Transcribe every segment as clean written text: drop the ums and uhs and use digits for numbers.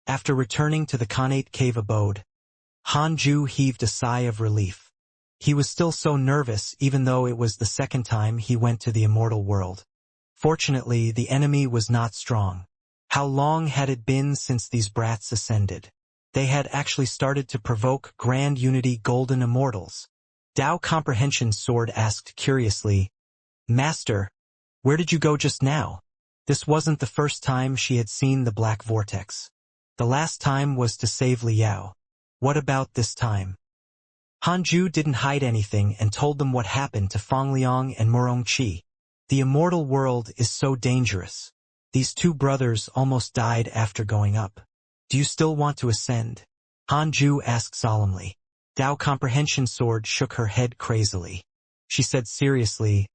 After returning to the Khanate cave abode, Hanju heaved a sigh of relief. He was still so nervous even though it was the second time he went to the immortal world. Fortunately, the enemy was not strong. How long had it been since these brats ascended? They had actually started to provoke Grand Unity Golden Immortals. Dao Comprehension's sword asked curiously, "Master, where did you go just now?" This wasn't the first time she had seen the black vortex. The last time was to save Liao. What about this time? Hanju didn't hide anything and told them what happened to Fangliang and Murongqi. The immortal world is so dangerous. These two brothers almost died after going up. Do you still want to ascend? Hanju asked solemnly. Dao Comprehension's sword shook her head crazily. She said seriously,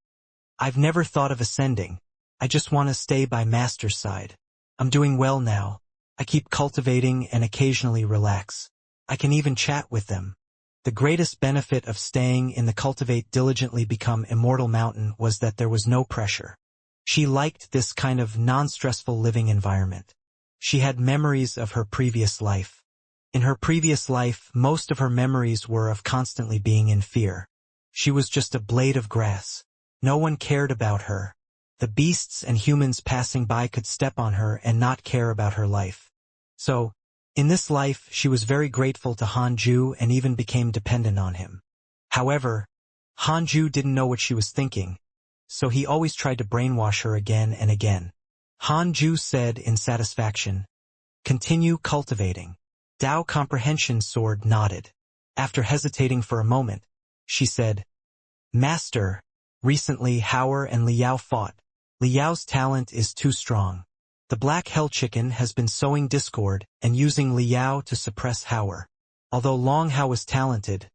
"I've never thought of ascending. I just want to stay by Master's side. I'm doing well now. I keep cultivating and occasionally relax. I can even chat with them." The greatest benefit of staying in the Cultivate Diligently Become Immortal mountain was that there was no pressure. She liked this kind of non-stressful living environment. She had memories of her previous life. In her previous life, most of her memories were of constantly being in fear. She was just a blade of grass. No one cared about her. The beasts and humans passing by could step on her and not care about her life. So, in this life, she was very grateful to Hanju and even became dependent on him. However, Hanju didn't know what she was thinking, so he always tried to brainwash her again and again. Hanju said in satisfaction, "Continue cultivating." Dao Comprehension's sword nodded. After hesitating for a moment, she said, "Master, recently Hauer and Liao fought. Liao's talent is too strong. The Black Hell Chicken has been sowing discord and using Liao to suppress Hauer. Although Long Hao was talented,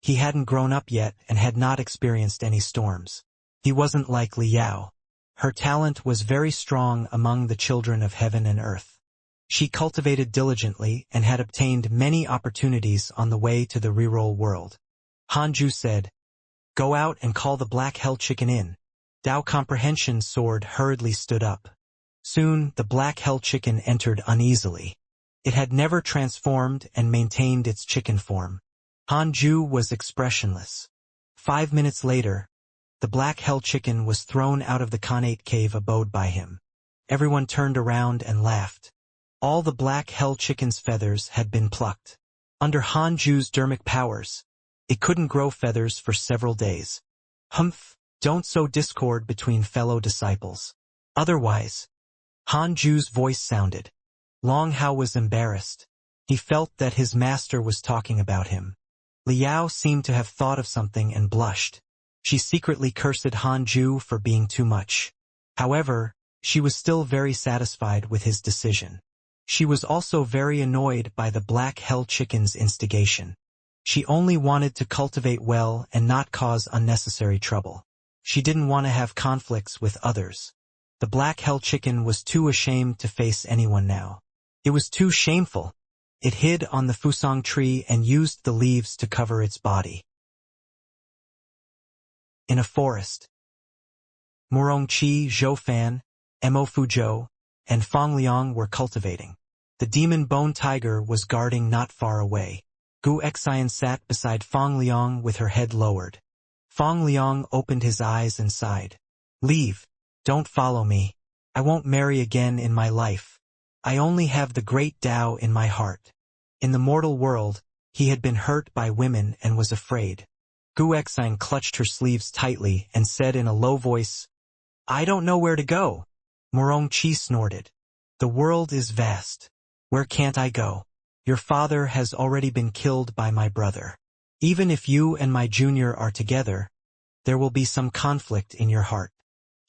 he hadn't grown up yet and had not experienced any storms. He wasn't like Liao. Her talent was very strong among the children of heaven and earth. She cultivated diligently and had obtained many opportunities on the way to the reroll world." Hanju said, "Go out and call the Black Hell Chicken in." Dao Comprehension's sword hurriedly stood up. Soon, the Black Hell Chicken entered uneasily. It had never transformed and maintained its chicken form. Hanju was expressionless. 5 minutes later, the Black Hell Chicken was thrown out of the Khanate cave abode by him. Everyone turned around and laughed. All the Black Hell Chicken's feathers had been plucked. Under Hanju's dermic powers, it couldn't grow feathers for several days. Humph, don't sow discord between fellow disciples. Otherwise, Hanju's voice sounded. Long Hao was embarrassed. He felt that his master was talking about him. Liao seemed to have thought of something and blushed. She secretly cursed Hanju for being too much. However, she was still very satisfied with his decision. She was also very annoyed by the Black Hell Chicken's instigation. She only wanted to cultivate well and not cause unnecessary trouble. She didn't want to have conflicts with others. The Black Hell Chicken was too ashamed to face anyone now. It was too shameful. It hid on the fusang tree and used the leaves to cover its body. In a forest, Murongqi, Zhoufan, Mo Fuzhou, and Fangliang were cultivating. The demon bone tiger was guarding not far away. Gu Xian sat beside Fangliang with her head lowered. Fangliang opened his eyes and sighed. "Leave. Don't follow me. I won't marry again in my life. I only have the great Tao in my heart." In the mortal world, he had been hurt by women and was afraid. Gu Xian clutched her sleeves tightly and said in a low voice, "I don't know where to go." Murongqi snorted. "The world is vast. Where can't I go? Your father has already been killed by my brother. Even if you and my junior are together, there will be some conflict in your heart."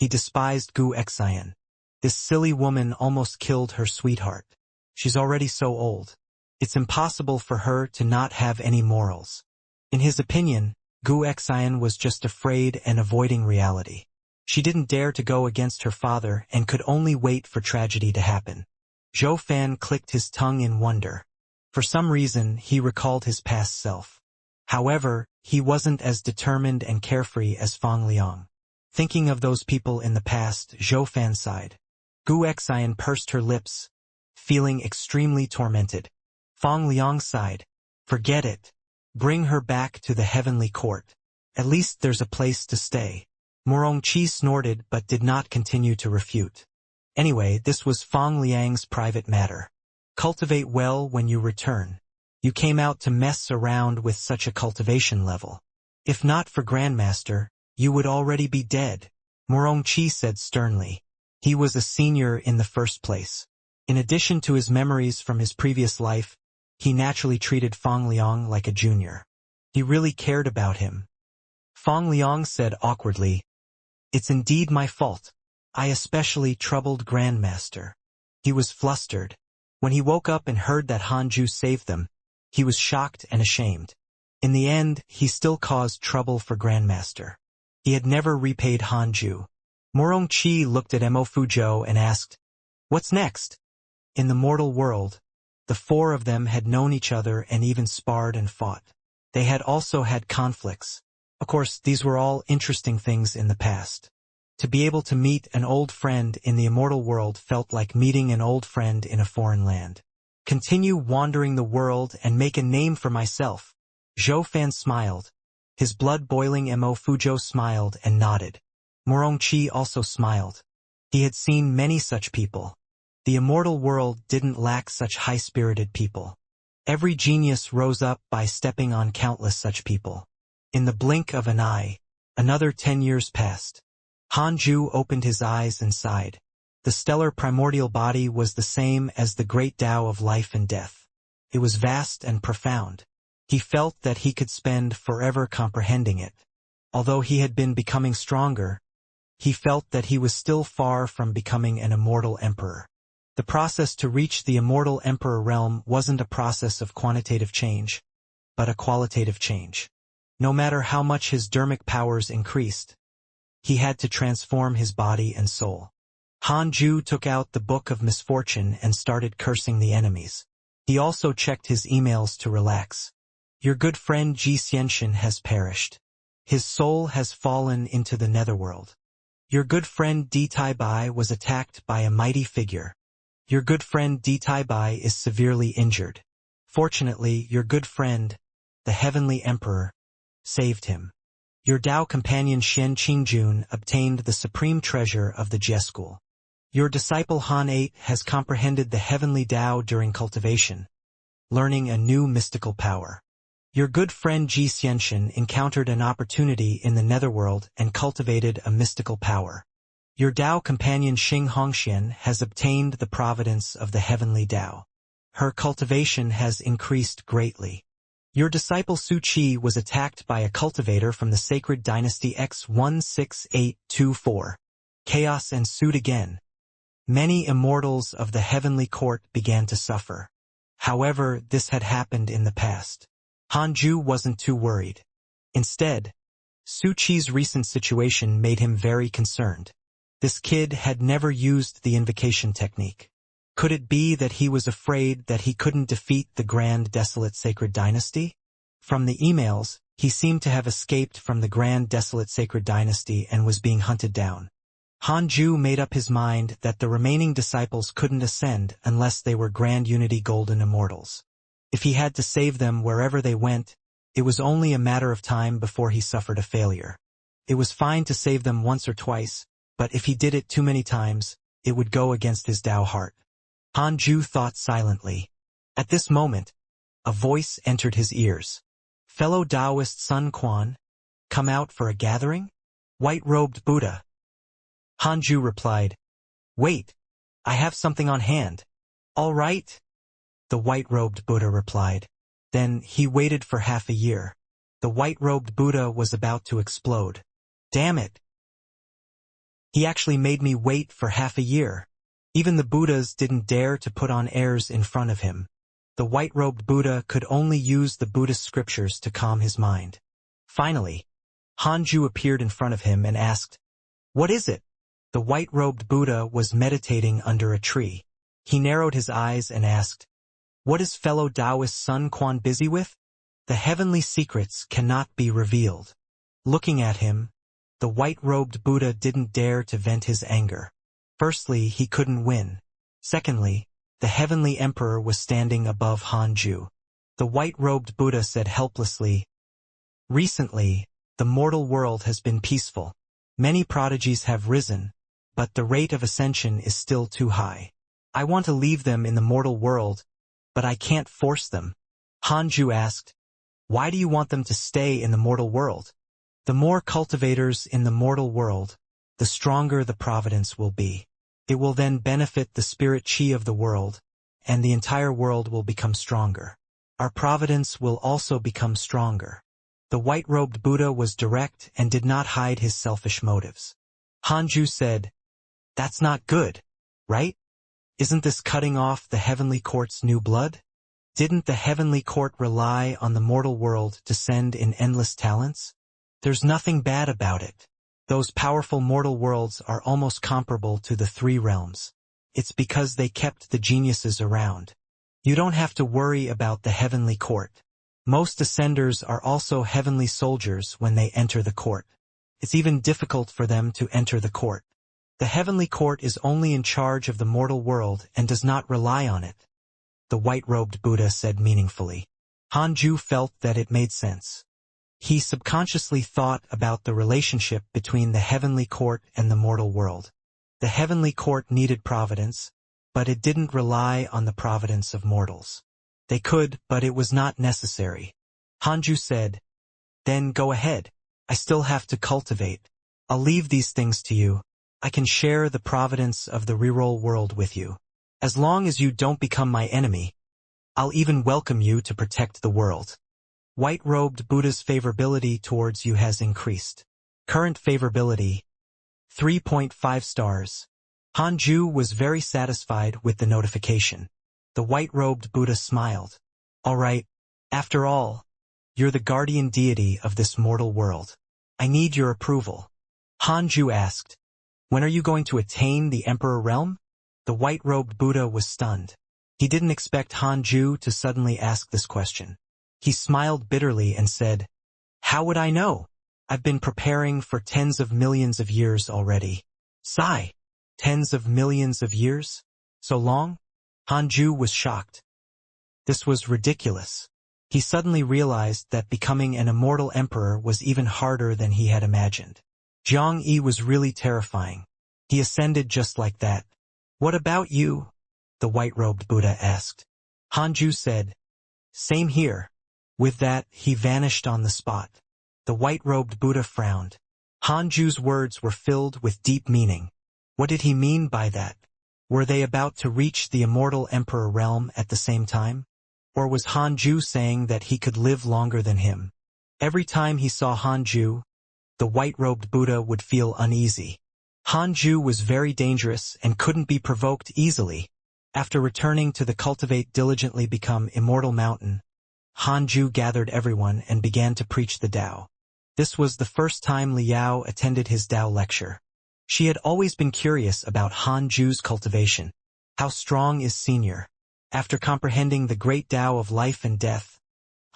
He despised Gu Xian. This silly woman almost killed her sweetheart. She's already so old. It's impossible for her to not have any morals. In his opinion, Gu Xian was just afraid and avoiding reality. She didn't dare to go against her father and could only wait for tragedy to happen. Zhoufan clicked his tongue in wonder. For some reason, he recalled his past self. However, he wasn't as determined and carefree as Fangliang. Thinking of those people in the past, Zhoufan sighed. Gu Xian pursed her lips. feeling extremely tormented. Fang Liang sighed. Forget it. Bring her back to the heavenly court. At least there's a place to stay. Morongqi snorted but did not continue to refute. Anyway, this was Fang Liang's private matter. Cultivate well when you return. You came out to mess around with such a cultivation level. If not for Grandmaster, you would already be dead, Morongqi said sternly. He was a senior in the first place. In addition to his memories from his previous life, he naturally treated Fang Liang like a junior. He really cared about him. Fang Liang said awkwardly, It's indeed my fault. I especially troubled Grandmaster. He was flustered. When he woke up and heard that Hanju saved them, he was shocked and ashamed. In the end, he still caused trouble for Grandmaster. He had never repaid Hanju. Morongqi looked at Mo Fuzhou and asked, What's next? In the mortal world, the four of them had known each other and even sparred and fought. They had also had conflicts. Of course, these were all interesting things in the past. To be able to meet an old friend in the immortal world felt like meeting an old friend in a foreign land. Continue wandering the world and make a name for myself. Zhou Fan smiled. His blood boiling. Mo Fuzhou smiled and nodded. Morongqi also smiled. He had seen many such people. The immortal world didn't lack such high-spirited people. Every genius rose up by stepping on countless such people. In the blink of an eye, another 10 years passed. Hanju opened his eyes and sighed. The stellar primordial body was the same as the great Tao of life and death. It was vast and profound. He felt that he could spend forever comprehending it. Although he had been becoming stronger, he felt that he was still far from becoming an immortal emperor. The process to reach the immortal emperor realm wasn't a process of quantitative change, but a qualitative change. No matter how much his dermic powers increased, he had to transform his body and soul. Hanju took out the Book of Misfortune and started cursing the enemies. He also checked his emails to relax. Your good friend Xianxia has perished. His soul has fallen into the netherworld. Your good friend Di Taibai was attacked by a mighty figure. Your good friend Di Taibai is severely injured. Fortunately, your good friend, the Heavenly Emperor, saved him. Your Tao companion Shen Qingjun obtained the supreme treasure of the Jie School. Your disciple Han 8 has comprehended the heavenly Tao during cultivation, learning a new mystical power. Your good friend Ji Xianxia encountered an opportunity in the netherworld and cultivated a mystical power. Your Tao companion Xing Hongxian has obtained the providence of the heavenly Tao. Her cultivation has increased greatly. Your disciple Su Qi was attacked by a cultivator from the sacred dynasty X16824. Chaos ensued again. Many immortals of the heavenly court began to suffer. However, this had happened in the past. Hanju wasn't too worried. Instead, Su Qi's recent situation made him very concerned. This kid had never used the invocation technique. Could it be that he was afraid that he couldn't defeat the Grand Desolate Sacred Dynasty? From the emails, he seemed to have escaped from the Grand Desolate Sacred Dynasty and was being hunted down. Hanju made up his mind that the remaining disciples couldn't ascend unless they were Grand Unity Golden Immortals. If he had to save them wherever they went, it was only a matter of time before he suffered a failure. It was fine to save them once or twice, but if he did it too many times, it would go against his Tao heart. Hanju thought silently. At this moment, a voice entered his ears. Fellow Taoist Sun Quan, come out for a gathering? White-robed Buddha. Hanju replied, Wait, I have something on hand. All right? The white-robed Buddha replied. Then he waited for half a year. The white-robed Buddha was about to explode. Damn it! He actually made me wait for half a year. Even the Buddhas didn't dare to put on airs in front of him. The white-robed Buddha could only use the Buddhist scriptures to calm his mind. Finally, Hanju appeared in front of him and asked, What is it? The white-robed Buddha was meditating under a tree. He narrowed his eyes and asked, What is fellow Taoist Sun Quan busy with? The heavenly secrets cannot be revealed. Looking at him, the white-robed Buddha didn't dare to vent his anger. Firstly, he couldn't win. Secondly, The heavenly emperor was standing above Hanju. The white-robed Buddha said helplessly, "Recently, the mortal world has been peaceful. Many prodigies have risen, but the rate of ascension is still too high. I want to leave them in the mortal world, but I can't force them." Hanju asked, "Why do you want them to stay in the mortal world?" "The more cultivators in the mortal world, the stronger the providence will be. It will then benefit the spirit chi of the world, and the entire world will become stronger. Our providence will also become stronger." The white-robed Buddha was direct and did not hide his selfish motives. Hanju said, "That's not good, right? Isn't this cutting off the heavenly court's new blood? Didn't the heavenly court rely on the mortal world to send in endless talents? There's nothing bad about it. Those powerful mortal worlds are almost comparable to the three realms. It's because they kept the geniuses around. You don't have to worry about the heavenly court. Most ascenders are also heavenly soldiers when they enter the court. It's even difficult for them to enter the court. The heavenly court is only in charge of the mortal world and does not rely on it," the white-robed Buddha said meaningfully. Hanju felt that it made sense. He subconsciously thought about the relationship between the heavenly court and the mortal world. The heavenly court needed providence, but it didn't rely on the providence of mortals. They could, but it was not necessary. Hanju said, "Then go ahead. I still have to cultivate. I'll leave these things to you. I can share the providence of the reroll world with you. As long as you don't become my enemy, I'll even welcome you to protect the world." White-robed Buddha's favorability towards you has increased. Current favorability, 3.5 stars. Hanju was very satisfied with the notification. The white-robed Buddha smiled. "All right, after all, you're the guardian deity of this mortal world. I need your approval." Hanju asked, "When are you going to attain the Emperor realm?" The white-robed Buddha was stunned. He didn't expect Hanju to suddenly ask this question. He smiled bitterly and said, "How would I know? I've been preparing for tens of millions of years already." Sigh. Tens of millions of years? So long? Hanju was shocked. This was ridiculous. He suddenly realized that becoming an immortal emperor was even harder than he had imagined. Xianxia was really terrifying. He ascended just like that. "What about you?" the white-robed Buddha asked. Hanju said, "Same here." With that, he vanished on the spot. The white-robed Buddha frowned. Hanju's words were filled with deep meaning. What did he mean by that? Were they about to reach the immortal emperor realm at the same time? Or was Hanju saying that he could live longer than him? Every time he saw Hanju, the white-robed Buddha would feel uneasy. Hanju was very dangerous and couldn't be provoked easily. After returning to the Cultivate diligently become Immortal Mountain, Hanju gathered everyone and began to preach the Tao. This was the first time Liao attended his Tao lecture. She had always been curious about Hanju's cultivation. How strong is Senior? After comprehending the great Tao of life and death,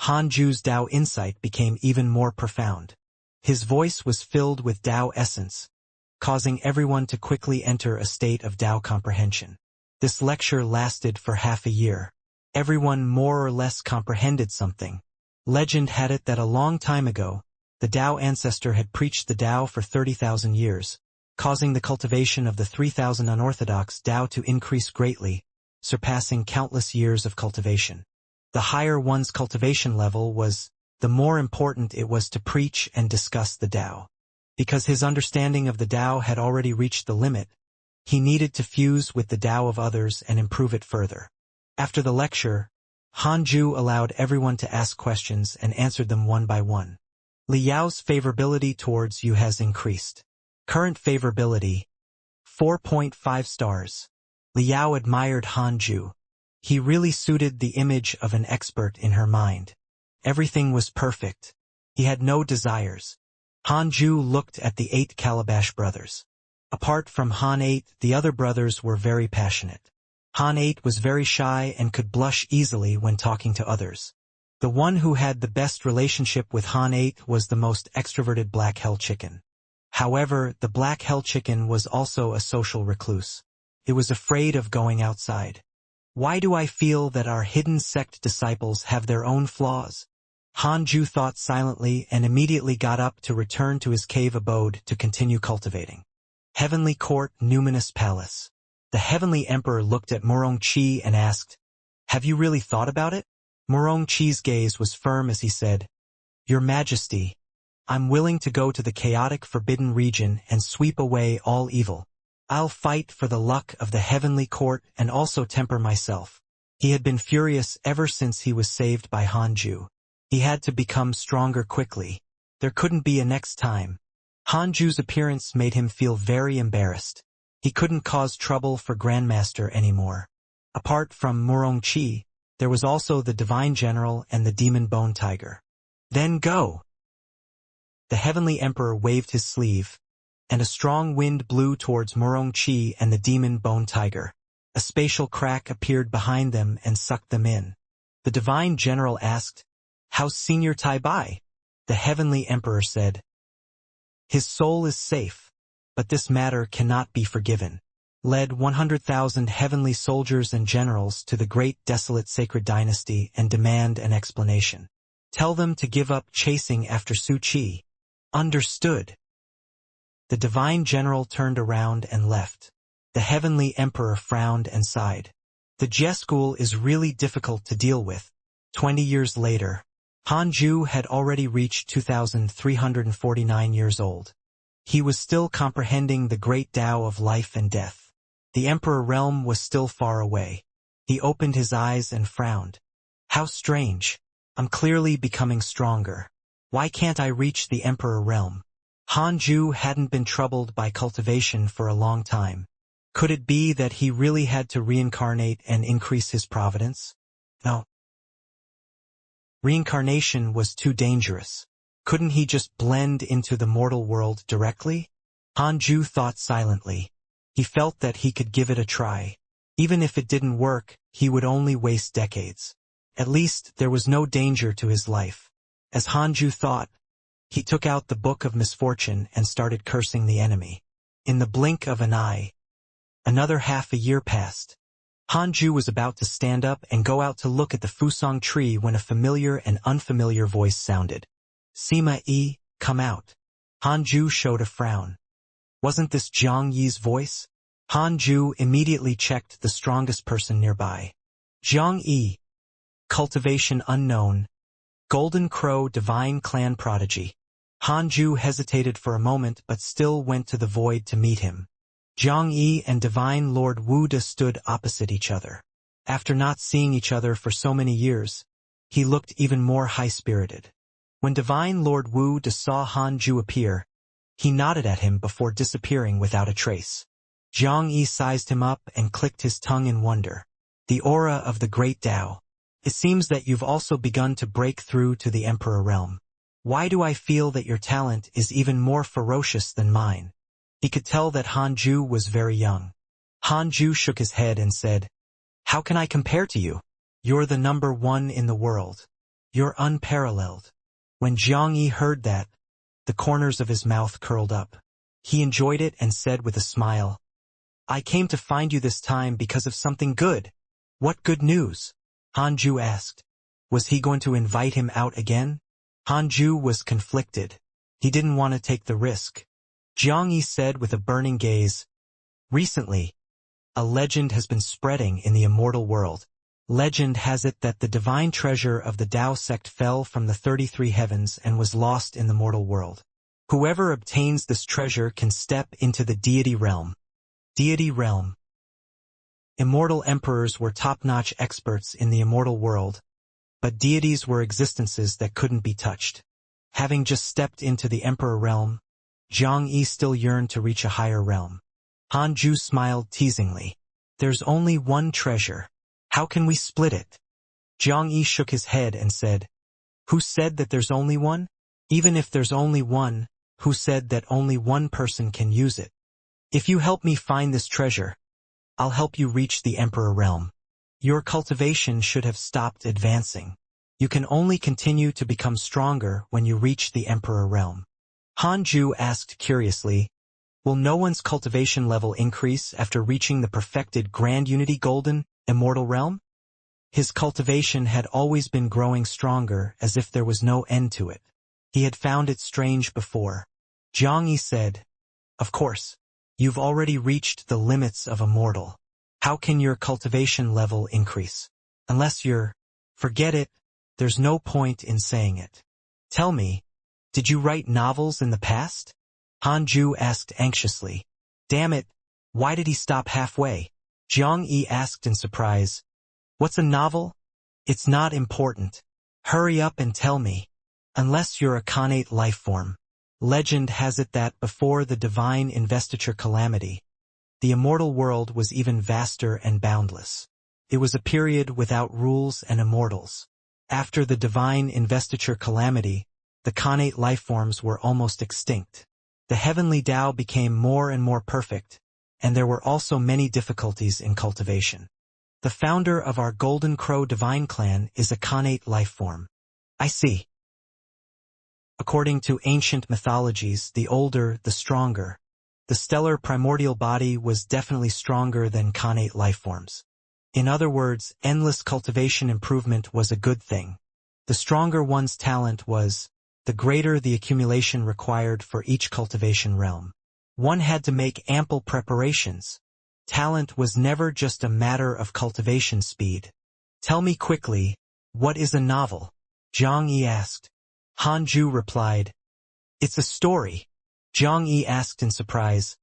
Hanju's Tao insight became even more profound. His voice was filled with Tao essence, causing everyone to quickly enter a state of Tao comprehension. This lecture lasted for half a year. Everyone more or less comprehended something. Legend had it that a long time ago, the Tao ancestor had preached the Tao for 30,000 years, causing the cultivation of the 3,000 unorthodox Tao to increase greatly, surpassing countless years of cultivation. The higher one's cultivation level was, the more important it was to preach and discuss the Tao. Because his understanding of the Tao had already reached the limit, he needed to fuse with the Tao of others and improve it further. After the lecture, Hanju allowed everyone to ask questions and answered them one by one. Liao's favorability towards you has increased. Current favorability, 4.5 stars. Liao admired Hanju. He really suited the image of an expert in her mind. Everything was perfect. He had no desires. Hanju looked at the 8 Calabash brothers. Apart from Han 8, the other brothers were very passionate. Han 8 was very shy and could blush easily when talking to others. The one who had the best relationship with Han 8 was the most extroverted Black Hell Chicken. However, the Black Hell Chicken was also a social recluse. It was afraid of going outside. Why do I feel that our hidden sect disciples have their own flaws? Hanju thought silently and immediately got up to return to his cave abode to continue cultivating. Heavenly Court, Numinous Palace. The Heavenly Emperor looked at Murongchi and asked, "Have you really thought about it?" Murongchi's gaze was firm as he said, "Your Majesty, I'm willing to go to the chaotic forbidden region and sweep away all evil. I'll fight for the luck of the Heavenly Court and also temper myself." He had been furious ever since he was saved by Hanju. He had to become stronger quickly. There couldn't be a next time. Hanju's appearance made him feel very embarrassed. He couldn't cause trouble for Grandmaster anymore. Apart from Murongchi, there was also the Divine General and the Demon Bone Tiger. "Then go!" The Heavenly Emperor waved his sleeve, and a strong wind blew towards Murongchi and the Demon Bone Tiger. A spatial crack appeared behind them and sucked them in. The Divine General asked, "How's Senior Tai Bai?" The Heavenly Emperor said, "His soul is safe, but this matter cannot be forgiven. Led 100,000 heavenly soldiers and generals to the great desolate sacred dynasty and demand an explanation. Tell them to give up chasing after Su Qi." "Understood." The Divine General turned around and left. The Heavenly Emperor frowned and sighed. The Jie School is really difficult to deal with. 20 years later, Hanju had already reached 2,349 years old. He was still comprehending the great Tao of life and death. The Emperor realm was still far away. He opened his eyes and frowned. "How strange. I'm clearly becoming stronger. Why can't I reach the Emperor realm?" Hanju hadn't been troubled by cultivation for a long time. Could it be that he really had to reincarnate and increase his providence? No. Reincarnation was too dangerous. Couldn't he just blend into the mortal world directly? Hanju thought silently. He felt that he could give it a try. Even if it didn't work, he would only waste decades. At least there was no danger to his life. As Hanju thought, he took out the Book of Misfortune and started cursing the enemy. In the blink of an eye, another half a year passed. Hanju was about to stand up and go out to look at the Fusong tree when a familiar and unfamiliar voice sounded. "Sima Yi, come out." Hanju showed a frown. Wasn't this Jiang Yi's voice? Hanju immediately checked the strongest person nearby. Jiang Yi. Cultivation unknown. Golden Crow Divine Clan Prodigy. Hanju hesitated for a moment but still went to the void to meet him. Jiang Yi and Divine Lord Wu De stood opposite each other. After not seeing each other for so many years, he looked even more high-spirited. When Divine Lord Wu De saw Hanju appear, he nodded at him before disappearing without a trace. Jiang Yi sized him up and clicked his tongue in wonder. "The aura of the great Tao. It seems that you've also begun to break through to the Emperor realm. Why do I feel that your talent is even more ferocious than mine?" He could tell that Hanju was very young. Hanju shook his head and said, "How can I compare to you? You're the number one in the world. You're unparalleled." When Jiang Yi heard that, the corners of his mouth curled up. He enjoyed it and said with a smile, "I came to find you this time because of something good." "What good news?" Hanju asked. Was he going to invite him out again? Hanju was conflicted. He didn't want to take the risk. Jiang Yi said with a burning gaze, "Recently, a legend has been spreading in the immortal world. Legend has it that the divine treasure of the Tao sect fell from the 33 heavens and was lost in the mortal world. Whoever obtains this treasure can step into the deity realm." Deity realm. Immortal emperors were top-notch experts in the immortal world, but deities were existences that couldn't be touched. Having just stepped into the emperor realm, Jiang Yi still yearned to reach a higher realm. Hanju smiled teasingly. "There's only one treasure. How can we split it?" Jiang Yi shook his head and said, "Who said that there's only one? Even if there's only one, who said that only one person can use it? If you help me find this treasure, I'll help you reach the Emperor realm. Your cultivation should have stopped advancing. You can only continue to become stronger when you reach the Emperor realm." Hanju asked curiously, "Will no one's cultivation level increase after reaching the perfected Grand Unity Golden Immortal realm? His cultivation had always been growing stronger, as if there was no end to it. He had found it strange before. Xianxia said, "Of course. You've already reached the limits of Immortal. How can your cultivation level increase? Unless you're... Forget it. There's no point in saying it. Tell me, did you write novels in the past?" Hanju asked anxiously. Damn it, why did he stop halfway? Xianxia asked in surprise. What's a novel? It's not important. Hurry up and tell me. Unless you're a connate life form. Legend has it that before the divine investiture calamity, the immortal world was even vaster and boundless. It was a period without rules and immortals. After the divine investiture calamity, the connate lifeforms were almost extinct. The heavenly Tao became more and more perfect, and there were also many difficulties in cultivation. The founder of our Golden Crow divine clan is a connate lifeform. I see. According to ancient mythologies, the older, the stronger. The stellar primordial body was definitely stronger than connate lifeforms. In other words, endless cultivation improvement was a good thing. The stronger one's talent was, the greater the accumulation required for each cultivation realm. One had to make ample preparations. Talent was never just a matter of cultivation speed. Tell me quickly, what is a novel? Xianxia asked. Hanju replied, It's a story. Xianxia asked in surprise.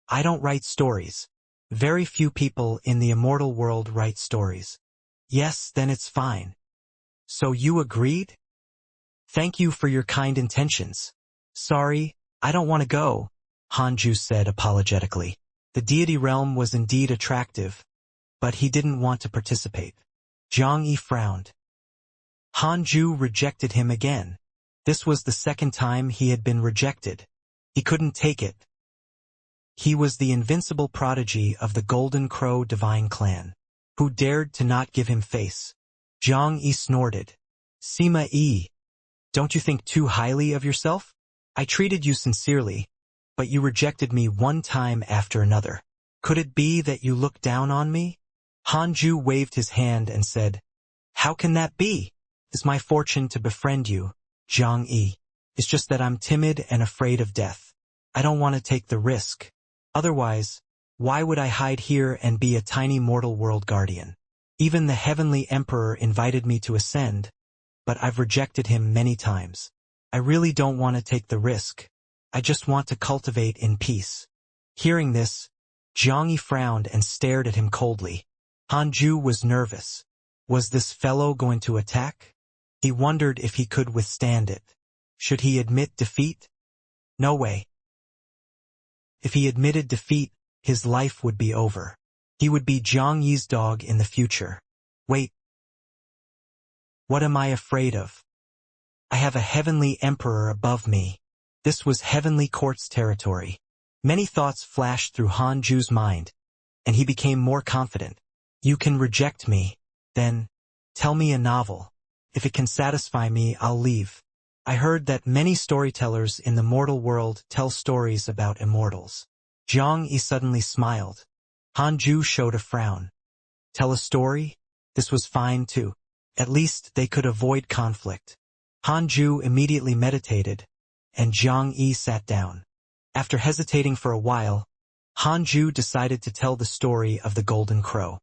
I don't write stories. Very few people in the immortal world write stories. Yes, then it's fine. So you agreed? Thank you for your kind intentions. Sorry, I don't want to go, Hanju said apologetically. The deity realm was indeed attractive, but he didn't want to participate. Xianxia frowned. Hanju rejected him again. This was the second time he had been rejected. He couldn't take it. He was the invincible prodigy of the Golden Crow divine clan. Who dared to not give him face? Xianxia snorted. Sima Yi, don't you think too highly of yourself? I treated you sincerely, but you rejected me one time after another. Could it be that you look down on me? Hanju waved his hand and said, How can that be? It's my fortune to befriend you, Xianxia. It's just that I'm timid and afraid of death. I don't want to take the risk. Otherwise, why would I hide here and be a tiny mortal world guardian? Even the heavenly emperor invited me to ascend, but I've rejected him many times. I really don't want to take the risk. I just want to cultivate in peace. Hearing this, Xianxia frowned and stared at him coldly. Hanju was nervous. Was this fellow going to attack? He wondered if he could withstand it. Should he admit defeat? No way. If he admitted defeat, his life would be over. He would be Xiangyi's dog in the future. Wait. What am I afraid of? I have a heavenly emperor above me. This was heavenly court's territory. Many thoughts flashed through Hanju's mind, and he became more confident. You can reject me, then tell me a novel. If it can satisfy me, I'll leave. I heard that many storytellers in the mortal world tell stories about immortals. Xianxia suddenly smiled. Hanju showed a frown. Tell a story? This was fine too. At least they could avoid conflict. Hanju immediately meditated, and Xianxia sat down. After hesitating for a while, Hanju decided to tell the story of the Golden Crow.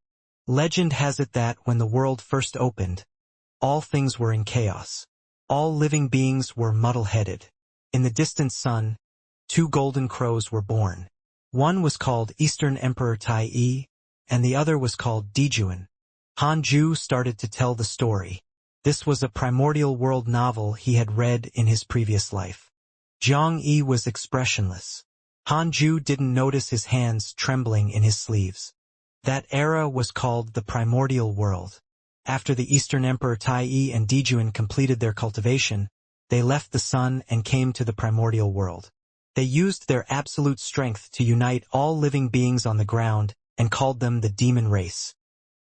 Legend has it that when the world first opened, all things were in chaos. All living beings were muddle-headed. In the distant sun, 2 golden crows were born. One was called Eastern Emperor Tai, and the other was called Dijuan. Hanju started to tell the story. This was a primordial world novel he had read in his previous life. Xianxia was expressionless. Hanju didn't notice his hands trembling in his sleeves. That era was called the primordial world. After the Eastern Emperor Tai and Dijuan completed their cultivation, they left the sun and came to the primordial world. They used their absolute strength to unite all living beings on the ground and called them the demon race.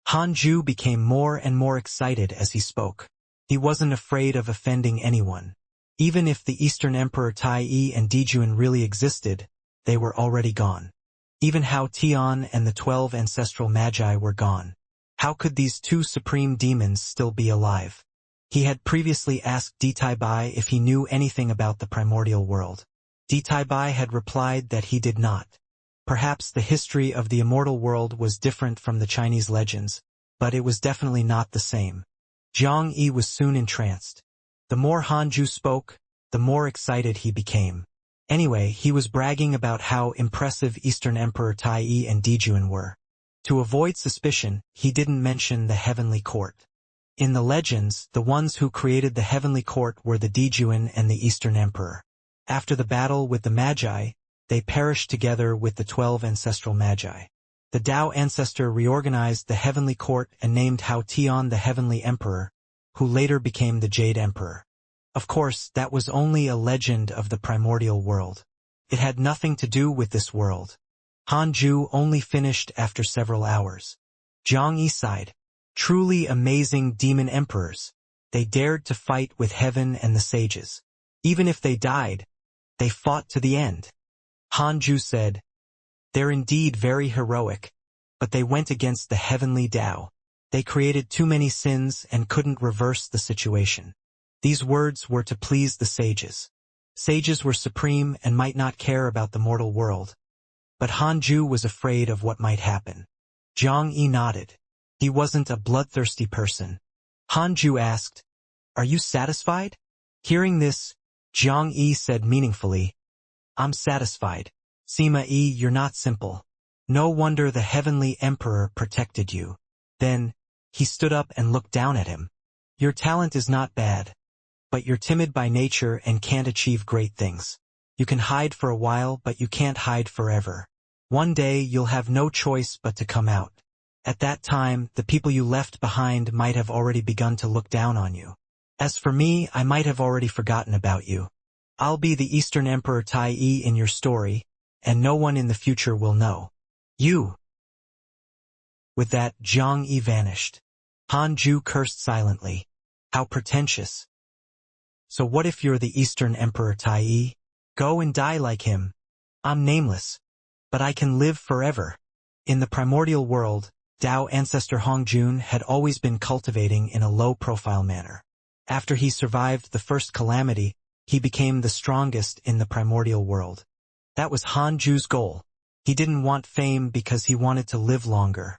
Hanju became more and more excited as he spoke. He wasn't afraid of offending anyone. Even if the Eastern Emperor Tai and Dijuan really existed, they were already gone. Even Hao Tian and the 12 ancestral magi were gone. How could these two supreme demons still be alive? He had previously asked Bai if he knew anything about the primordial world. Bai had replied that he did not. Perhaps the history of the immortal world was different from the Chinese legends, but it was definitely not the same. Jiang Yi was soon entranced. The more Hanju spoke, the more excited he became. Anyway, he was bragging about how impressive Eastern Emperor Tai Yi and Dijuan were. To avoid suspicion, he didn't mention the heavenly court. In the legends, the ones who created the heavenly court were the Dijuan and the Eastern Emperor. After the battle with the Magi, they perished together with the 12 ancestral Magi. The Tao ancestor reorganized the heavenly court and named Hao Tian the heavenly emperor, who later became the Jade Emperor. Of course, that was only a legend of the primordial world. It had nothing to do with this world. Hanju only finished after several hours. Jiang Yi sighed. Truly amazing demon emperors. They dared to fight with heaven and the sages. Even if they died, they fought to the end. Hanju said, "They're indeed very heroic, but they went against the heavenly Tao. They created too many sins and couldn't reverse the situation." These words were to please the sages. Sages were supreme and might not care about the mortal world. But Hanju was afraid of what might happen. Jiang Yi nodded. He wasn't a bloodthirsty person. Hanju asked, "Are you satisfied?" Hearing this, Jiang Yi said meaningfully, "I'm satisfied. Sima Yi, you're not simple. No wonder the heavenly emperor protected you." Then, he stood up and looked down at him. "Your talent is not bad. But you're timid by nature and can't achieve great things. You can hide for a while, but you can't hide forever. One day you'll have no choice but to come out. At that time, the people you left behind might have already begun to look down on you. As for me, I might have already forgotten about you. I'll be the Eastern Emperor Tai Yi in your story, and no one in the future will know. You." With that, Jiang Yi vanished. Hanju cursed silently. How pretentious. "So what if you're the Eastern Emperor Tai Yi? Go and die like him. I'm nameless, but I can live forever." In the primordial world, Tao ancestor Hongjun had always been cultivating in a low-profile manner. After he survived the first calamity, he became the strongest in the primordial world. That was Hanju's goal. He didn't want fame because he wanted to live longer.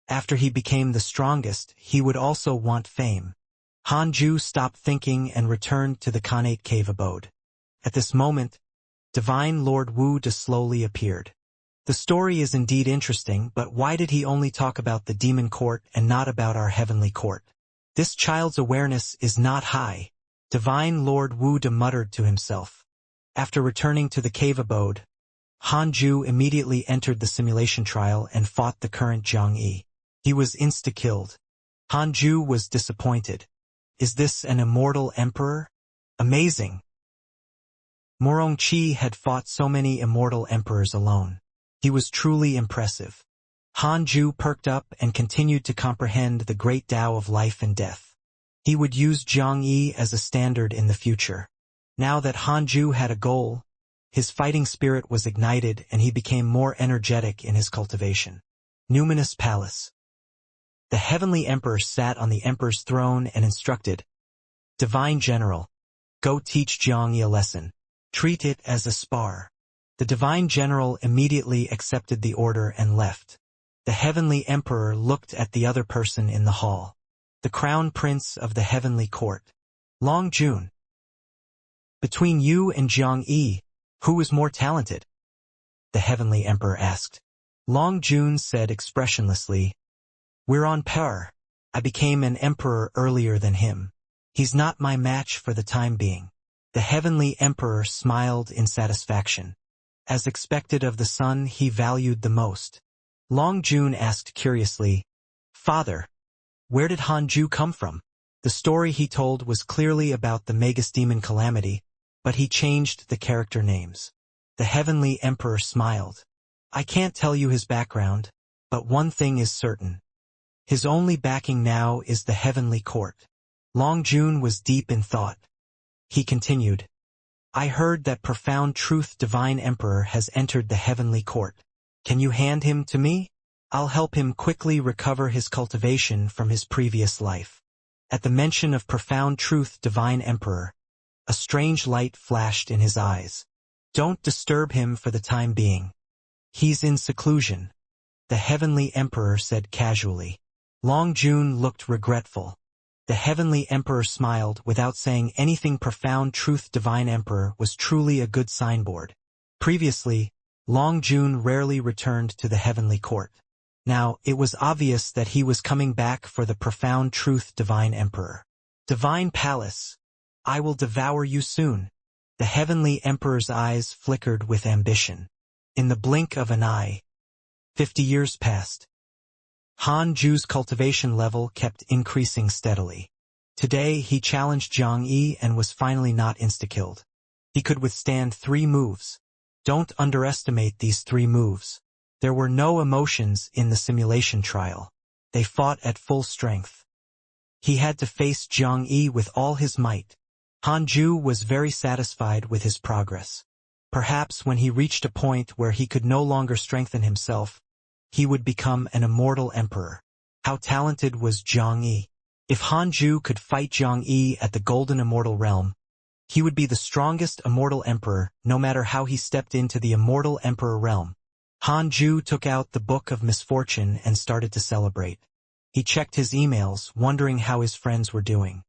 After he became the strongest, he would also want fame. Hanju stopped thinking and returned to the Khanate cave abode. At this moment, Divine Lord Wu De slowly appeared. The story is indeed interesting, but why did he only talk about the demon court and not about our heavenly court? This child's awareness is not high. Divine Lord Wu De muttered to himself. After returning to the cave abode, Hanju immediately entered the simulation trial and fought the current Jiang Yi. He was insta-killed. Hanju was disappointed. Is this an immortal emperor? Amazing. Morongqi had fought so many immortal emperors alone. He was truly impressive. Hanju perked up and continued to comprehend the great Tao of life and death. He would use Jiang Yi as a standard in the future. Now that Hanju had a goal, his fighting spirit was ignited and he became more energetic in his cultivation. Numinous Palace. The heavenly emperor sat on the emperor's throne and instructed, "Divine General, go teach Jiang Yi a lesson. Treat it as a spar." The divine general immediately accepted the order and left. The heavenly emperor looked at the other person in the hall. The crown prince of the heavenly court. Long Jun. "Between you and Jiang Yi, who is more talented?" the heavenly emperor asked. Long Jun said expressionlessly, "We're on par. I became an emperor earlier than him. He's not my match for the time being." The heavenly emperor smiled in satisfaction. As expected of the son he valued the most. Long Jun asked curiously, "Father, where did Hanju come from?" The story he told was clearly about the Magus demon calamity, but he changed the character names. The heavenly emperor smiled. "I can't tell you his background, but one thing is certain. His only backing now is the heavenly court." Long Jun was deep in thought. He continued, "I heard that profound truth divine emperor has entered the heavenly court. Can you hand him to me?" I'll help him quickly recover his cultivation from his previous life. At the mention of profound truth, Divine Emperor, a strange light flashed in his eyes. Don't disturb him for the time being. He's in seclusion, the Heavenly Emperor said casually. Long Jun looked regretful. The Heavenly Emperor smiled without saying anything. Profound truth, Divine Emperor was truly a good signboard. Previously, Long Jun rarely returned to the Heavenly Court. Now, it was obvious that he was coming back for the profound truth, Divine Emperor. Divine Palace, I will devour you soon. The Heavenly Emperor's eyes flickered with ambition. In the blink of an eye, 50 years passed. Han Ju's cultivation level kept increasing steadily. Today, he challenged Zhang Yi and was finally not insta-killed. He could withstand 3 moves. Don't underestimate these 3 moves. There were no emotions in the simulation trial. They fought at full strength. He had to face Zhang Yi with all his might. Han Ju was very satisfied with his progress. Perhaps when he reached a point where he could no longer strengthen himself, he would become an immortal emperor. How talented was Zhang Yi? If Han Ju could fight Zhang Yi at the Golden Immortal Realm, he would be the strongest immortal emperor, no matter how he stepped into the immortal emperor realm. Han Ju took out the Book of Misfortune and started to celebrate. He checked his emails, wondering how his friends were doing.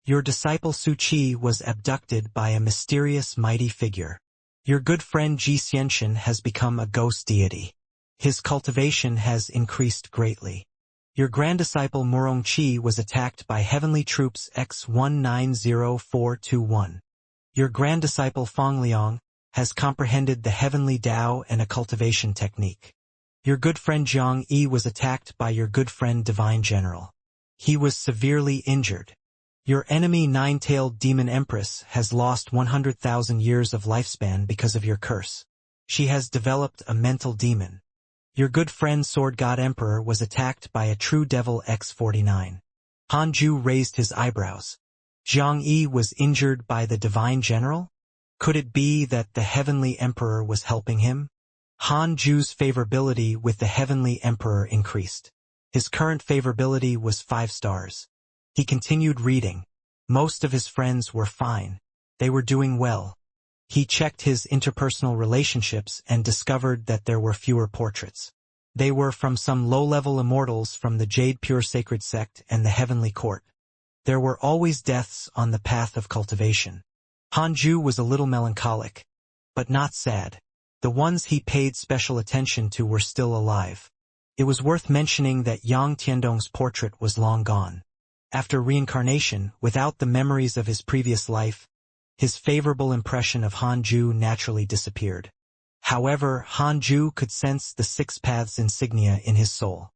Your disciple Su Qi was abducted by a mysterious mighty figure. Your good friend Xianxia has become a ghost deity. His cultivation has increased greatly. Your grand-disciple Murong Qi was attacked by heavenly troops X190421. Your grand-disciple Fang Liang has comprehended the heavenly Tao and a cultivation technique. Your good friend Zhang Yi was attacked by your good friend Divine General. He was severely injured. Your enemy Nine-Tailed Demon Empress has lost 100,000 years of lifespan because of your curse. She has developed a mental demon. Your good friend Sword God Emperor was attacked by a true devil X49. Han Ju raised his eyebrows. Zhang Yi was injured by the Divine General? Could it be that the Heavenly Emperor was helping him? Han Ju's favorability with the Heavenly Emperor increased. His current favorability was 5 stars. He continued reading. Most of his friends were fine. They were doing well. He checked his interpersonal relationships and discovered that there were fewer portraits. They were from some low-level immortals from the Jade Pure Sacred Sect and the Heavenly Court. There were always deaths on the path of cultivation. Han Ju was a little melancholic, but not sad. The ones he paid special attention to were still alive. It was worth mentioning that Yang Tiandong's portrait was long gone. After reincarnation, without the memories of his previous life, his favorable impression of Han Ju naturally disappeared. However, Han Ju could sense the 6 paths insignia in his soul.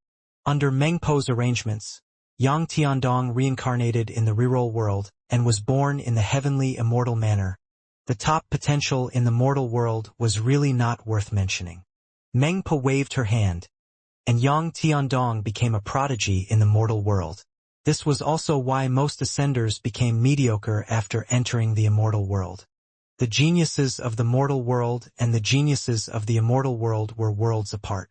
Under Meng Po's arrangements, Yang Tiandong reincarnated in the reroll world and was born in the heavenly immortal manner. The top potential in the mortal world was really not worth mentioning. Meng Po waved her hand, and Yang Tiandong became a prodigy in the mortal world. This was also why most ascenders became mediocre after entering the immortal world. The geniuses of the mortal world and the geniuses of the immortal world were worlds apart.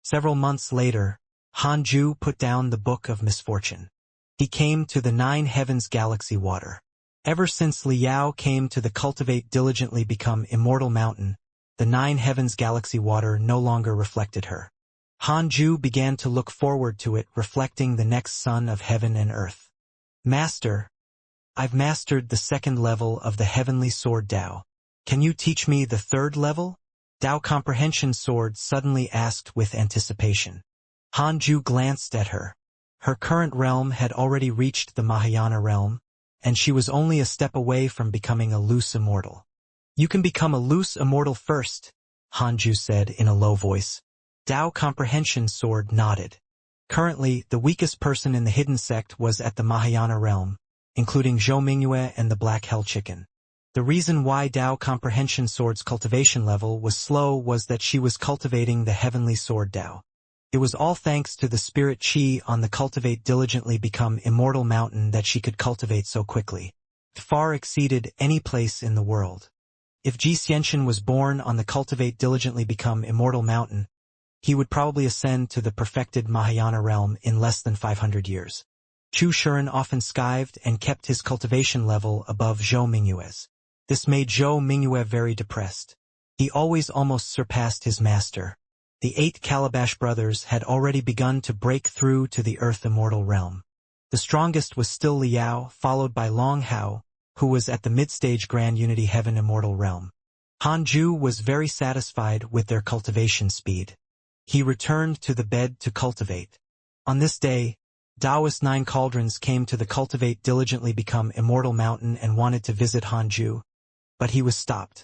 Several months later, Han Ju put down the Book of Misfortune. He came to the 9 heavens galaxy water. Ever since Liao came to the Cultivate diligently become Immortal Mountain, the 9 heavens galaxy water no longer reflected her. Han Ju began to look forward to it reflecting the next sun of heaven and earth. Master, I've mastered the 2nd level of the heavenly sword Tao. Can you teach me the 3rd level? Tao Comprehension Sword suddenly asked with anticipation. Han Ju glanced at her. Her current realm had already reached the Mahayana realm, and she was only a step away from becoming a loose immortal. You can become a loose immortal first, Han Ju said in a low voice. Tao Comprehension Sword nodded. Currently, the weakest person in the hidden sect was at the Mahayana realm, including Zhou Mingyue and the Black Hell Chicken. The reason why Tao Comprehension Sword's cultivation level was slow was that she was cultivating the heavenly sword Tao. It was all thanks to the spirit Qi on the Cultivate diligently become Immortal Mountain that she could cultivate so quickly. It far exceeded any place in the world. If Xianxia was born on the Cultivate diligently become Immortal Mountain, he would probably ascend to the perfected Mahayana realm in less than 500 years. Chu Shiren often skived and kept his cultivation level above Zhou Mingyue's. This made Zhou Mingyue very depressed. He always almost surpassed his master. The 8 Calabash brothers had already begun to break through to the Earth Immortal realm. The strongest was still Liao, followed by Long Hao, who was at the mid-stage Grand Unity Heaven Immortal realm. Han Ju was very satisfied with their cultivation speed. He returned to the bed to cultivate. On this day, Taoist 9 Cauldrons came to the Cultivate Diligently Become Immortal Mountain and wanted to visit Han Ju, but he was stopped.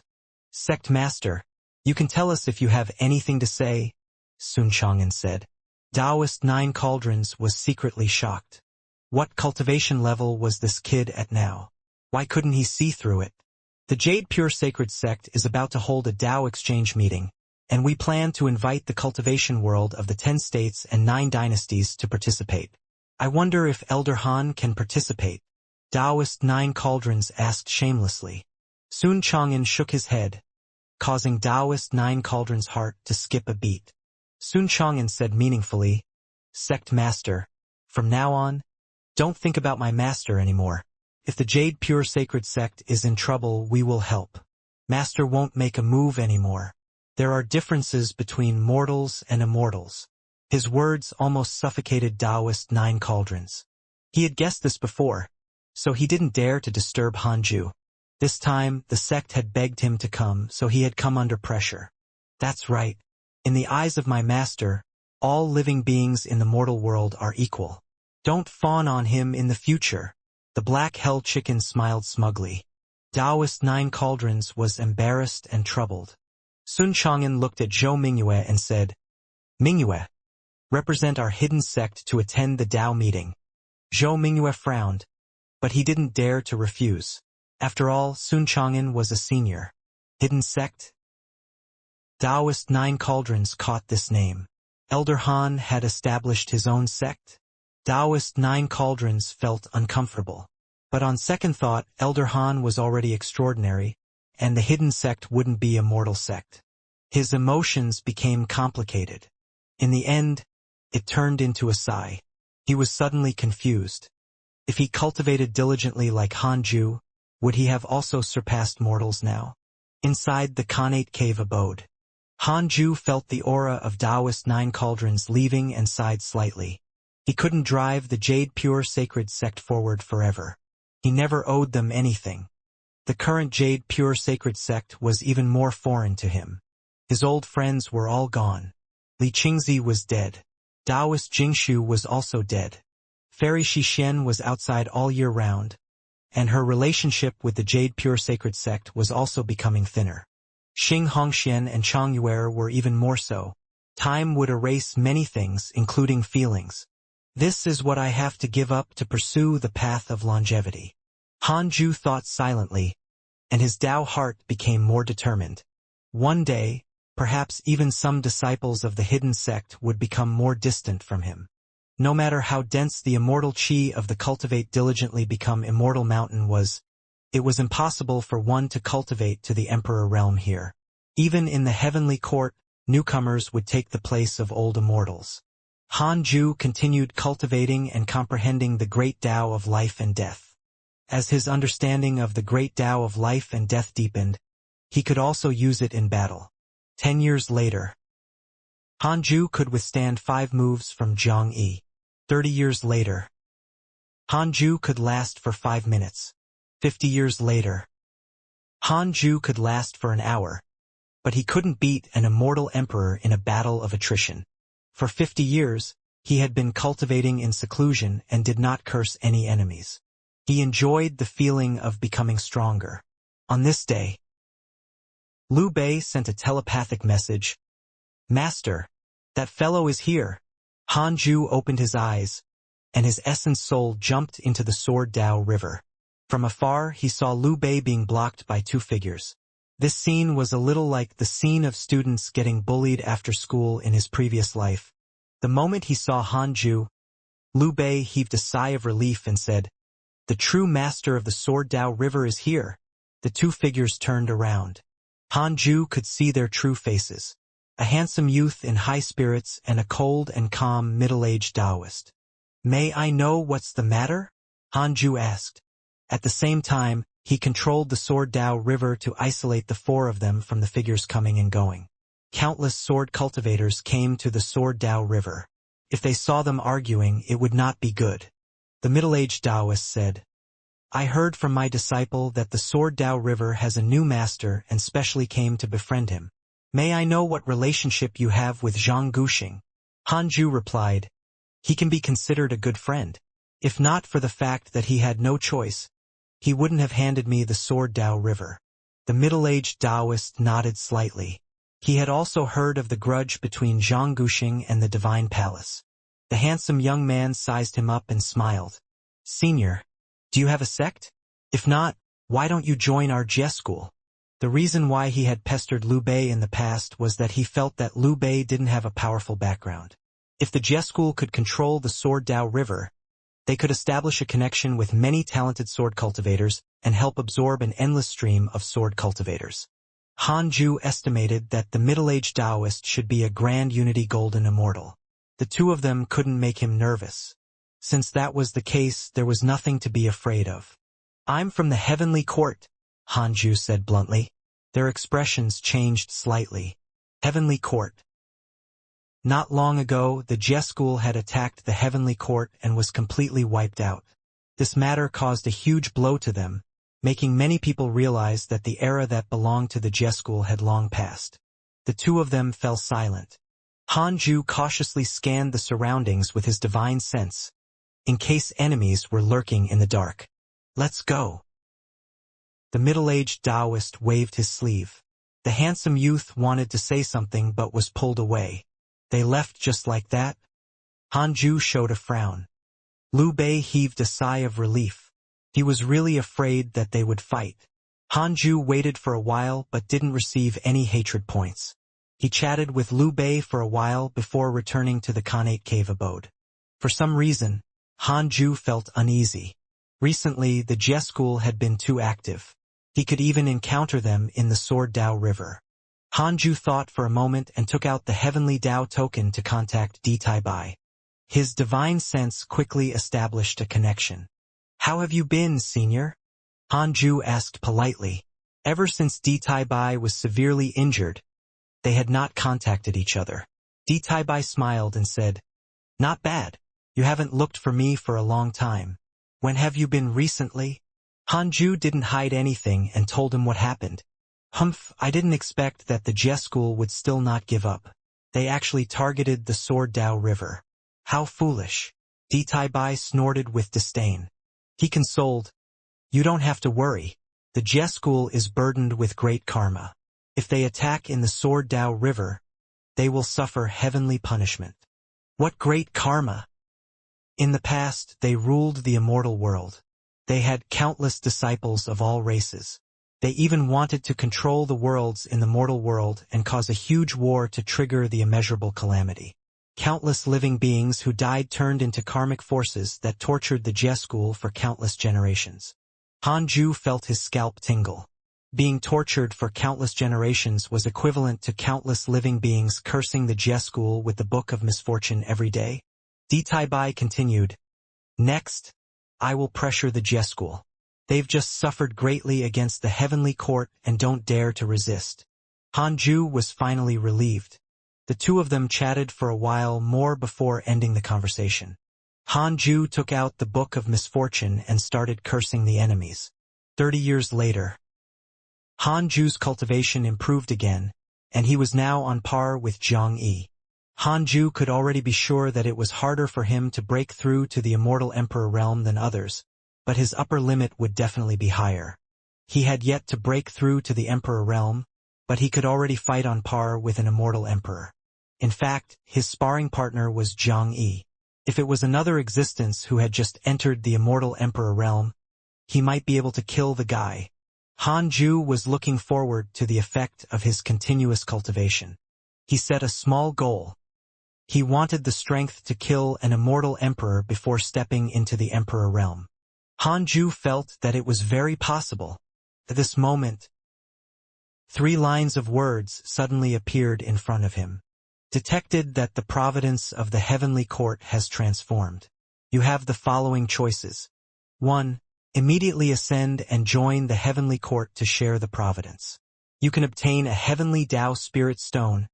Sect Master, you can tell us if you have anything to say, Sun Chang'an said. Taoist 9 Cauldrons was secretly shocked. What cultivation level was this kid at now? Why couldn't he see through it? The Jade Pure Sacred Sect is about to hold a Tao exchange meeting, and we plan to invite the cultivation world of the 10 states and 9 dynasties to participate. I wonder if Elder Han can participate. Taoist 9 Cauldrons asked shamelessly. Sun Chang'an shook his head, causing Taoist 9 Cauldrons' heart to skip a beat. Sun Chang'an said meaningfully, Sect Master, from now on, don't think about my master anymore. If the Jade Pure Sacred Sect is in trouble, we will help. Master won't make a move anymore. There are differences between mortals and immortals. His words almost suffocated Taoist 9 Cauldrons. He had guessed this before, so he didn't dare to disturb Han Ju. This time, the sect had begged him to come, so he had come under pressure. That's right. In the eyes of my master, all living beings in the mortal world are equal. Don't fawn on him in the future. The Black Hell Chicken smiled smugly. Taoist 9 Cauldrons was embarrassed and troubled. Sun Chang'an looked at Zhou Mingyue and said, Mingyue, represent our hidden sect to attend the Tao meeting. Zhou Mingyue frowned, but he didn't dare to refuse. After all, Sun Chang'an was a senior. Hidden sect? Taoist 9 Cauldrons caught this name. Elder Han had established his own sect? Taoist 9 Cauldrons felt uncomfortable. But on second thought, Elder Han was already extraordinary, and the hidden sect wouldn't be a mortal sect. His emotions became complicated. In the end, it turned into a sigh. He was suddenly confused. If he cultivated diligently like Han Ju, would he have also surpassed mortals now? Inside the Khanate cave abode, Han Ju felt the aura of Taoist 9 Cauldrons leaving and sighed slightly. He couldn't drive the Jade Pure Sacred Sect forward forever. He never owed them anything. The current Jade Pure Sacred Sect was even more foreign to him. His old friends were all gone. Li Qingzi was dead. Taoist Jingshu was also dead. Fairy Xixian was outside all year round, and her relationship with the Jade Pure Sacred Sect was also becoming thinner. Xing Hongxian and Chang Yuer were even more so. Time would erase many things, including feelings. This is what I have to give up to pursue the path of longevity. Han Ju thought silently, and his Tao heart became more determined. One day, perhaps even some disciples of the hidden sect would become more distant from him. No matter how dense the immortal chi of the Cultivate Diligently Become Immortal Mountain was, it was impossible for one to cultivate to the Emperor realm here. Even in the heavenly court, newcomers would take the place of old immortals. Han Ju continued cultivating and comprehending the great Tao of life and death. As his understanding of the great Tao of life and death deepened, he could also use it in battle. 10 years later, Han Ju could withstand 5 moves from Zhang Yi. 30 years later, Han Ju could last for 5 minutes. 50 years later, Han Ju could last for an hour, but he couldn't beat an immortal emperor in a battle of attrition. For 50 years, he had been cultivating in seclusion and did not curse any enemies. He enjoyed the feeling of becoming stronger. On this day, Liu Bei sent a telepathic message. Master, that fellow is here. Han Ju opened his eyes, and his essence soul jumped into the Sword Tao River. From afar, he saw Liu Bei being blocked by 2 figures. This scene was a little like the scene of students getting bullied after school in his previous life. The moment he saw Han Ju, Liu Bei heaved a sigh of relief and said, The true master of the Sword Tao River is here. The 2 figures turned around. Han Ju could see their true faces. a handsome youth in high spirits and a cold and calm middle-aged Taoist. "May I know what's the matter?" Hanju asked. At the same time, he controlled the Sword Dao River to isolate the four of them from the figures coming and going. Countless sword cultivators came to the Sword Dao River. If they saw them arguing, it would not be good. The middle-aged Taoist said, "I heard from my disciple that the Sword Dao River has a new master and specially came to befriend him. May I know what relationship you have with Zhang Guxing?" Hanju replied, "He can be considered a good friend. If not for the fact that he had no choice, he wouldn't have handed me the Sword Dao River." The middle-aged Taoist nodded slightly. He had also heard of the grudge between Zhang Guxing and the Divine Palace. The handsome young man sized him up and smiled. "Senior, do you have a sect? If not, why don't you join our Jie school?" The reason why he had pestered Liu Bei in the past was that he felt that Liu Bei didn't have a powerful background. If the Jie school could control the Sword Dao River, they could establish a connection with many talented sword cultivators and help absorb an endless stream of sword cultivators. Hanju estimated that the middle-aged Taoist should be a Grand Unity Golden Immortal. The two of them couldn't make him nervous. Since that was the case, there was nothing to be afraid of. "I'm from the Heavenly Court," Hanju said bluntly. Their expressions changed slightly. Heavenly Court. Not long ago, the Jie school had attacked the Heavenly Court and was completely wiped out. This matter caused a huge blow to them, making many people realize that the era that belonged to the Jie school had long passed. The two of them fell silent. Hanju cautiously scanned the surroundings with his divine sense, in case enemies were lurking in the dark. "Let's go." The middle-aged Taoist waved his sleeve. The handsome youth wanted to say something but was pulled away. "They left just like that?" Hanju showed a frown. Liu Bei heaved a sigh of relief. He was really afraid that they would fight. Hanju waited for a while but didn't receive any hatred points. He chatted with Liu Bei for a while before returning to the Khanate cave abode. For some reason, Hanju felt uneasy. Recently, the Jie school had been too active. He could even encounter them in the Sword Dao River. Hanju thought for a moment and took out the Heavenly Dao token to contact Di Tai Bai. His divine sense quickly established a connection. "How have you been, senior?" Hanju asked politely. Ever since Di Tai Bai was severely injured, they had not contacted each other. Di Tai Bai smiled and said, "Not bad. You haven't looked for me for a long time. When have you been recently?" Hanju didn't hide anything and told him what happened. "Humph, I didn't expect that the Jie school would still not give up. They actually targeted the Sword Dao River. How foolish." Di Tai Bai snorted with disdain. He consoled, "You don't have to worry. The Jie school is burdened with great karma. If they attack in the Sword Dao River, they will suffer heavenly punishment." "What great karma?" "In the past, they ruled the immortal world. They had countless disciples of all races. They even wanted to control the worlds in the mortal world and cause a huge war to trigger the immeasurable calamity. Countless living beings who died turned into karmic forces that tortured the Jie school for countless generations." Hanju felt his scalp tingle. Being tortured for countless generations was equivalent to countless living beings cursing the Jie school with the Book of Misfortune every day. Di Tai Bai continued, "Next, I will pressure the Jie school. They've just suffered greatly against the Heavenly Court and don't dare to resist." Hanju was finally relieved. The two of them chatted for a while more before ending the conversation. Hanju took out the Book of Misfortune and started cursing the enemies. 30 years later, Hanju's cultivation improved again, and he was now on par with Zhang Yi. Hanju could already be sure that it was harder for him to break through to the Immortal Emperor realm than others, but his upper limit would definitely be higher. He had yet to break through to the Emperor realm, but he could already fight on par with an Immortal Emperor. In fact, his sparring partner was Zhang Yi. If it was another existence who had just entered the Immortal Emperor realm, he might be able to kill the guy. Hanju was looking forward to the effect of his continuous cultivation. He set a small goal. He wanted the strength to kill an Immortal Emperor before stepping into the Emperor realm. Hanju felt that it was very possible. At this moment, 3 lines of words suddenly appeared in front of him. Detected that the providence of the heavenly court has transformed. You have the following choices. 1. Immediately ascend and join the heavenly court to share the providence. You can obtain a heavenly Tao spirit stone,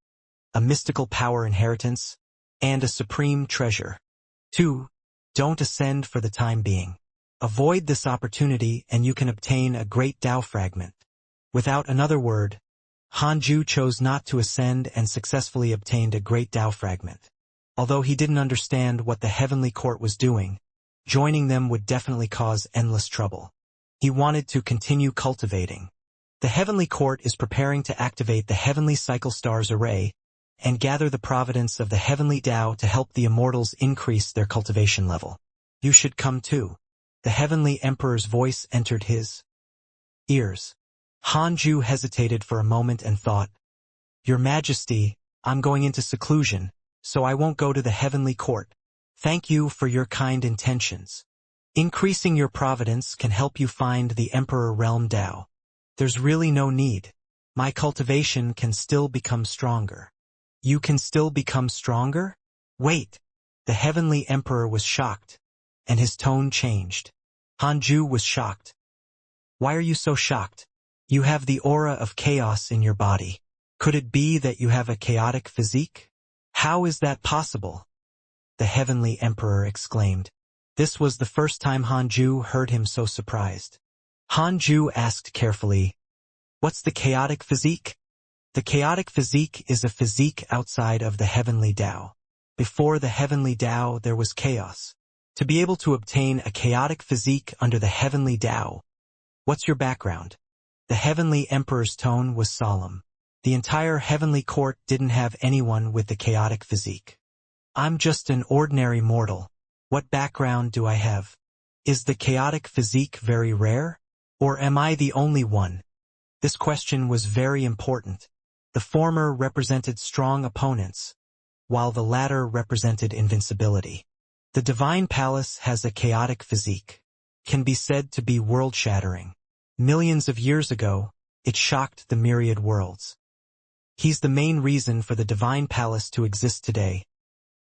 a mystical power inheritance, and a supreme treasure. 2. Don't ascend for the time being. Avoid this opportunity and you can obtain a great Tao fragment. Without another word, Hanju chose not to ascend and successfully obtained a great Tao fragment. Although he didn't understand what the heavenly court was doing, joining them would definitely cause endless trouble. He wanted to continue cultivating. The heavenly court is preparing to activate the heavenly cycle stars array and gather the providence of the heavenly Tao to help the immortals increase their cultivation level. You should come too. The heavenly emperor's voice entered his ears. Hanju hesitated for a moment and thought, Your Majesty, I'm going into seclusion, so I won't go to the heavenly court. Thank you for your kind intentions. Increasing your providence can help you find the Emperor Realm Tao. There's really no need. My cultivation can still become stronger. You can still become stronger? Wait. The heavenly emperor was shocked, and his tone changed. Hanju was shocked. Why are you so shocked? You have the aura of chaos in your body. Could it be that you have a chaotic physique? How is that possible? The heavenly emperor exclaimed. This was the first time Hanju heard him so surprised. Hanju asked carefully, What's the chaotic physique? The chaotic physique is a physique outside of the heavenly Tao. Before the heavenly Tao there was chaos. To be able to obtain a chaotic physique under the heavenly Tao. What's your background? The heavenly emperor's tone was solemn. The entire heavenly court didn't have anyone with the chaotic physique. I'm just an ordinary mortal. What background do I have? Is the chaotic physique very rare? Or am I the only one? This question was very important. The former represented strong opponents, while the latter represented invincibility. The divine palace has a chaotic physique. Can be said to be world-shattering. Millions of years ago, it shocked the myriad worlds. He's the main reason for the divine palace to exist today.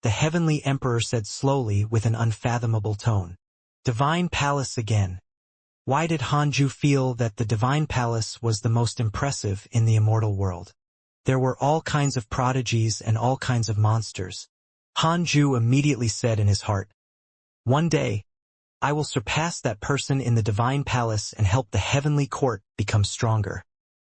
The heavenly emperor said slowly with an unfathomable tone. Divine palace again. Why did Hanju feel that the divine palace was the most impressive in the immortal world? There were all kinds of prodigies and all kinds of monsters. Hanju immediately said in his heart, One day, I will surpass that person in the divine palace and help the heavenly court become stronger.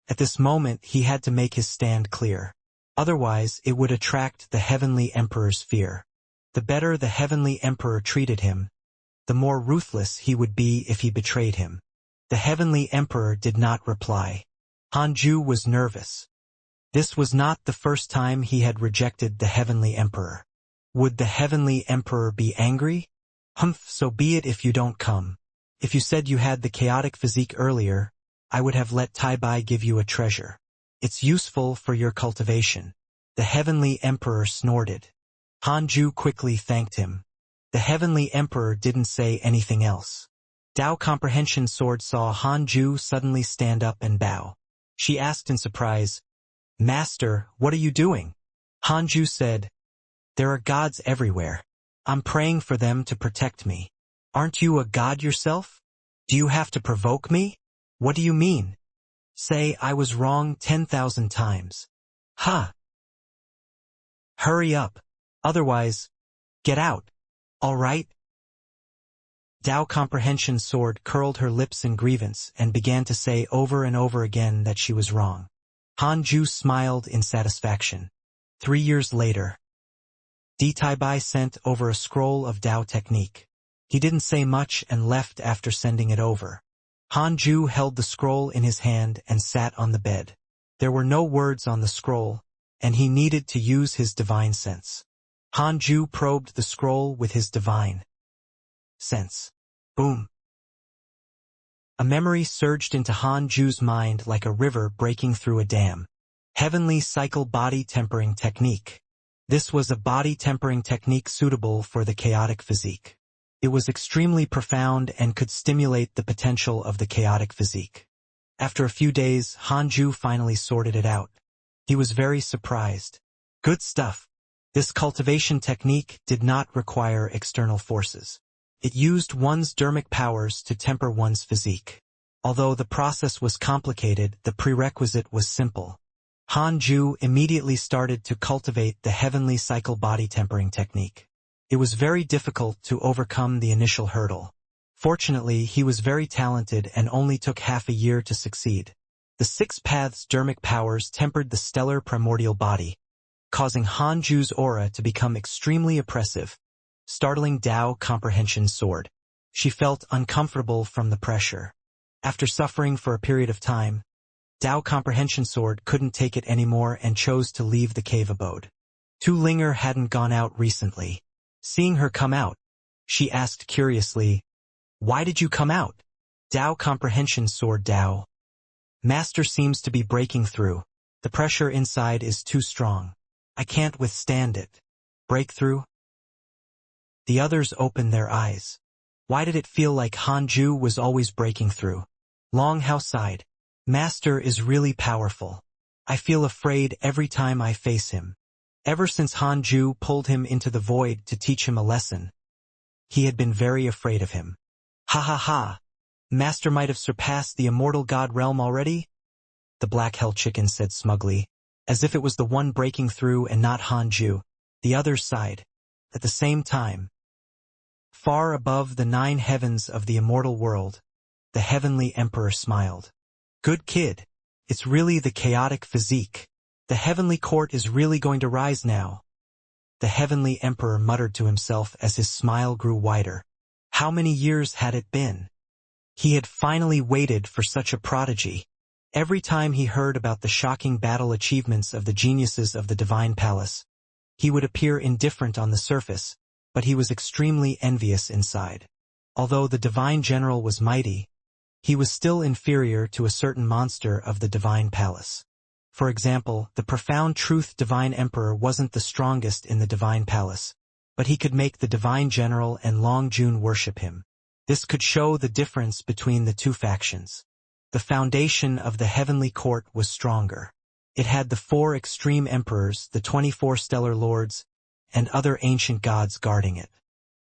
At this moment he had to make his stand clear. Otherwise it would attract the heavenly emperor's fear. The better the heavenly emperor treated him, the more ruthless he would be if he betrayed him. The heavenly emperor did not reply. Hanju was nervous. This was not the first time he had rejected the heavenly emperor. Would the heavenly emperor be angry? Humph, so be it if you don't come. If you said you had the chaotic physique earlier, I would have let Tai Bai give you a treasure. It's useful for your cultivation. The heavenly emperor snorted. Hanju quickly thanked him. The heavenly emperor didn't say anything else. Tao Comprehension Sword saw Hanju suddenly stand up and bow. She asked in surprise, Master, what are you doing? Hanju said, There are gods everywhere. I'm praying for them to protect me. Aren't you a god yourself? Do you have to provoke me? What do you mean? Say I was wrong 10,000 times. Ha! Hurry up. Otherwise, get out. All right? Tao Comprehension Sword curled her lips in grievance and began to say over and over again that she was wrong. Hanju smiled in satisfaction. 3 years later, Tai Bai sent over a scroll of Tao technique. He didn't say much and left after sending it over. Hanju held the scroll in his hand and sat on the bed. There were no words on the scroll, and he needed to use his divine sense. Hanju probed the scroll with his divine sense. Boom. A memory surged into Hanju's mind like a river breaking through a dam. Heavenly Cycle Body Tempering Technique. This was a body tempering technique suitable for the chaotic physique. It was extremely profound and could stimulate the potential of the chaotic physique. After a few days, Hanju finally sorted it out. He was very surprised. Good stuff. This cultivation technique did not require external forces. It used one's dermic powers to temper one's physique. Although the process was complicated, the prerequisite was simple. Hanju immediately started to cultivate the heavenly cycle body tempering technique. It was very difficult to overcome the initial hurdle. Fortunately, he was very talented and only took half a year to succeed. The 6 paths dermic powers tempered the stellar primordial body, causing Hanju's aura to become extremely oppressive, startling Dao Comprehension's sword. She felt uncomfortable from the pressure. After suffering for a period of time, Dao Comprehension sword couldn't take it anymore and chose to leave the cave abode. Tu Linger hadn't gone out recently. Seeing her come out, she asked curiously, "Why did you come out?" Dao Comprehension sword Dao. Master seems to be breaking through. The pressure inside is too strong. I can't withstand it. Breakthrough? The others opened their eyes. Why did it feel like Hanju was always breaking through? Longhao sighed. Master is really powerful. I feel afraid every time I face him. Ever since Hanju pulled him into the void to teach him a lesson, he had been very afraid of him. Ha ha ha! Master might have surpassed the immortal god realm already? The black hell chicken said smugly, as if it was the one breaking through and not Hanju. The others sighed. At the same time, far above the 9 heavens of the immortal world, the heavenly emperor smiled. Good kid. It's really the chaotic physique. The heavenly court is really going to rise now. The heavenly emperor muttered to himself as his smile grew wider. How many years had it been? He had finally waited for such a prodigy. Every time he heard about the shocking battle achievements of the geniuses of the Divine Palace, he would appear indifferent on the surface, but he was extremely envious inside. Although the Divine General was mighty, he was still inferior to a certain monster of the Divine Palace. For example, the profound truth Divine Emperor wasn't the strongest in the Divine Palace, but he could make the Divine General and Long Jun worship him. This could show the difference between the two factions. The foundation of the heavenly court was stronger. It had the 4 extreme emperors, the 24 stellar lords, and other ancient gods guarding it.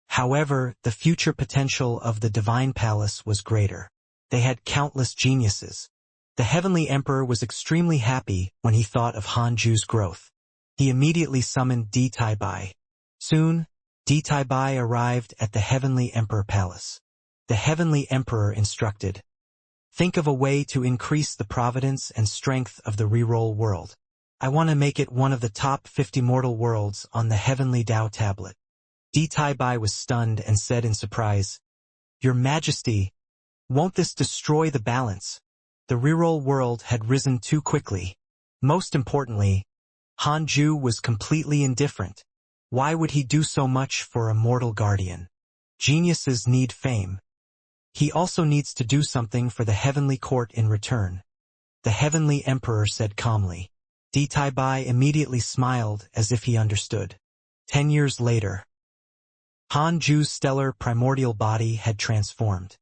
However, the future potential of the Divine Palace was greater. They had countless geniuses. The heavenly emperor was extremely happy when he thought of Hanju's growth. He immediately summoned Di Tai Bai. Soon, Di Tai Bai arrived at the heavenly emperor palace. The heavenly emperor instructed, "Think of a way to increase the providence and strength of the reroll world. I want to make it one of the top 50 mortal worlds on the heavenly Tao tablet." Di Tai Bai was stunned and said in surprise, "Your Majesty, won't this destroy the balance?" The reroll world had risen too quickly. Most importantly, Hanju was completely indifferent. Why would he do so much for a mortal guardian? Geniuses need fame. He also needs to do something for the heavenly court in return. The heavenly emperor said calmly. Di Tai Bai immediately smiled as if he understood. 10 years later, Hanju's stellar primordial body had transformed.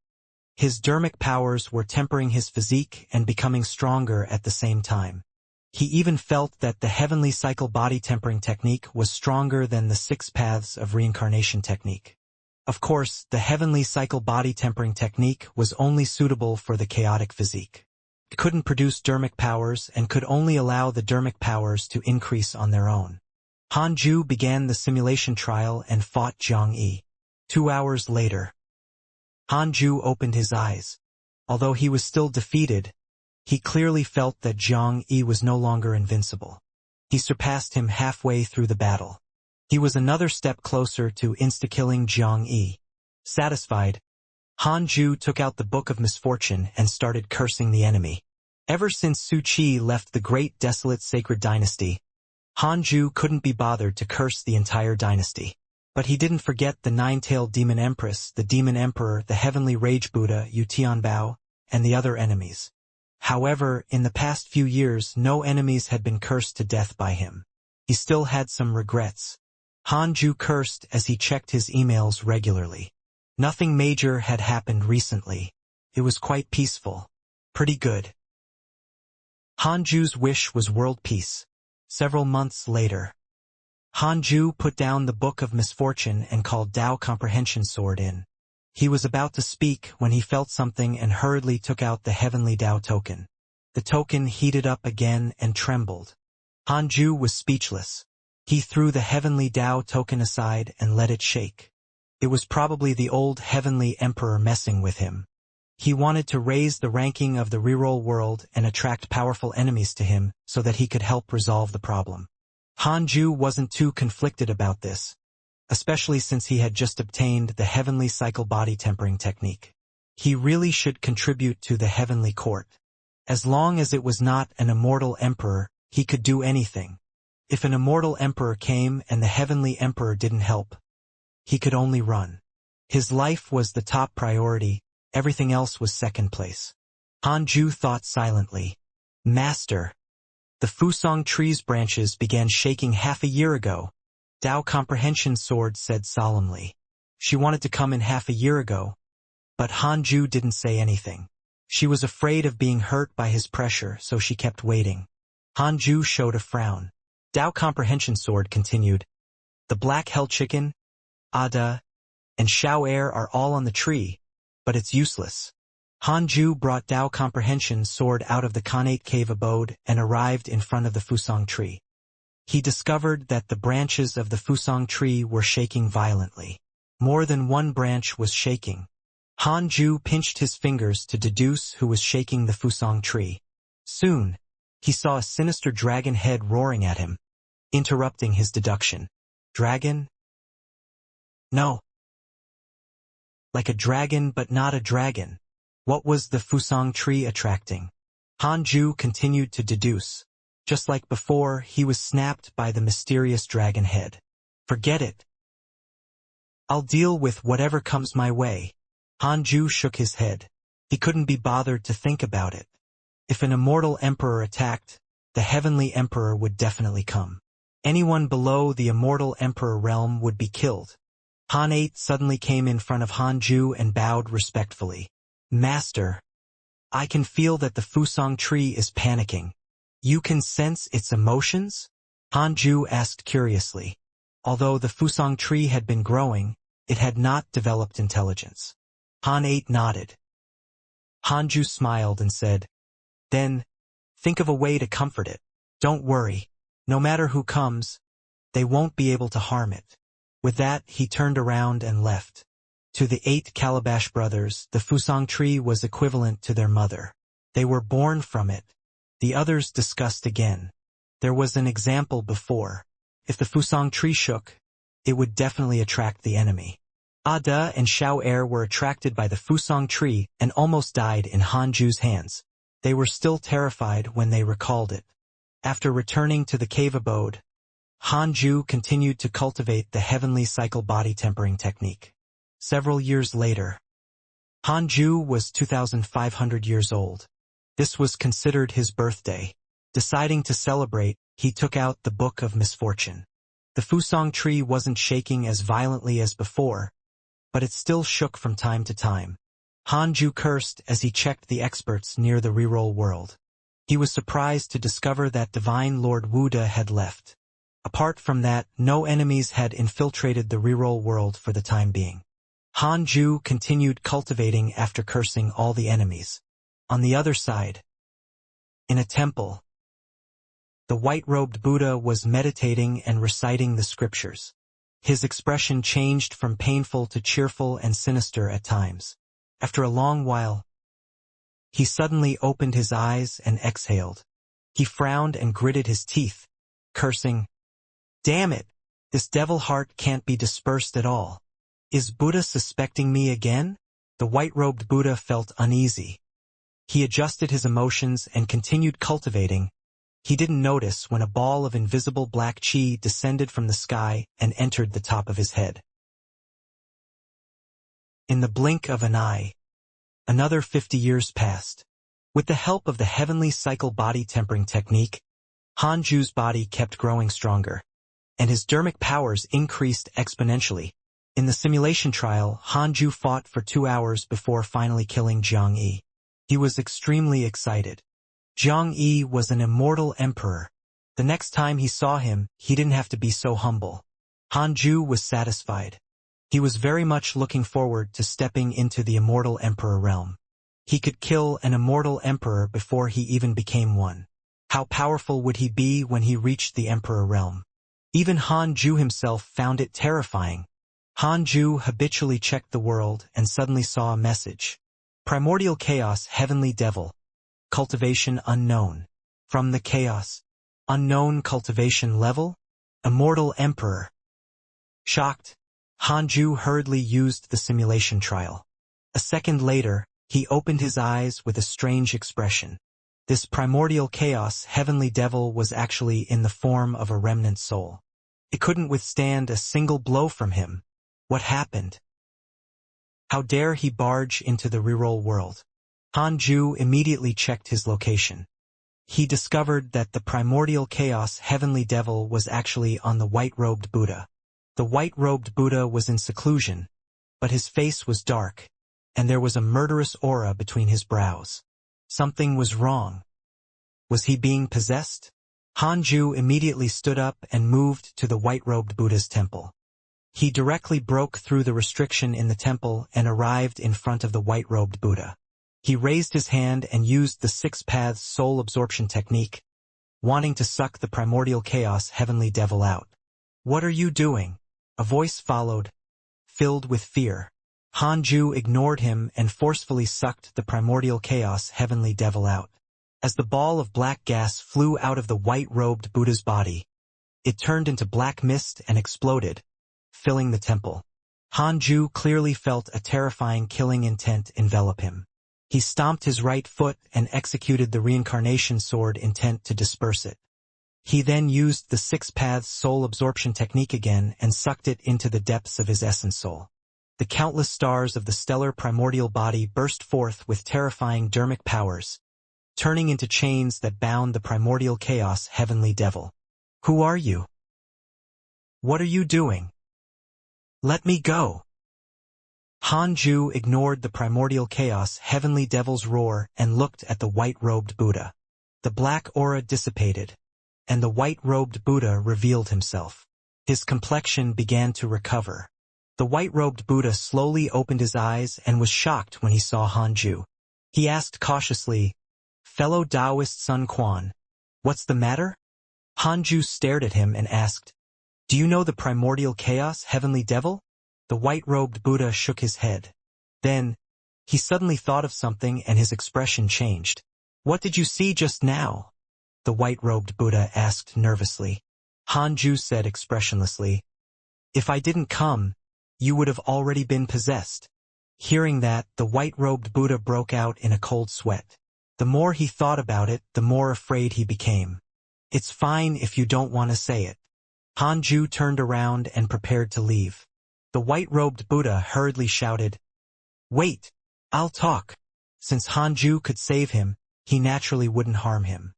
His dermic powers were tempering his physique and becoming stronger at the same time. He even felt that the heavenly cycle body tempering technique was stronger than the 6 paths of reincarnation technique. Of course, the heavenly cycle body tempering technique was only suitable for the chaotic physique. It couldn't produce dermic powers and could only allow the dermic powers to increase on their own. Hanju began the simulation trial and fought Zhang Yi. 2 hours later, Hanju opened his eyes. Although he was still defeated, he clearly felt that Zhang Yi was no longer invincible. He surpassed him halfway through the battle. He was another step closer to insta-killing Zhang Yi. Satisfied, Hanju took out the Book of Misfortune and started cursing the enemy. Ever since Su Qi left the great desolate sacred dynasty, Hanju couldn't be bothered to curse the entire dynasty. But he didn't forget the 9-tailed demon empress, the demon emperor, the heavenly rage Buddha, Yu Tianbao, and the other enemies. However, in the past few years, no enemies had been cursed to death by him. He still had some regrets. Hanju cursed as he checked his emails regularly. Nothing major had happened recently. It was quite peaceful. Pretty good. Hanju's wish was world peace. Several months later, Hanju put down the Book of Misfortune and called Dao Comprehension Sword in. He was about to speak when he felt something and hurriedly took out the heavenly Dao token. The token heated up again and trembled. Hanju was speechless. He threw the heavenly Dao token aside and let it shake. It was probably the old heavenly emperor messing with him. He wanted to raise the ranking of the reroll world and attract powerful enemies to him so that he could help resolve the problem. Hanju wasn't too conflicted about this, especially since he had just obtained the heavenly cycle body tempering technique. He really should contribute to the heavenly court. As long as it was not an immortal emperor, he could do anything. If an immortal emperor came and the heavenly emperor didn't help, he could only run. His life was the top priority, everything else was second place. Hanju thought silently. Master. The Fusang tree's branches began shaking half a year ago. Dao Comprehension Sword said solemnly. She wanted to come in half a year ago, but Hanju didn't say anything. She was afraid of being hurt by his pressure, so she kept waiting. Hanju showed a frown. Dao Comprehension Sword continued. The Black Hell Chicken, Ada, and Xiao Air are all on the tree, but it's useless. Hanju brought Dao Comprehension Sword out of the Khanate cave abode and arrived in front of the Fusang tree. He discovered that the branches of the Fusang tree were shaking violently. More than one branch was shaking. Hanju pinched his fingers to deduce who was shaking the Fusang tree. Soon, he saw a sinister dragon head roaring at him, interrupting his deduction. Dragon? No. Like a dragon but not a dragon. What was the Fusang tree attracting? Hanju continued to deduce. Just like before, he was snapped by the mysterious dragon head. Forget it. I'll deal with whatever comes my way. Hanju shook his head. He couldn't be bothered to think about it. If an immortal emperor attacked, the heavenly emperor would definitely come. Anyone below the immortal emperor realm would be killed. Han8 suddenly came in front of Hanju and bowed respectfully. Master, I can feel that the Fusang tree is panicking. You can sense its emotions? Hanju asked curiously. Although the Fusang tree had been growing, it had not developed intelligence. Han8 nodded. Hanju smiled and said, Then, think of a way to comfort it. Don't worry. No matter who comes, they won't be able to harm it. With that, he turned around and left. To the 8 Calabash brothers, the Fusang tree was equivalent to their mother. They were born from it. The others discussed again. There was an example before. If the Fusang tree shook, it would definitely attract the enemy. Ada and Xiao Air were attracted by the Fusang tree and almost died in Hanju's hands. They were still terrified when they recalled it. After returning to the cave abode, Hanju continued to cultivate the heavenly cycle body tempering technique. Several years later, Hanju was 2,500 years old. This was considered his birthday. Deciding to celebrate, he took out the Book of Misfortune. The Fusang tree wasn't shaking as violently as before, but it still shook from time to time. Hanju cursed as he checked the experts near the reroll world. He was surprised to discover that Divine Lord Wuda had left. Apart from that, no enemies had infiltrated the reroll world for the time being. Hanju continued cultivating after cursing all the enemies. On the other side, in a temple, the white-robed Buddha was meditating and reciting the scriptures. His expression changed from painful to cheerful and sinister at times. After a long while, he suddenly opened his eyes and exhaled. He frowned and gritted his teeth, cursing, "Damn it! This devil heart can't be dispersed at all. Is Buddha suspecting me again?" The white-robed Buddha felt uneasy. He adjusted his emotions and continued cultivating. He didn't notice when a ball of invisible black chi descended from the sky and entered the top of his head. In the blink of an eye, another 50 years passed. With the help of the heavenly cycle body tempering technique, Hanju's body kept growing stronger, and his dermic powers increased exponentially. In the simulation trial, Hanju fought for 2 hours before finally killing Jiang Yi. He was extremely excited. Zhang Yi was an immortal emperor. The next time he saw him, he didn't have to be so humble. Han Ju was satisfied. He was very much looking forward to stepping into the immortal emperor realm. He could kill an immortal emperor before he even became one. How powerful would he be when he reached the emperor realm? Even Han Ju himself found it terrifying. Han Ju habitually checked the world and suddenly saw a message. Primordial chaos, heavenly devil. Cultivation unknown. From the chaos. Unknown cultivation level? Immortal emperor. Shocked, Han Ju hurriedly used the simulation trial. A second later, he opened his eyes with a strange expression. This primordial chaos, heavenly devil, was actually in the form of a remnant soul. It couldn't withstand a single blow from him. What happened? How dare he barge into the reroll world? Han Ju immediately checked his location. He discovered that the primordial chaos, heavenly devil, was actually on the white-robed Buddha. The white-robed Buddha was in seclusion, but his face was dark, and there was a murderous aura between his brows. Something was wrong. Was he being possessed? Han Ju immediately stood up and moved to the white-robed Buddha's temple. He directly broke through the restriction in the temple and arrived in front of the white-robed Buddha. He raised his hand and used the 6 paths soul absorption technique, wanting to suck the primordial chaos, heavenly devil, out. "What are you doing?" A voice followed, filled with fear. Han Ju ignored him and forcefully sucked the primordial chaos, heavenly devil, out. As the ball of black gas flew out of the white-robed Buddha's body, it turned into black mist and exploded, filling the temple. Han Ju clearly felt a terrifying killing intent envelop him. He stomped his right foot and executed the Reincarnation sword, intent to disperse it. He then used the 6 paths soul absorption technique again and sucked it into the depths of his essence soul. The countless stars of the stellar primordial body burst forth with terrifying dermic powers, turning into chains that bound the primordial chaos, heavenly devil. "Who are you? What are you doing? Let me go!" Han Ju ignored the primordial chaos, heavenly devil's roar and looked at the white-robed Buddha. The black aura dissipated, and the white-robed Buddha revealed himself. His complexion began to recover. The white-robed Buddha slowly opened his eyes and was shocked when he saw Han Ju. He asked cautiously, "Fellow Taoist Sun Quan, what's the matter?" Han Ju stared at him and asked, "Do you know the primordial chaos, heavenly devil?" The white-robed Buddha shook his head. Then, he suddenly thought of something and his expression changed. "What did you see just now?" the white-robed Buddha asked nervously. Han Ju said expressionlessly, "If I didn't come, you would have already been possessed." Hearing that, the white-robed Buddha broke out in a cold sweat. The more he thought about it, the more afraid he became. "It's fine if you don't want to say it." Han Ju turned around and prepared to leave. The white-robed Buddha hurriedly shouted, "Wait, I'll talk." Since Han Ju could save him, he naturally wouldn't harm him.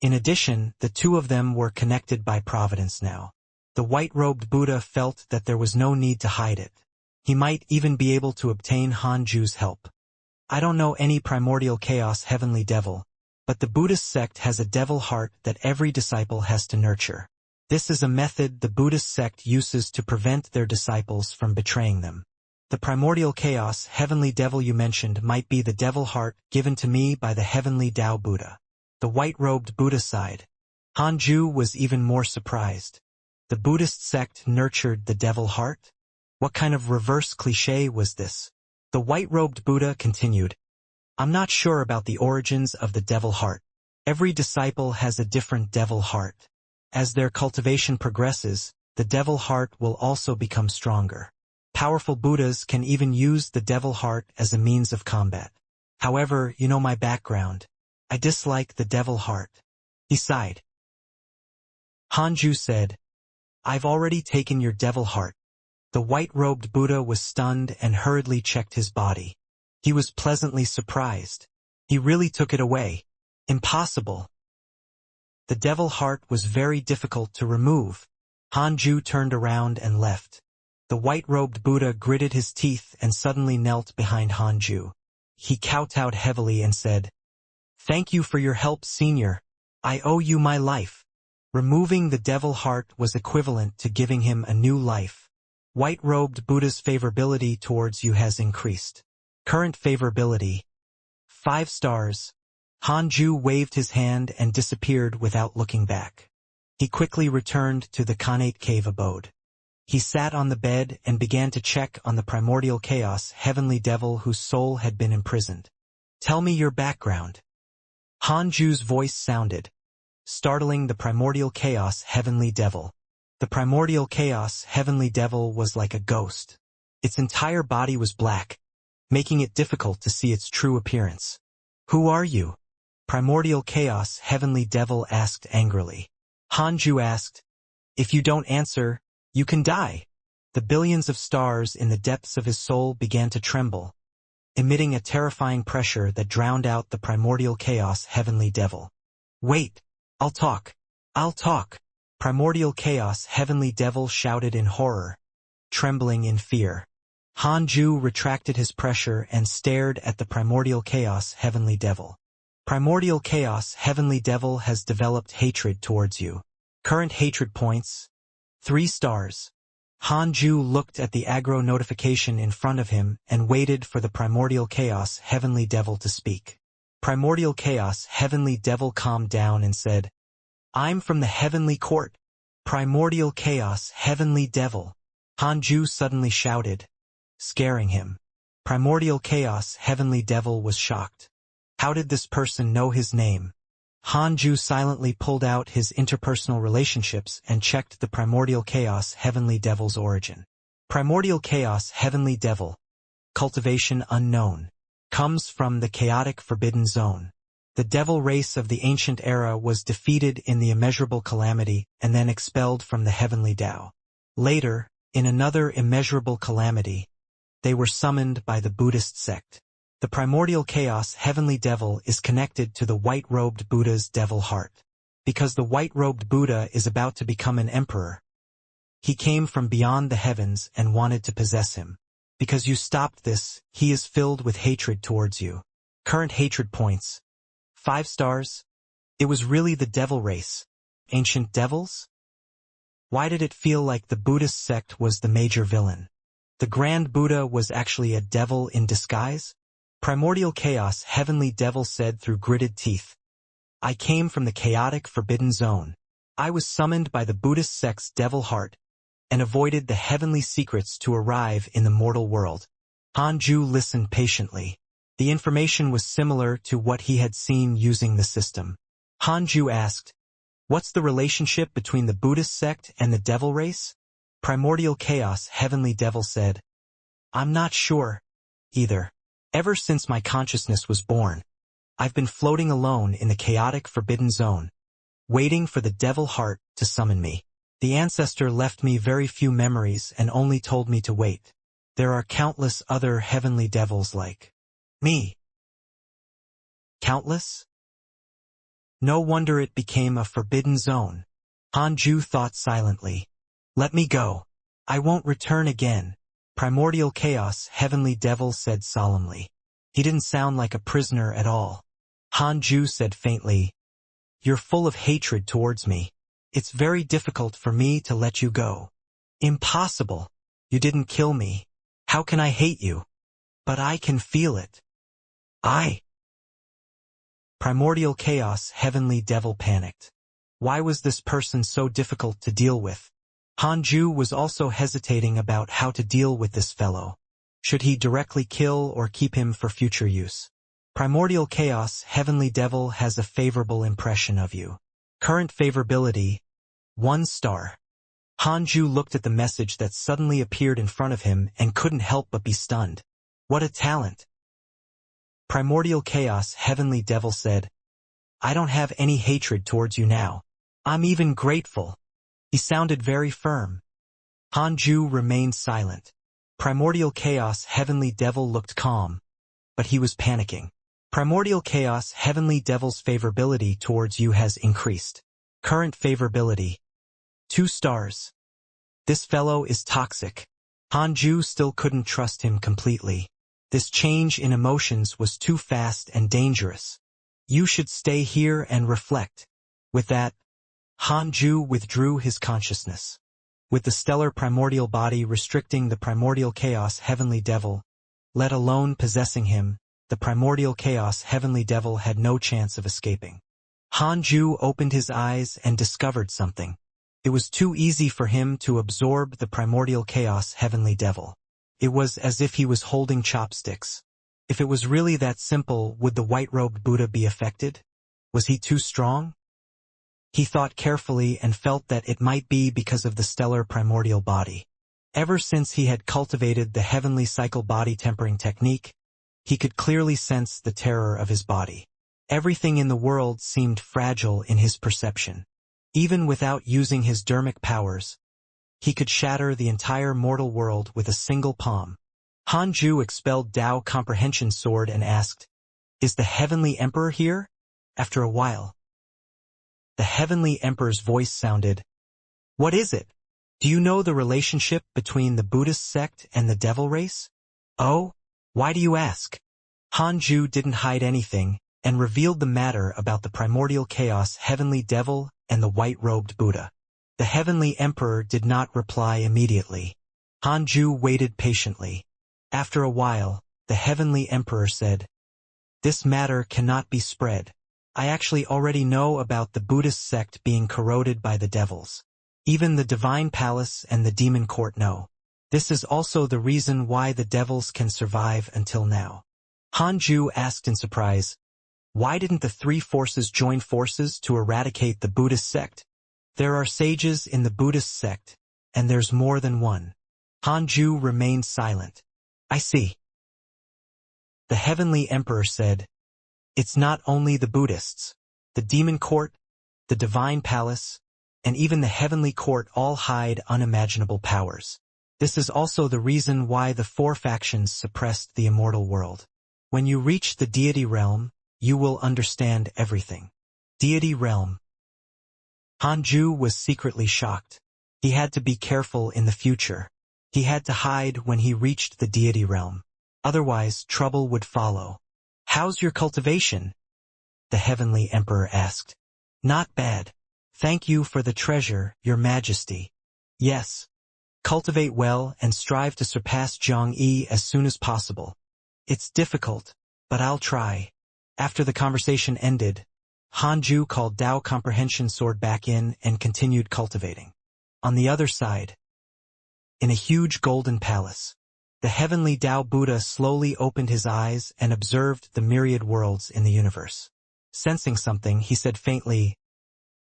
In addition, the two of them were connected by providence now. The white-robed Buddha felt that there was no need to hide it. He might even be able to obtain Han Ju's help. "I don't know any primordial chaos, heavenly devil, but the Buddhist sect has a devil heart that every disciple has to nurture. This is a method the Buddhist sect uses to prevent their disciples from betraying them. The primordial chaos, heavenly devil you mentioned might be the devil heart given to me by the heavenly Tao Buddha." The white-robed Buddha sighed. Han Ju was even more surprised. The Buddhist sect nurtured the devil heart? What kind of reverse cliché was this? The white-robed Buddha continued, "I'm not sure about the origins of the devil heart. Every disciple has a different devil heart. As their cultivation progresses, the devil heart will also become stronger. Powerful Buddhas can even use the devil heart as a means of combat. However, you know my background. I dislike the devil heart." He sighed. Han Ju said, "I've already taken your devil heart." The white-robed Buddha was stunned and hurriedly checked his body. He was pleasantly surprised. He really took it away. Impossible. The devil heart was very difficult to remove. Han Ju turned around and left. The white-robed Buddha gritted his teeth and suddenly knelt behind Han Ju. He kowtowed heavily and said, Thank you for your help, Senior. I owe you my life. Removing the devil heart was equivalent to giving him a new life. White-robed Buddha's favorability towards you has increased. Current favorability: 5 stars. Hanju waved his hand and disappeared without looking back. He quickly returned to the Khanate cave abode. He sat on the bed and began to check on the primordial chaos heavenly devil whose soul had been imprisoned. Tell me your background. Hanju's voice sounded, startling the primordial chaos heavenly devil. The primordial chaos heavenly devil was like a ghost. Its entire body was black, making it difficult to see its true appearance. Who are you? Primordial chaos heavenly devil asked angrily. Hanju asked, if you don't answer, you can die. The billions of stars in the depths of his soul began to tremble, emitting a terrifying pressure that drowned out the primordial chaos heavenly devil. Wait, I'll talk. I'll talk. Primordial chaos heavenly devil shouted in horror, trembling in fear. Hanju retracted his pressure and stared at the primordial chaos heavenly devil. Primordial chaos heavenly devil has developed hatred towards you. Current hatred points: 3 stars. Hanju looked at the aggro notification in front of him and waited for the primordial chaos heavenly devil to speak. Primordial chaos heavenly devil calmed down and said, I'm from the heavenly court. Primordial chaos heavenly devil. Hanju suddenly shouted, scaring him. Primordial chaos heavenly devil was shocked. How did this person know his name? Hanju silently pulled out his interpersonal relationships and checked the primordial chaos heavenly devil's origin. Primordial chaos heavenly devil, cultivation unknown, comes from the chaotic forbidden zone. The devil race of the ancient era was defeated in the immeasurable calamity and then expelled from the heavenly Tao. Later, in another immeasurable calamity, they were summoned by the Buddhist sect. The primordial chaos heavenly devil is connected to the white-robed Buddha's devil heart. Because the white-robed Buddha is about to become an emperor, he came from beyond the heavens and wanted to possess him. Because you stopped this, he is filled with hatred towards you. Current hatred points: 5 stars. It was really the devil race. Ancient devils? Why did it feel like the Buddhist sect was the major villain? The Grand Buddha was actually a devil in disguise? Primordial chaos heavenly devil said through gritted teeth, I came from the chaotic forbidden zone. I was summoned by the Buddhist sect's devil heart and avoided the heavenly secrets to arrive in the mortal world. Hanju listened patiently. The information was similar to what he had seen using the system. Hanju asked, what's the relationship between the Buddhist sect and the devil race? Primordial chaos heavenly devil said, I'm not sure either. Ever since my consciousness was born, I've been floating alone in the chaotic forbidden zone, waiting for the devil heart to summon me. The ancestor left me very few memories and only told me to wait. There are countless other heavenly devils like me. Countless? No wonder it became a forbidden zone. Hanju thought silently. Let me go. I won't return again. Primordial chaos heavenly devil said solemnly. He didn't sound like a prisoner at all. Hanju said faintly, you're full of hatred towards me. It's very difficult for me to let you go. Impossible. You didn't kill me. How can I hate you? But I can feel it. Primordial chaos heavenly devil panicked. Why was this person so difficult to deal with? Hanju was also hesitating about how to deal with this fellow. Should he directly kill or keep him for future use? Primordial chaos heavenly devil has a favorable impression of you. Current favorability: 1 star. Hanju looked at the message that suddenly appeared in front of him and couldn't help but be stunned. What a talent! Primordial chaos heavenly devil said, I don't have any hatred towards you now. I'm even grateful. He sounded very firm. Hanju remained silent. Primordial chaos heavenly devil looked calm, but he was panicking. Primordial chaos heavenly devil's favorability towards you has increased. Current favorability: 2 stars. This fellow is toxic. Hanju still couldn't trust him completely. This change in emotions was too fast and dangerous. You should stay here and reflect. With that, Hanju withdrew his consciousness. With the stellar primordial body restricting the primordial chaos heavenly devil, let alone possessing him, the primordial chaos heavenly devil had no chance of escaping. Hanju opened his eyes and discovered something. It was too easy for him to absorb the primordial chaos heavenly devil. It was as if he was holding chopsticks. If it was really that simple, would the white-robed Buddha be affected? Was he too strong? He thought carefully and felt that it might be because of the stellar primordial body. Ever since he had cultivated the heavenly cycle body tempering technique, he could clearly sense the terror of his body. Everything in the world seemed fragile in his perception. Even without using his dermic powers, he could shatter the entire mortal world with a single palm. Hanju expelled Tao Comprehension Sword and asked, "Is the Heavenly Emperor here?" After a while, the Heavenly Emperor's voice sounded, "What is it? Do you know the relationship between the Buddhist sect and the devil race?" "Oh, why do you ask?" Hanju didn't hide anything and revealed the matter about the primordial chaos heavenly devil and the white-robed Buddha. The Heavenly Emperor did not reply immediately. Hanju waited patiently. After a while, the Heavenly Emperor said, "This matter cannot be spread. I actually already know about the Buddhist sect being corroded by the devils. Even the Divine Palace and the Demon Court know. This is also the reason why the devils can survive until now." Hanju asked in surprise, "Why didn't the three forces join forces to eradicate the Buddhist sect?" "There are sages in the Buddhist sect, and there's more than one." Hanju remained silent. "I see." The Heavenly Emperor said, "It's not only the Buddhists. The Demon Court, the Divine Palace, and even the Heavenly Court all hide unimaginable powers. This is also the reason why the four factions suppressed the immortal world. When you reach the deity realm, you will understand everything." Deity realm. Hanju was secretly shocked. He had to be careful in the future. He had to hide when he reached the deity realm. Otherwise, trouble would follow. "How's your cultivation?" the Heavenly Emperor asked. "Not bad. Thank you for the treasure, Your Majesty." "Yes. Cultivate well and strive to surpass Zhang-Yi as soon as possible. It's difficult, but I'll try." After the conversation ended, Hanju called Tao Comprehension Sword back in and continued cultivating. On the other side, in a huge golden palace, the heavenly Tao Buddha slowly opened his eyes and observed the myriad worlds in the universe. Sensing something, he said faintly,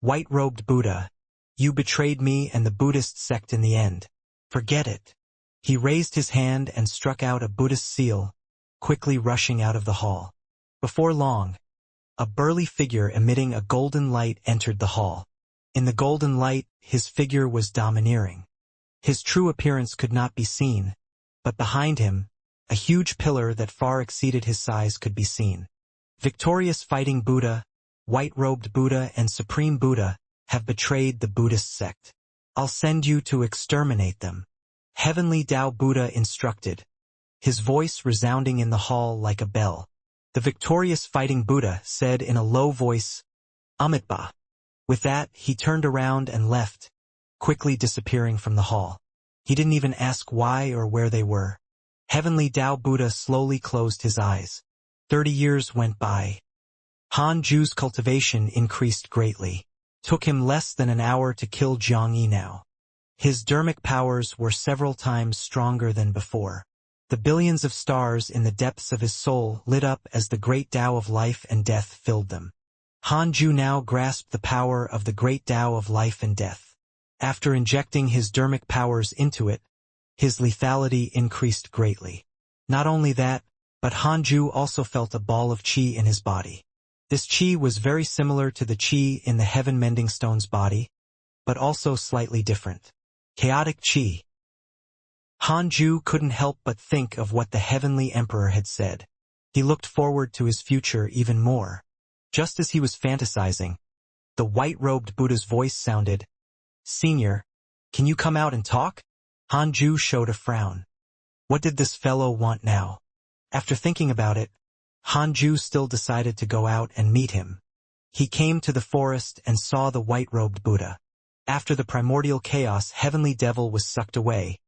"White-robed Buddha, you betrayed me and the Buddhist sect in the end. Forget it." He raised his hand and struck out a Buddhist seal, quickly rushing out of the hall. Before long, a burly figure emitting a golden light entered the hall. In the golden light, his figure was domineering. His true appearance could not be seen, but behind him, a huge pillar that far exceeded his size could be seen. Victorious Fighting Buddha, White-Robed Buddha and Supreme Buddha have betrayed the Buddhist sect. I'll send you to exterminate them. Heavenly Tao Buddha instructed, his voice resounding in the hall like a bell. The victorious Fighting Buddha said in a low voice, "Amitabha." With that, he turned around and left, quickly disappearing from the hall. He didn't even ask why or where they were. Heavenly Tao Buddha slowly closed his eyes. 30 years went by. Hanju's cultivation increased greatly. Took him less than an hour to kill Zhang-Yi now. His dermic powers were several times stronger than before. The billions of stars in the depths of his soul lit up as the great Tao of life and death filled them. Hanju now grasped the power of the great Tao of life and death. After injecting his dermic powers into it, his lethality increased greatly. Not only that, but Hanju also felt a ball of qi in his body. This qi was very similar to the qi in the Heaven Mending Stone's body, but also slightly different. Chaotic qi. Hanju couldn't help but think of what the Heavenly Emperor had said. He looked forward to his future even more. Just as he was fantasizing, the white-robed Buddha's voice sounded, "Senior, can you come out and talk?" Hanju showed a frown. What did this fellow want now? After thinking about it, Hanju still decided to go out and meet him. He came to the forest and saw the white-robed Buddha. After the primordial chaos, heavenly devil was sucked away.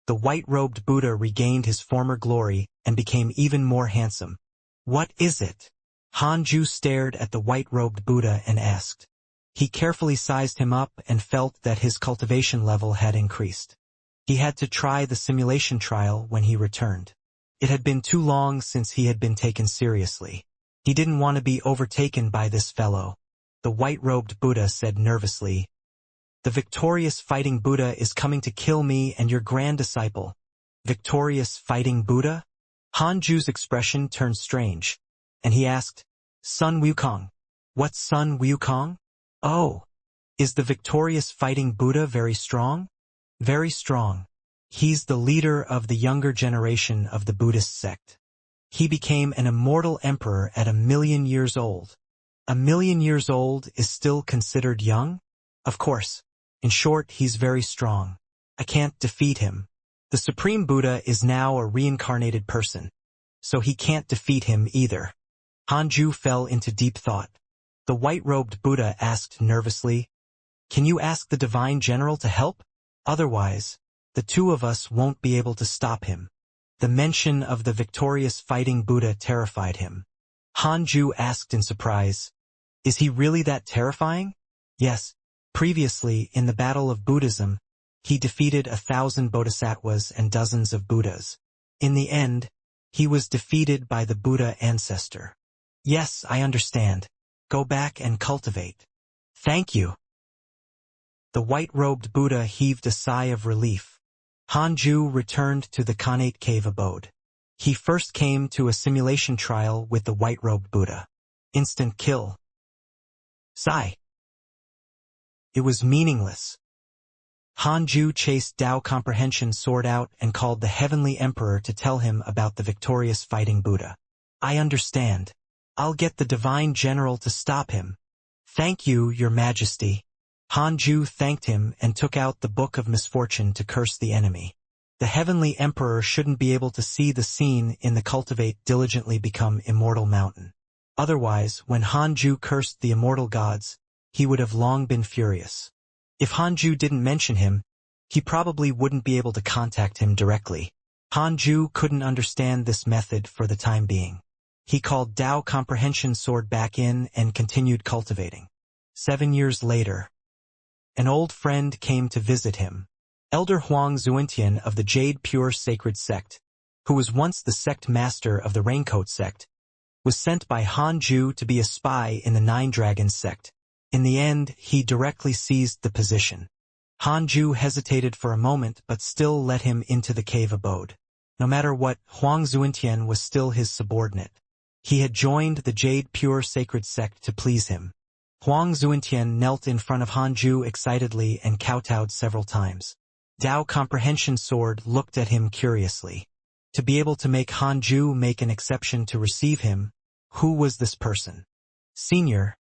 The white-robed Buddha regained his former glory and became even more handsome. What is it? Hanju stared at the white-robed Buddha and asked. He carefully sized him up and felt that his cultivation level had increased. He had to try the simulation trial when he returned. It had been too long since he had been taken seriously. He didn't want to be overtaken by this fellow. The white-robed Buddha said nervously, "The victorious fighting Buddha is coming to kill me and your grand disciple." Victorious fighting Buddha? Hanju's expression turned strange, and he asked, "Sun Wukong? What's Sun Wukong?" "Oh, is the victorious fighting Buddha very strong?" "Very strong. He's the leader of the younger generation of the Buddhist sect. He became an immortal emperor at 1,000,000 years old. 1,000,000 years old is still considered young? Of course. In short, he's very strong. I can't defeat him. The Supreme Buddha is now a reincarnated person, so he can't defeat him either." Hanju fell into deep thought. The white-robed Buddha asked nervously, "Can you ask the Divine General to help? Otherwise, the two of us won't be able to stop him." The mention of the victorious fighting Buddha terrified him. Hanju asked in surprise, "Is he really that terrifying?" "Yes. Previously, in the Battle of Buddhism, he defeated 1,000 bodhisattvas and dozens of Buddhas. In the end, he was defeated by the Buddha ancestor." "Yes, I understand. Go back and cultivate." "Thank you." The white-robed Buddha heaved a sigh of relief. Hanju returned to the Khanate cave abode. He first came to a simulation trial with the white-robed Buddha. Instant kill. Sigh. It was meaningless. Hanju chased Tao Comprehension's sword out and called the Heavenly Emperor to tell him about the victorious fighting Buddha. "I understand. I'll get the Divine General to stop him." "Thank you, Your Majesty." Hanju thanked him and took out the Book of Misfortune to curse the enemy. The Heavenly Emperor shouldn't be able to see the scene in the Cultivate diligently become Immortal mountain. Otherwise, when Hanju cursed the immortal gods, he would have long been furious. If Hanju didn't mention him, he probably wouldn't be able to contact him directly. Hanju couldn't understand this method for the time being. He called Tao Comprehension's sword back in and continued cultivating. 7 years later, an old friend came to visit him. Elder Huang Xuantian of the Jade Pure Sacred Sect, who was once the sect master of the Raincoat sect, was sent by Hanju to be a spy in the Nine Dragons sect. In the end, he directly seized the position. Hanju hesitated for a moment but still let him into the cave abode. No matter what, Huang Xuantian was still his subordinate. He had joined the Jade Pure Sacred Sect to please him. Huang Xuantian knelt in front of Hanju excitedly and kowtowed several times. Tao Comprehension's sword looked at him curiously. To be able to make Hanju make an exception to receive him, who was this person? "Senior,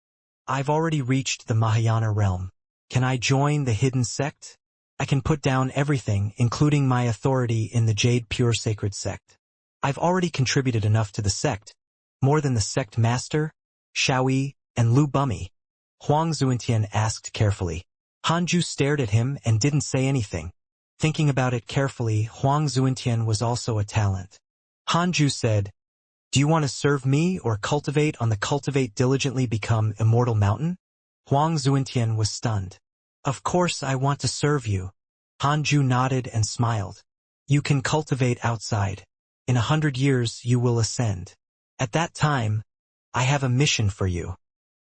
I've already reached the Mahayana realm. Can I join the hidden sect? I can put down everything, including my authority in the Jade Pure Sacred Sect. I've already contributed enough to the sect, more than the sect master, Shaoyi, and Lu Bumi." Huang Xuantian asked carefully. Hanju stared at him and didn't say anything. Thinking about it carefully, Huang Xuantian was also a talent. Hanju said, "Do you want to serve me or cultivate on the Cultivate diligently become Immortal mountain?" Huang Xuantian was stunned. "Of course I want to serve you." Hanju nodded and smiled. "You can cultivate outside. In 100 years you will ascend. At that time, I have a mission for you."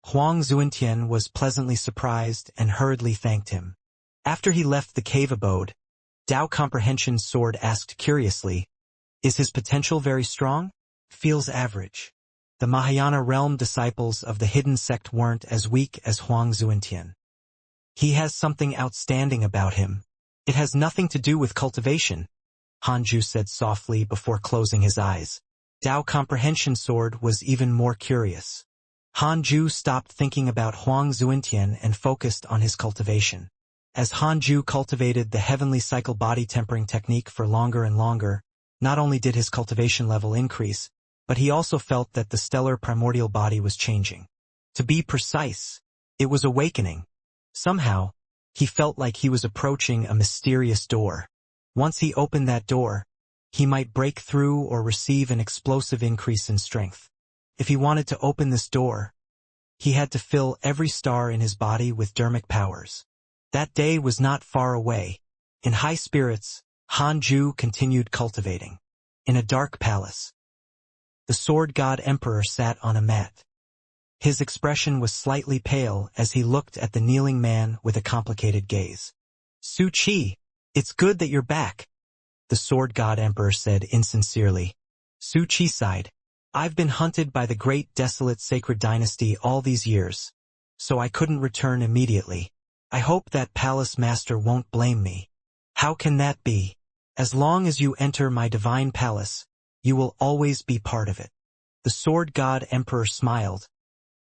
Huang Xuantian was pleasantly surprised and hurriedly thanked him. After he left the cave abode, Tao Comprehension's sword asked curiously, "Is his potential very strong?" "Feels average." The Mahayana realm disciples of the hidden sect weren't as weak as Huang Xuantian. "He has something outstanding about him. It has nothing to do with cultivation," Hanju said softly before closing his eyes. Tao Comprehension's sword was even more curious. Hanju stopped thinking about Huang Xuantian and focused on his cultivation. As Hanju cultivated the heavenly cycle body tempering technique for longer and longer, not only did his cultivation level increase, but he also felt that the stellar primordial body was changing. To be precise, it was awakening. Somehow, he felt like he was approaching a mysterious door. Once he opened that door, he might break through or receive an explosive increase in strength. If he wanted to open this door, he had to fill every star in his body with dermic powers. That day was not far away. In high spirits, Hanju continued cultivating. In a dark palace, the sword god emperor sat on a mat. His expression was slightly pale as he looked at the kneeling man with a complicated gaze. "Su Qi, it's good that you're back," the sword god emperor said insincerely. Su Qi sighed. "I've been hunted by the great desolate sacred dynasty all these years, so I couldn't return immediately. I hope that palace master won't blame me." "How can that be? As long as you enter my divine palace, you will always be part of it." The sword god emperor smiled,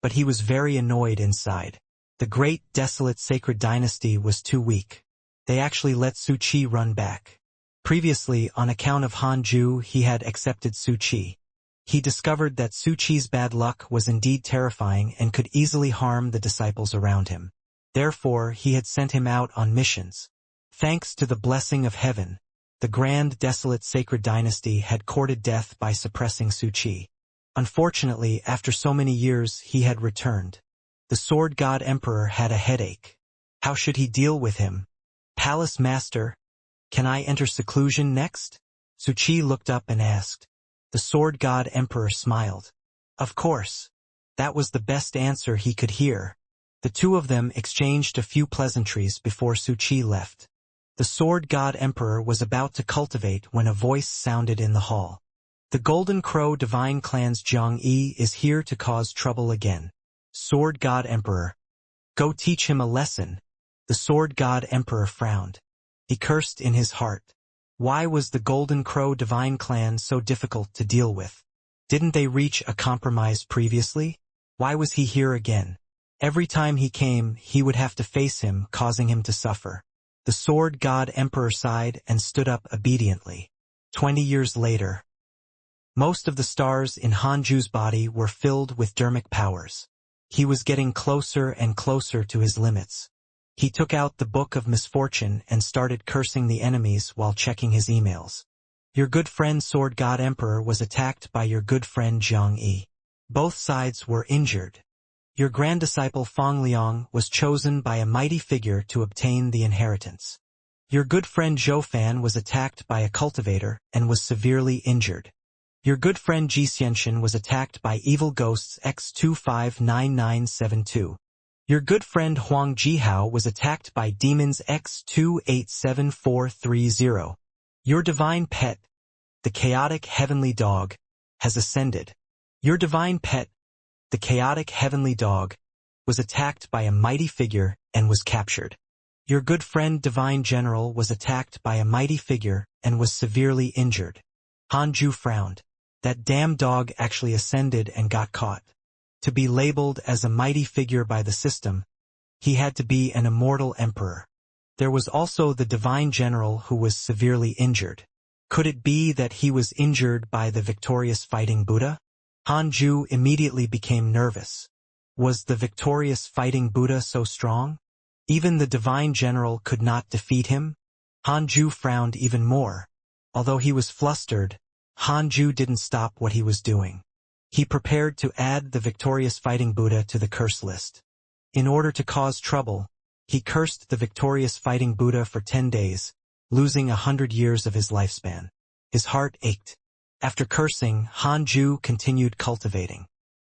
but he was very annoyed inside. The great desolate sacred dynasty was too weak. They actually let Su Qi run back. Previously, on account of Hanju, he had accepted Su Qi. He discovered that Su Qi's bad luck was indeed terrifying and could easily harm the disciples around him. Therefore, he had sent him out on missions. Thanks to the blessing of heaven, the grand desolate sacred dynasty had courted death by suppressing Su Qi. Unfortunately, after so many years, he had returned. The sword god emperor had a headache. How should he deal with him? "Palace master, can I enter seclusion next?" Su Qi looked up and asked. The sword god emperor smiled. Of course. That was the best answer he could hear. The two of them exchanged a few pleasantries before Su Qi left. The sword god emperor was about to cultivate when a voice sounded in the hall. "The Golden Crow Divine Clan's Xianxia is here to cause trouble again." Sword god emperor. "Go teach him a lesson." The sword god emperor frowned. He cursed in his heart. Why was the Golden Crow Divine Clan so difficult to deal with? Didn't they reach a compromise previously? Why was he here again? Every time he came, he would have to face him, causing him to suffer. The sword god emperor sighed and stood up obediently. 20 years later, most of the stars in Hanju's body were filled with dermic powers. He was getting closer and closer to his limits. He took out the Book of Misfortune and started cursing the enemies while checking his emails. Your good friend Sword God Emperor was attacked by your good friend Xianxia. Both sides were injured. Your grand disciple Feng Liang was chosen by a mighty figure to obtain the inheritance. Your good friend Zhou Fan was attacked by a cultivator and was severely injured. Your good friend Xianxia was attacked by evil ghosts X259972. Your good friend Huang Jihao was attacked by demons X287430. Your divine pet, the chaotic heavenly dog, has ascended. Your divine pet, the chaotic heavenly dog, was attacked by a mighty figure and was captured. Your good friend Divine General was attacked by a mighty figure and was severely injured. Hanju frowned. That damn dog actually ascended and got caught. To be labeled as a mighty figure by the system, he had to be an immortal emperor. There was also the Divine General who was severely injured. Could it be that he was injured by the victorious fighting Buddha? Hanju immediately became nervous. Was the victorious fighting Buddha so strong? Even the Divine General could not defeat him? Hanju frowned even more. Although he was flustered, Hanju didn't stop what he was doing. He prepared to add the victorious fighting Buddha to the curse list. In order to cause trouble, he cursed the victorious fighting Buddha for 10 days, losing 100 years of his lifespan. His heart ached. After cursing, Hanju continued cultivating.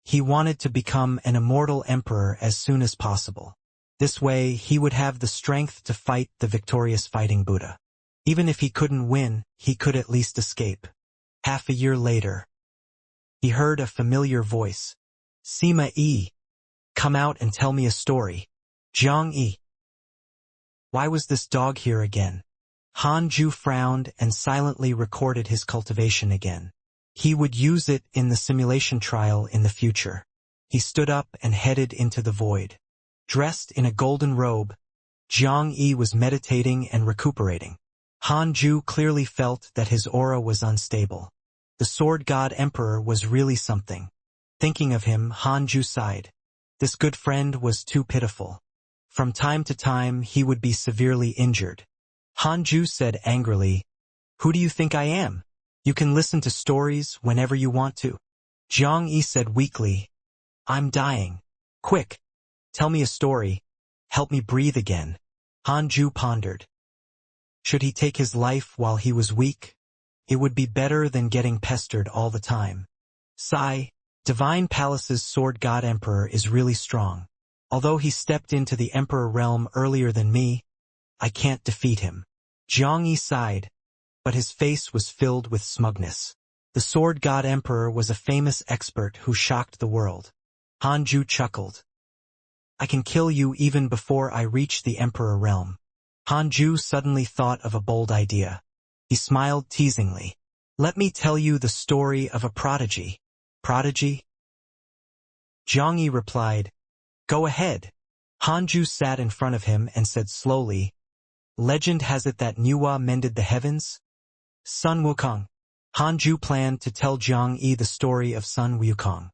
He wanted to become an immortal emperor as soon as possible. This way, he would have the strength to fight the victorious fighting Buddha. Even if he couldn't win, he could at least escape. Half a year later, he heard a familiar voice. Sima Yi, come out and tell me a story. Jiang Yi. Why was this dog here again? Hanju frowned and silently recorded his cultivation again. He would use it in the simulation trial in the future. He stood up and headed into the void. Dressed in a golden robe, Jiang Yi was meditating and recuperating. Hanju clearly felt that his aura was unstable. The sword god emperor was really something. Thinking of him, Hanju sighed. This good friend was too pitiful. From time to time, he would be severely injured. Hanju said angrily, "Who do you think I am? You can listen to stories whenever you want to." Jiang Yi said weakly, "I'm dying. Quick, tell me a story. Help me breathe again." Hanju pondered. Should he take his life while he was weak? It would be better than getting pestered all the time. Divine Palace's sword god emperor is really strong. Although he stepped into the emperor realm earlier than me, I can't defeat him. Jiang Yi sighed, but his face was filled with smugness. The sword god emperor was a famous expert who shocked the world. Hanju chuckled. I can kill you even before I reach the emperor realm. Hanju suddenly thought of a bold idea. He smiled teasingly. Let me tell you the story of a prodigy. Prodigy? Jiang Yi replied, Go ahead. Hanju sat in front of him and said slowly, Legend has it that Nuwa mended the heavens? Sun Wukong. Hanju planned to tell Jiang Yi the story of Sun Wukong.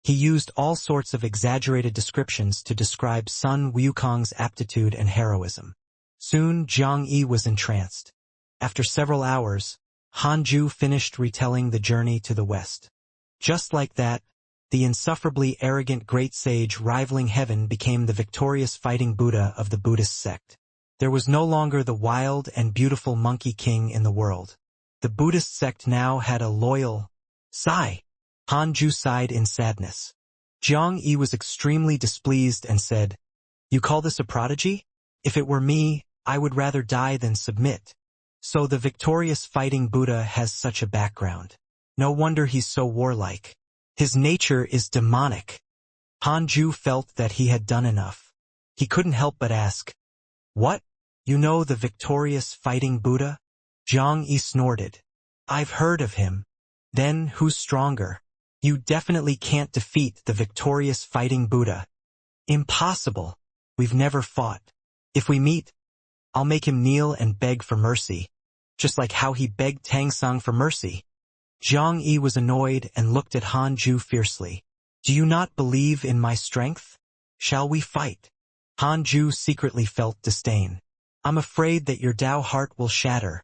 He used all sorts of exaggerated descriptions to describe Sun Wukong's aptitude and heroism. Soon Jiang Yi was entranced. After several hours, Hanju finished retelling the journey to the west. Just like that, the insufferably arrogant great sage rivaling heaven became the victorious fighting Buddha of the Buddhist sect. There was no longer the wild and beautiful monkey king in the world. The Buddhist sect now had a loyal Sai. Hanju sighed in sadness. Jiang Yi was extremely displeased and said, You call this a prodigy? If it were me, I would rather die than submit. So the victorious fighting Buddha has such a background. No wonder he's so warlike. His nature is demonic. Hanju felt that he had done enough. He couldn't help but ask, What? You know the victorious fighting Buddha? Jiang Yi snorted. I've heard of him. Then who's stronger? You definitely can't defeat the victorious fighting Buddha. Impossible. We've never fought. If we meet, I'll make him kneel and beg for mercy, just like how he begged Tangsung for mercy. Jiang Yi was annoyed and looked at Hanju fiercely. Do you not believe in my strength? Shall we fight? Hanju secretly felt disdain. I'm afraid that your Tao heart will shatter.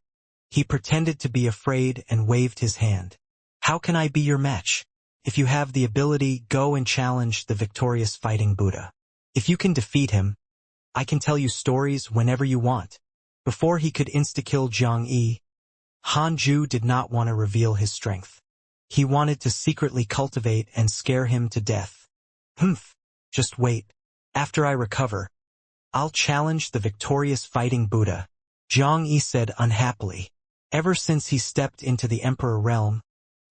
He pretended to be afraid and waved his hand. How can I be your match? If you have the ability, go and challenge the victorious fighting Buddha. If you can defeat him, I can tell you stories whenever you want. Before he could insta-kill Jiang Yi, Hanju did not want to reveal his strength. He wanted to secretly cultivate and scare him to death. Just wait. After I recover, I'll challenge the victorious fighting Buddha, Jiang Yi said unhappily. Ever since he stepped into the emperor realm,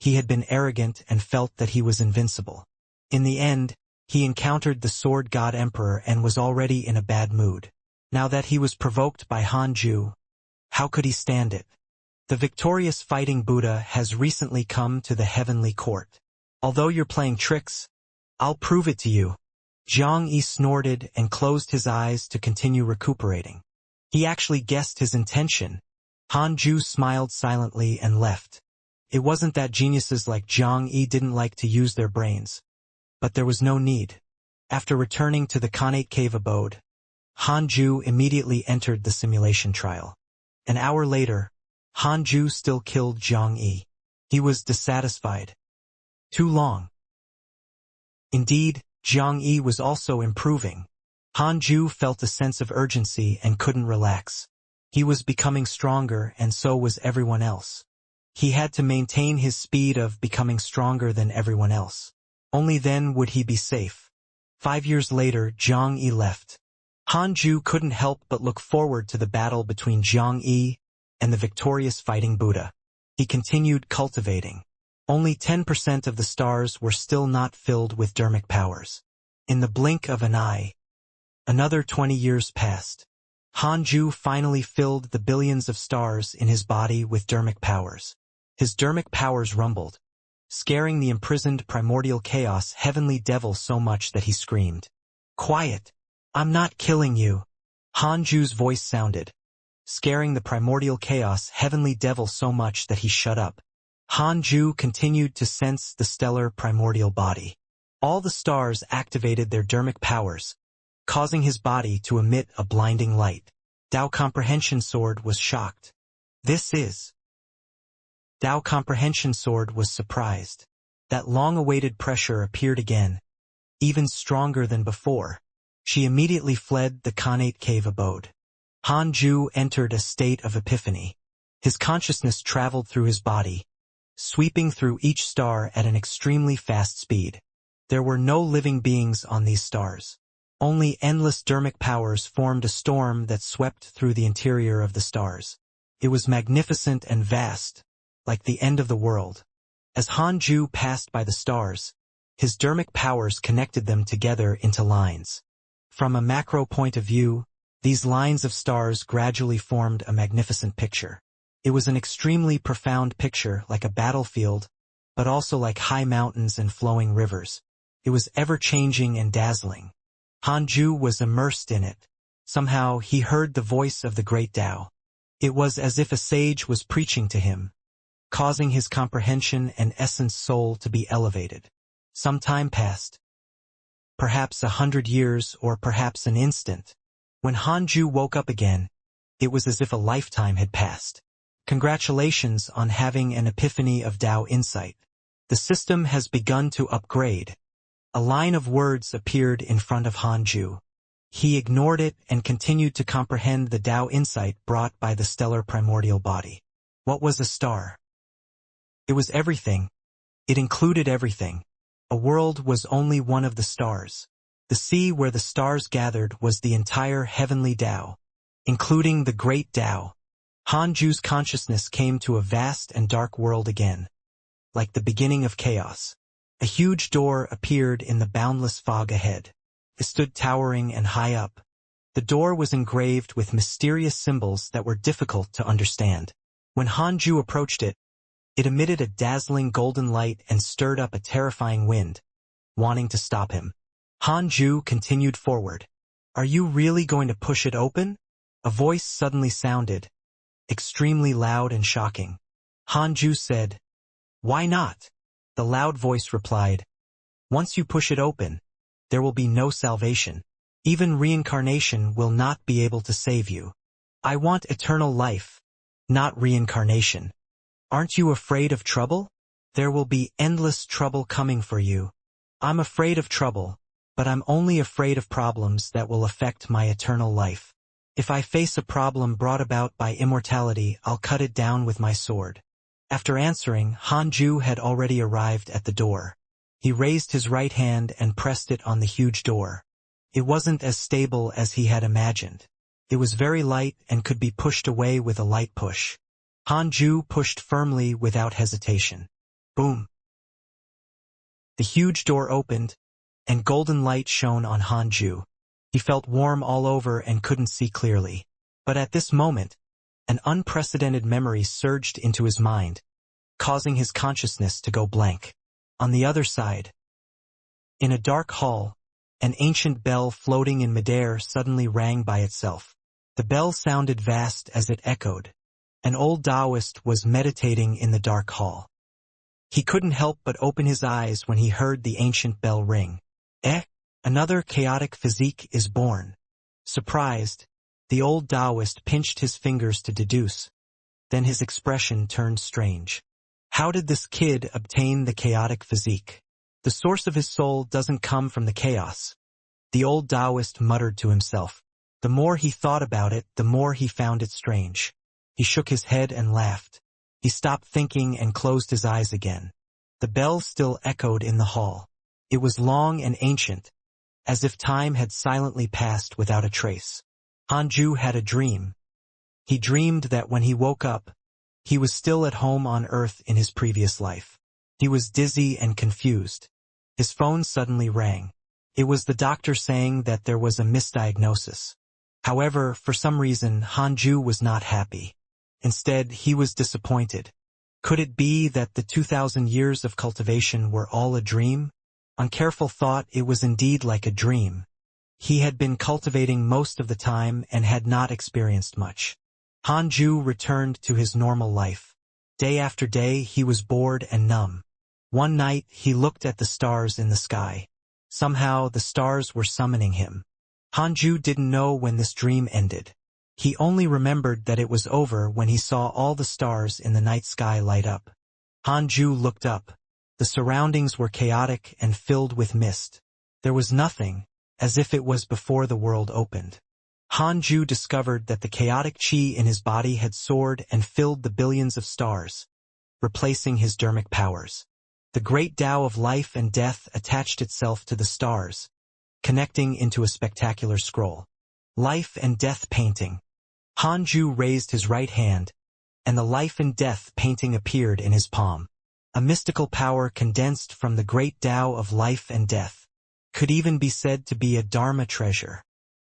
he had been arrogant and felt that he was invincible. In the end, he encountered the sword god emperor and was already in a bad mood. Now that he was provoked by Hanju, how could he stand it? The victorious fighting Buddha has recently come to the heavenly court. Although you're playing tricks, I'll prove it to you. Jiang Yi snorted and closed his eyes to continue recuperating. He actually guessed his intention. Hanju smiled silently and left. It wasn't that geniuses like Jiang Yi didn't like to use their brains. But there was no need. After returning to the Khanate cave abode, Hanju immediately entered the simulation trial. An hour later, Hanju still killed Jiang Yi. He was dissatisfied. Too long. Indeed, Jiang Yi was also improving. Hanju felt a sense of urgency and couldn't relax. He was becoming stronger and so was everyone else. He had to maintain his speed of becoming stronger than everyone else. Only then would he be safe. 5 years later, Jiang Yi left. Hanju couldn't help but look forward to the battle between Jiang Yi and the victorious fighting Buddha. He continued cultivating. Only 10% of the stars were still not filled with dermic powers. In the blink of an eye, another 20 years passed. Hanju finally filled the billions of stars in his body with dermic powers. His dermic powers rumbled, scaring the imprisoned primordial chaos heavenly devil so much that he screamed. Quiet! I'm not killing you! Hanju's voice sounded, scaring the primordial chaos heavenly devil so much that he shut up. Hanju continued to sense the stellar primordial body. All the stars activated their dermic powers, causing his body to emit a blinding light. Dao Comprehension Sword was shocked. This is... Dao Comprehension Sword was surprised. That long-awaited pressure appeared again, even stronger than before. She immediately fled the Khanate cave abode. Hanju entered a state of epiphany. His consciousness traveled through his body, sweeping through each star at an extremely fast speed. There were no living beings on these stars. Only endless dermic powers formed a storm that swept through the interior of the stars. It was magnificent and vast, like the end of the world. As Hanju passed by the stars, his dermic powers connected them together into lines. From a macro point of view, these lines of stars gradually formed a magnificent picture. It was an extremely profound picture, like a battlefield, but also like high mountains and flowing rivers. It was ever-changing and dazzling. Hanju was immersed in it. Somehow he heard the voice of the great Tao. It was as if a sage was preaching to him, causing his comprehension and essence soul to be elevated. Some time passed. Perhaps 100 years or perhaps an instant. When Hanju woke up again, it was as if a lifetime had passed. Congratulations on having an epiphany of Tao insight. The system has begun to upgrade. A line of words appeared in front of Hanju. He ignored it and continued to comprehend the Tao insight brought by the stellar primordial body. What was a star? It was everything. It included everything. A world was only one of the stars. The sea where the stars gathered was the entire heavenly Tao, including the great Tao. Hanju's consciousness came to a vast and dark world again, like the beginning of chaos. A huge door appeared in the boundless fog ahead. It stood towering and high up. The door was engraved with mysterious symbols that were difficult to understand. When Hanju approached it, it emitted a dazzling golden light and stirred up a terrifying wind, wanting to stop him. Hanju continued forward. "Are you really going to push it open?" A voice suddenly sounded, extremely loud and shocking. Hanju said, "Why not?" The loud voice replied, "Once you push it open, there will be no salvation. Even reincarnation will not be able to save you. I want eternal life, not reincarnation. Aren't you afraid of trouble? There will be endless trouble coming for you. I'm afraid of trouble, but I'm only afraid of problems that will affect my eternal life. If I face a problem brought about by immortality, I'll cut it down with my sword." After answering, Hanju had already arrived at the door. He raised his right hand and pressed it on the huge door. It wasn't as stable as he had imagined. It was very light and could be pushed away with a light push. Hanju pushed firmly without hesitation. Boom! The huge door opened, and golden light shone on Hanju. He felt warm all over and couldn't see clearly. But at this moment, an unprecedented memory surged into his mind, causing his consciousness to go blank. On the other side, in a dark hall, an ancient bell floating in midair suddenly rang by itself. The bell sounded vast as it echoed. An old Taoist was meditating in the dark hall. He couldn't help but open his eyes when he heard the ancient bell ring. Another chaotic physique is born. Surprised, the old Taoist pinched his fingers to deduce. Then his expression turned strange. How did this kid obtain the chaotic physique? The source of his soul doesn't come from the chaos. The old Taoist muttered to himself. The more he thought about it, the more he found it strange. He shook his head and laughed. He stopped thinking and closed his eyes again. The bell still echoed in the hall. It was long and ancient, as if time had silently passed without a trace. Hanju had a dream. He dreamed that when he woke up, he was still at home on Earth in his previous life. He was dizzy and confused. His phone suddenly rang. It was the doctor saying that there was a misdiagnosis. However, for some reason, Hanju was not happy. Instead, he was disappointed. Could it be that the 2,000 years of cultivation were all a dream? On careful thought, it was indeed like a dream. He had been cultivating most of the time and had not experienced much. Hanju returned to his normal life. Day after day he was bored and numb. One night he looked at the stars in the sky. Somehow the stars were summoning him. Hanju didn't know when this dream ended. He only remembered that it was over when he saw all the stars in the night sky light up. Hanju looked up. The surroundings were chaotic and filled with mist. There was nothing, as if it was before the world opened. Hanju discovered that the chaotic qi in his body had soared and filled the billions of stars, replacing his dermic powers. The great Tao of life and death attached itself to the stars, connecting into a spectacular scroll. Life and Death Painting. Hanju raised his right hand, and the Life and Death painting appeared in his palm. A mystical power condensed from the great Tao of life and death. Could even be said to be a Dharma treasure.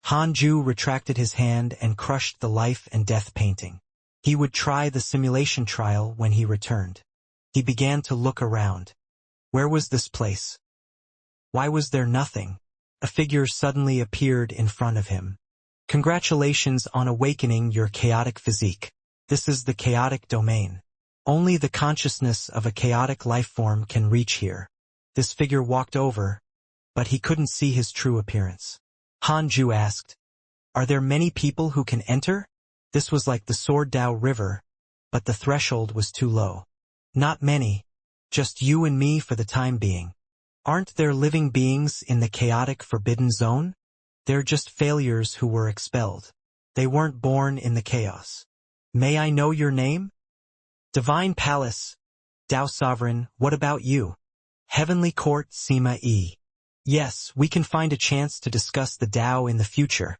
Hanju retracted his hand and crushed the Life and Death painting. He would try the simulation trial when he returned. He began to look around. Where was this place? Why was there nothing? A figure suddenly appeared in front of him. Congratulations on awakening your chaotic physique. This is the chaotic domain. Only the consciousness of a chaotic life form can reach here. This figure walked over, but he couldn't see his true appearance. Hanju asked, "Are there many people who can enter?" This was like the Sword Dao River, but the threshold was too low. "Not many. Just you and me for the time being." "Aren't there living beings in the chaotic forbidden zone?" "They're just failures who were expelled. They weren't born in the chaos." "May I know your name?" "Divine Palace. Dao Sovereign, what about you?" "Heavenly Court Sima E." "Yes, we can find a chance to discuss the Dao in the future.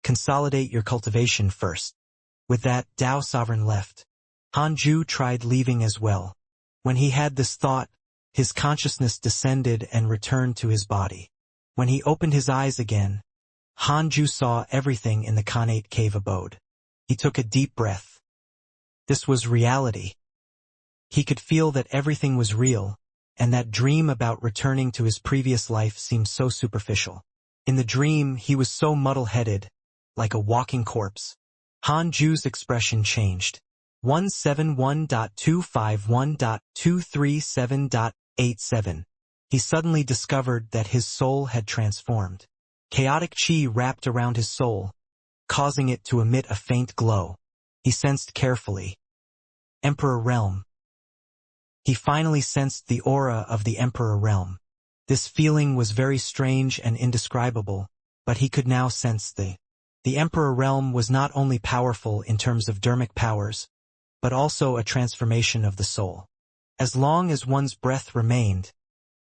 Consolidate your cultivation first." With that, Dao Sovereign left. Hanju tried leaving as well. When he had this thought, his consciousness descended and returned to his body. When he opened his eyes again, Hanju saw everything in the Khanate cave abode. He took a deep breath. This was reality. He could feel that everything was real, and that dream about returning to his previous life seemed so superficial. In the dream, he was so muddle-headed, like a walking corpse. Hanju's expression changed. 171.251.237.87. He suddenly discovered that his soul had transformed. Chaotic qi wrapped around his soul, causing it to emit a faint glow. He sensed carefully. Emperor Realm. He finally sensed the aura of the Emperor Realm. This feeling was very strange and indescribable, but he could now sense the Emperor Realm was not only powerful in terms of dermic powers, but also a transformation of the soul. As long as one's breath remained,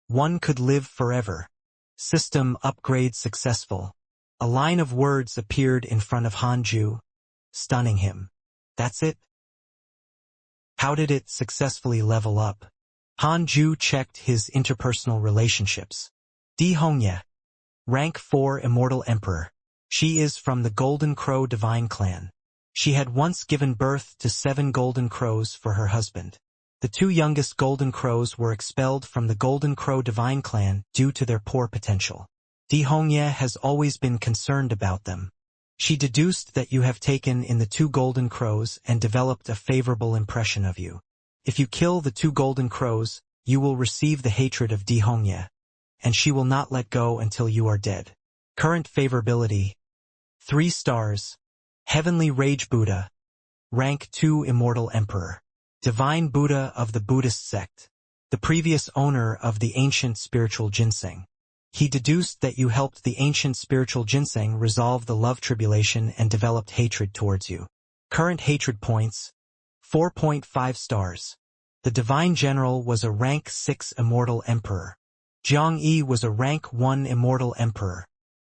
one could live forever. System upgrade successful. A line of words appeared in front of Hanju, stunning him. That's it? How did it successfully level up? Hanju checked his interpersonal relationships. Xianxia. Rank 4 Immortal Emperor. She is from the Golden Crow Divine Clan. She had once given birth to 7 Golden Crows for her husband. The 2 youngest Golden Crows were expelled from the Golden Crow Divine Clan due to their poor potential. Xianxia has always been concerned about them. She deduced that you have taken in the 2 Golden Crows and developed a favorable impression of you. If you kill the 2 Golden Crows, you will receive the hatred of Xianxia, and she will not let go until you are dead. Current favorability: 3 stars. Heavenly Rage Buddha. Rank 2 Immortal Emperor. Divine Buddha of the Buddhist sect. The previous owner of the ancient spiritual ginseng. He deduced that you helped the ancient spiritual ginseng resolve the love tribulation and developed hatred towards you. Current hatred points: 4.5 stars. The Divine General was a rank 6 Immortal Emperor. Jiang Yi was a rank 1 Immortal Emperor.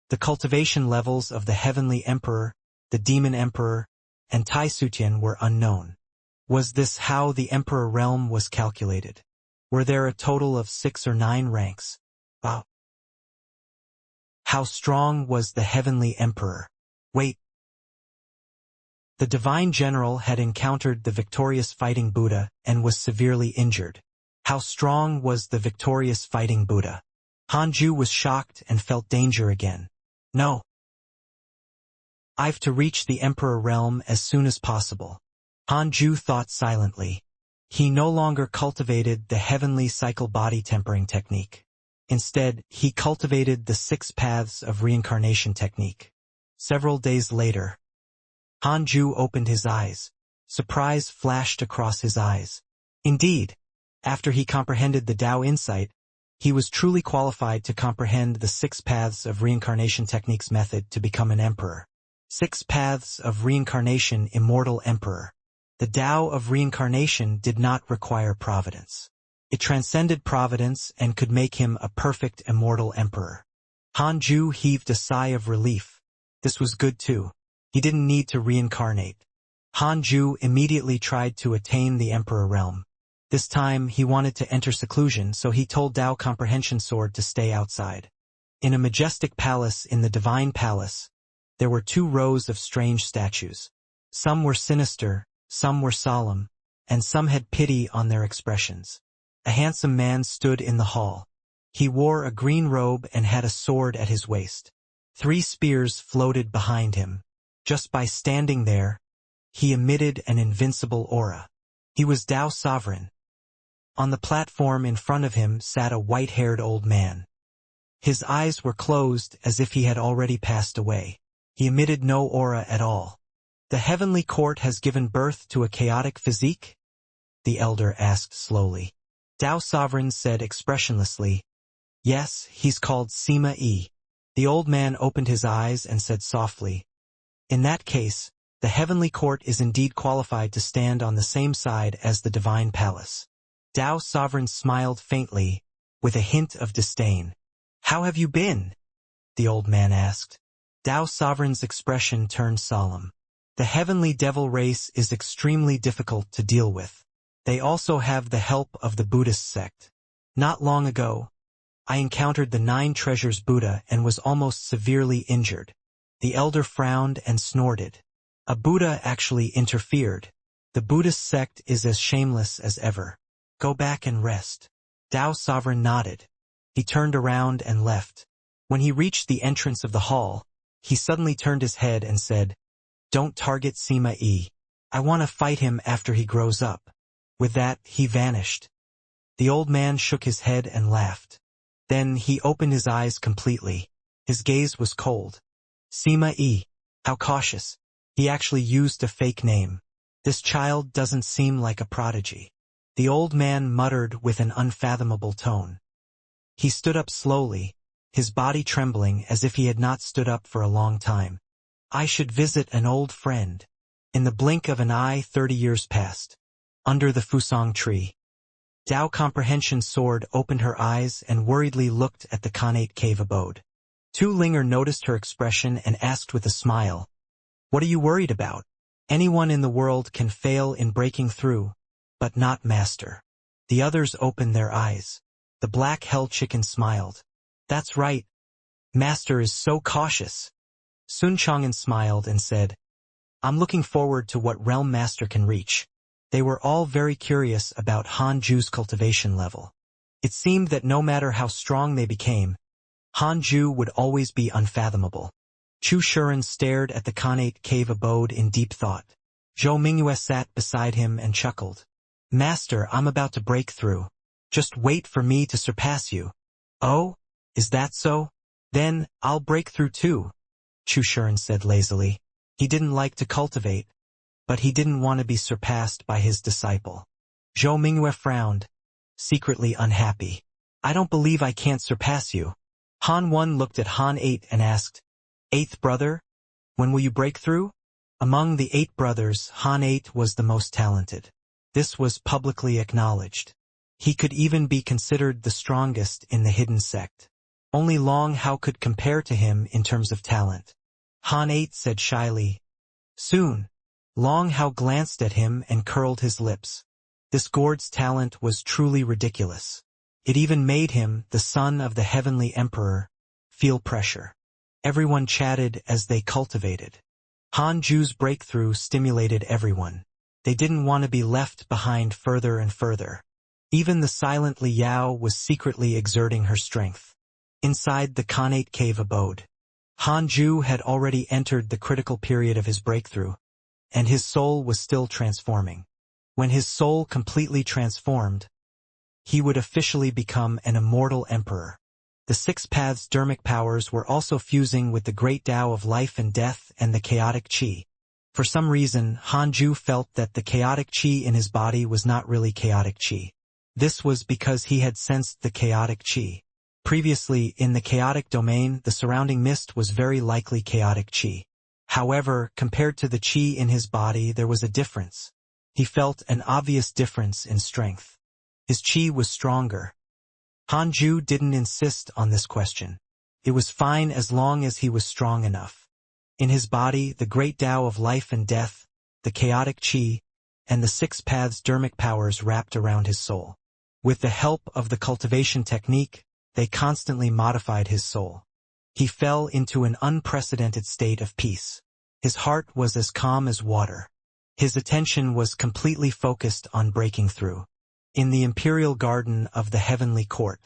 The cultivation levels of the Heavenly Emperor, the Demon Emperor, and Tai Sutian were unknown. Was this how the Emperor Realm was calculated? Were there a total of 6 or 9 ranks? Wow. How strong was the Heavenly Emperor? Wait. The Divine General had encountered the victorious Fighting Buddha and was severely injured. How strong was the victorious Fighting Buddha? Hanju was shocked and felt danger again. No. I've to reach the Emperor Realm as soon as possible. Hanju thought silently. He no longer cultivated the heavenly cycle body tempering technique. Instead, he cultivated the 6 paths of reincarnation technique. Several days later, Hanju opened his eyes. Surprise flashed across his eyes. Indeed, after he comprehended the Tao insight, he was truly qualified to comprehend the 6 paths of reincarnation technique's method to become an emperor. 6 paths of reincarnation immortal emperor. The Tao of reincarnation did not require providence. It transcended providence and could make him a perfect immortal emperor. Hanju heaved a sigh of relief. This was good too. He didn't need to reincarnate. Hanju immediately tried to attain the emperor realm. This time he wanted to enter seclusion, so he told Tao Comprehension Sword to stay outside. In a majestic palace in the Divine Palace, there were 2 rows of strange statues. Some were sinister, some were solemn, and some had pity on their expressions. A handsome man stood in the hall. He wore a green robe and had a sword at his waist. 3 spears floated behind him. Just by standing there, he emitted an invincible aura. He was Tao Sovereign. On the platform in front of him sat a white-haired old man. His eyes were closed as if he had already passed away. He emitted no aura at all. The heavenly court has given birth to a chaotic physique? The elder asked slowly. Tao Sovereign said expressionlessly, "Yes, he's called Sima Yi." The old man opened his eyes and said softly, "In that case, the heavenly court is indeed qualified to stand on the same side as the divine palace." Tao Sovereign smiled faintly, with a hint of disdain. "How have you been?" the old man asked. Tao Sovereign's expression turned solemn. "The heavenly devil race is extremely difficult to deal with. They also have the help of the Buddhist sect. Not long ago, I encountered the 9 treasures Buddha and was almost severely injured." The elder frowned and snorted. "A Buddha actually interfered. The Buddhist sect is as shameless as ever. Go back and rest." Tao Sovereign nodded. He turned around and left. When he reached the entrance of the hall, he suddenly turned his head and said, "Don't target Sima Yi. I want to fight him after he grows up." With that, he vanished. The old man shook his head and laughed. Then he opened his eyes completely. His gaze was cold. "Sima Yi, how cautious. He actually used a fake name. This child doesn't seem like a prodigy." The old man muttered with an unfathomable tone. He stood up slowly, his body trembling as if he had not stood up for a long time. "I should visit an old friend." In the blink of an eye 30 years passed. Under the Fusang tree, Tao Comprehension Sword opened her eyes and worriedly looked at the Khanate cave abode. Tu Linger noticed her expression and asked with a smile, "What are you worried about? Anyone in the world can fail in breaking through, but not Master." The others opened their eyes. The black hell chicken smiled. "That's right. Master is so cautious." Sun Chang'an smiled and said, "I'm looking forward to what realm Master can reach." They were all very curious about Hanju's cultivation level. It seemed that no matter how strong they became, Hanju would always be unfathomable. Chu Shuren stared at the Khanate cave abode in deep thought. Zhou Mingyue sat beside him and chuckled. "Master, I'm about to break through. Just wait for me to surpass you." "Oh, is that so? Then, I'll break through too," Chu Shuren said lazily. He didn't like to cultivate, but he didn't want to be surpassed by his disciple. Zhou Mingyue frowned, secretly unhappy. "I don't believe I can't surpass you." Han 1 looked at Han 8 and asked, "Eighth brother, when will you break through?" Among the 8 brothers, Han 8 was the most talented. This was publicly acknowledged. He could even be considered the strongest in the hidden sect. Only Long Hao could compare to him in terms of talent. Han 8 said shyly, "Soon." Long Hao glanced at him and curled his lips. This gourd's talent was truly ridiculous. It even made him, the son of the heavenly emperor, feel pressure. Everyone chatted as they cultivated. Hanju's breakthrough stimulated everyone. They didn't want to be left behind further and further. Even the silent Li Yao was secretly exerting her strength. Inside the Khanate cave abode, Hanju had already entered the critical period of his breakthrough, and his soul was still transforming. When his soul completely transformed, he would officially become an immortal emperor. The six paths dermic powers were also fusing with the great Tao of life and death and the chaotic qi. For some reason, Hanju felt that the chaotic qi in his body was not really chaotic qi. This was because he had sensed the chaotic qi. Previously, in the chaotic domain, the surrounding mist was very likely chaotic qi. However, compared to the qi in his body, there was a difference. He felt an obvious difference in strength. His qi was stronger. Hanju didn't insist on this question. It was fine as long as he was strong enough. In his body, the great Tao of life and death, the chaotic qi, and the six paths dermic powers wrapped around his soul. With the help of the cultivation technique, they constantly modified his soul. He fell into an unprecedented state of peace. His heart was as calm as water. His attention was completely focused on breaking through. In the imperial garden of the heavenly court,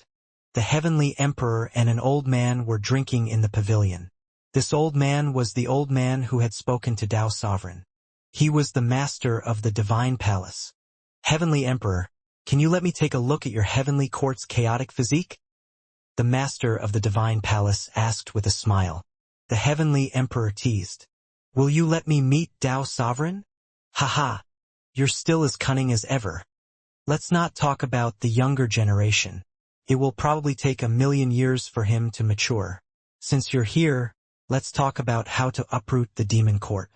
the heavenly emperor and an old man were drinking in the pavilion. This old man was the old man who had spoken to Tao Sovereign. He was the master of the divine palace. Heavenly Emperor, can you let me take a look at your heavenly court's chaotic physique? The master of the divine palace asked with a smile. The heavenly emperor teased. Will you let me meet Tao Sovereign? Haha, you're still as cunning as ever. Let's not talk about the younger generation. It will probably take 1,000,000 years for him to mature. Since you're here, let's talk about how to uproot the demon court.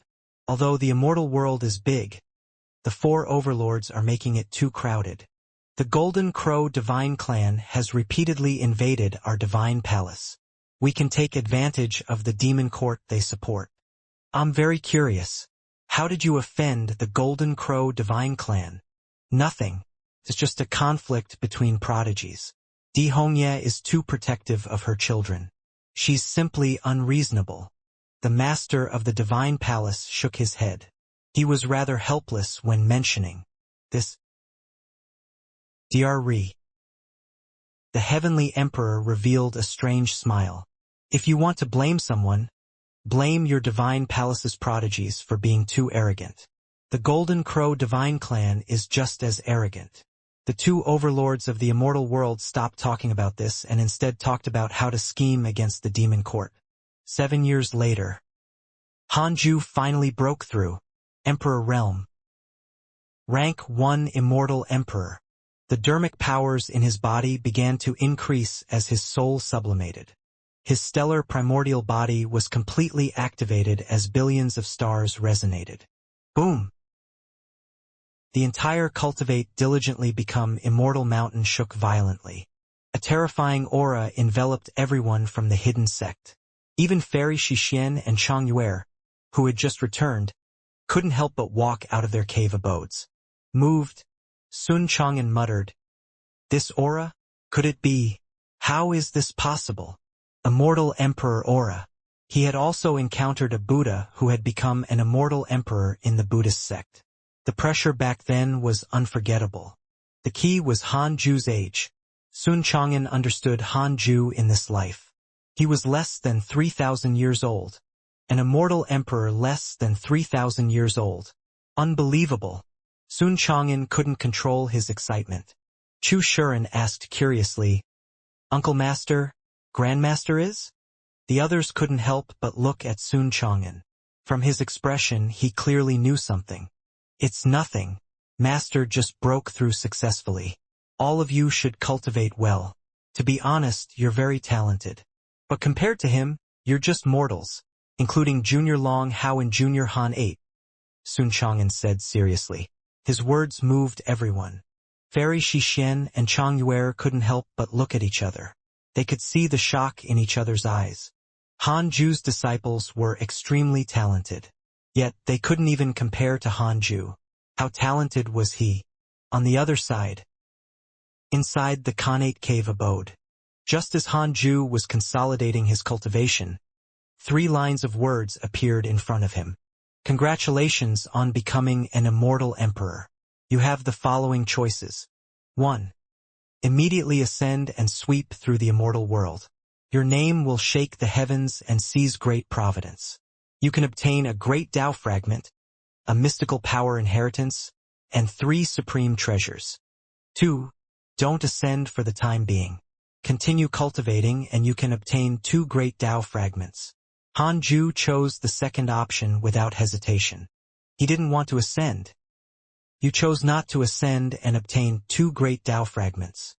Although the immortal world is big, the 4 overlords are making it too crowded. The Golden Crow divine clan has repeatedly invaded our divine palace. We can take advantage of the demon court they support. I'm very curious. How did you offend the Golden Crow divine clan? Nothing. It's just a conflict between prodigies. Di Hongye is too protective of her children. She's simply unreasonable. The master of the divine palace shook his head. He was rather helpless when mentioning this. Dr. The heavenly emperor revealed a strange smile. If you want to blame someone, blame your divine palace's prodigies for being too arrogant. The Golden Crow divine clan is just as arrogant. The 2 overlords of the immortal world stopped talking about this and instead talked about how to scheme against the demon court. 7 years later, Hanju finally broke through. Emperor Realm. Rank 1 Immortal Emperor. The dermic powers in his body began to increase as his soul sublimated. His stellar primordial body was completely activated as billions of stars resonated. Boom! The entire Cultivate diligently become immortal mountain shook violently. A terrifying aura enveloped everyone from the hidden sect. Even Fairy Xixian and Xianxia, who had just returned, couldn't help but walk out of their cave abodes. Moved, Sun Chang'an muttered, "This aura? Could it be? How is this possible? Immortal Emperor aura." He had also encountered a Buddha who had become an immortal emperor in the Buddhist sect. The pressure back then was unforgettable. The key was Hanju's age. Sun Chang'an understood Hanju in this life. He was less than 3,000 years old. An immortal emperor less than 3,000 years old. Unbelievable. Sun Chang'an couldn't control his excitement. Chu Shuren asked curiously, "Uncle Master, Grandmaster is?" The others couldn't help but look at Sun Chang'an. From his expression, he clearly knew something. "It's nothing. Master just broke through successfully. All of you should cultivate well. To be honest, you're very talented. But compared to him, you're just mortals, including Junior Long Hao and Junior Han 8. Sun Chang'an said seriously. His words moved everyone. Fairy Xixian and Xianxia couldn't help but look at each other. They could see the shock in each other's eyes. Hanju's disciples were extremely talented. Yet they couldn't even compare to Hanju. How talented was he? On the other side, inside the Khanate cave abode, just as Hanju was consolidating his cultivation, 3 lines of words appeared in front of him. Congratulations on becoming an immortal emperor. You have the following choices. 1. Immediately ascend and sweep through the immortal world. Your name will shake the heavens and seize great providence. You can obtain a great Tao fragment, a mystical power inheritance, and 3 supreme treasures. 2. Don't ascend for the time being. Continue cultivating and you can obtain 2 great Tao fragments. Han Ju chose the second option without hesitation. He didn't want to ascend. You chose not to ascend and obtain 2 great Tao fragments.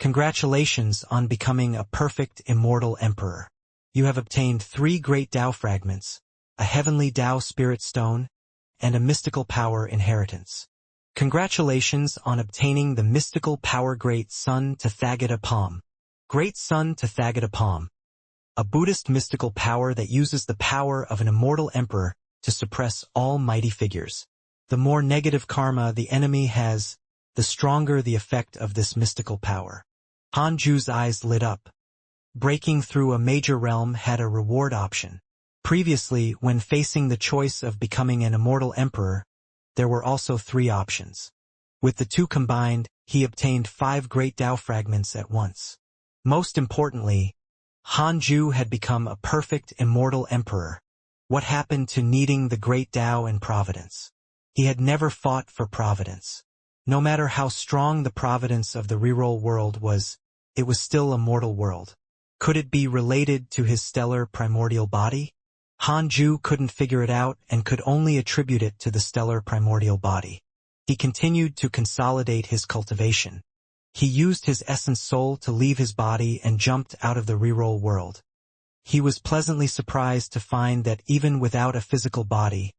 Congratulations on becoming a perfect immortal emperor. You have obtained 3 great Tao fragments, a heavenly Tao spirit stone, and a mystical power inheritance. Congratulations on obtaining the mystical power Great Sun Tathagata Palm. Great Sun Tathagata Palm. A Buddhist mystical power that uses the power of an immortal emperor to suppress all mighty figures. The more negative karma the enemy has, the stronger the effect of this mystical power. Han Ju's eyes lit up. Breaking through a major realm had a reward option. Previously, when facing the choice of becoming an immortal emperor, there were also 3 options. With the 2 combined, he obtained 5 great Tao fragments at once. Most importantly, Han Ju had become a perfect immortal emperor. What happened to needing the great Tao and providence? He had never fought for providence. No matter how strong the providence of the reroll world was, it was still a mortal world. Could it be related to his stellar primordial body? Han Ju couldn't figure it out and could only attribute it to the stellar primordial body. He continued to consolidate his cultivation. He used his essence soul to leave his body and jumped out of the reroll world. He was pleasantly surprised to find that even without a physical body,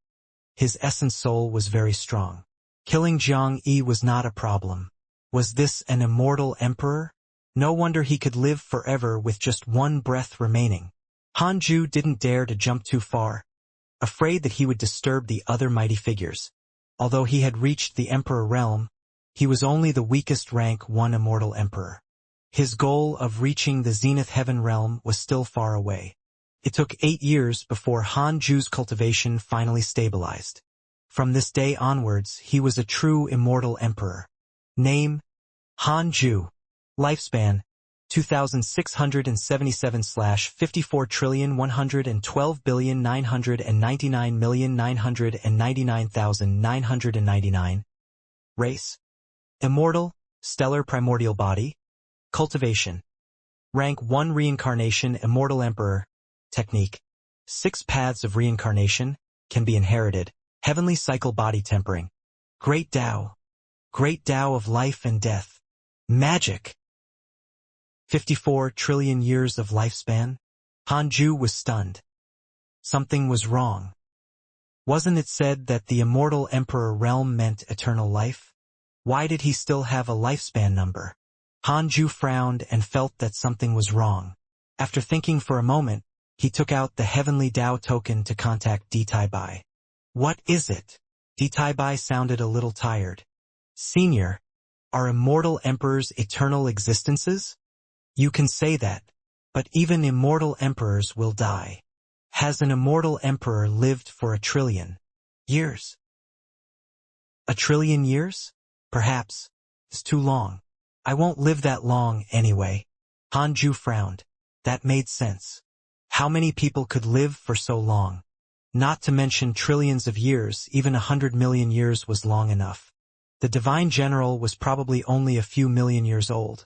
his essence soul was very strong. Killing Jiang Yi was not a problem. Was this an immortal emperor? No wonder he could live forever with just 1 breath remaining. Han Ju didn't dare to jump too far, afraid that he would disturb the other mighty figures. Although he had reached the emperor realm, he was only the weakest rank 1 immortal emperor. His goal of reaching the zenith heaven realm was still far away. It took 8 years before Han Ju's cultivation finally stabilized. From this day onwards, he was a true immortal emperor. Name: Han Ju. Lifespan: 2,677/54,112,999,999,999. Race: Immortal, Stellar Primordial Body. Cultivation: Rank 1 Reincarnation Immortal Emperor. Technique: 6 paths of reincarnation, can be inherited. Heavenly Cycle Body Tempering. Great Tao. Great Tao of Life and Death. Magic. 54 trillion years of lifespan? Han Ju was stunned. Something was wrong. Wasn't it said that the immortal emperor realm meant eternal life? Why did he still have a lifespan number? Han Ju frowned and felt that something was wrong. After thinking for a moment, he took out the heavenly Tao token to contact Di Tai Bai. What is it? Di Tai Bai sounded a little tired. Senior, are immortal emperors eternal existences? You can say that, but even immortal emperors will die. Has an immortal emperor lived for 1 trillion years? 1 trillion years? Perhaps. It's too long. I won't live that long anyway. Han Ju frowned. That made sense. How many people could live for so long? Not to mention trillions of years, even 100 million years was long enough. The divine general was probably only a few million years old,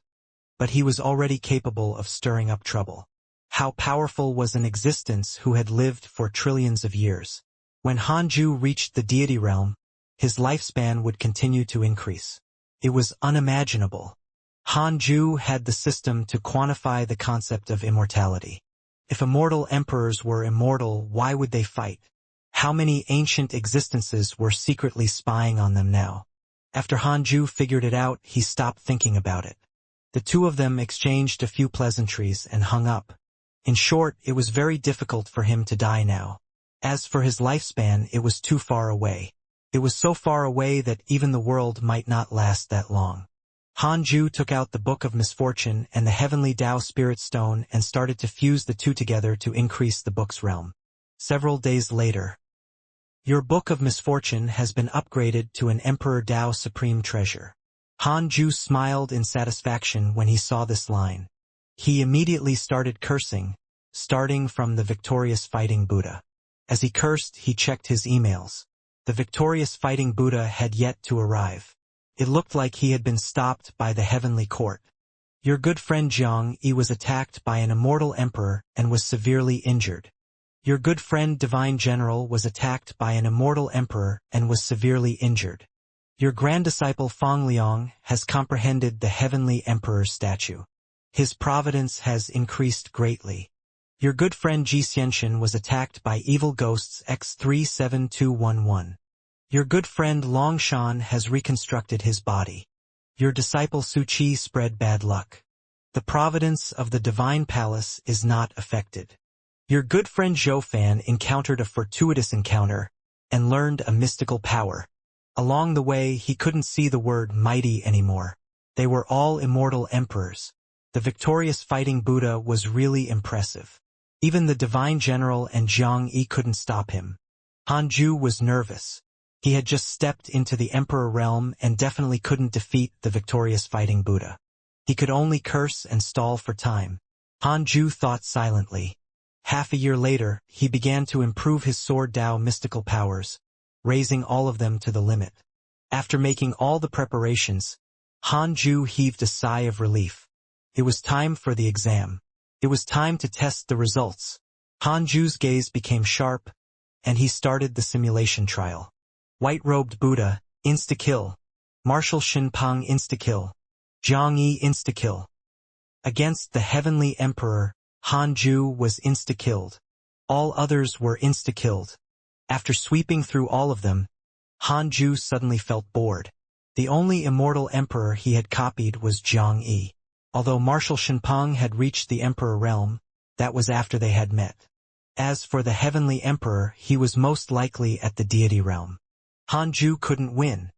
but he was already capable of stirring up trouble. How powerful was an existence who had lived for trillions of years? When Han Ju reached the deity realm, his lifespan would continue to increase. It was unimaginable. Han Ju had the system to quantify the concept of immortality. If immortal emperors were immortal, why would they fight? How many ancient existences were secretly spying on them now? After Han Ju figured it out, he stopped thinking about it. The 2 of them exchanged a few pleasantries and hung up. In short, it was very difficult for him to die now. As for his lifespan, it was too far away. It was so far away that even the world might not last that long. Han Ju took out the Book of Misfortune and the Heavenly Tao Spirit Stone and started to fuse the 2 together to increase the book's realm. Several days later. Your Book of Misfortune has been upgraded to an Emperor Tao Supreme Treasure. Han Ju smiled in satisfaction when he saw this line. He immediately started cursing, starting from the victorious fighting Buddha. As he cursed, he checked his emails. The victorious fighting Buddha had yet to arrive. It looked like he had been stopped by the heavenly court. Your good friend Xianxia was attacked by an immortal emperor and was severely injured. Your good friend Divine General was attacked by an immortal emperor and was severely injured. Your grand disciple Fangliang has comprehended the heavenly emperor's statue. His providence has increased greatly. Your good friend Xianxia was attacked by evil ghosts X37211. Your good friend Longshan has reconstructed his body. Your disciple Suqi spread bad luck. The providence of the divine palace is not affected. Your good friend Zhoufan encountered a fortuitous encounter and learned a mystical power. Along the way, he couldn't see the word mighty anymore. They were all immortal emperors. The victorious fighting Buddha was really impressive. Even the divine general and Xianxia couldn't stop him. Hanju was nervous. He had just stepped into the emperor realm and definitely couldn't defeat the victorious fighting Buddha. He could only curse and stall for time. Hanju thought silently. Half a year later, he began to improve his sword Dao mystical powers, raising all of them to the limit. After making all the preparations, Hanju heaved a sigh of relief. It was time for the exam. It was time to test the results. Hanju's gaze became sharp, and he started the simulation trial. White-robed Buddha, insta-kill. Martial Shinpang insta-kill. Xianxia insta-kill. Against the heavenly emperor, Hanju was insta-killed. All others were insta-killed. After sweeping through all of them, Hanju suddenly felt bored. The only immortal emperor he had copied was Xianxia. Although Martial Shinpang had reached the emperor realm, that was after they had met. As for the heavenly emperor, he was most likely at the deity realm. Hanju couldn't win.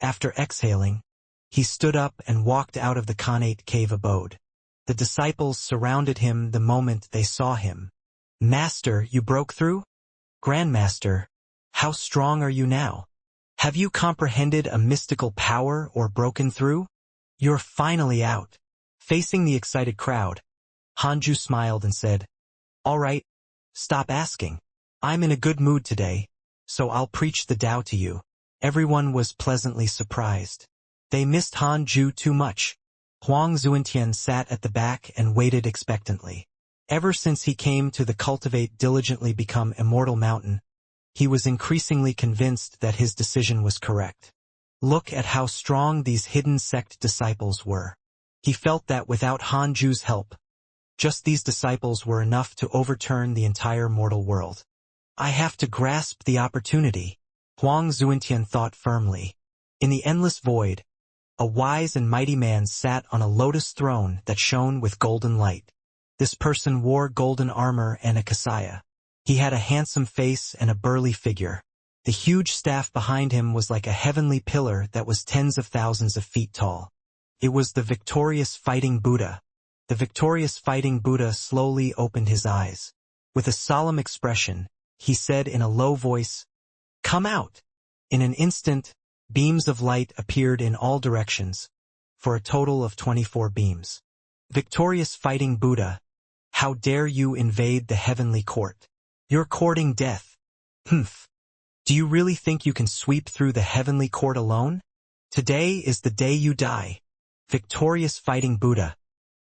After exhaling, he stood up and walked out of the Khanate cave abode. The disciples surrounded him the moment they saw him. Master, you broke through? Grandmaster, how strong are you now? Have you comprehended a mystical power or broken through? You're finally out. Facing the excited crowd, Hanju smiled and said, "All right, stop asking. I'm in a good mood today, so I'll preach the Tao to you." Everyone was pleasantly surprised. They missed Hanju too much. Huang Zuentian sat at the back and waited expectantly. Ever since he came to the Cultivate diligently become Immortal Mountain, he was increasingly convinced that his decision was correct. Look at how strong these hidden sect disciples were. He felt that without Hanju's help, just these disciples were enough to overturn the entire mortal world. I have to grasp the opportunity, Huang Zuentian thought firmly. In the endless void, a wise and mighty man sat on a lotus throne that shone with golden light. This person wore golden armor and a kasaya. He had a handsome face and a burly figure. The huge staff behind him was like a heavenly pillar that was tens of thousands of feet tall. It was the victorious fighting Buddha. The victorious fighting Buddha slowly opened his eyes. With a solemn expression, he said in a low voice, "Come out." In an instant, beams of light appeared in all directions, for a total of 24 beams. Victorious fighting Buddha, how dare you invade the heavenly court? You're courting death. Humph. Do you really think you can sweep through the heavenly court alone? Today is the day you die. Victorious fighting Buddha,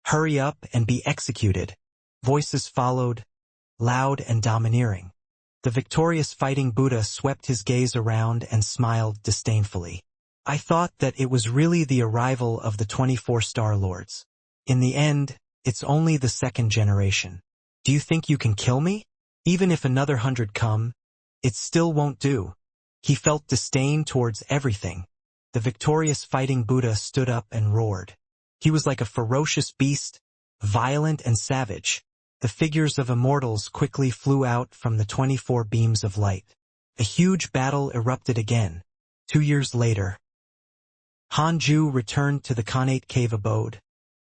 hurry up and be executed. Voices followed, loud and domineering. The victorious fighting Buddha swept his gaze around and smiled disdainfully. I thought that it was really the arrival of the 24 Star Lords. In the end, it's only the second generation. Do you think you can kill me? Even if another 100 come, it still won't do. He felt disdain towards everything. The victorious fighting Buddha stood up and roared. He was like a ferocious beast, violent and savage. The figures of immortals quickly flew out from the 24 beams of light. A huge battle erupted again. 2 years later, Hanju returned to the Khanate cave abode,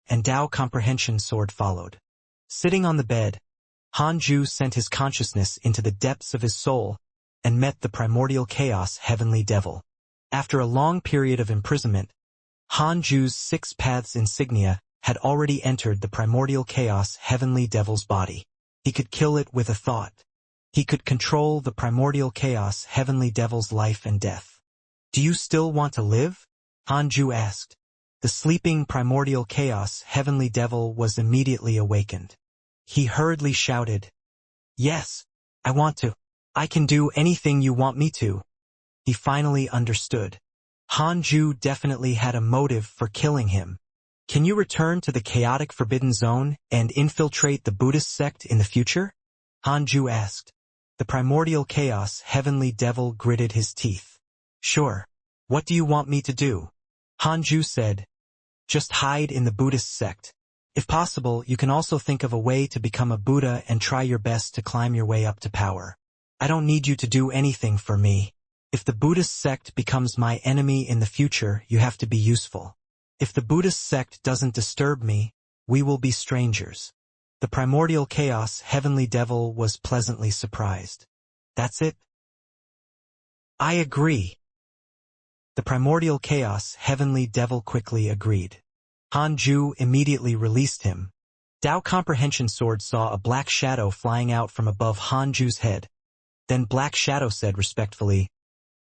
and Tao comprehension sword followed. Sitting on the bed, Hanju sent his consciousness into the depths of his soul and met the primordial chaos heavenly devil. After a long period of imprisonment, Hanju's 6 paths insignia had already entered the primordial chaos heavenly devil's body. He could kill it with a thought. He could control the primordial chaos heavenly devil's life and death. Do you still want to live? Hanju asked. The sleeping primordial chaos heavenly devil was immediately awakened. He hurriedly shouted, "Yes, I want to. I can do anything you want me to." He finally understood. Hanju definitely had a motive for killing him. Can you return to the chaotic forbidden zone and infiltrate the Buddhist sect in the future? Hanju asked. The primordial chaos heavenly devil gritted his teeth. Sure. What do you want me to do? Hanju said. Just hide in the Buddhist sect. If possible, you can also think of a way to become a Buddha and try your best to climb your way up to power. I don't need you to do anything for me. If the Buddhist sect becomes my enemy in the future, you have to be useful. If the Buddhist sect doesn't disturb me, we will be strangers. The primordial chaos heavenly devil was pleasantly surprised. That's it? I agree. The primordial chaos heavenly devil quickly agreed. Hanju immediately released him. Dao Comprehension Sword saw a black shadow flying out from above Hanju's head. Then Black Shadow said respectfully,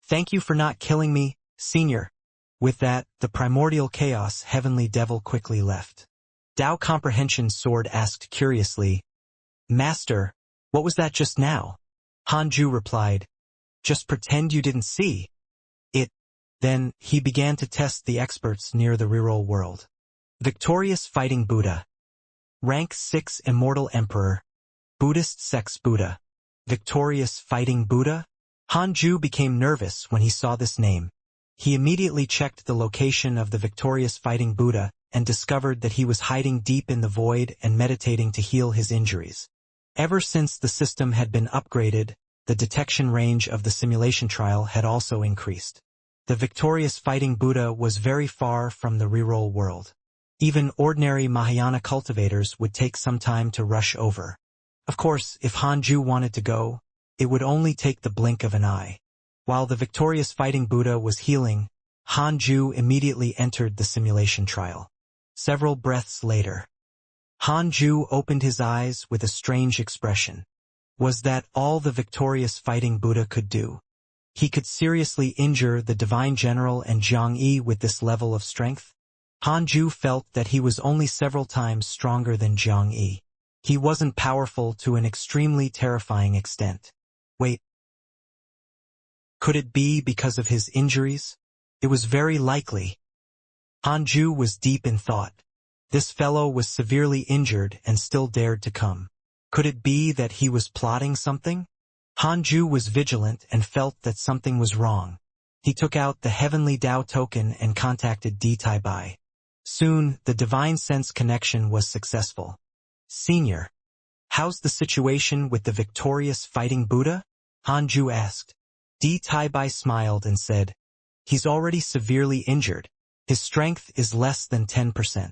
"Thank you for not killing me, Senior." With that, the primordial chaos heavenly devil quickly left. Dao Comprehension Sword asked curiously, "Master, what was that just now?" Hanju replied, "Just pretend you didn't see it." Then, he began to test the experts near the reroll world. Victorious Fighting Buddha. Rank 6 Immortal Emperor. Buddhist Sex Buddha. Victorious Fighting Buddha? Hanju became nervous when he saw this name. He immediately checked the location of the Victorious Fighting Buddha and discovered that he was hiding deep in the void and meditating to heal his injuries. Ever since the system had been upgraded, the detection range of the simulation trial had also increased. The Victorious Fighting Buddha was very far from the reroll world. Even ordinary Mahayana cultivators would take some time to rush over. Of course, if Hanju wanted to go, it would only take the blink of an eye. While the Victorious Fighting Buddha was healing, Hanju immediately entered the simulation trial. Several breaths later, Hanju opened his eyes with a strange expression. Was that all the Victorious Fighting Buddha could do? He could seriously injure the Divine General and Zhang Yi with this level of strength? Hanju felt that he was only several times stronger than Zhang Yi. He wasn't powerful to an extremely terrifying extent. Wait. Could it be because of his injuries? It was very likely. Hanju was deep in thought. This fellow was severely injured and still dared to come. Could it be that he was plotting something? Hanju was vigilant and felt that something was wrong. He took out the Heavenly Dao token and contacted D Tai Bai. Soon, the Divine Sense connection was successful. Senior, how's the situation with the Victorious Fighting Buddha? Hanju asked. D Tai Bai smiled and said, He's already severely injured. His strength is less than 10%.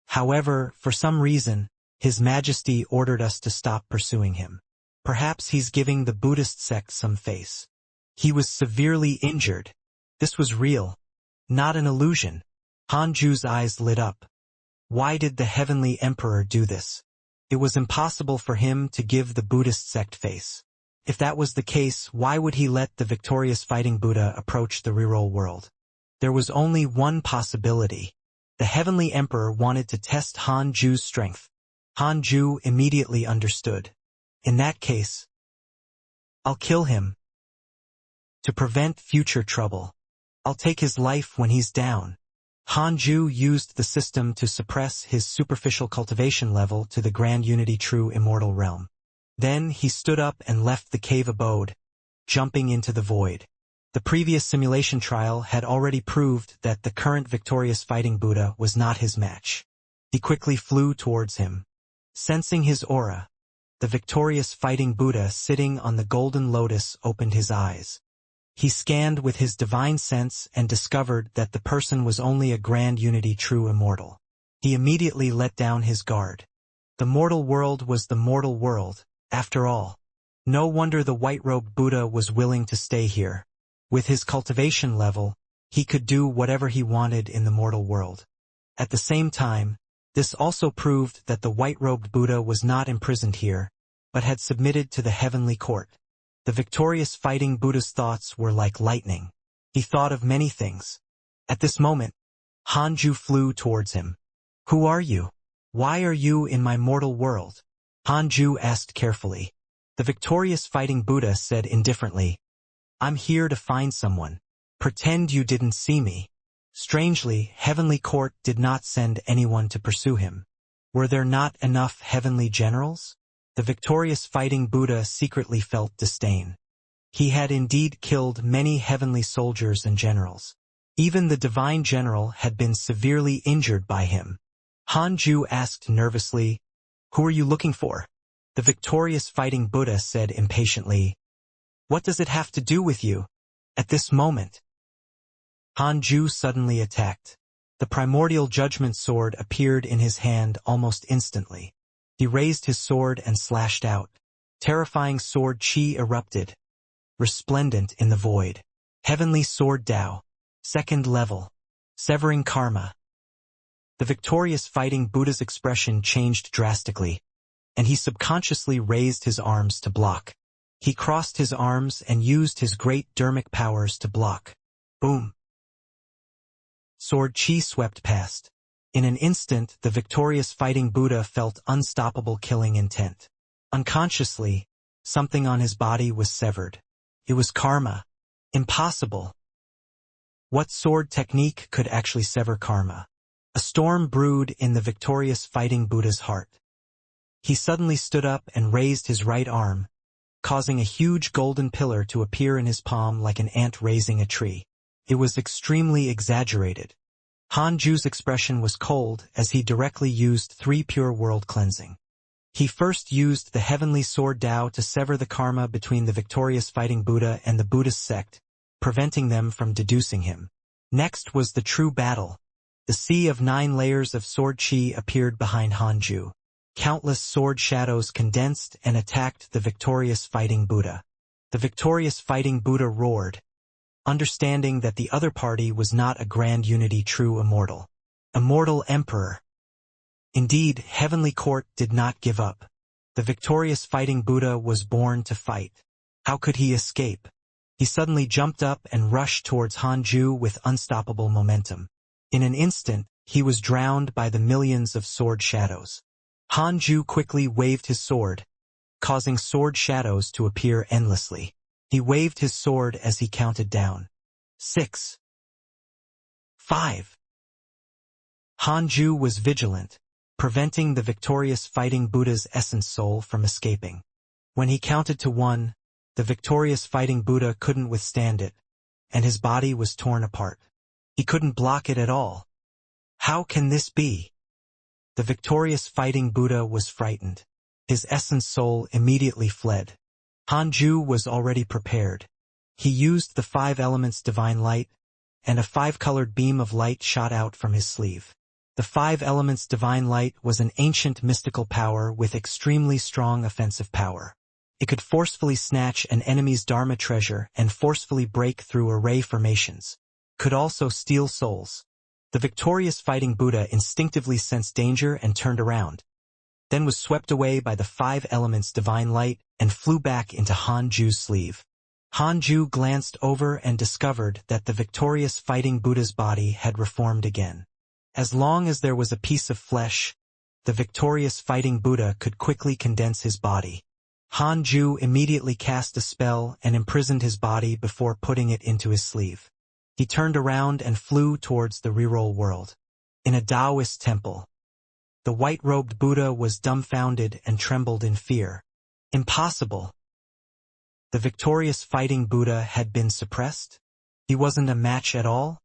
However, for some reason, His Majesty ordered us to stop pursuing him. Perhaps he's giving the Buddhist sect some face. He was severely injured. This was real, not an illusion. Hanju's eyes lit up. Why did the Heavenly Emperor do this? It was impossible for him to give the Buddhist sect face. If that was the case, why would he let the Victorious Fighting Buddha approach the reroll world? There was only one possibility. The Heavenly Emperor wanted to test Hanju's strength. Hanju immediately understood. In that case, I'll kill him. To prevent future trouble. I'll take his life when he's down. Hanju used the system to suppress his superficial cultivation level to the Grand Unity True Immortal realm. Then he stood up and left the cave abode, jumping into the void. The previous simulation trial had already proved that the current Victorious Fighting Buddha was not his match. He quickly flew towards him. Sensing his aura, the Victorious Fighting Buddha sitting on the golden lotus opened his eyes. He scanned with his divine sense and discovered that the person was only a Grand Unity True Immortal. He immediately let down his guard. The mortal world was the mortal world, after all. No wonder the white-robed Buddha was willing to stay here. With his cultivation level, he could do whatever he wanted in the mortal world. At the same time, this also proved that the white-robed Buddha was not imprisoned here, but had submitted to the heavenly court. The victorious fighting Buddha's thoughts were like lightning. He thought of many things. At this moment, Hanju flew towards him. "Who are you? Why are you in my mortal world?" Hanju asked carefully. The victorious fighting Buddha said indifferently, "I'm here to find someone. Pretend you didn't see me." Strangely, Heavenly Court did not send anyone to pursue him. Were there not enough heavenly generals? The victorious fighting Buddha secretly felt disdain. He had indeed killed many heavenly soldiers and generals. Even the divine general had been severely injured by him. Hanju asked nervously, "Who are you looking for?" The victorious fighting Buddha said impatiently, "What does it have to do with you? At this moment?" Hanju suddenly attacked. The primordial judgment sword appeared in his hand almost instantly. He raised his sword and slashed out. Terrifying sword chi erupted, resplendent in the void. Heavenly Sword Tao. Second level. Severing karma. The victorious fighting Buddha's expression changed drastically, and he subconsciously raised his arms to block. He crossed his arms and used his great dermic powers to block. Boom. Sword chi swept past. In an instant, the victorious fighting Buddha felt unstoppable killing intent. Unconsciously, something on his body was severed. It was karma. Impossible. What sword technique could actually sever karma? A storm brewed in the victorious fighting Buddha's heart. He suddenly stood up and raised his right arm, causing a huge golden pillar to appear in his palm like an ant raising a tree. It was extremely exaggerated. Hanju's expression was cold as he directly used 3 pure world cleansing. He first used the heavenly sword Tao to sever the karma between the victorious fighting Buddha and the Buddhist sect, preventing them from deducing him. Next was the true battle. The sea of 9 layers of sword chi appeared behind Hanju. Countless sword shadows condensed and attacked the victorious fighting Buddha. The victorious fighting Buddha roared, understanding that the other party was not a grand unity true immortal. Immortal Emperor. Indeed, Heavenly Court did not give up. The victorious fighting Buddha was born to fight. How could he escape? He suddenly jumped up and rushed towards Hanju with unstoppable momentum. In an instant, he was drowned by the millions of sword shadows. Hanju quickly waved his sword, causing sword shadows to appear endlessly. He waved his sword as he counted down. 6. 5. Hanju was vigilant, preventing the victorious fighting Buddha's essence soul from escaping. When he counted to 1, the victorious fighting Buddha couldn't withstand it, and his body was torn apart. He couldn't block it at all. How can this be? The victorious fighting Buddha was frightened. His essence soul immediately fled. Hanju was already prepared. He used the 5 elements divine light, and a 5-colored beam of light shot out from his sleeve. The 5 elements divine light was an ancient mystical power with extremely strong offensive power. It could forcefully snatch an enemy's dharma treasure and forcefully break through array formations. Could also steal souls. The victorious fighting Buddha instinctively sensed danger and turned around, then was swept away by the 5 elements divine light and flew back into Hanju's sleeve. Hanju glanced over and discovered that the victorious fighting Buddha's body had reformed again. As long as there was a piece of flesh, the victorious fighting Buddha could quickly condense his body. Hanju immediately cast a spell and imprisoned his body before putting it into his sleeve. He turned around and flew towards the reroll world. In a Taoist temple, the white-robed Buddha was dumbfounded and trembled in fear. Impossible. The victorious fighting Buddha had been suppressed? He wasn't a match at all?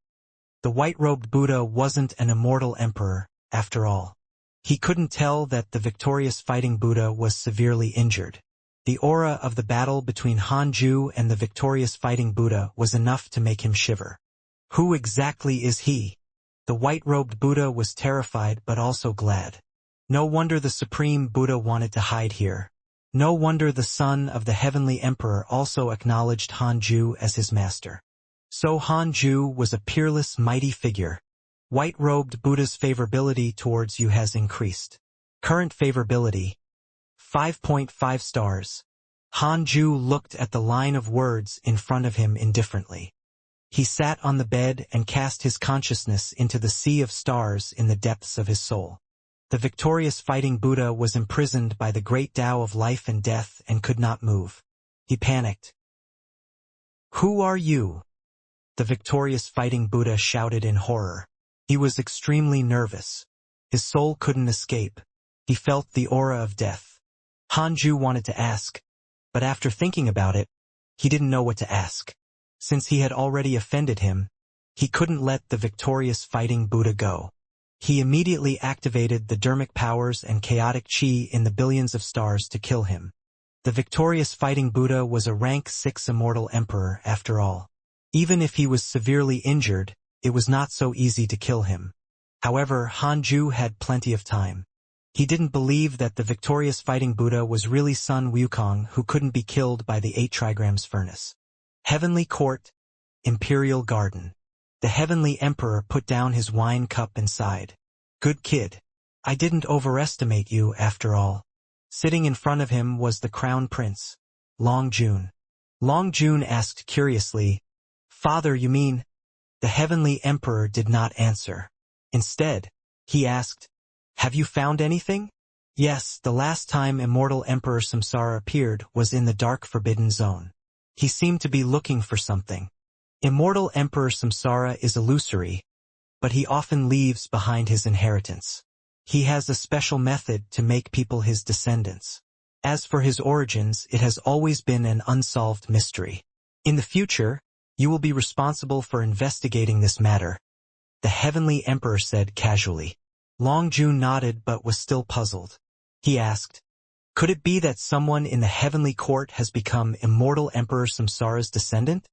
The white-robed Buddha wasn't an immortal emperor, after all. He couldn't tell that the victorious fighting Buddha was severely injured. The aura of the battle between Hanju and the victorious fighting Buddha was enough to make him shiver. Who exactly is he? The white-robed Buddha was terrified but also glad. No wonder the Supreme Buddha wanted to hide here. No wonder the son of the heavenly emperor also acknowledged Hanju as his master. So Hanju was a peerless, mighty figure. White-robed Buddha's favorability towards you has increased. Current favorability: 5.5 stars. Hanju looked at the line of words in front of him indifferently. He sat on the bed and cast his consciousness into the sea of stars in the depths of his soul. The victorious fighting Buddha was imprisoned by the great Tao of life and death and could not move. He panicked. "Who are you?" the victorious fighting Buddha shouted in horror. He was extremely nervous. His soul couldn't escape. He felt the aura of death. Hanju wanted to ask, but after thinking about it, he didn't know what to ask. Since he had already offended him, he couldn't let the victorious fighting Buddha go. He immediately activated the dermic powers and chaotic chi in the billions of stars to kill him. The victorious fighting Buddha was a rank 6 immortal emperor after all. Even if he was severely injured, it was not so easy to kill him. However, Hanju had plenty of time. He didn't believe that the victorious fighting Buddha was really Sun Wukong, who couldn't be killed by the 8 trigrams furnace. Heavenly Court, Imperial Garden. The Heavenly Emperor put down his wine cup and sighed. "Good kid. I didn't overestimate you after all." Sitting in front of him was the Crown Prince, Long Jun. Long Jun asked curiously, "Father, you mean?" The Heavenly Emperor did not answer. Instead, he asked, "Have you found anything?" Yes, the last time Immortal Emperor Samsara appeared was in the Dark Forbidden Zone. He seemed to be looking for something. Immortal Emperor Samsara is illusory, but he often leaves behind his inheritance. He has a special method to make people his descendants. As for his origins, it has always been an unsolved mystery. In the future, you will be responsible for investigating this matter, the Heavenly Emperor said casually. Long Jun nodded but was still puzzled. He asked, "Could it be that someone in the Heavenly Court has become Immortal Emperor Samsara's descendant?"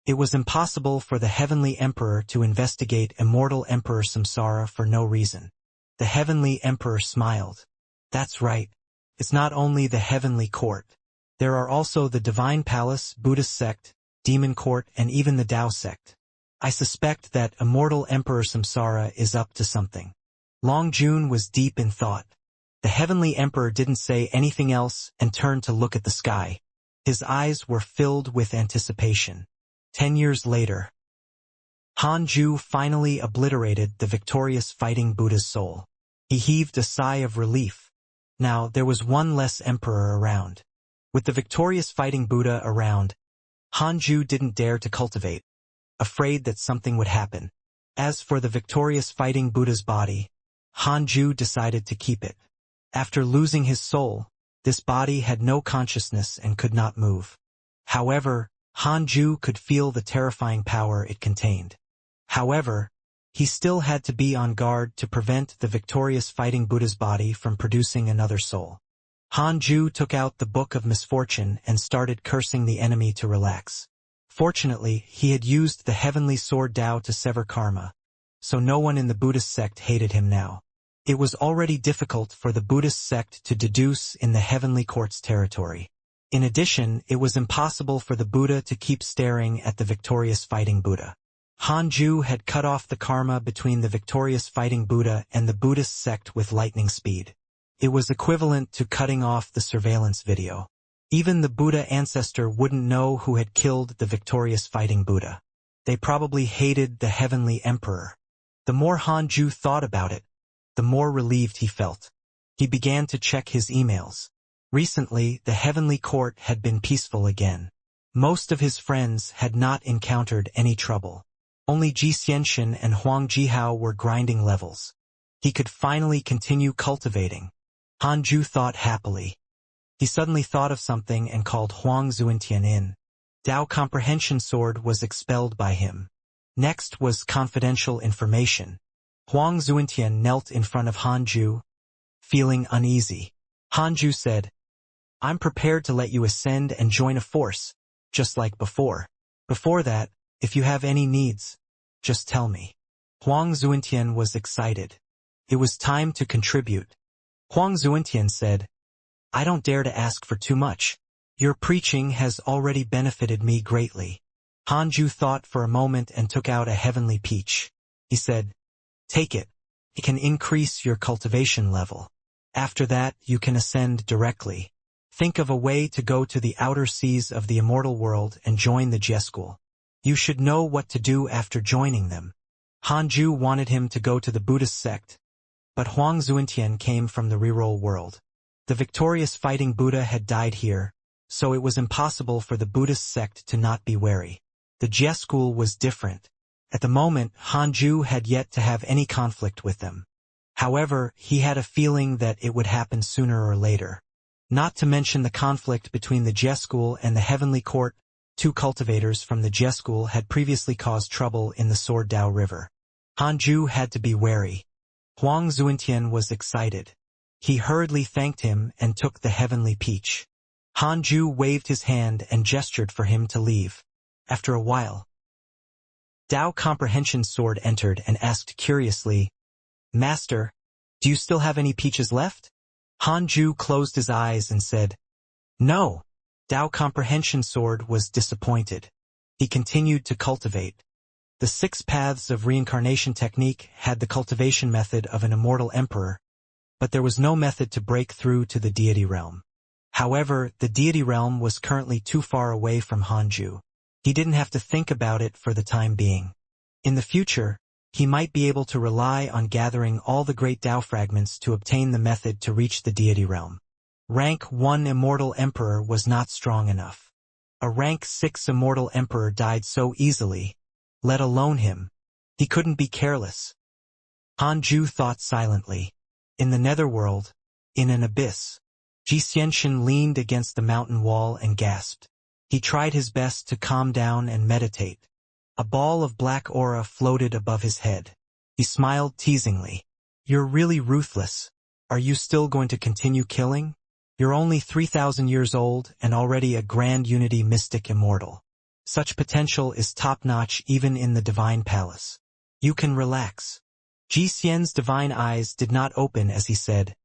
It was impossible for the Heavenly Emperor to investigate Immortal Emperor Samsara for no reason. The Heavenly Emperor smiled. "That's right. It's not only the Heavenly Court. There are also the Divine Palace, Buddhist sect, Demon Court, and even the Tao sect. I suspect that Immortal Emperor Samsara is up to something." Long Jun was deep in thought. The Heavenly Emperor didn't say anything else and turned to look at the sky. His eyes were filled with anticipation. 10 years later, Hanju finally obliterated the victorious fighting Buddha's soul. He heaved a sigh of relief. Now there was one less emperor around. With the victorious fighting Buddha around, Hanju didn't dare to cultivate, afraid that something would happen. As for the victorious fighting Buddha's body, Hanju decided to keep it. After losing his soul, this body had no consciousness and could not move. However, Hanju could feel the terrifying power it contained. However, he still had to be on guard to prevent the victorious fighting Buddha's body from producing another soul. Hanju took out the Book of Misfortune and started cursing the enemy to relax. Fortunately, he had used the Heavenly Sword Tao to sever karma, so no one in the Buddhist sect hated him now. It was already difficult for the Buddhist sect to deduce in the Heavenly Court's territory. In addition, it was impossible for the Buddha to keep staring at the victorious fighting Buddha. Hanju had cut off the karma between the victorious fighting Buddha and the Buddhist sect with lightning speed. It was equivalent to cutting off the surveillance video. Even the Buddha ancestor wouldn't know who had killed the victorious fighting Buddha. They probably hated the Heavenly Emperor. The more Hanju thought about it, the more relieved he felt. He began to check his emails. Recently, the Heavenly Court had been peaceful again. Most of his friends had not encountered any trouble. Only Xianxia and Huang Jihao were grinding levels. He could finally continue cultivating. Hanju thought happily. He suddenly thought of something and called Huang Zuentian in. Tao Comprehension Sword was expelled by him. Next was confidential information. Huang Zuentian knelt in front of Hanju, feeling uneasy. Hanju said, "I'm prepared to let you ascend and join a force, just like before. Before that, if you have any needs, just tell me." Huang Zuentian was excited. It was time to contribute. Huang Zuentian said, "I don't dare to ask for too much. Your preaching has already benefited me greatly." Hanju thought for a moment and took out a heavenly peach. He said, "Take it. It can increase your cultivation level. After that, you can ascend directly. Think of a way to go to the outer seas of the immortal world and join the Jie school. You should know what to do after joining them. Hanju wanted him to go to the Buddhist sect, but Huang Zuantian came from the reroll world. The victorious fighting Buddha had died here, so it was impossible for the Buddhist sect to not be wary. The Jie school was different. At the moment, Hanju had yet to have any conflict with them. However, he had a feeling that it would happen sooner or later. Not to mention the conflict between the Jie school and the Heavenly Court. Two cultivators from the Jie school had previously caused trouble in the Sword Dao River. Hanju had to be wary. Huang Zuantian was excited. He hurriedly thanked him and took the heavenly peach. Hanju waved his hand and gestured for him to leave. After a while, Dao Comprehension Sword entered and asked curiously, "Master, do you still have any peaches left?" Hanju closed his eyes and said, "No." Dao Comprehension Sword was disappointed. He continued to cultivate. The 6 paths of reincarnation technique had the cultivation method of an immortal emperor, but there was no method to break through to the deity realm. However, the deity realm was currently too far away from Hanju. He didn't have to think about it for the time being. In the future, he might be able to rely on gathering all the great Dao fragments to obtain the method to reach the deity realm. Rank 1 Immortal Emperor was not strong enough. A rank 6 Immortal Emperor died so easily, let alone him. He couldn't be careless. Hanju thought silently. In the netherworld, in an abyss, Xianxia leaned against the mountain wall and gasped. He tried his best to calm down and meditate. A ball of black aura floated above his head. He smiled teasingly. "You're really ruthless. Are you still going to continue killing? You're only 3,000 years old and already a grand unity mystic immortal. Such potential is top-notch even in the divine palace. You can relax." Xianxia's divine eyes did not open as he said,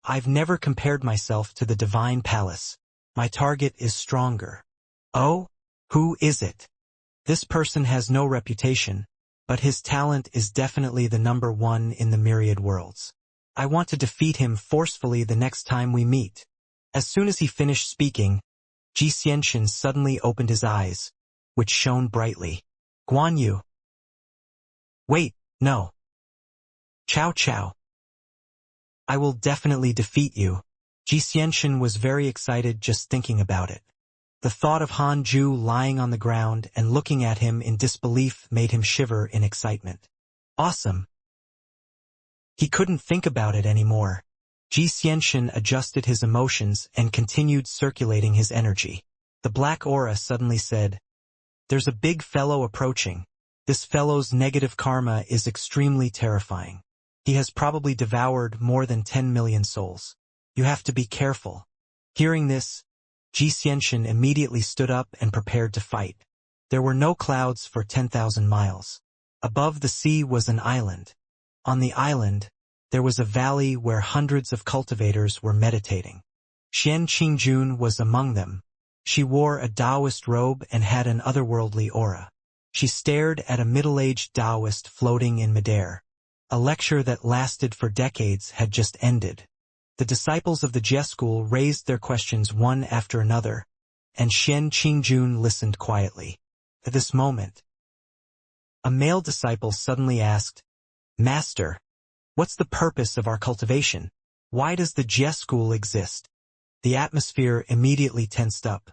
"I've never compared myself to the divine palace. My target is stronger." "Oh? Who is it?" "This person has no reputation, but his talent is definitely the number 1 in the myriad worlds. I want to defeat him forcefully the next time we meet." As soon as he finished speaking, Xianxia suddenly opened his eyes, which shone brightly. "Guan Yu." "Wait, no. Chow Chow. I will definitely defeat you." Xianxia was very excited just thinking about it. The thought of Hanju lying on the ground and looking at him in disbelief made him shiver in excitement. Awesome. He couldn't think about it anymore. Xianxia adjusted his emotions and continued circulating his energy. The black aura suddenly said, "There's a big fellow approaching. This fellow's negative karma is extremely terrifying. He has probably devoured more than 10 million souls. You have to be careful." Hearing this, Xianxia immediately stood up and prepared to fight. There were no clouds for 10,000 miles. Above the sea was an island. On the island, there was a valley where hundreds of cultivators were meditating. Xian Qingjun was among them. She wore a Taoist robe and had an otherworldly aura. She stared at a middle-aged Taoist floating in midair. A lecture that lasted for decades had just ended. The disciples of the Jie school raised their questions one after another, and Xian Qingjun listened quietly. At this moment, a male disciple suddenly asked, "Master, what's the purpose of our cultivation? Why does the Jie school exist?" The atmosphere immediately tensed up.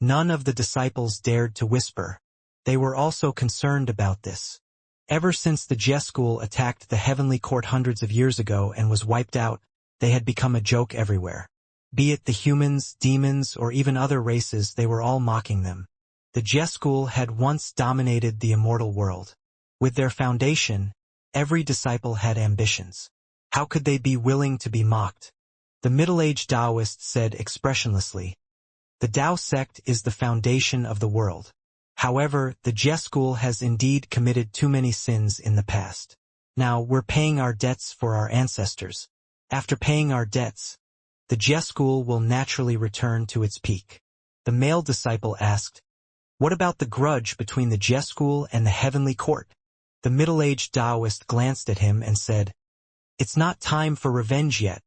None of the disciples dared to whisper. They were also concerned about this. Ever since the Jie school attacked the Heavenly Court hundreds of years ago and was wiped out, they had become a joke everywhere. Be it the humans, demons, or even other races, they were all mocking them. The Jie school had once dominated the immortal world. With their foundation, every disciple had ambitions. How could they be willing to be mocked? The middle-aged Taoist said expressionlessly, "The Tao sect is the foundation of the world. However, the Jie school has indeed committed too many sins in the past. Now we're paying our debts for our ancestors. After paying our debts, the Jie school will naturally return to its peak." The male disciple asked, "What about the grudge between the Jie school and the Heavenly Court?" The middle-aged Taoist glanced at him and said, "It's not time for revenge yet."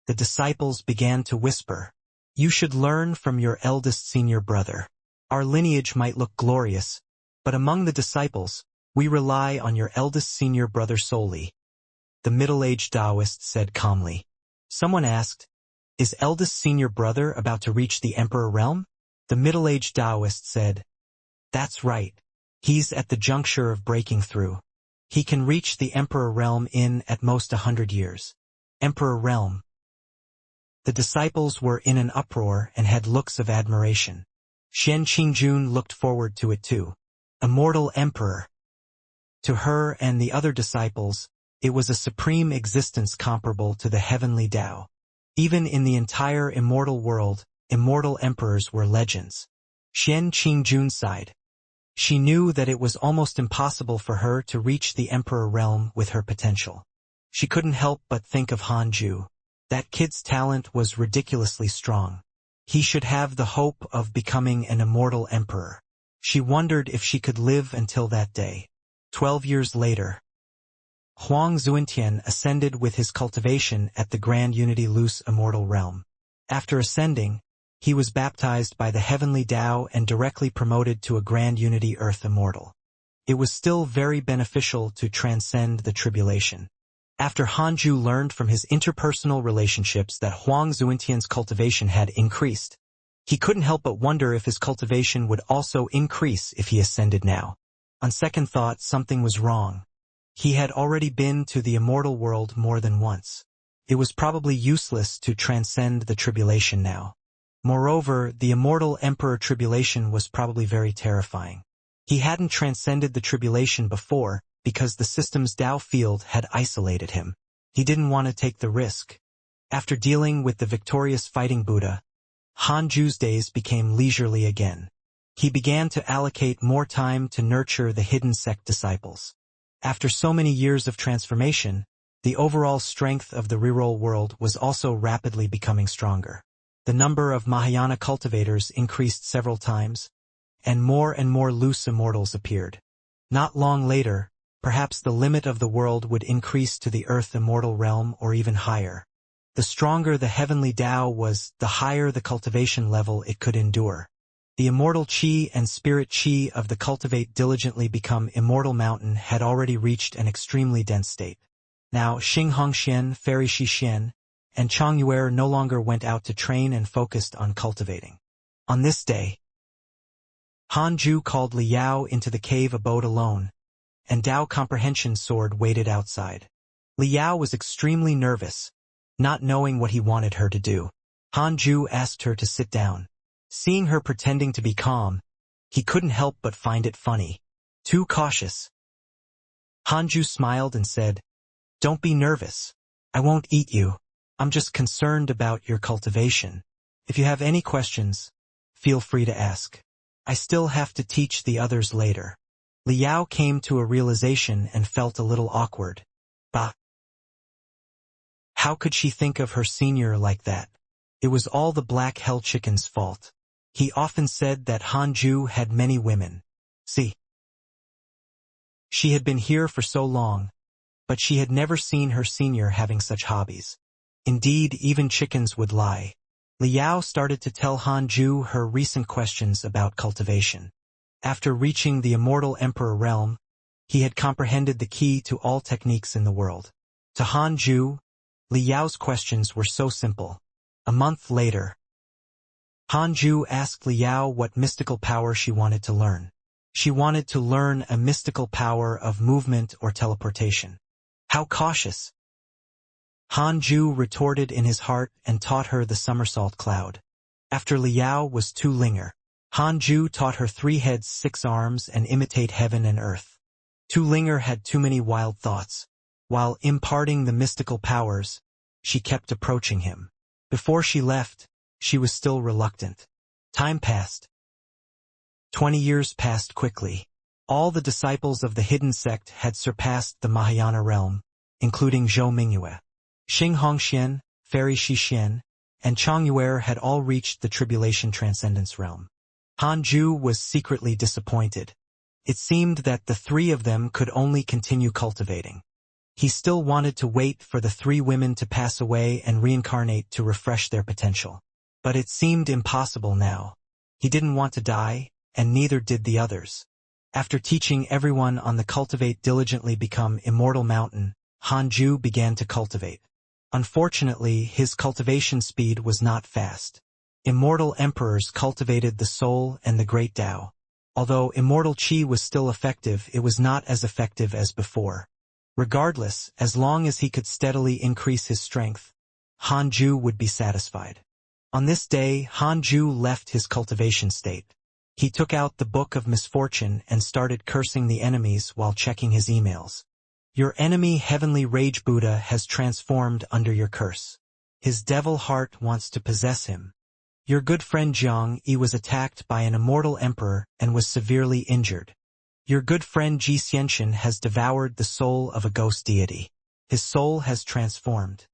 The disciples began to whisper, You should learn from your eldest senior brother. Our lineage might look glorious, but among the disciples, we rely on your eldest senior brother solely, the middle-aged Taoist said calmly. Someone asked, is eldest senior brother about to reach the Emperor realm? The middle-aged Taoist said, that's right. He's at the juncture of breaking through. He can reach the Emperor realm in, at most, 100 years. Emperor realm. The disciples were in an uproar and had looks of admiration. Xian Qingjun looked forward to it too. Immortal Emperor. To her and the other disciples, it was a supreme existence comparable to the heavenly Tao. Even in the entire immortal world, immortal emperors were legends. Xian Qingjun sighed. She knew that it was almost impossible for her to reach the Emperor realm with her potential. She couldn't help but think of Hanju. That kid's talent was ridiculously strong. He should have the hope of becoming an immortal emperor. She wondered if she could live until that day. 12 years later, Huang Zuentian ascended with his cultivation at the Grand Unity Loose Immortal Realm. After ascending, he was baptized by the Heavenly Tao and directly promoted to a Grand Unity Earth Immortal. It was still very beneficial to transcend the tribulation. After Hanju learned from his interpersonal relationships that Huang Zuentian's cultivation had increased, he couldn't help but wonder if his cultivation would also increase if he ascended now. On second thought, something was wrong. He had already been to the immortal world more than once. It was probably useless to transcend the tribulation now. Moreover, the immortal emperor tribulation was probably very terrifying. He hadn't transcended the tribulation before because the system's Tao field had isolated him. He didn't want to take the risk. After dealing with the victorious fighting Buddha, Hanju's days became leisurely again. He began to allocate more time to nurture the hidden sect disciples. After so many years of transformation, the overall strength of the reroll world was also rapidly becoming stronger. The number of Mahayana cultivators increased several times, and more loose immortals appeared. Not long later, perhaps the limit of the world would increase to the Earth Immortal realm or even higher. The stronger the heavenly Tao was, the higher the cultivation level it could endure. The immortal Qi and spirit Qi of the Cultivate Diligently Become Immortal Mountain had already reached an extremely dense state. Now Xinghongxian, Fairy Shixian, and Changyuer no longer went out to train and focused on cultivating. On this day, Hanju called Liao into the cave abode alone, and Tao Comprehension Sword waited outside. Liao was extremely nervous, not knowing what he wanted her to do. Hanju asked her to sit down. Seeing her pretending to be calm, he couldn't help but find it funny. Too cautious. Hanju smiled and said, "Don't be nervous. I won't eat you. I'm just concerned about your cultivation. If you have any questions, feel free to ask. I still have to teach the others later." Liao came to a realization and felt a little awkward. Bah! How could she think of her senior like that? It was all the Black Hell Chicken's fault. He often said that Hanju had many women. See? She had been here for so long, but she had never seen her senior having such hobbies. Indeed, even chickens would lie. Liao started to tell Hanju her recent questions about cultivation. After reaching the Immortal Emperor realm, he had comprehended the key to all techniques in the world. To Hanju, Liao's questions were so simple. A month later, Hanju asked Liao what mystical power she wanted to learn. She wanted to learn a mystical power of movement or teleportation. How cautious! Hanju retorted in his heart and taught her the somersault cloud. After Liao was Tu Linger, Hanju taught her 3 heads 6 arms and imitate heaven and earth. Tu Linger had too many wild thoughts. While imparting the mystical powers, she kept approaching him. Before she left, she was still reluctant. Time passed. 20 years passed quickly. All the disciples of the hidden sect had surpassed the Mahayana realm, including Zhou Mingyue. Xinghongxian, Fairy Shixian, and Changyuer had all reached the tribulation transcendence realm. Hanju was secretly disappointed. It seemed that the 3 of them could only continue cultivating. He still wanted to wait for the 3 women to pass away and reincarnate to refresh their potential. But it seemed impossible now. He didn't want to die, and neither did the others. After teaching everyone on the Cultivate diligently become Immortal Mountain, Hanju began to cultivate. Unfortunately, his cultivation speed was not fast. Immortal emperors cultivated the soul and the great Tao. Although immortal qi was still effective, it was not as effective as before. Regardless, as long as he could steadily increase his strength, Hanju would be satisfied. On this day, Hanju left his cultivation state. He took out the Book of Misfortune and started cursing the enemies while checking his emails. Your enemy Heavenly Rage Buddha has transformed under your curse. His devil heart wants to possess him. Your good friend Xianxia was attacked by an immortal emperor and was severely injured. Your good friend Xianxia has devoured the soul of a ghost deity. His soul has transformed.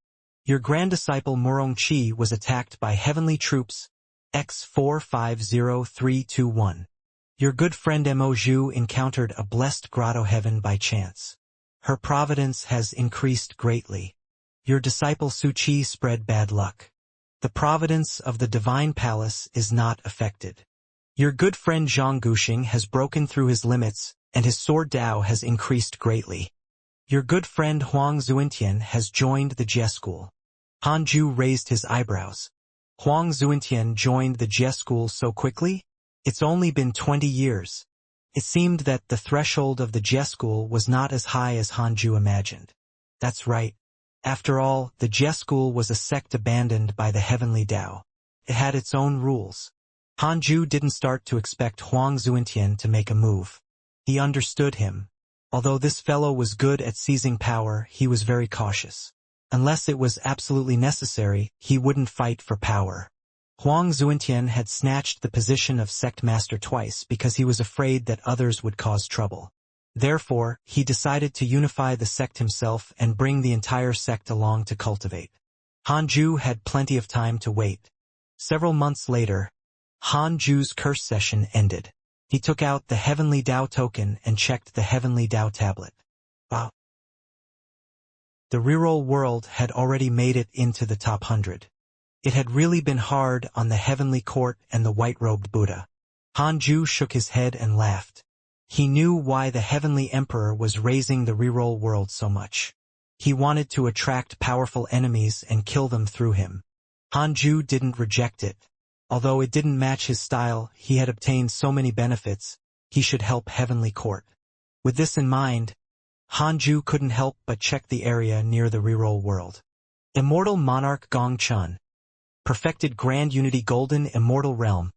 Your grand disciple Murongqi was attacked by heavenly troops X450321. Your good friend Mo encountered a blessed grotto heaven by chance. Her providence has increased greatly. Your disciple Suqi spread bad luck. The providence of the divine palace is not affected. Your good friend Zhang Guxing has broken through his limits, and his sword Dao has increased greatly. Your good friend Huang Zuintian has joined the Jie school. Hanju raised his eyebrows. Huang Zuintian joined the Jie school so quickly? It's only been 20 years. It seemed that the threshold of the Jie school was not as high as Hanju imagined. That's right. After all, the Jie school was a sect abandoned by the heavenly Tao. It had its own rules. Hanju didn't start to expect Huang Zuintian to make a move. He understood him. Although this fellow was good at seizing power, he was very cautious. Unless it was absolutely necessary, he wouldn't fight for power. Huang Zuintian had snatched the position of sect master twice because he was afraid that others would cause trouble. Therefore, he decided to unify the sect himself and bring the entire sect along to cultivate. Hanju had plenty of time to wait. Several months later, Hanju's curse session ended. He took out the Heavenly Tao token and checked the Heavenly Tao tablet. Wow. The reroll world had already made it into the top 100. It had really been hard on the Heavenly Court and the white-robed Buddha. Hanju shook his head and laughed. He knew why the Heavenly Emperor was raising the reroll world so much. He wanted to attract powerful enemies and kill them through him. Hanju didn't reject it. Although it didn't match his style, he had obtained so many benefits, he should help Heavenly Court. With this in mind, Hanju couldn't help but check the area near the reroll world. Immortal Monarch Gongchun. Perfected Grand Unity Golden Immortal Realm.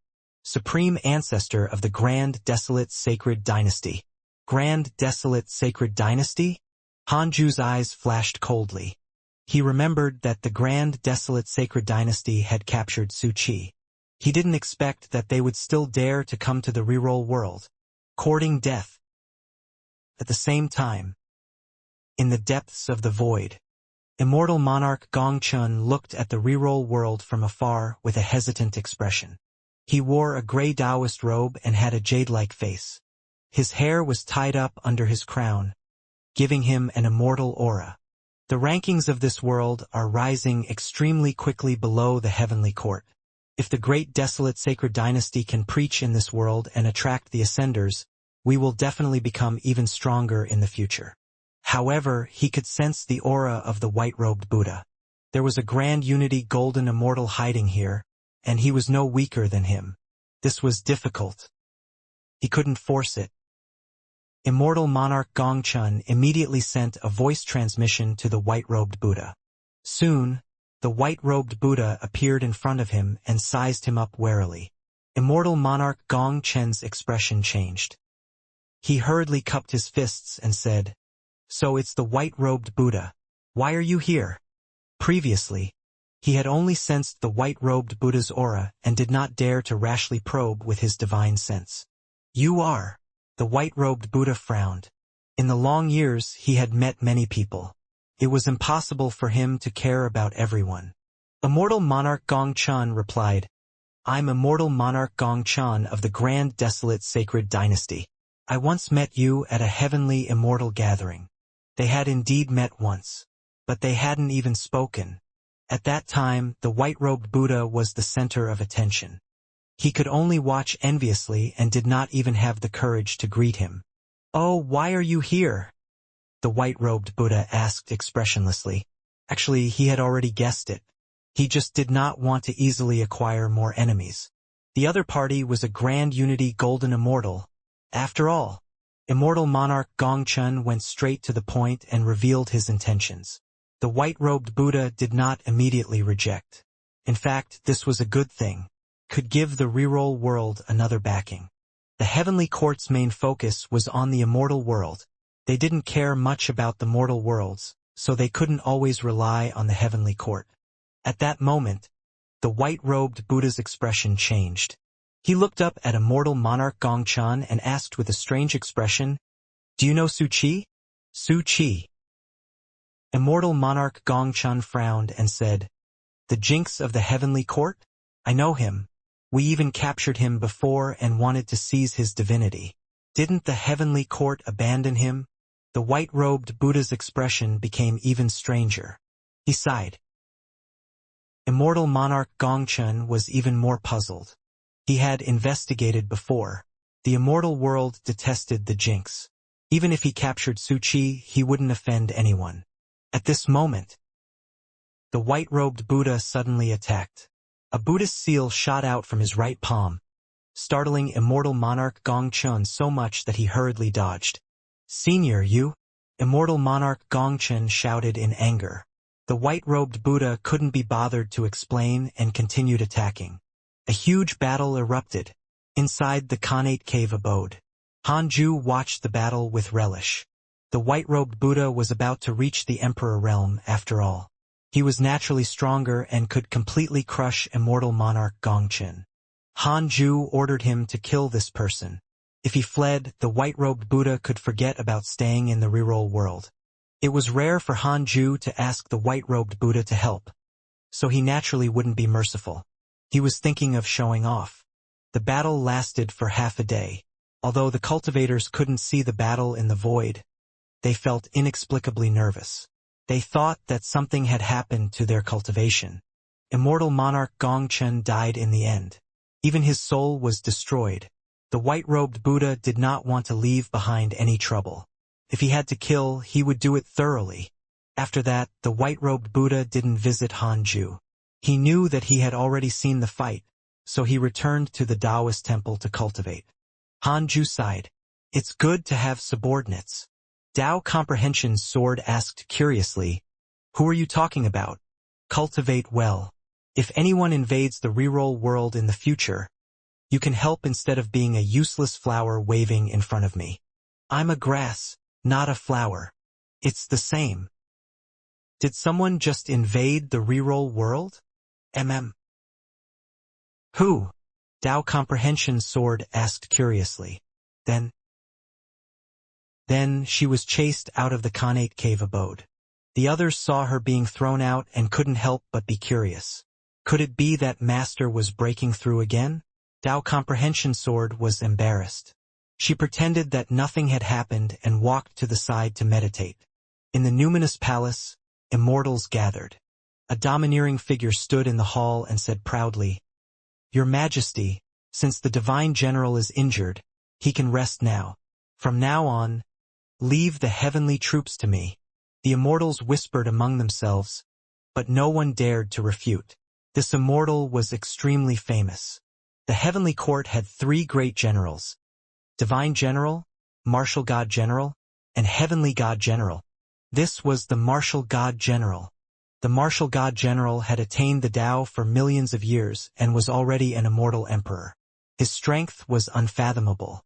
Supreme Ancestor of the Grand Desolate Sacred Dynasty. Grand Desolate Sacred Dynasty? Hanju's eyes flashed coldly. He remembered that the Grand Desolate Sacred Dynasty had captured Suqi. He didn't expect that they would still dare to come to the reroll world, courting death. At the same time, in the depths of the void, Immortal Monarch Gongchun looked at the reroll world from afar with a hesitant expression. He wore a gray Taoist robe and had a jade-like face. His hair was tied up under his crown, giving him an immortal aura. The rankings of this world are rising extremely quickly below the Heavenly Court. If the Great Desolate Sacred Dynasty can preach in this world and attract the Ascenders, we will definitely become even stronger in the future. However, he could sense the aura of the white-robed Buddha. There was a Grand Unity Golden Immortal hiding here, and he was no weaker than him. This was difficult. He couldn't force it. Immortal Monarch Gongchun immediately sent a voice transmission to the white-robed Buddha. Soon, the white-robed Buddha appeared in front of him and sized him up warily. Immortal Monarch Gongchun's expression changed. He hurriedly cupped his fists and said, "So it's the white-robed Buddha. Why are you here?" Previously, he had only sensed the white-robed Buddha's aura and did not dare to rashly probe with his divine sense. "You are." The white-robed Buddha frowned. In the long years, he had met many people. It was impossible for him to care about everyone. Immortal Monarch Gongchun replied, "I'm Immortal Monarch Gongchun of the Grand Desolate Sacred Dynasty. I once met you at a heavenly immortal gathering." They had indeed met once, but they hadn't even spoken. At that time, the white-robed Buddha was the center of attention. He could only watch enviously and did not even have the courage to greet him. "Oh, why are you here?" the white-robed Buddha asked expressionlessly. Actually, he had already guessed it. He just did not want to easily acquire more enemies. The other party was a grand unity golden immortal. After all, immortal monarch Gongchun went straight to the point and revealed his intentions. The white-robed Buddha did not immediately reject. In fact, this was a good thing. Could give the reroll world another backing. The heavenly court's main focus was on the immortal world. They didn't care much about the mortal worlds, so they couldn't always rely on the heavenly court. At that moment, the white-robed Buddha's expression changed. He looked up at immortal monarch Gongchun and asked with a strange expression, "Do you know Su Qi?" "Su Qi." Immortal monarch Gongchun frowned and said, "The jinx of the heavenly court? I know him. We even captured him before and wanted to seize his divinity. Didn't the heavenly court abandon him?" The white-robed Buddha's expression became even stranger. He sighed. Immortal monarch Gongchun was even more puzzled. He had investigated before. The immortal world detested the jinx. Even if he captured Su Qi, he wouldn't offend anyone. At this moment, the white-robed Buddha suddenly attacked. A Buddhist seal shot out from his right palm, startling immortal monarch Gongchun so much that he hurriedly dodged. "Senior, you!" Immortal monarch Gongchun shouted in anger. The white-robed Buddha couldn't be bothered to explain and continued attacking. A huge battle erupted inside the Khanate cave abode. Hanju watched the battle with relish. The white-robed Buddha was about to reach the Emperor realm after all. He was naturally stronger and could completely crush immortal monarch Gongchun. Hanju ordered him to kill this person. If he fled, the white-robed Buddha could forget about staying in the reroll world. It was rare for Hanju to ask the white-robed Buddha to help, so he naturally wouldn't be merciful. He was thinking of showing off. The battle lasted for half a day. Although the cultivators couldn't see the battle in the void, they felt inexplicably nervous. They thought that something had happened to their cultivation. Immortal monarch Gongchun died in the end. Even his soul was destroyed. The white-robed Buddha did not want to leave behind any trouble. If he had to kill, he would do it thoroughly. After that, the white-robed Buddha didn't visit Hanju. He knew that he had already seen the fight, so he returned to the Taoist temple to cultivate. Hanju sighed. "It's good to have subordinates." Tao Comprehension's sword asked curiously, "Who are you talking about?" "Cultivate well. If anyone invades the reroll world in the future, you can help instead of being a useless flower waving in front of me. I'm a grass, not a flower. It's the same." Did someone just invade the reroll world? Who? Tao Comprehension's sword asked curiously. Then she was chased out of the Khanate cave abode. The others saw her being thrown out and couldn't help but be curious. Could it be that Master was breaking through again? Tao Comprehension's sword was embarrassed. She pretended that nothing had happened and walked to the side to meditate. In the numinous palace, immortals gathered. A domineering figure stood in the hall and said proudly, "Your Majesty, since the divine general is injured, he can rest now. From now on, leave the heavenly troops to me." The immortals whispered among themselves, but no one dared to refute. This immortal was extremely famous. The heavenly court had 3 great generals: Divine General, Martial God General, and Heavenly God General. This was the Martial God General. The Martial God General had attained the Tao for millions of years and was already an immortal emperor. His strength was unfathomable.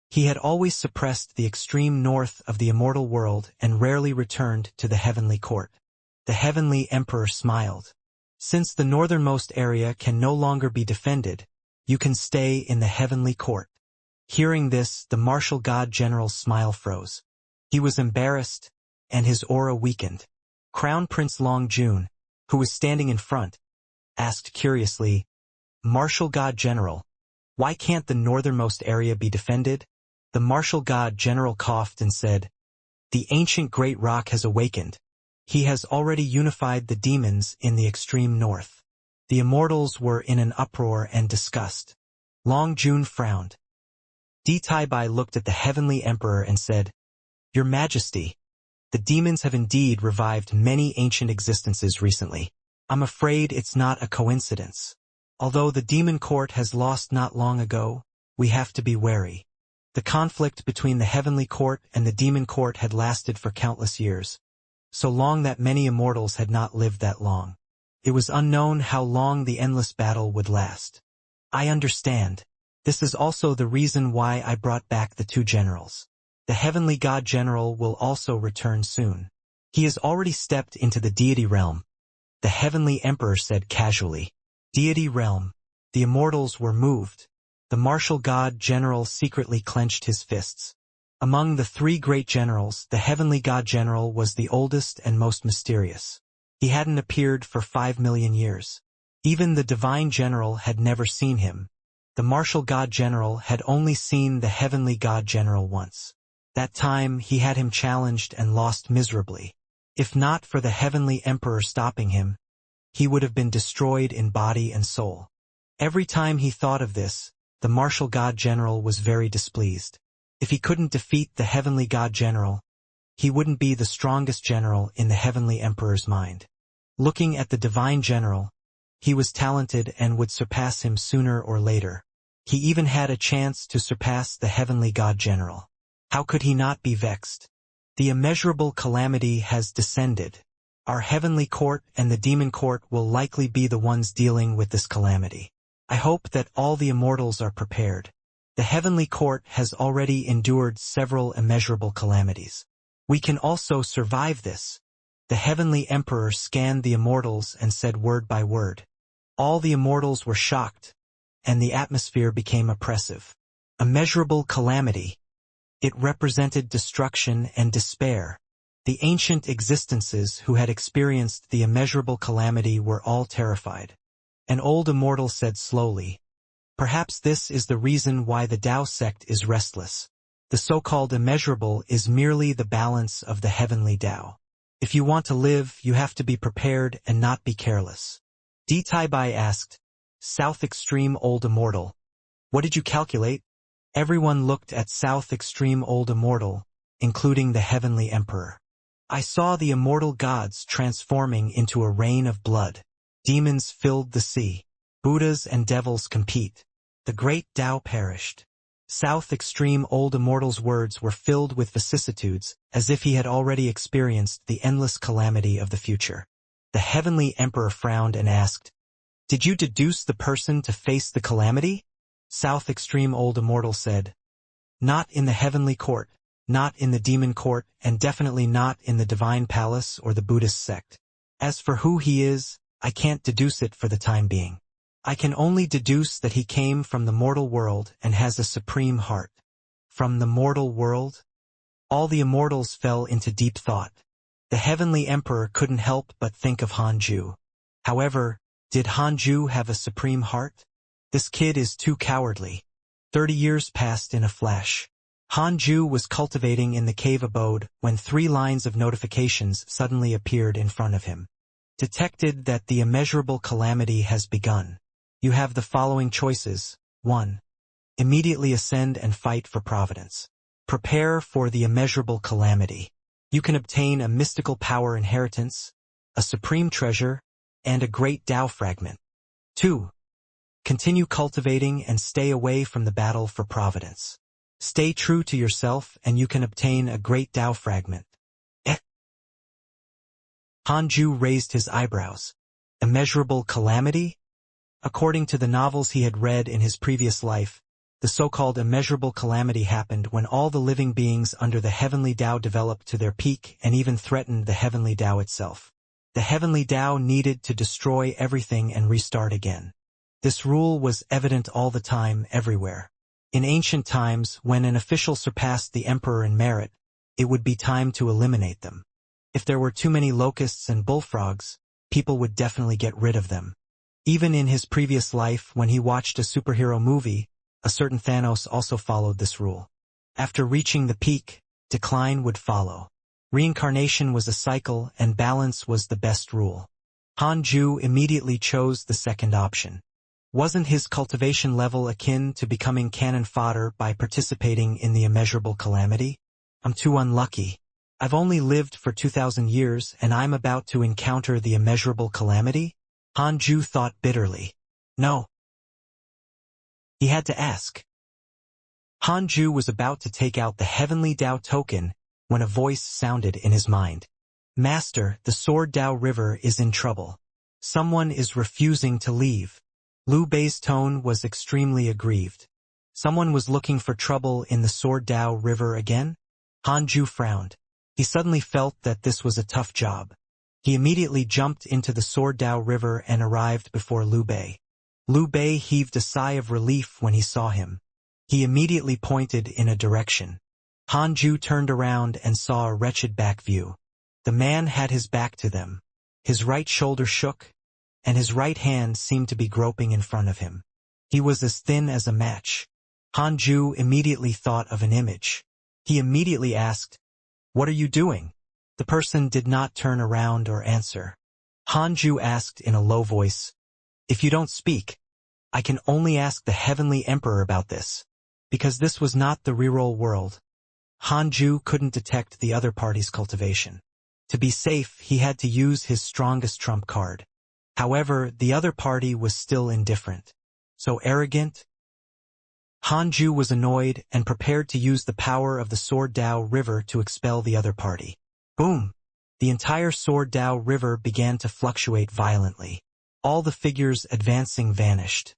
He had always suppressed the extreme north of the immortal world and rarely returned to the heavenly court. The heavenly emperor smiled. "Since the northernmost area can no longer be defended, you can stay in the heavenly court." Hearing this, the Martial God General's smile froze. He was embarrassed, and his aura weakened. Crown Prince Longjun, who was standing in front, asked curiously, "Martial God General, why can't the northernmost area be defended?" The Martial God General coughed and said, "The ancient great rock has awakened. He has already unified the demons in the extreme north. The immortals were in an uproar and disgust. Long Jun frowned. Bai looked at the heavenly emperor and said, "Your Majesty, the demons have indeed revived many ancient existences recently. I'm afraid it's not a coincidence. Although the demon court has lost not long ago, we have to be wary." The conflict between the heavenly court and the demon court had lasted for countless years. So long that many immortals had not lived that long. It was unknown how long the endless battle would last. "I understand. This is also the reason why I brought back the two generals. The heavenly god general will also return soon. He has already stepped into the deity realm," the heavenly emperor said casually. Deity realm. The immortals were moved. The martial god general secretly clenched his fists. Among the three great generals, the heavenly god general was the oldest and most mysterious. He hadn't appeared for 5 million years. Even the divine general had never seen him. The martial god general had only seen the heavenly god general once. That time he had him challenged and lost miserably. If not for the heavenly emperor stopping him, he would have been destroyed in body and soul. Every time he thought of this, the martial god general was very displeased. If he couldn't defeat the heavenly god general, he wouldn't be the strongest general in the heavenly emperor's mind. Looking at the divine general, he was talented and would surpass him sooner or later. He even had a chance to surpass the heavenly god general. How could he not be vexed? The immeasurable calamity has descended. Our heavenly court and the demon court will likely be the ones dealing with this calamity. I hope that all the immortals are prepared. The heavenly court has already endured several immeasurable calamities. We can also survive this. The heavenly emperor scanned the immortals and said word by word. All the immortals were shocked, and the atmosphere became oppressive. Immeasurable calamity. It represented destruction and despair. The ancient existences who had experienced the immeasurable calamity were all terrified. An old immortal said slowly, "Perhaps this is the reason why the Tao sect is restless. The so-called immeasurable is merely the balance of the heavenly Tao. If you want to live, you have to be prepared and not be careless." Bai asked, "South Extreme Old Immortal, what did you calculate?" Everyone looked at South Extreme Old Immortal, including the heavenly emperor. "I saw the immortal gods transforming into a rain of blood. Demons filled the sea. Buddhas and devils compete. The great Tao perished." South Extreme Old Immortal's words were filled with vicissitudes, as if he had already experienced the endless calamity of the future. The heavenly emperor frowned and asked, "Did you deduce the person to face the calamity?" South Extreme Old Immortal said, "Not in the heavenly court, not in the demon court, and definitely not in the divine palace or the Buddhist sect. As for who he is, I can't deduce it for the time being. I can only deduce that he came from the mortal world and has a supreme heart." From the mortal world? All the immortals fell into deep thought. The heavenly emperor couldn't help but think of Hanju. However, did Hanju have a supreme heart? This kid is too cowardly. 30 years passed in a flash. Hanju was cultivating in the cave abode when 3 lines of notifications suddenly appeared in front of him. Detected that the immeasurable calamity has begun. You have the following choices. 1. Immediately ascend and fight for providence. Prepare for the immeasurable calamity. You can obtain a mystical power inheritance, a supreme treasure, and a great Tao fragment. 2. Continue cultivating and stay away from the battle for providence. Stay true to yourself and you can obtain a great Tao fragment. Hanju raised his eyebrows. Immeasurable calamity? According to the novels he had read in his previous life, the so-called immeasurable calamity happened when all the living beings under the heavenly Tao developed to their peak and even threatened the heavenly Tao itself. The heavenly Tao needed to destroy everything and restart again. This rule was evident all the time, everywhere. In ancient times, when an official surpassed the emperor in merit, it would be time to eliminate them. If there were too many locusts and bullfrogs, people would definitely get rid of them. Even in his previous life, when he watched a superhero movie, a certain Thanos also followed this rule. After reaching the peak, decline would follow. Reincarnation was a cycle and balance was the best rule. Hanju immediately chose the second option. Wasn't his cultivation level akin to becoming cannon fodder by participating in the immeasurable calamity? I'm too unlucky. I've only lived for 2,000 years and I'm about to encounter the immeasurable calamity? Hanju thought bitterly. No. He had to ask. Hanju was about to take out the heavenly Dao token when a voice sounded in his mind. Master, the Sword Dao River is in trouble. Someone is refusing to leave. Liu Bei's tone was extremely aggrieved. Someone was looking for trouble in the Sword Dao River again? Hanju frowned. He suddenly felt that this was a tough job. He immediately jumped into the Sword Dao River and arrived before Liu Bei. Liu Bei heaved a sigh of relief when he saw him. He immediately pointed in a direction. Hanju turned around and saw a wretched back view. The man had his back to them. His right shoulder shook, and his right hand seemed to be groping in front of him. He was as thin as a match. Hanju immediately thought of an image. He immediately asked, "What are you doing?" The person did not turn around or answer. Hanju asked in a low voice, "If you don't speak, I can only ask the Heavenly Emperor about this, because this was not the reroll world." Hanju couldn't detect the other party's cultivation. To be safe, he had to use his strongest trump card. However, the other party was still indifferent. So arrogant? Hanju was annoyed and prepared to use the power of the Sword Dao River to expel the other party. Boom! The entire Sword Dao River began to fluctuate violently. All the figures advancing vanished.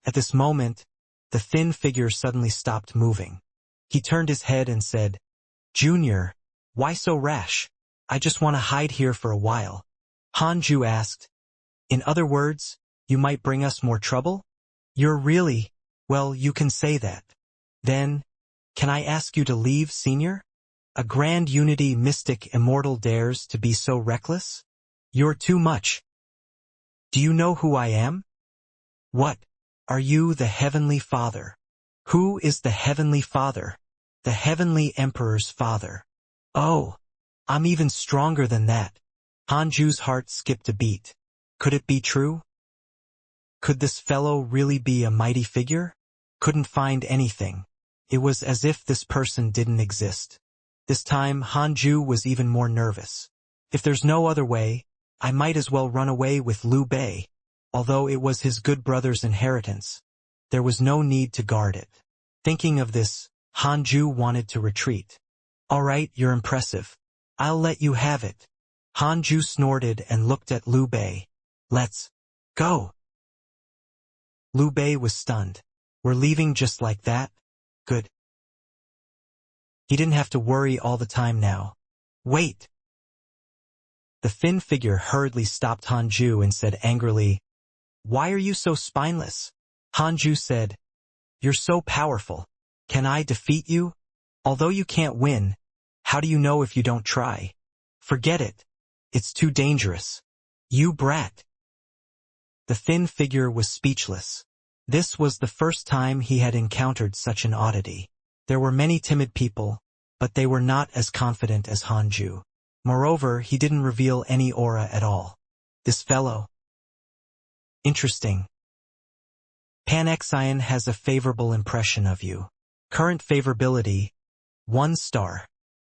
At this moment, the thin figure suddenly stopped moving. He turned his head and said, "Junior, why so rash? I just want to hide here for a while." Hanju asked, "In other words, you might bring us more trouble?" "You're really, well, you can say that." "Then, can I ask you to leave, senior? A grand unity mystic immortal dares to be so reckless? You're too much. Do you know who I am?" "What? Are you the Heavenly Father?" "Who is the Heavenly Father?" "The Heavenly Emperor's father." "Oh, I'm even stronger than that." Hanju's heart skipped a beat. Could it be true? Could this fellow really be a mighty figure? Couldn't find anything. It was as if this person didn't exist. This time, Hanju was even more nervous. If there's no other way, I might as well run away with Liu Bei. Although it was his good brother's inheritance, there was no need to guard it. Thinking of this, Hanju wanted to retreat. "All right, you're impressive. I'll let you have it." Hanju snorted and looked at Liu Bei. "Let's go." Liu Bei was stunned. "We're leaving just like that? Good." He didn't have to worry all the time now. "Wait!" The thin figure hurriedly stopped Hanju and said angrily, "Why are you so spineless?" Hanju said, "You're so powerful. Can I defeat you? Although you can't win, how do you know if you don't try? Forget it. It's too dangerous. You brat." The thin figure was speechless. This was the first time he had encountered such an oddity. There were many timid people, but they were not as confident as Hanju. Moreover, he didn't reveal any aura at all. This fellow. Interesting. Pan-Xian has a favorable impression of you. Current favorability, 1 star.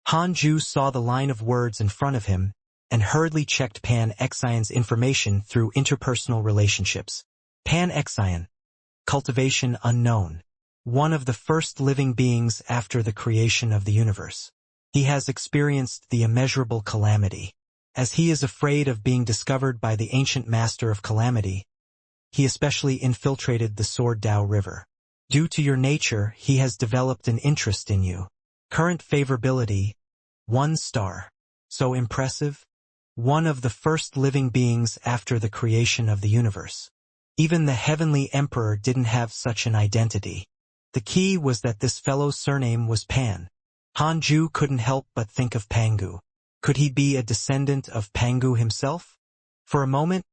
Hanju saw the line of words in front of him and hurriedly checked Pan-Xian's information through interpersonal relationships. Pan-Xian. Cultivation unknown. One of the first living beings after the creation of the universe. He has experienced the immeasurable calamity. As he is afraid of being discovered by the ancient master of calamity, he especially infiltrated the Sword Dao River. Due to your nature, he has developed an interest in you. Current favorability, 1 star. So impressive? One of the first living beings after the creation of the universe. Even the Heavenly Emperor didn't have such an identity. The key was that this fellow's surname was Pan. Hanju couldn't help but think of Pangu. Could he be a descendant of Pangu himself? For a moment,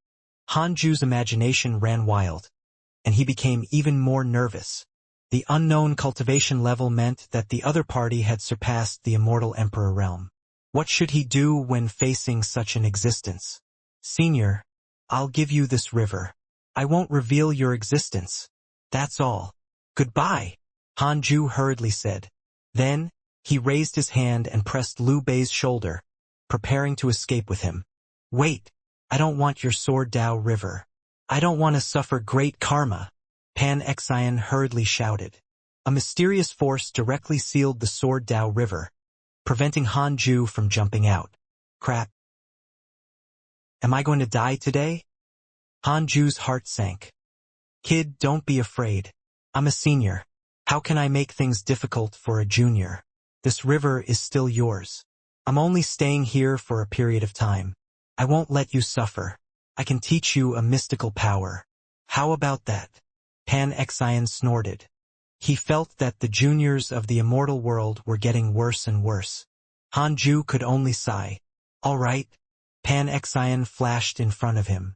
Hanju's imagination ran wild, and he became even more nervous. The unknown cultivation level meant that the other party had surpassed the Immortal Emperor realm. What should he do when facing such an existence? Senior, I'll give you this river. I won't reveal your existence. That's all. Goodbye, Hanju hurriedly said. Then, he raised his hand and pressed Liu Bei's shoulder, preparing to escape with him. Wait, I don't want your sword Dao river. I don't want to suffer great karma, Pan Xian hurriedly shouted. A mysterious force directly sealed the sword Dao river, preventing Hanju from jumping out. Crap. Am I going to die today? Hanju's heart sank. Kid, don't be afraid. I'm a senior. How can I make things difficult for a junior? This river is still yours. I'm only staying here for a period of time. I won't let you suffer. I can teach you a mystical power. How about that? Pan Xian snorted. He felt that the juniors of the immortal world were getting worse and worse. Hanju could only sigh. All right. Pan Xian flashed in front of him.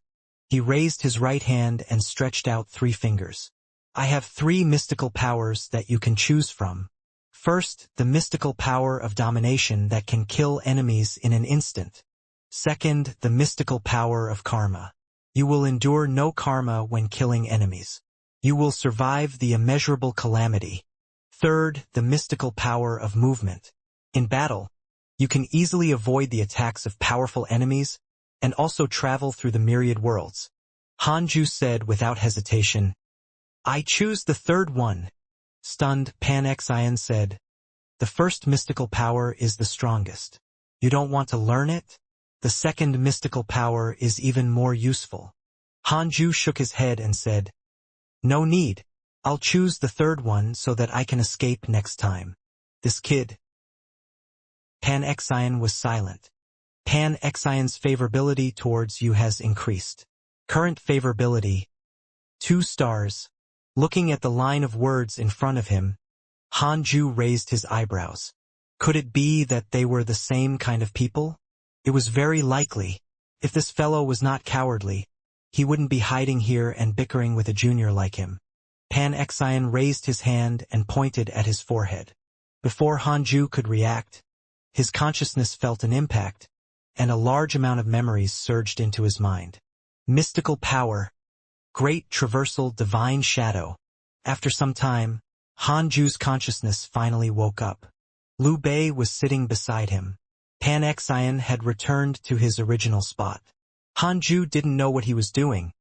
He raised his right hand and stretched out 3 fingers. I have 3 mystical powers that you can choose from. First, the mystical power of domination that can kill enemies in an instant. Second, the mystical power of karma. You will endure no karma when killing enemies. You will survive the immeasurable calamity. Third, the mystical power of movement. In battle, you can easily avoid the attacks of powerful enemies and also travel through the myriad worlds. Hanju said without hesitation. I choose the third one. Stunned, Pan Xian said. The first mystical power is the strongest. You don't want to learn it? The second mystical power is even more useful. Hanju shook his head and said, No need. I'll choose the third one so that I can escape next time. This kid. Pan Xian was silent. Pan Xian's favorability towards you has increased. Current favorability. 2 stars. Looking at the line of words in front of him, Hanju raised his eyebrows. Could it be that they were the same kind of people? It was very likely. If this fellow was not cowardly, he wouldn't be hiding here and bickering with a junior like him. Pan Xian raised his hand and pointed at his forehead. Before Hanju could react, his consciousness felt an impact, and a large amount of memories surged into his mind. Mystical power. Great traversal divine shadow. After some time, Hanju's consciousness finally woke up. Liu Bei was sitting beside him. Pan Xian had returned to his original spot. Hanju didn't know what he was doing,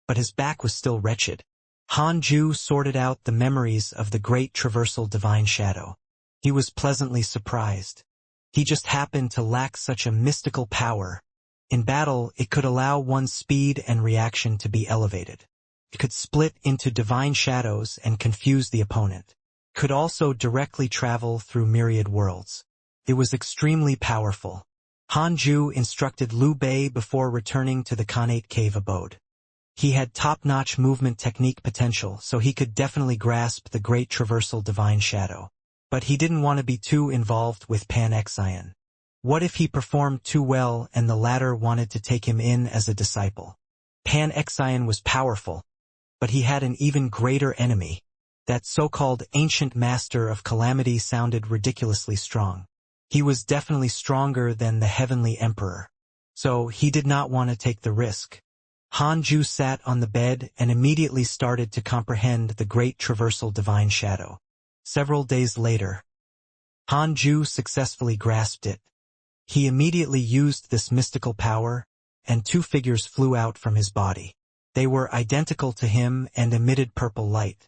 but his back was still wretched. Hanju sorted out the memories of the great traversal divine shadow. He was pleasantly surprised. He just happened to lack such a mystical power. In battle, it could allow one's speed and reaction to be elevated. It could split into divine shadows and confuse the opponent. It could also directly travel through myriad worlds. It was extremely powerful. Hanju instructed Liu Bei before returning to the Khanate cave abode. He had top-notch movement technique potential, so he could definitely grasp the great traversal divine shadow. But he didn't want to be too involved with Pan Xian. What if he performed too well and the latter wanted to take him in as a disciple? Pan Xian was powerful, but he had an even greater enemy. That so-called ancient master of calamity sounded ridiculously strong. He was definitely stronger than the heavenly emperor. So he did not want to take the risk. Hanju sat on the bed and immediately started to comprehend the great traversal divine shadow. Several days later, Hanju successfully grasped it. He immediately used this mystical power, and 2 figures flew out from his body. They were identical to him and emitted purple light.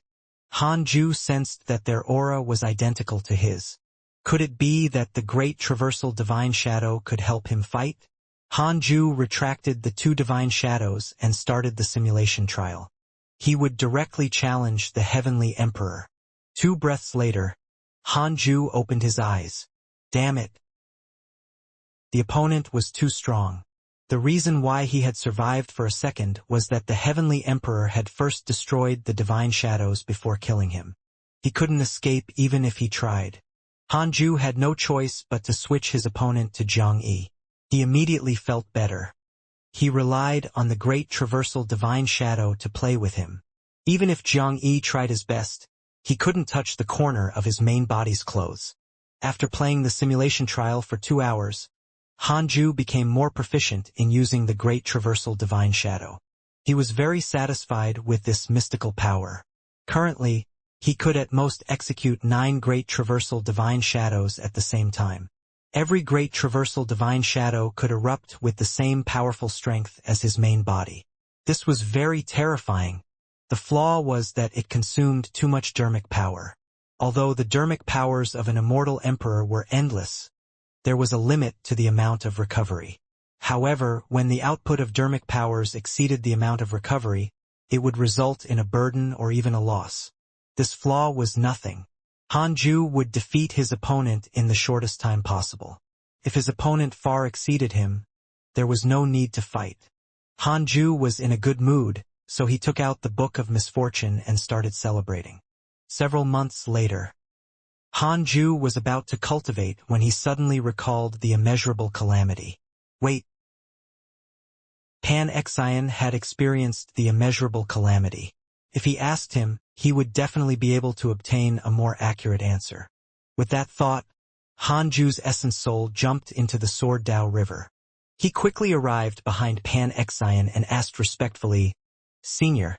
Hanju sensed that their aura was identical to his. Could it be that the great traversal divine shadow could help him fight? Hanju retracted the 2 divine shadows and started the simulation trial. He would directly challenge the heavenly emperor. 2 breaths later, Hanju opened his eyes. Damn it. The opponent was too strong. The reason why he had survived for a second was that the heavenly emperor had first destroyed the divine shadows before killing him. He couldn't escape even if he tried. Hanju had no choice but to switch his opponent to Xianxia. He immediately felt better. He relied on the great traversal divine shadow to play with him. Even if Xianxia tried his best, he couldn't touch the corner of his main body's clothes. After playing the simulation trial for 2 hours, Hanju became more proficient in using the great traversal divine shadow. He was very satisfied with this mystical power. Currently, he could at most execute 9 great traversal divine shadows at the same time. Every great traversal divine shadow could erupt with the same powerful strength as his main body. This was very terrifying. The flaw was that it consumed too much dermic power. Although the dermic powers of an immortal emperor were endless, there was a limit to the amount of recovery. However, when the output of dermic powers exceeded the amount of recovery, it would result in a burden or even a loss. This flaw was nothing. Hanju would defeat his opponent in the shortest time possible. If his opponent far exceeded him, there was no need to fight. Hanju was in a good mood, so he took out the Book of Misfortune and started celebrating. Several months later, Hanju was about to cultivate when he suddenly recalled the immeasurable calamity. Wait. Pan Xian had experienced the immeasurable calamity. If he asked him, he would definitely be able to obtain a more accurate answer. With that thought, Hanju's essence soul jumped into the Sword Dao River. He quickly arrived behind Pan Xian and asked respectfully, "Senior,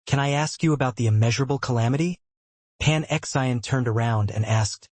can I ask you about the immeasurable calamity?" Pan Xian turned around and asked,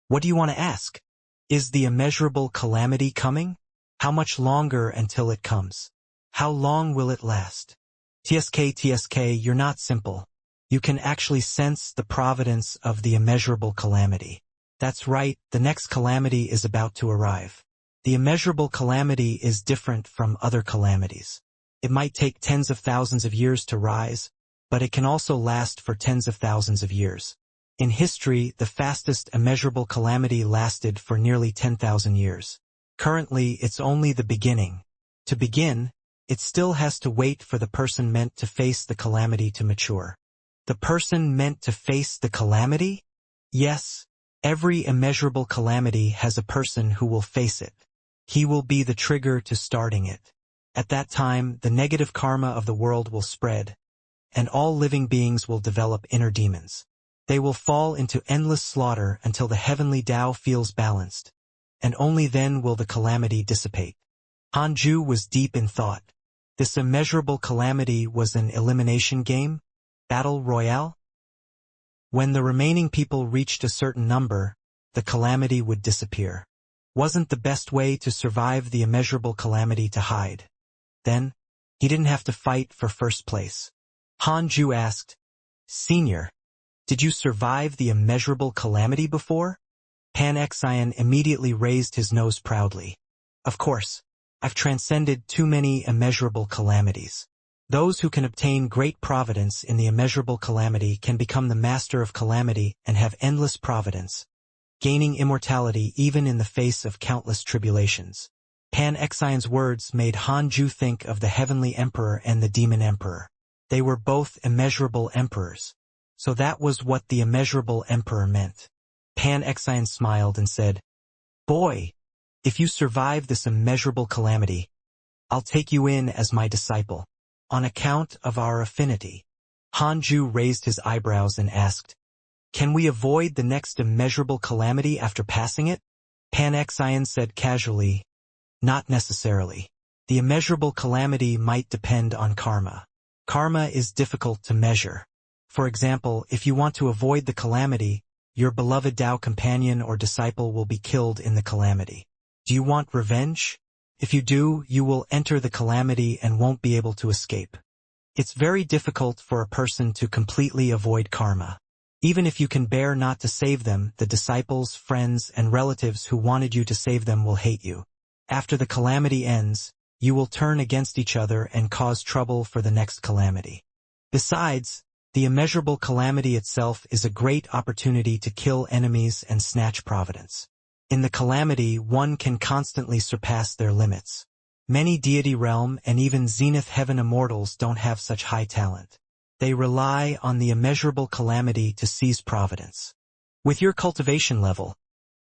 "What do you want to ask? Is the immeasurable calamity coming? How much longer until it comes? How long will it last?" TSK, you're not simple. You can actually sense the providence of the immeasurable calamity. That's right, the next calamity is about to arrive. The immeasurable calamity is different from other calamities. It might take tens of thousands of years to rise, but it can also last for tens of thousands of years. In history, the fastest immeasurable calamity lasted for nearly 10,000 years. Currently, it's only the beginning. To begin, it still has to wait for the person meant to face the calamity to mature. The person meant to face the calamity? Yes, every immeasurable calamity has a person who will face it. He will be the trigger to starting it. At that time, the negative karma of the world will spread, and all living beings will develop inner demons. They will fall into endless slaughter until the heavenly Tao feels balanced, and only then will the calamity dissipate. Hanju was deep in thought. This immeasurable calamity was an elimination game? Battle royale? When the remaining people reached a certain number, the calamity would disappear. Wasn't the best way to survive the immeasurable calamity to hide? Then, he didn't have to fight for first place. Hanju asked, "Senior, did you survive the immeasurable calamity before?" Pan Xian immediately raised his nose proudly. "Of course, I've transcended too many immeasurable calamities. Those who can obtain great providence in the immeasurable calamity can become the master of calamity and have endless providence, gaining immortality even in the face of countless tribulations." Pan Xian's words made Hanju think of the heavenly emperor and the demon emperor. They were both immeasurable emperors. So that was what the immeasurable emperor meant. Pan Xian smiled and said, "Boy, if you survive this immeasurable calamity, I'll take you in as my disciple, on account of our affinity." Hanju raised his eyebrows and asked, "Can we avoid the next immeasurable calamity after passing it?" Pan Xian said casually, "Not necessarily. The immeasurable calamity might depend on karma. Karma is difficult to measure. For example, if you want to avoid the calamity, your beloved Tao companion or disciple will be killed in the calamity. Do you want revenge? If you do, you will enter the calamity and won't be able to escape. It's very difficult for a person to completely avoid karma. Even if you can bear not to save them, the disciples, friends, and relatives who wanted you to save them will hate you. After the calamity ends, you will turn against each other and cause trouble for the next calamity. Besides, the immeasurable calamity itself is a great opportunity to kill enemies and snatch providence. In the calamity, one can constantly surpass their limits. Many deity realm and even zenith heaven immortals don't have such high talent. They rely on the immeasurable calamity to seize providence. With your cultivation level,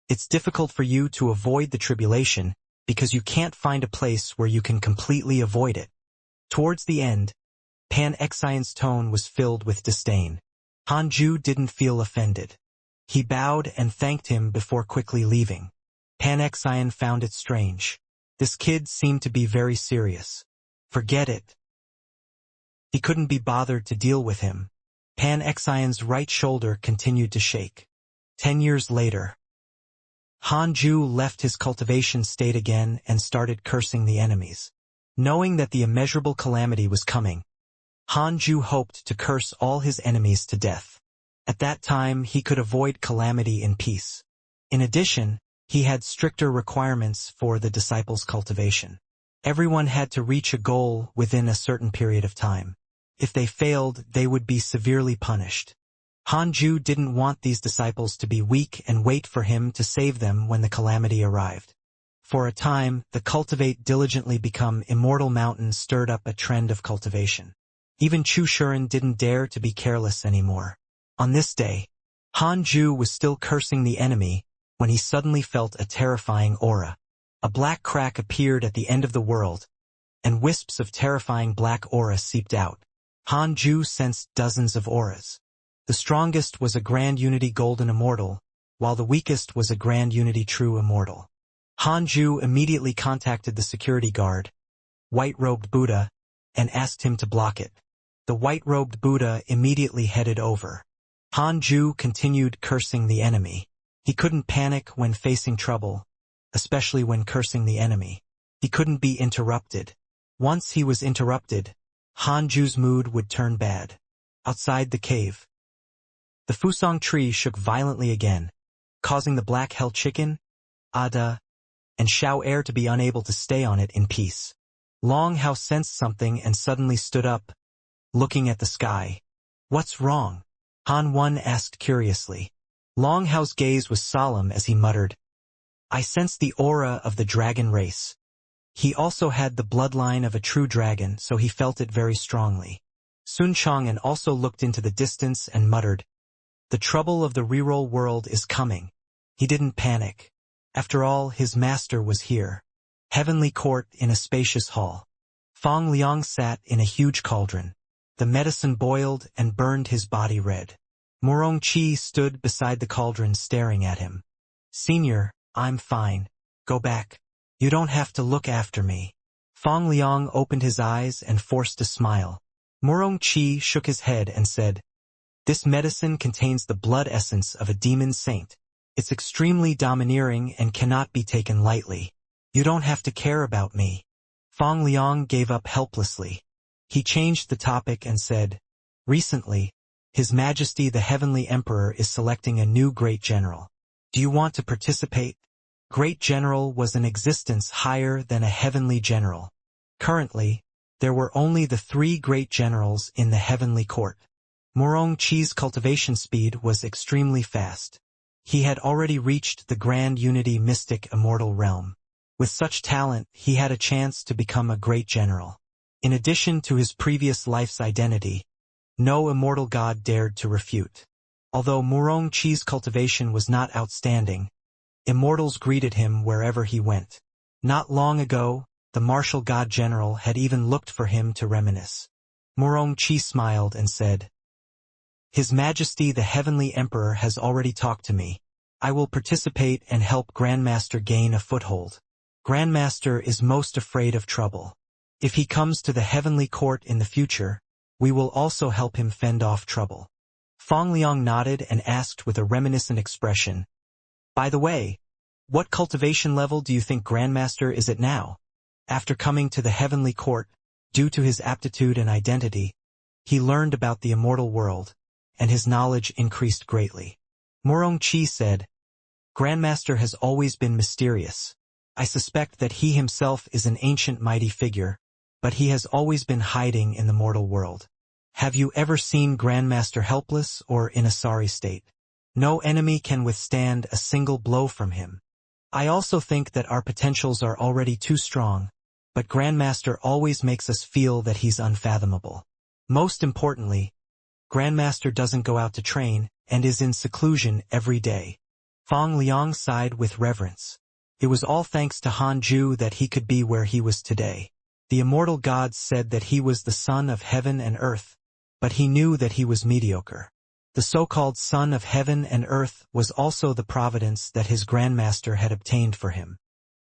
it's difficult for you to avoid the tribulation because you can't find a place where you can completely avoid it. Towards the end, Pan Xian's tone was filled with disdain. Hanju didn't feel offended. He bowed and thanked him before quickly leaving. Pan Xian found it strange. This kid seemed to be very serious. Forget it. He couldn't be bothered to deal with him. Pan Xian's right shoulder continued to shake. 10 years later, Hanju left his cultivation state again and started cursing the enemies. Knowing that the immeasurable calamity was coming, Hanju hoped to curse all his enemies to death. At that time he could avoid calamity in peace. In addition, he had stricter requirements for the disciples' cultivation. Everyone had to reach a goal within a certain period of time. If they failed, they would be severely punished. Hanju didn't want these disciples to be weak and wait for him to save them when the calamity arrived. For a time, the cultivate diligently become immortal mountain stirred up a trend of cultivation. Even Chu Shuren didn't dare to be careless anymore. On this day, Hanju was still cursing the enemy when he suddenly felt a terrifying aura. A black crack appeared at the end of the world, and wisps of terrifying black aura seeped out. Hanju sensed dozens of auras. The strongest was a Grand Unity Golden Immortal, while the weakest was a Grand Unity True Immortal. Hanju immediately contacted the security guard, White-Robed Buddha, and asked him to block it. The White-Robed Buddha immediately headed over. Hanju continued cursing the enemy. He couldn't panic when facing trouble, especially when cursing the enemy. He couldn't be interrupted. Once he was interrupted, Hanju's mood would turn bad. Outside the cave, the Fusong tree shook violently again, causing the Black Hell Chicken, Ada, and Xiao Air to be unable to stay on it in peace. Long Hao sensed something and suddenly stood up, looking at the sky. "What's wrong?" Han Wen asked curiously. Long Hao's gaze was solemn as he muttered, "I sense the aura of the dragon race." He also had the bloodline of a true dragon, so he felt it very strongly. Sun Chang'an also looked into the distance and muttered, "The trouble of the reroll world is coming." He didn't panic. After all, his master was here. Heavenly court in a spacious hall. Fang Liang sat in a huge cauldron. The medicine boiled and burned his body red. Murong Qi stood beside the cauldron staring at him. "Senior, I'm fine. Go back. You don't have to look after me." Fang Liang opened his eyes and forced a smile. Murong Qi shook his head and said, "This medicine contains the blood essence of a demon saint. It's extremely domineering and cannot be taken lightly. You don't have to care about me." Fang Liang gave up helplessly. He changed the topic and said, "Recently, His Majesty the Heavenly Emperor is selecting a new great general. Do you want to participate?" Great general was an existence higher than a heavenly general. Currently, there were only the 3 great generals in the heavenly court. Murong Qi's cultivation speed was extremely fast. He had already reached the Grand Unity Mystic Immortal realm. With such talent, he had a chance to become a great general. In addition to his previous life's identity, no immortal god dared to refute. Although Murong Qi's cultivation was not outstanding, immortals greeted him wherever he went. Not long ago, the martial god general had even looked for him to reminisce. Murong Qi smiled and said, "His Majesty the Heavenly Emperor has already talked to me. I will participate and help Grandmaster gain a foothold. Grandmaster is most afraid of trouble. If he comes to the heavenly court in the future, we will also help him fend off trouble." Fang Liang nodded and asked with a reminiscent expression, "By the way, what cultivation level do you think Grandmaster is at now?" After coming to the heavenly court, due to his aptitude and identity, he learned about the immortal world, and his knowledge increased greatly. Murong Qi said, "Grandmaster has always been mysterious. I suspect that he himself is an ancient mighty figure, but he has always been hiding in the mortal world. Have you ever seen Grandmaster helpless or in a sorry state? No enemy can withstand a single blow from him. I also think that our potentials are already too strong, but Grandmaster always makes us feel that he's unfathomable. Most importantly, Grandmaster doesn't go out to train and is in seclusion every day." Fang Liang sighed with reverence. It was all thanks to Hanju that he could be where he was today. The immortal gods said that he was the son of heaven and earth, but he knew that he was mediocre. The so-called son of heaven and earth was also the providence that his grandmaster had obtained for him.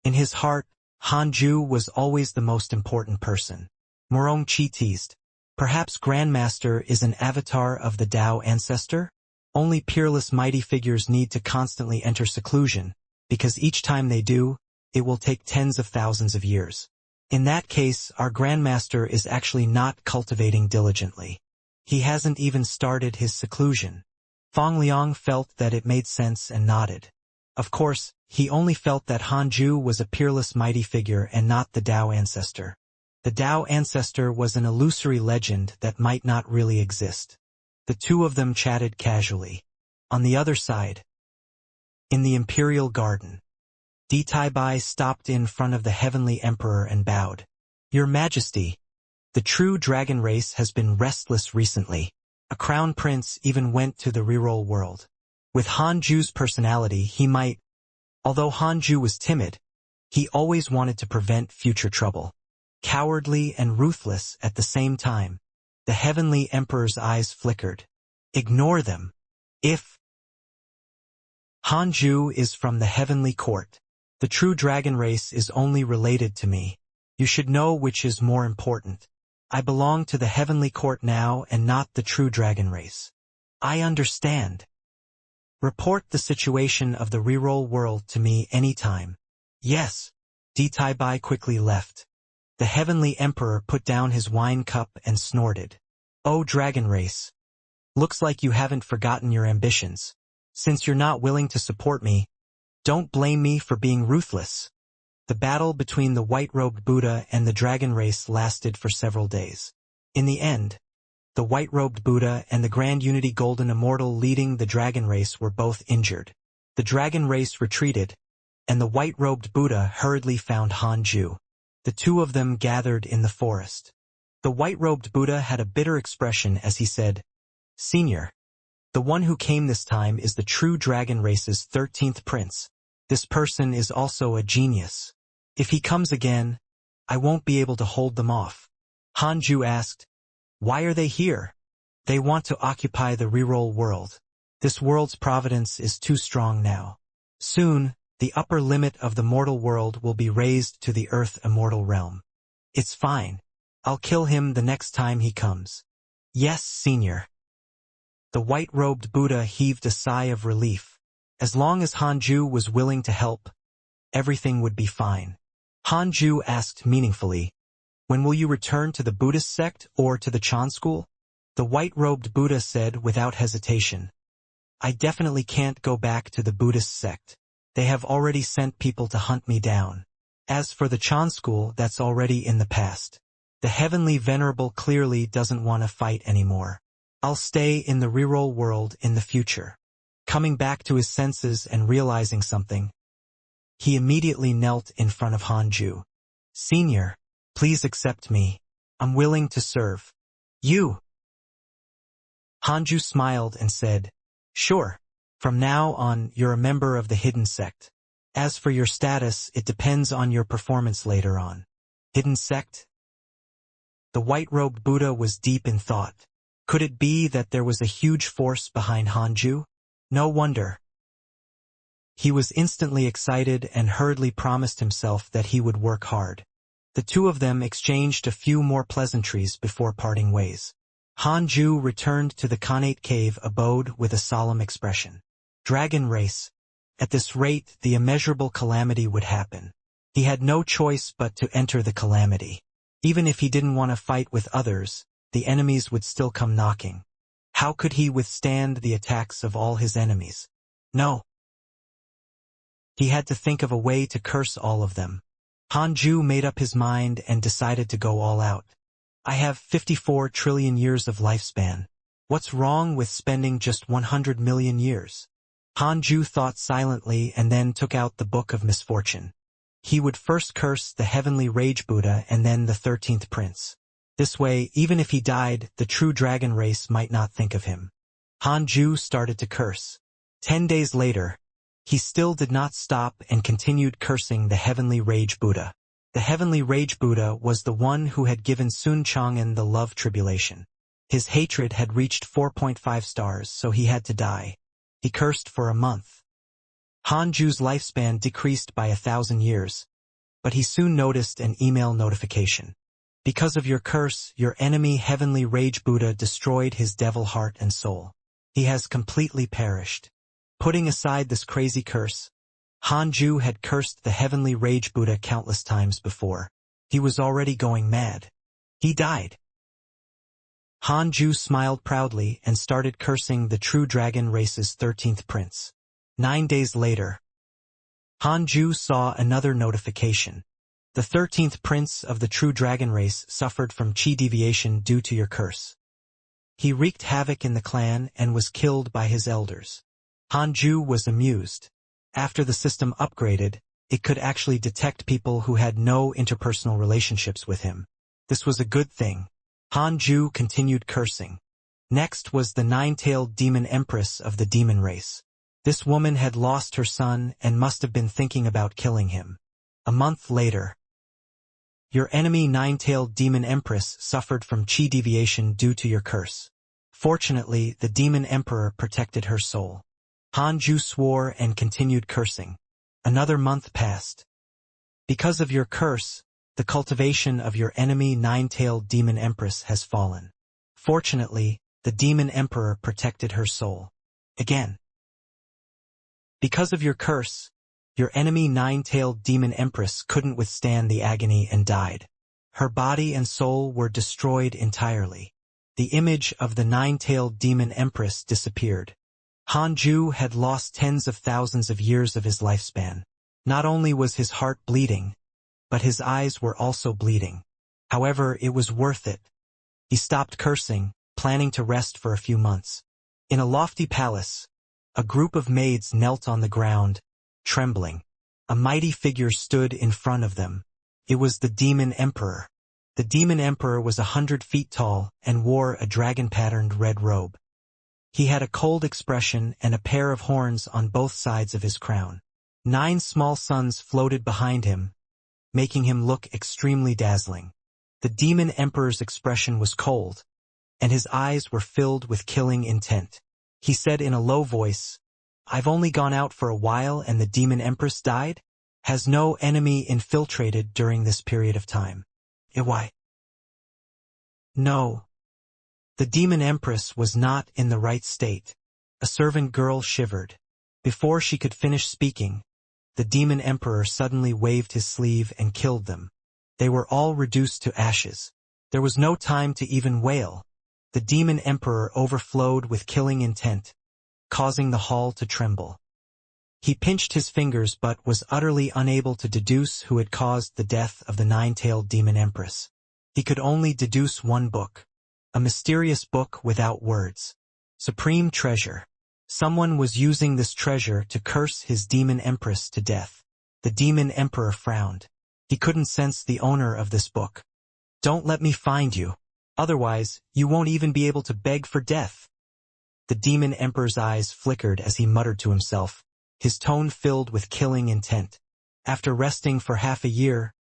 In his heart, Hanju was always the most important person. Morongqi teased. Perhaps Grandmaster is an avatar of the Tao ancestor? Only peerless mighty figures need to constantly enter seclusion, because each time they do, it will take tens of thousands of years. In that case, our Grandmaster is actually not cultivating diligently. He hasn't even started his seclusion. Fang Liang felt that it made sense and nodded. Of course, he only felt that Hanju was a peerless mighty figure and not the Tao ancestor. The Tao ancestor was an illusory legend that might not really exist. The two of them chatted casually. On the other side, in the Imperial Garden, Di Taibai stopped in front of the Heavenly Emperor and bowed. Your Majesty, the true dragon race has been restless recently. A crown prince even went to the reroll world. With Hanju's personality, he might. Although Hanju was timid, he always wanted to prevent future trouble. Cowardly and ruthless at the same time. The Heavenly Emperor's eyes flickered. Ignore them. If Hanju is from the Heavenly Court, the true dragon race is only related to me. You should know which is more important. I belong to the Heavenly Court now and not the true dragon race. I understand. Report the situation of the reroll world to me anytime. Yes. Di Taibai quickly left. The Heavenly Emperor put down his wine cup and snorted. Oh, dragon race. Looks like you haven't forgotten your ambitions. Since you're not willing to support me, don't blame me for being ruthless. The battle between the white-robed Buddha and the dragon race lasted for several days. In the end, the white-robed Buddha and the Grand Unity Golden Immortal leading the dragon race were both injured. The dragon race retreated, and the white-robed Buddha hurriedly found Hanju. The two of them gathered in the forest. The white-robed Buddha had a bitter expression as he said, Senior, the one who came this time is the true dragon race's 13th prince. This person is also a genius. If he comes again, I won't be able to hold them off. Hanju asked, why are they here? They want to occupy the reroll world. This world's providence is too strong now. Soon, the upper limit of the mortal world will be raised to the earth immortal realm. It's fine. I'll kill him the next time he comes. Yes, Senior. The white-robed Buddha heaved a sigh of relief. As long as Hanju was willing to help, everything would be fine. Hanju asked meaningfully, when will you return to the Buddhist sect or to the Chan school? The white-robed Buddha said without hesitation, I definitely can't go back to the Buddhist sect. They have already sent people to hunt me down. As for the Chan school, that's already in the past. The Heavenly Venerable clearly doesn't want to fight anymore. I'll stay in the reroll world in the future. Coming back to his senses and realizing something, he immediately knelt in front of Hanju. Senior, please accept me. I'm willing to serve. You. Hanju smiled and said, sure. From now on, you're a member of the hidden sect. As for your status, it depends on your performance later on. Hidden sect? The white-robed Buddha was deep in thought. Could it be that there was a huge force behind Hanju? No wonder. He was instantly excited and hurriedly promised himself that he would work hard. The two of them exchanged a few more pleasantries before parting ways. Hanju returned to the Khanate cave abode with a solemn expression. Dragon race. At this rate, the immeasurable calamity would happen. He had no choice but to enter the calamity. Even if he didn't want to fight with others, the enemies would still come knocking. How could he withstand the attacks of all his enemies? No. He had to think of a way to curse all of them. Hanju made up his mind and decided to go all out. I have 54 trillion years of lifespan. What's wrong with spending just 100 million years? Hanju thought silently and then took out the Book of Misfortune. He would first curse the Heavenly Rage Buddha and then the 13th Prince. This way, even if he died, the true dragon race might not think of him. Hanju started to curse. 10 days later, he still did not stop and continued cursing the Heavenly Rage Buddha. The Heavenly Rage Buddha was the one who had given Sun Chang'an the love tribulation. His hatred had reached 4.5 stars, so he had to die. He cursed for a month. Hanju's lifespan decreased by 1,000 years. but he soon noticed an email notification. Because of your curse, your enemy Heavenly Rage Buddha destroyed his devil heart and soul. He has completely perished. Putting aside this crazy curse, Hanju had cursed the Heavenly Rage Buddha countless times before. He was already going mad. He died. Hanju smiled proudly and started cursing the true dragon race's 13th prince. 9 days later, Hanju saw another notification. The 13th prince of the true dragon race suffered from chi deviation due to your curse. He wreaked havoc in the clan and was killed by his elders. Hanju was amused. After the system upgraded, it could actually detect people who had no interpersonal relationships with him. This was a good thing. Hanju continued cursing. Next was the nine-tailed demon empress of the demon race. This woman had lost her son and must have been thinking about killing him. A month later, your enemy nine-tailed demon empress suffered from chi deviation due to your curse. Fortunately, the demon emperor protected her soul. Hanju swore and continued cursing. Another month passed. Because of your curse, the cultivation of your enemy nine-tailed demon empress has fallen. Fortunately, the demon emperor protected her soul. Again. Because of your curse, your enemy nine-tailed demon empress couldn't withstand the agony and died. Her body and soul were destroyed entirely. The image of the nine-tailed demon empress disappeared. Hanju had lost tens of thousands of years of his lifespan. Not only was his heart bleeding, but his eyes were also bleeding. However, it was worth it. He stopped cursing, planning to rest for a few months. In a lofty palace, a group of maids knelt on the ground, trembling. A mighty figure stood in front of them. It was the demon emperor. The demon emperor was 100 feet tall and wore a dragon-patterned red robe. He had a cold expression and a pair of horns on both sides of his crown. 9 small suns floated behind him, making him look extremely dazzling. The demon emperor's expression was cold, and his eyes were filled with killing intent. He said in a low voice, "I've only gone out for a while and the demon empress died? Has no enemy infiltrated during this period of time? Why?" No. The demon empress was not in the right state. A servant girl shivered. Before she could finish speaking, the demon emperor suddenly waved his sleeve and killed them. They were all reduced to ashes. There was no time to even wail. The demon emperor overflowed with killing intent, causing the hall to tremble. He pinched his fingers but was utterly unable to deduce who had caused the death of the nine-tailed demon empress. He could only deduce one book. A mysterious book without words. Supreme treasure. Someone was using this treasure to curse his demon empress to death. The demon emperor frowned. He couldn't sense the owner of this book. "Don't let me find you. Otherwise, you won't even be able to beg for death." The demon emperor's eyes flickered as he muttered to himself, his tone filled with killing intent. After resting for half a year,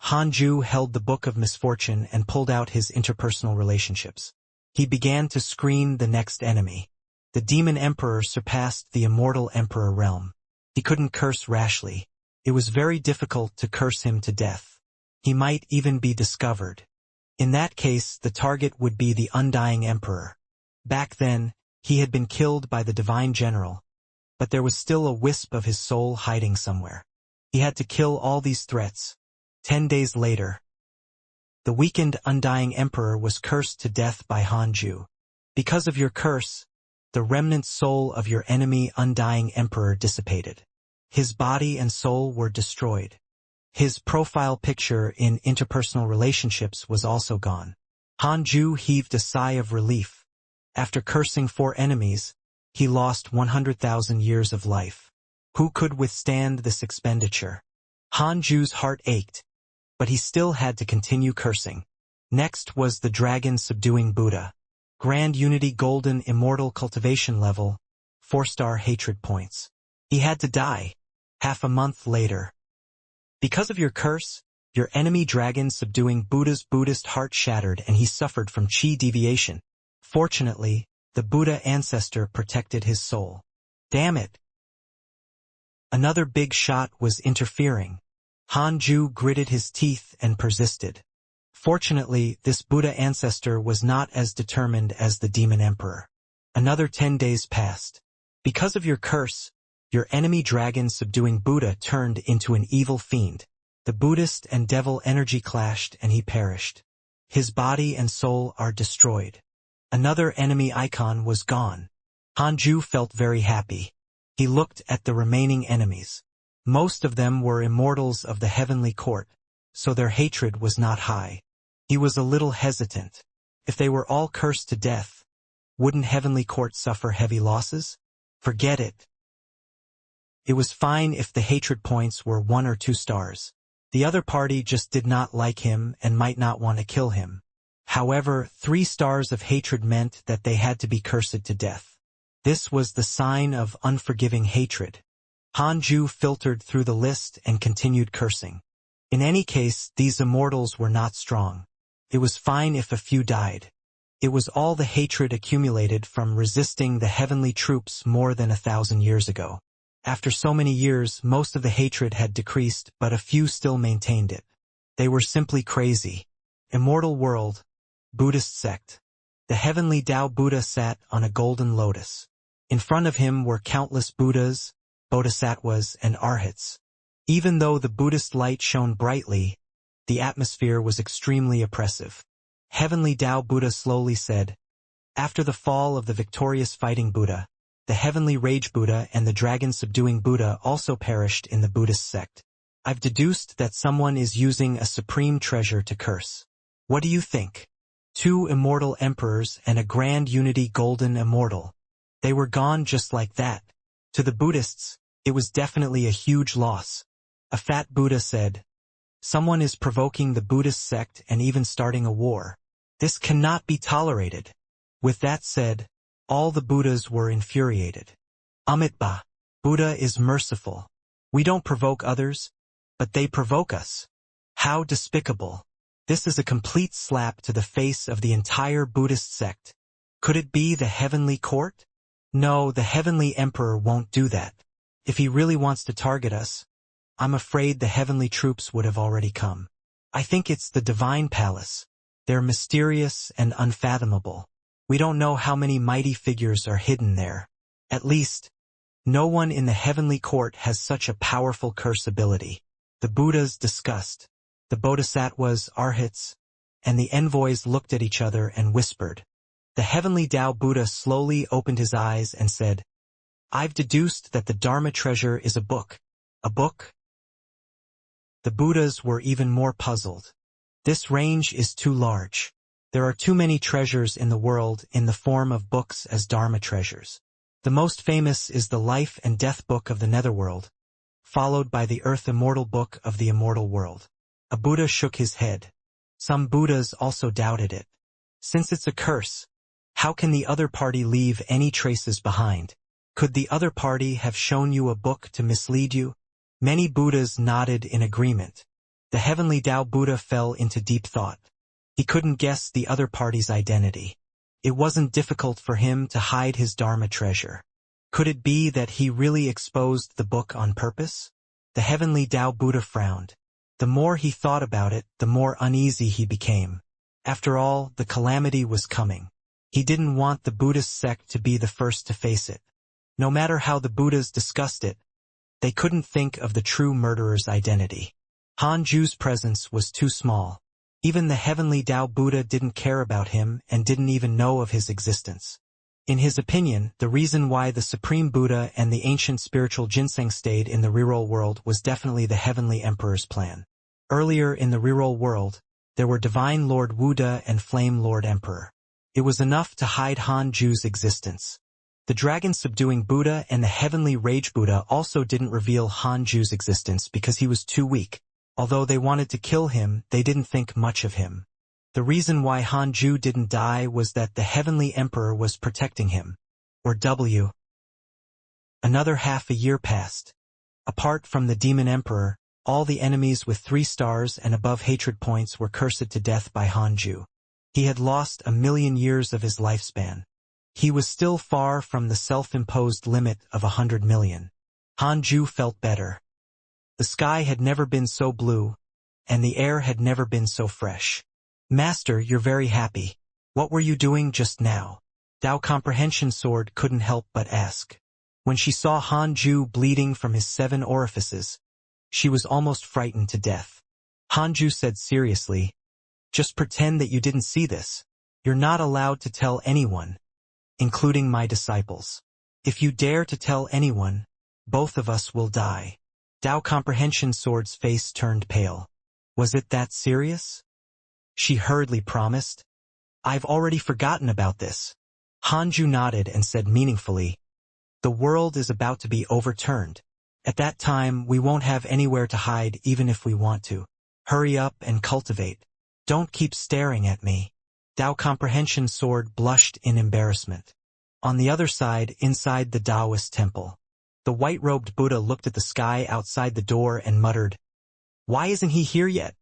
Hanju held the Book of Misfortune and pulled out his interpersonal relationships. He began to screen the next enemy. The demon emperor surpassed the immortal emperor realm. He couldn't curse rashly. It was very difficult to curse him to death. He might even be discovered. In that case, the target would be the undying emperor. Back then, he had been killed by the divine general, but there was still a wisp of his soul hiding somewhere. He had to kill all these threats. 10 days later, the weakened undying emperor was cursed to death by Hanju. Because of your curse, the remnant soul of your enemy undying emperor dissipated. His body and soul were destroyed. His profile picture in interpersonal relationships was also gone. Hanju heaved a sigh of relief. After cursing 4 enemies, he lost 100,000 years of life. Who could withstand this expenditure? Hanju's heart ached, but he still had to continue cursing. Next was the dragon subduing Buddha. Grand Unity Golden Immortal Cultivation level, 4-star hatred points. He had to die. Half a month later. Because of your curse, your enemy dragon subduing Buddha's Buddhist heart shattered and he suffered from chi deviation. Fortunately, the Buddha ancestor protected his soul. Damn it! Another big shot was interfering. Hanju gritted his teeth and persisted. Fortunately, this Buddha ancestor was not as determined as the demon emperor. Another 10 days passed. Because of your curse, your enemy dragon subduing Buddha turned into an evil fiend. The Buddhist and devil energy clashed and he perished. His body and soul are destroyed. Another enemy icon was gone. Hanju felt very happy. He looked at the remaining enemies. Most of them were immortals of the heavenly court, so their hatred was not high. He was a little hesitant. If they were all cursed to death, wouldn't heavenly court suffer heavy losses? Forget it. It was fine if the hatred points were 1 or 2 stars. The other party just did not like him and might not want to kill him. However, 3 stars of hatred meant that they had to be cursed to death. This was the sign of unforgiving hatred. Hanju filtered through the list and continued cursing. In any case, these immortals were not strong. It was fine if a few died. It was all the hatred accumulated from resisting the heavenly troops more than 1,000 years ago. After so many years, most of the hatred had decreased, but a few still maintained it. They were simply crazy. Immortal world, Buddhist sect. The heavenly Tao Buddha sat on a golden lotus. In front of him were countless Buddhas, Bodhisattvas, and Arhats. Even though the Buddhist light shone brightly, the atmosphere was extremely oppressive. Heavenly Tao Buddha slowly said, "After the fall of the victorious fighting Buddha, the heavenly rage Buddha and the dragon-subduing Buddha also perished in the Buddhist sect. I've deduced that someone is using a supreme treasure to curse. What do you think? 2 immortal emperors and a grand unity golden immortal. They were gone just like that. To the Buddhists, it was definitely a huge loss." A fat Buddha said, "Someone is provoking the Buddhist sect and even starting a war. This cannot be tolerated." With that said, all the Buddhas were infuriated. Amitabha, Buddha is merciful. We don't provoke others, but they provoke us. How despicable. This is a complete slap to the face of the entire Buddhist sect. Could it be the heavenly court? No, the heavenly emperor won't do that. If he really wants to target us, I'm afraid the heavenly troops would have already come. I think it's the divine palace. They're mysterious and unfathomable. We don't know how many mighty figures are hidden there. At least, no one in the heavenly court has such a powerful curse ability. The Buddhas discussed. The Bodhisattvas, Arhats, and the envoys looked at each other and whispered. The heavenly Tao Buddha slowly opened his eyes and said, "I've deduced that the Dharma treasure is a book." A book? The Buddhas were even more puzzled. This range is too large. There are too many treasures in the world in the form of books as Dharma treasures. The most famous is the Life and Death Book of the Netherworld, followed by the Earth Immortal Book of the Immortal World. A Buddha shook his head. Some Buddhas also doubted it. Since it's a curse, how can the other party leave any traces behind? Could the other party have shown you a book to mislead you? Many Buddhas nodded in agreement. The heavenly Tao Buddha fell into deep thought. He couldn't guess the other party's identity. It wasn't difficult for him to hide his Dharma treasure. Could it be that he really exposed the book on purpose? The heavenly Tao Buddha frowned. The more he thought about it, the more uneasy he became. After all, the calamity was coming. He didn't want the Buddhist sect to be the first to face it. No matter how the Buddhas discussed it, they couldn't think of the true murderer's identity. Hanju's presence was too small. Even the heavenly Tao Buddha didn't care about him and didn't even know of his existence. In his opinion, the reason why the Supreme Buddha and the ancient spiritual ginseng stayed in the reroll world was definitely the heavenly emperor's plan. Earlier in the reroll world, there were Divine Lord Wuda and Flame Lord Emperor. It was enough to hide Hanju's existence. The dragon-subduing Buddha and the heavenly rage Buddha also didn't reveal Hanju's existence because he was too weak. Although they wanted to kill him, they didn't think much of him. The reason why Hanju didn't die was that the heavenly emperor was protecting him. Or W. Another half a year passed. Apart from the demon emperor, all the enemies with 3 stars and above hatred points were cursed to death by Hanju. He had lost 1,000,000 years of his lifespan. He was still far from the self-imposed limit of 100 million. Hanju felt better. The sky had never been so blue, and the air had never been so fresh. Master, you're very happy. What were you doing just now? Dao Comprehension Sword couldn't help but ask. When she saw Hanju bleeding from his 7 orifices, she was almost frightened to death. Hanju said seriously, just pretend that you didn't see this. You're not allowed to tell anyone, including my disciples. If you dare to tell anyone, both of us will die. Dao Comprehension Sword's face turned pale. Was it that serious? She hurriedly promised. I've already forgotten about this. Hanju nodded and said meaningfully, the world is about to be overturned. At that time, we won't have anywhere to hide even if we want to. Hurry up and cultivate. Don't keep staring at me. Dao Comprehension Sword blushed in embarrassment. On the other side, inside the Taoist temple, the white-robed Buddha looked at the sky outside the door and muttered, why isn't he here yet?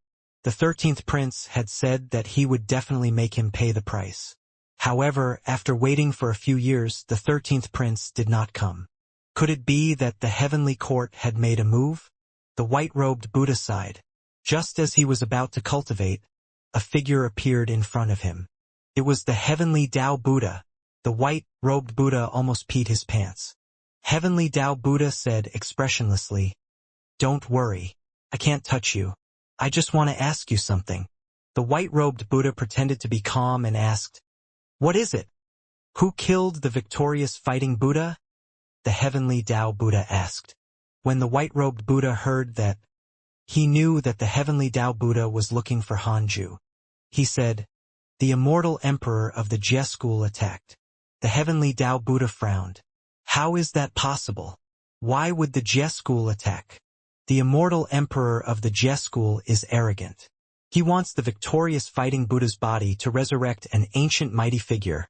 The 13th prince had said that he would definitely make him pay the price. However, after waiting for a few years, the 13th prince did not come. Could it be that the heavenly court had made a move? The white-robed Buddha sighed. Just as he was about to cultivate, a figure appeared in front of him. It was the heavenly Tao Buddha. The white-robed Buddha almost peed his pants. Heavenly Tao Buddha said expressionlessly, don't worry, I can't touch you. I just want to ask you something. The white-robed Buddha pretended to be calm and asked, what is it? Who killed the victorious fighting Buddha? The heavenly Tao Buddha asked. When the white-robed Buddha heard that, he knew that the heavenly Tao Buddha was looking for Hanju. He said, the immortal emperor of the Jie school attacked. The heavenly Tao Buddha frowned. How is that possible? Why would the Jie school attack? The immortal emperor of the Jie school is arrogant. He wants the victorious fighting Buddha's body to resurrect an ancient mighty figure,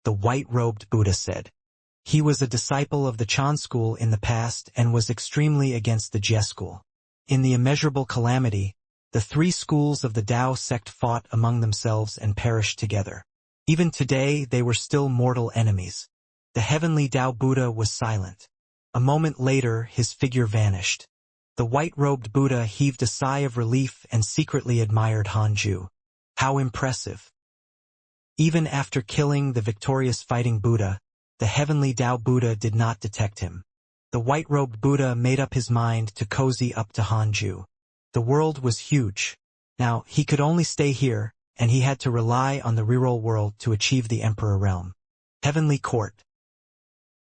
the white-robed Buddha said. He was a disciple of the Chan school in the past and was extremely against the Jie school. In the immeasurable calamity, the 3 schools of the Tao sect fought among themselves and perished together. Even today, they were still mortal enemies. The heavenly Tao Buddha was silent. A moment later, his figure vanished. The white-robed Buddha heaved a sigh of relief and secretly admired Hanju. How impressive. Even after killing the victorious fighting Buddha, the heavenly Tao Buddha did not detect him. The white-robed Buddha made up his mind to cozy up to Hanju. The world was huge. Now, he could only stay here, and he had to rely on the reroll world to achieve the Emperor realm. Heavenly Court.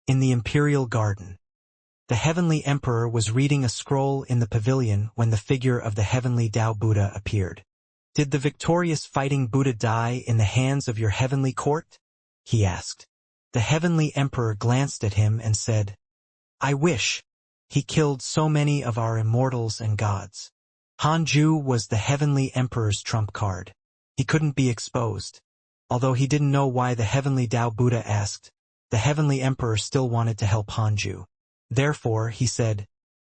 In the Imperial Garden. The heavenly emperor was reading a scroll in the pavilion when the figure of the heavenly Tao Buddha appeared. Did the victorious fighting Buddha die in the hands of your heavenly court? He asked. The heavenly emperor glanced at him and said, I wish. He killed so many of our immortals and gods. Hanju was the heavenly emperor's trump card. He couldn't be exposed. Although he didn't know why the heavenly Tao Buddha asked, the heavenly emperor still wanted to help Hanju. Therefore, he said,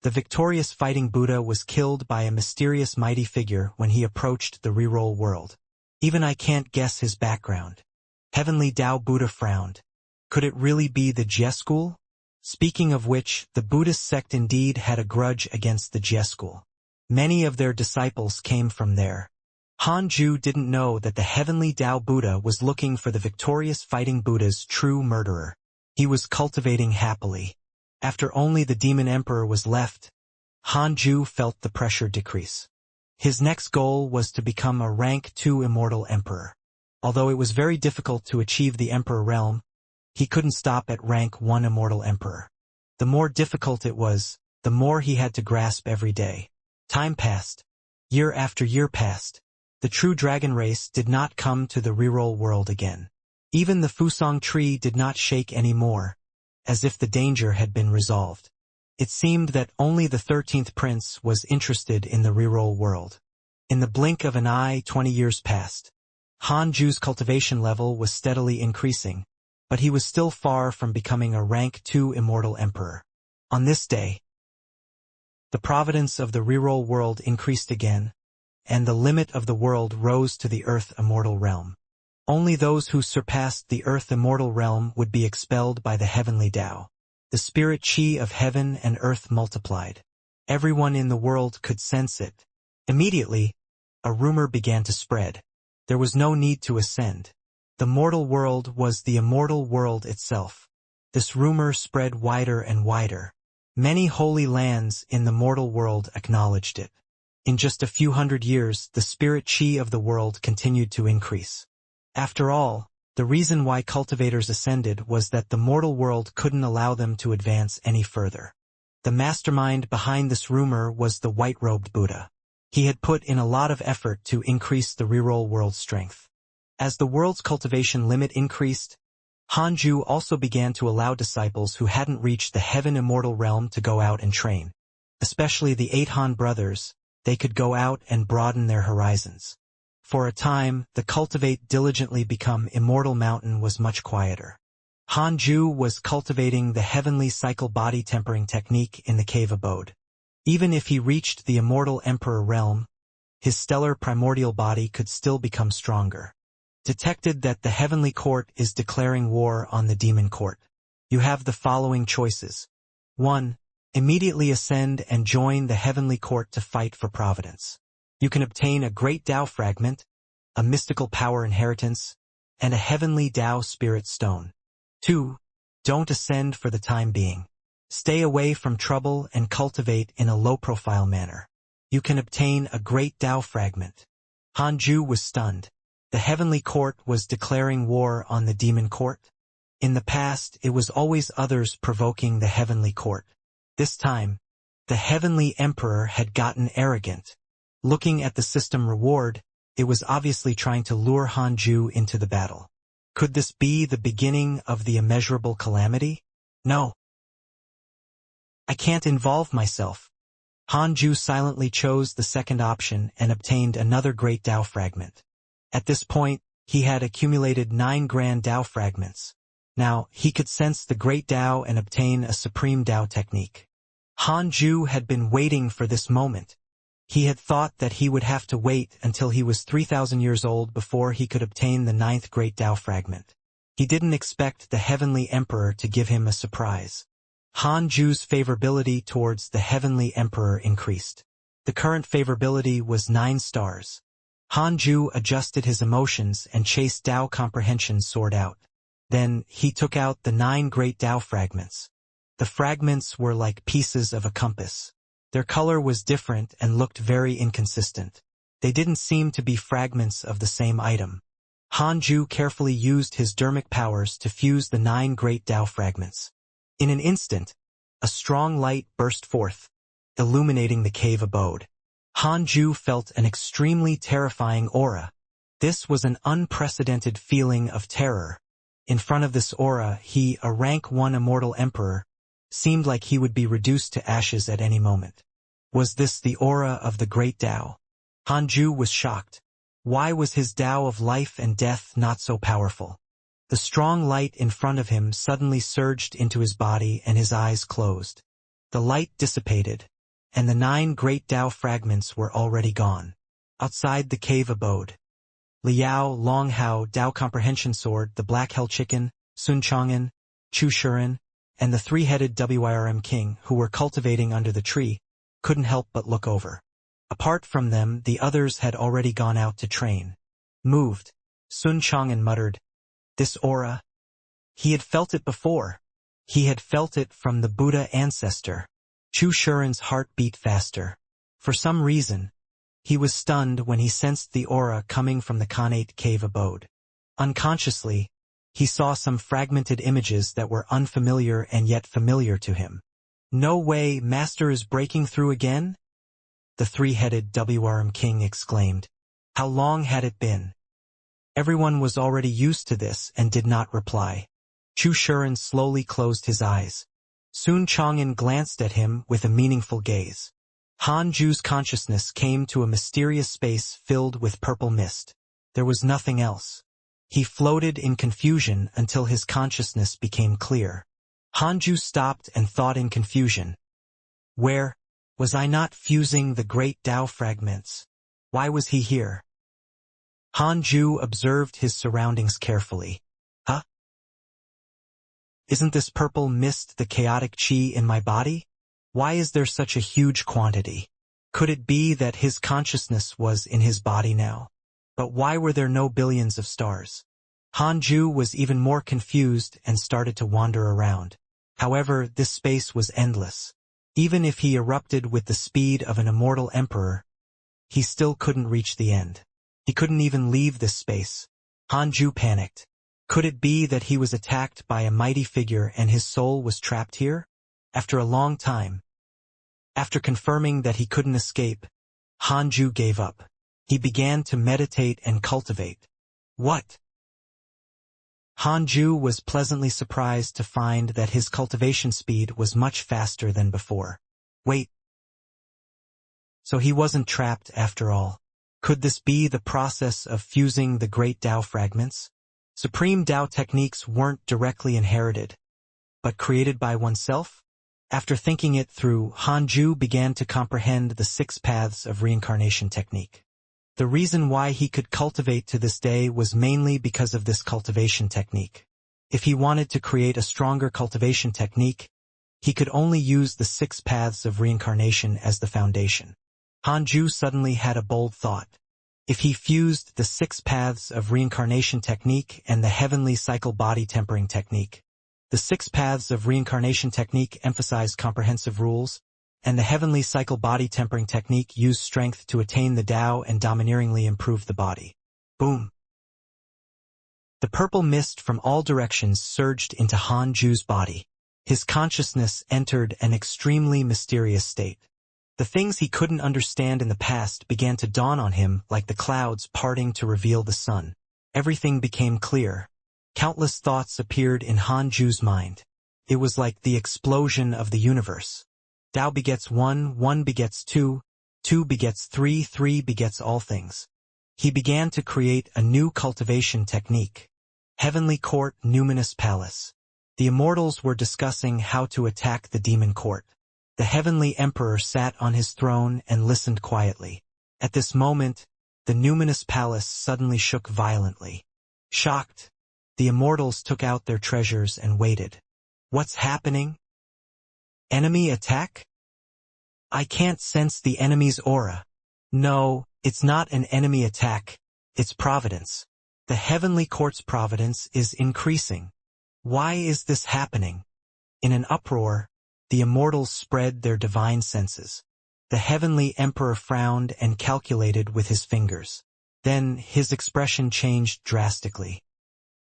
the victorious fighting Buddha was killed by a mysterious mighty figure when he approached the reroll world. Even I can't guess his background. Heavenly Tao Buddha frowned. Could it really be the Jie school? Speaking of which, the Buddhist sect indeed had a grudge against the Jie school. Many of their disciples came from there. Hanju didn't know that the heavenly Tao Buddha was looking for the victorious fighting Buddha's true murderer. He was cultivating happily. After only the demon emperor was left, Hanju felt the pressure decrease. His next goal was to become a rank 2 immortal emperor. Although it was very difficult to achieve the emperor realm, he couldn't stop at rank 1 immortal emperor. The more difficult it was, the more he had to grasp every day. Time passed. Year after year passed. The true dragon race did not come to the reroll world again. Even the Fusong tree did not shake anymore, as if the danger had been resolved. It seemed that only the 13th prince was interested in the reroll world. In the blink of an eye, 20 years passed. Hanju's cultivation level was steadily increasing, but he was still far from becoming a rank 2 immortal emperor. On this day, the providence of the reroll world increased again, and the limit of the world rose to the earth immortal realm. Only those who surpassed the earth immortal realm would be expelled by the heavenly Tao. The spirit chi of heaven and earth multiplied. Everyone in the world could sense it. Immediately, a rumor began to spread. There was no need to ascend. The mortal world was the immortal world itself. This rumor spread wider and wider. Many holy lands in the mortal world acknowledged it. In just a few hundred years, the spirit chi of the world continued to increase. After all, the reason why cultivators ascended was that the mortal world couldn't allow them to advance any further. The mastermind behind this rumor was the white-robed Buddha. He had put in a lot of effort to increase the reroll world's strength. As the world's cultivation limit increased, Hanju also began to allow disciples who hadn't reached the heaven immortal realm to go out and train. Especially the 8 Han brothers, they could go out and broaden their horizons. For a time, the cultivate diligently become immortal mountain was much quieter. Hanju was cultivating the heavenly cycle body tempering technique in the cave abode. Even if he reached the immortal emperor realm, his stellar primordial body could still become stronger. Detected that the heavenly court is declaring war on the demon court. You have the following choices. 1. Immediately ascend and join the heavenly court to fight for providence. You can obtain a great Tao fragment, a mystical power inheritance, and a heavenly Tao spirit stone. 2. Don't ascend for the time being. Stay away from trouble and cultivate in a low-profile manner. You can obtain a great Tao fragment. Hanju was stunned. The heavenly court was declaring war on the demon court. In the past, it was always others provoking the heavenly court. This time, the heavenly emperor had gotten arrogant. Looking at the system reward, it was obviously trying to lure Hanju into the battle. Could this be the beginning of the immeasurable calamity? No. I can't involve myself. Hanju silently chose the second option and obtained another great Tao fragment. At this point, he had accumulated 9 grand Tao fragments. Now, he could sense the great Tao and obtain a supreme Tao technique. Hanju had been waiting for this moment. He had thought that he would have to wait until he was 3,000 years old before he could obtain the 9th great Tao fragment. He didn't expect the heavenly emperor to give him a surprise. Hanju's favorability towards the heavenly emperor increased. The current favorability was 9 stars. Hanju adjusted his emotions and chased Tao comprehension's sword out. Then, he took out the 9 great Tao fragments. The fragments were like pieces of a compass. Their color was different and looked very inconsistent. They didn't seem to be fragments of the same item. Hanju carefully used his dermic powers to fuse the 9 great Tao fragments. In an instant, a strong light burst forth, illuminating the cave abode. Hanju felt an extremely terrifying aura. This was an unprecedented feeling of terror. In front of this aura, he, a rank 1 immortal emperor, seemed like he would be reduced to ashes at any moment. Was this the aura of the great Tao? Hanju was shocked. Why was his Tao of life and death not so powerful? The strong light in front of him suddenly surged into his body and his eyes closed. The light dissipated, and the 9 great Tao fragments were already gone. Outside the cave abode, Liao, Long Hao, Tao Comprehension Sword, the Black Hell Chicken, Sun Chang'an, Chu Shuren, and the 3-headed Wyrm King, who were cultivating under the tree, couldn't help but look over. Apart from them, the others had already gone out to train. Moved, Sun Chang'an muttered, "This aura." He had felt it before. He had felt it from the Buddha ancestor. Chu Shuren's heart beat faster. For some reason, he was stunned when he sensed the aura coming from the Khanate cave abode. Unconsciously, he saw some fragmented images that were unfamiliar and yet familiar to him. "No way, Master is breaking through again?" the 3-headed Wyrm King exclaimed. How long had it been? Everyone was already used to this and did not reply. Chu Shuren slowly closed his eyes. Sun Chang'an glanced at him with a meaningful gaze. Hanju's consciousness came to a mysterious space filled with purple mist. There was nothing else. He floated in confusion until his consciousness became clear. Hanju stopped and thought in confusion. Where was I not fusing the great Tao fragments? Why was he here? Hanju observed his surroundings carefully. Huh? Isn't this purple mist the chaotic chi in my body? Why is there such a huge quantity? Could it be that his consciousness was in his body now? But why were there no billions of stars? Hanju was even more confused and started to wander around. However, this space was endless. Even if he erupted with the speed of an immortal emperor, he still couldn't reach the end. He couldn't even leave this space. Hanju panicked. Could it be that he was attacked by a mighty figure and his soul was trapped here? After a long time, after confirming that he couldn't escape, Hanju gave up. He began to meditate and cultivate. What? Hanju was pleasantly surprised to find that his cultivation speed was much faster than before. Wait. So he wasn't trapped after all. Could this be the process of fusing the great Tao fragments? Supreme Tao techniques weren't directly inherited, but created by oneself? After thinking it through, Hanju began to comprehend the 6 paths of reincarnation technique. The reason why he could cultivate to this day was mainly because of this cultivation technique. If he wanted to create a stronger cultivation technique, he could only use the 6 paths of reincarnation as the foundation. Hanju suddenly had a bold thought. If he fused the 6 paths of reincarnation technique and the heavenly cycle body tempering technique, the 6 paths of reincarnation technique emphasize comprehensive rules, and the heavenly cycle body tempering technique use strength to attain the Tao and domineeringly improve the body. Boom! The purple mist from all directions surged into Hanju's body. His consciousness entered an extremely mysterious state. The things he couldn't understand in the past began to dawn on him like the clouds parting to reveal the sun. Everything became clear. Countless thoughts appeared in Hanju's mind. It was like the explosion of the universe. Tao begets 1, 1 begets 2, 2 begets 3, 3 begets all things. He began to create a new cultivation technique. Heavenly Court, Numinous Palace. The Immortals were discussing how to attack the Demon Court. The Heavenly Emperor sat on his throne and listened quietly. At this moment, the Numinous Palace suddenly shook violently. Shocked, the Immortals took out their treasures and waited. What's happening? Enemy attack? I can't sense the enemy's aura. No, it's not an enemy attack, it's providence. The Heavenly Court's providence is increasing. Why is this happening? In an uproar, the Immortals spread their divine senses. The Heavenly Emperor frowned and calculated with his fingers. Then his expression changed drastically.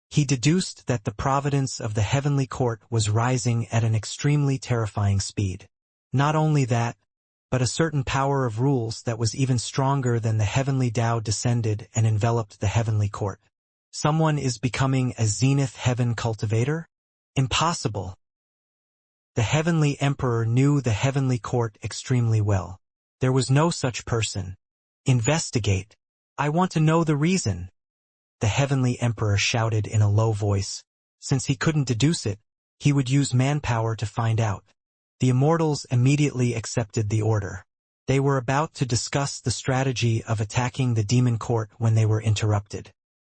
He deduced that the providence of the Heavenly Court was rising at an extremely terrifying speed. Not only that, but a certain power of rules that was even stronger than the Heavenly Tao descended and enveloped the Heavenly Court. Someone is becoming a Zenith Heaven cultivator? Impossible. The Heavenly Emperor knew the Heavenly Court extremely well. There was no such person. Investigate. I want to know the reason. The Heavenly Emperor shouted in a low voice. Since he couldn't deduce it, he would use manpower to find out. The Immortals immediately accepted the order. They were about to discuss the strategy of attacking the Demon Court when they were interrupted.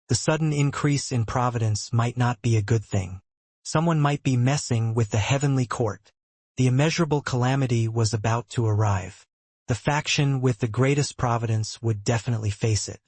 The sudden increase in providence might not be a good thing. Someone might be messing with the Heavenly Court. The immeasurable calamity was about to arrive. The faction with the greatest providence would definitely face it.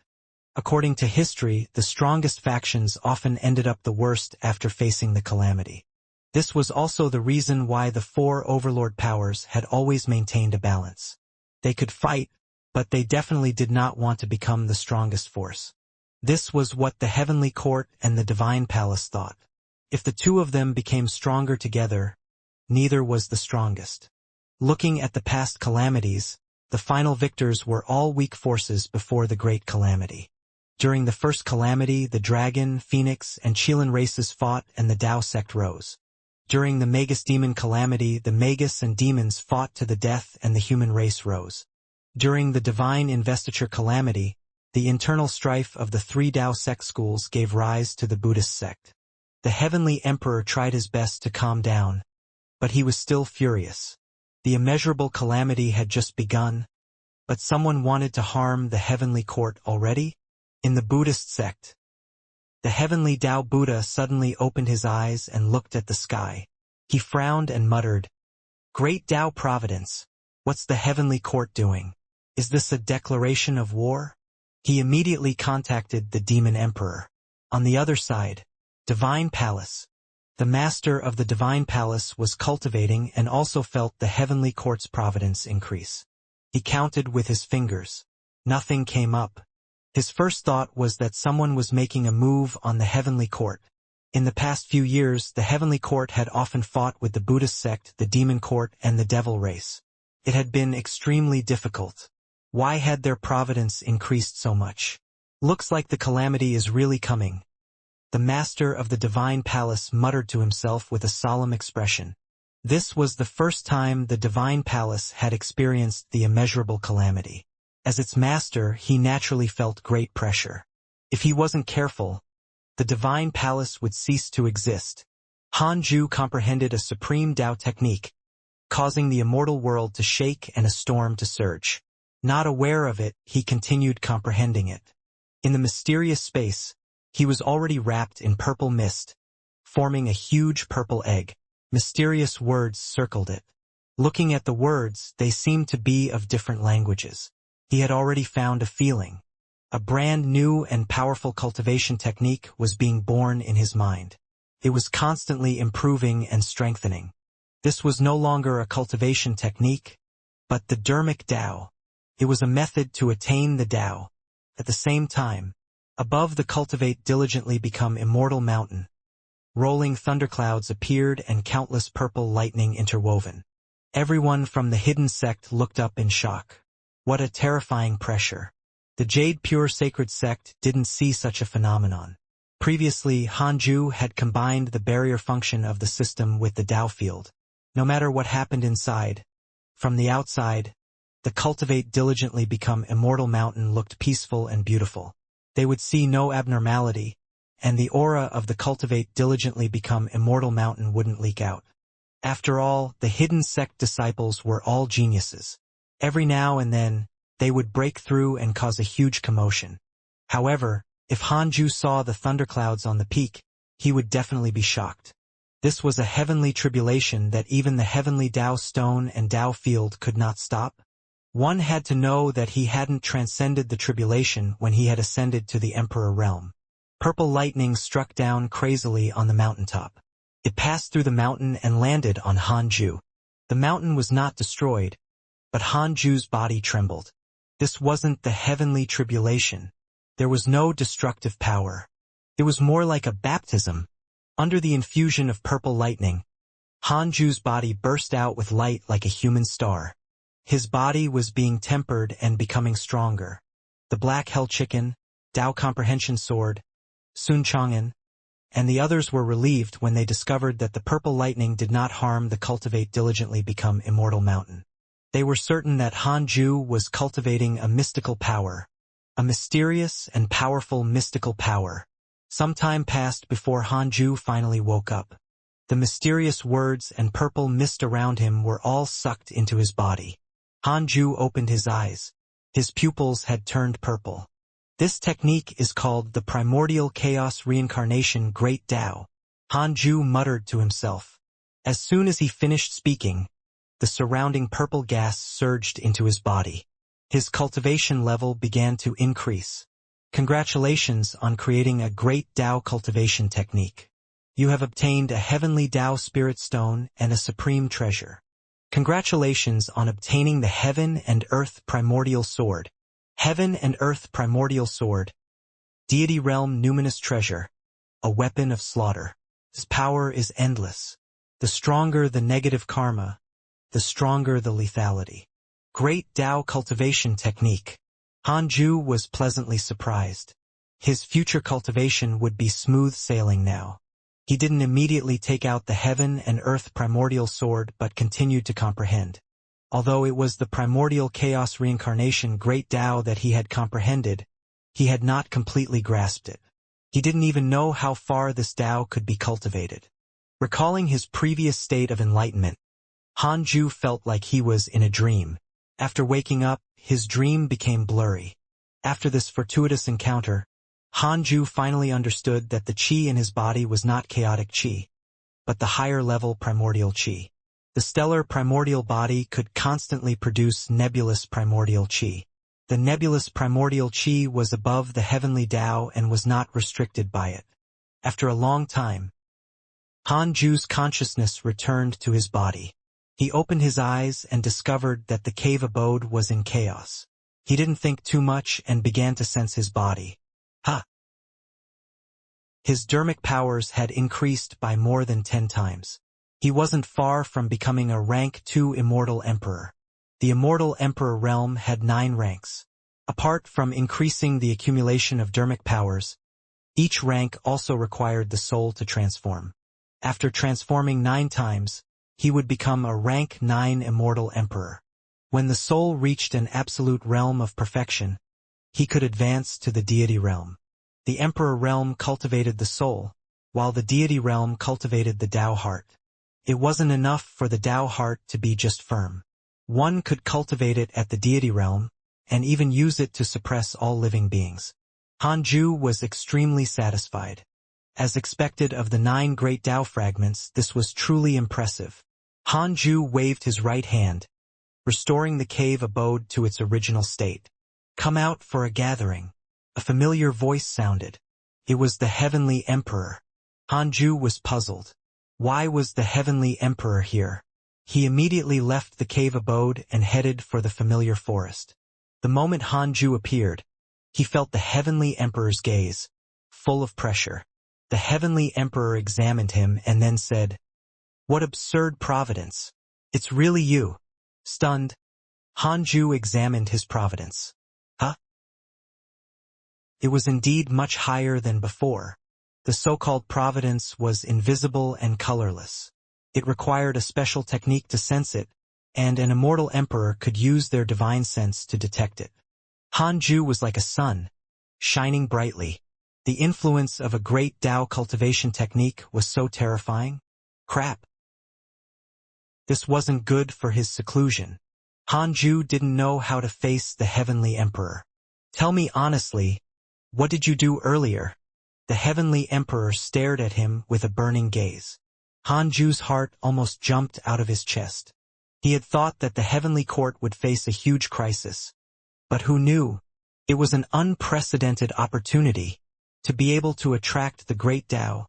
According to history, the strongest factions often ended up the worst after facing the calamity. This was also the reason why the 4 overlord powers had always maintained a balance. They could fight, but they definitely did not want to become the strongest force. This was what the Heavenly Court and the Divine Palace thought. If the 2 of them became stronger together, neither was the strongest. Looking at the past calamities, the final victors were all weak forces before the great calamity. During the first calamity, the dragon, phoenix, and Qilin races fought and the Tao sect rose. During the Magus demon calamity, the Magus and demons fought to the death and the human race rose. During the divine investiture calamity, the internal strife of the 3 Tao sect schools gave rise to the Buddhist sect. The Heavenly Emperor tried his best to calm down, but he was still furious. The immeasurable calamity had just begun, but someone wanted to harm the Heavenly Court already? In the Buddhist sect, the Heavenly Tao Buddha suddenly opened his eyes and looked at the sky. He frowned and muttered, Great Tao Providence. What's the heavenly court doing? Is this a declaration of war? He immediately contacted the demon emperor. On the other side, Divine Palace. The master of the Divine Palace was cultivating and also felt the heavenly court's providence increase. He counted with his fingers. Nothing came up. His first thought was that someone was making a move on the heavenly court. In the past few years, the heavenly court had often fought with the Buddhist sect, the demon court, and the devil race. It had been extremely difficult. Why had their providence increased so much? Looks like the calamity is really coming. The master of the Divine Palace muttered to himself with a solemn expression. This was the first time the Divine Palace had experienced the immeasurable calamity. As its master, he naturally felt great pressure. If he wasn't careful, the Divine Palace would cease to exist. Hanju comprehended a supreme Tao technique, causing the immortal world to shake and a storm to surge. Not aware of it, he continued comprehending it. In the mysterious space, he was already wrapped in purple mist, forming a huge purple egg. Mysterious words circled it. Looking at the words, they seemed to be of different languages. He had already found a feeling. A brand new and powerful cultivation technique was being born in his mind. It was constantly improving and strengthening. This was no longer a cultivation technique, but the Dharmic Tao. It was a method to attain the Tao. At the same time, above the cultivate diligently become immortal mountain. Rolling thunderclouds appeared and countless purple lightning interwoven. Everyone from the hidden sect looked up in shock. What a terrifying pressure. The Jade Pure Sacred Sect didn't see such a phenomenon. Previously, Hanju had combined the barrier function of the system with the Tao field. No matter what happened inside, from the outside, the cultivate diligently become immortal mountain looked peaceful and beautiful. They would see no abnormality, and the aura of the cultivate diligently become immortal mountain wouldn't leak out. After all, the hidden sect disciples were all geniuses. Every now and then, they would break through and cause a huge commotion. However, if Hanju saw the thunderclouds on the peak, he would definitely be shocked. This was a heavenly tribulation that even the heavenly Tao stone and Tao field could not stop. One had to know that he hadn't transcended the tribulation when he had ascended to the Emperor realm. Purple lightning struck down crazily on the mountaintop. It passed through the mountain and landed on Hanju. The mountain was not destroyed, but Hanju's body trembled. This wasn't the heavenly tribulation. There was no destructive power. It was more like a baptism. Under the infusion of purple lightning, Hanju's body burst out with light like a human star. His body was being tempered and becoming stronger. The Black Hell Chicken, Tao Comprehension Sword, Sun Chang'an, and the others were relieved when they discovered that the purple lightning did not harm the cultivate diligently become immortal mountain. They were certain that Hanju was cultivating a mystical power, a mysterious and powerful mystical power. Some time passed before Hanju finally woke up. The mysterious words and purple mist around him were all sucked into his body. Hanju opened his eyes. His pupils had turned purple. This technique is called the primordial chaos reincarnation Great Tao. Hanju muttered to himself. As soon as he finished speaking, the surrounding purple gas surged into his body. His cultivation level began to increase. Congratulations on creating a great Tao cultivation technique. You have obtained a heavenly Tao spirit stone and a supreme treasure. Congratulations on obtaining the Heaven and Earth Primordial Sword. Heaven and Earth Primordial Sword. Deity Realm Numinous Treasure. A weapon of slaughter. Its power is endless. The stronger the negative karma, the stronger the lethality. Great Tao cultivation technique. Hanju was pleasantly surprised. His future cultivation would be smooth sailing now. He didn't immediately take out the Heaven and Earth Primordial Sword but continued to comprehend. Although it was the primordial chaos reincarnation Great Tao that he had comprehended, he had not completely grasped it. He didn't even know how far this Tao could be cultivated. Recalling his previous state of enlightenment, Hanju felt like he was in a dream. After waking up, his dream became blurry. After this fortuitous encounter, Hanju finally understood that the qi in his body was not chaotic qi, but the higher-level primordial qi. The stellar primordial body could constantly produce nebulous primordial qi. The nebulous primordial qi was above the heavenly Tao and was not restricted by it. After a long time, Han Ju's consciousness returned to his body. He opened his eyes and discovered that the cave abode was in chaos. He didn't think too much and began to sense his body. His dermic powers had increased by more than 10 times. He wasn't far from becoming a rank 2 immortal emperor. The immortal emperor realm had 9 ranks. Apart from increasing the accumulation of dermic powers, each rank also required the soul to transform. After transforming 9 times, he would become a rank 9 immortal emperor. When the soul reached an absolute realm of perfection, he could advance to the deity realm. The emperor realm cultivated the soul, while the deity realm cultivated the Tao heart. It wasn't enough for the Tao heart to be just firm. One could cultivate it at the deity realm, and even use it to suppress all living beings. Han Ju was extremely satisfied. As expected of the 9 great Tao fragments, this was truly impressive. Han Ju waved his right hand, restoring the cave abode to its original state. "Come out for a gathering." A familiar voice sounded. It was the Heavenly Emperor. Han Ju was puzzled. Why was the Heavenly Emperor here? He immediately left the cave abode and headed for the familiar forest. The moment Han Ju appeared, he felt the Heavenly Emperor's gaze, full of pressure. The Heavenly Emperor examined him and then said, "What absurd providence! It's really you." Stunned, Han Ju examined his providence. It was indeed much higher than before. The so-called providence was invisible and colorless. It required a special technique to sense it, and an immortal emperor could use their divine sense to detect it. Han Ju was like a sun, shining brightly. The influence of a great Tao cultivation technique was so terrifying. Crap. This wasn't good for his seclusion. Han Ju didn't know how to face the Heavenly Emperor. "Tell me honestly, what did you do earlier?" The Heavenly Emperor stared at him with a burning gaze. Han Ju's heart almost jumped out of his chest. He had thought that the Heavenly Court would face a huge crisis. But who knew? It was an unprecedented opportunity. To be able to attract the great Tao,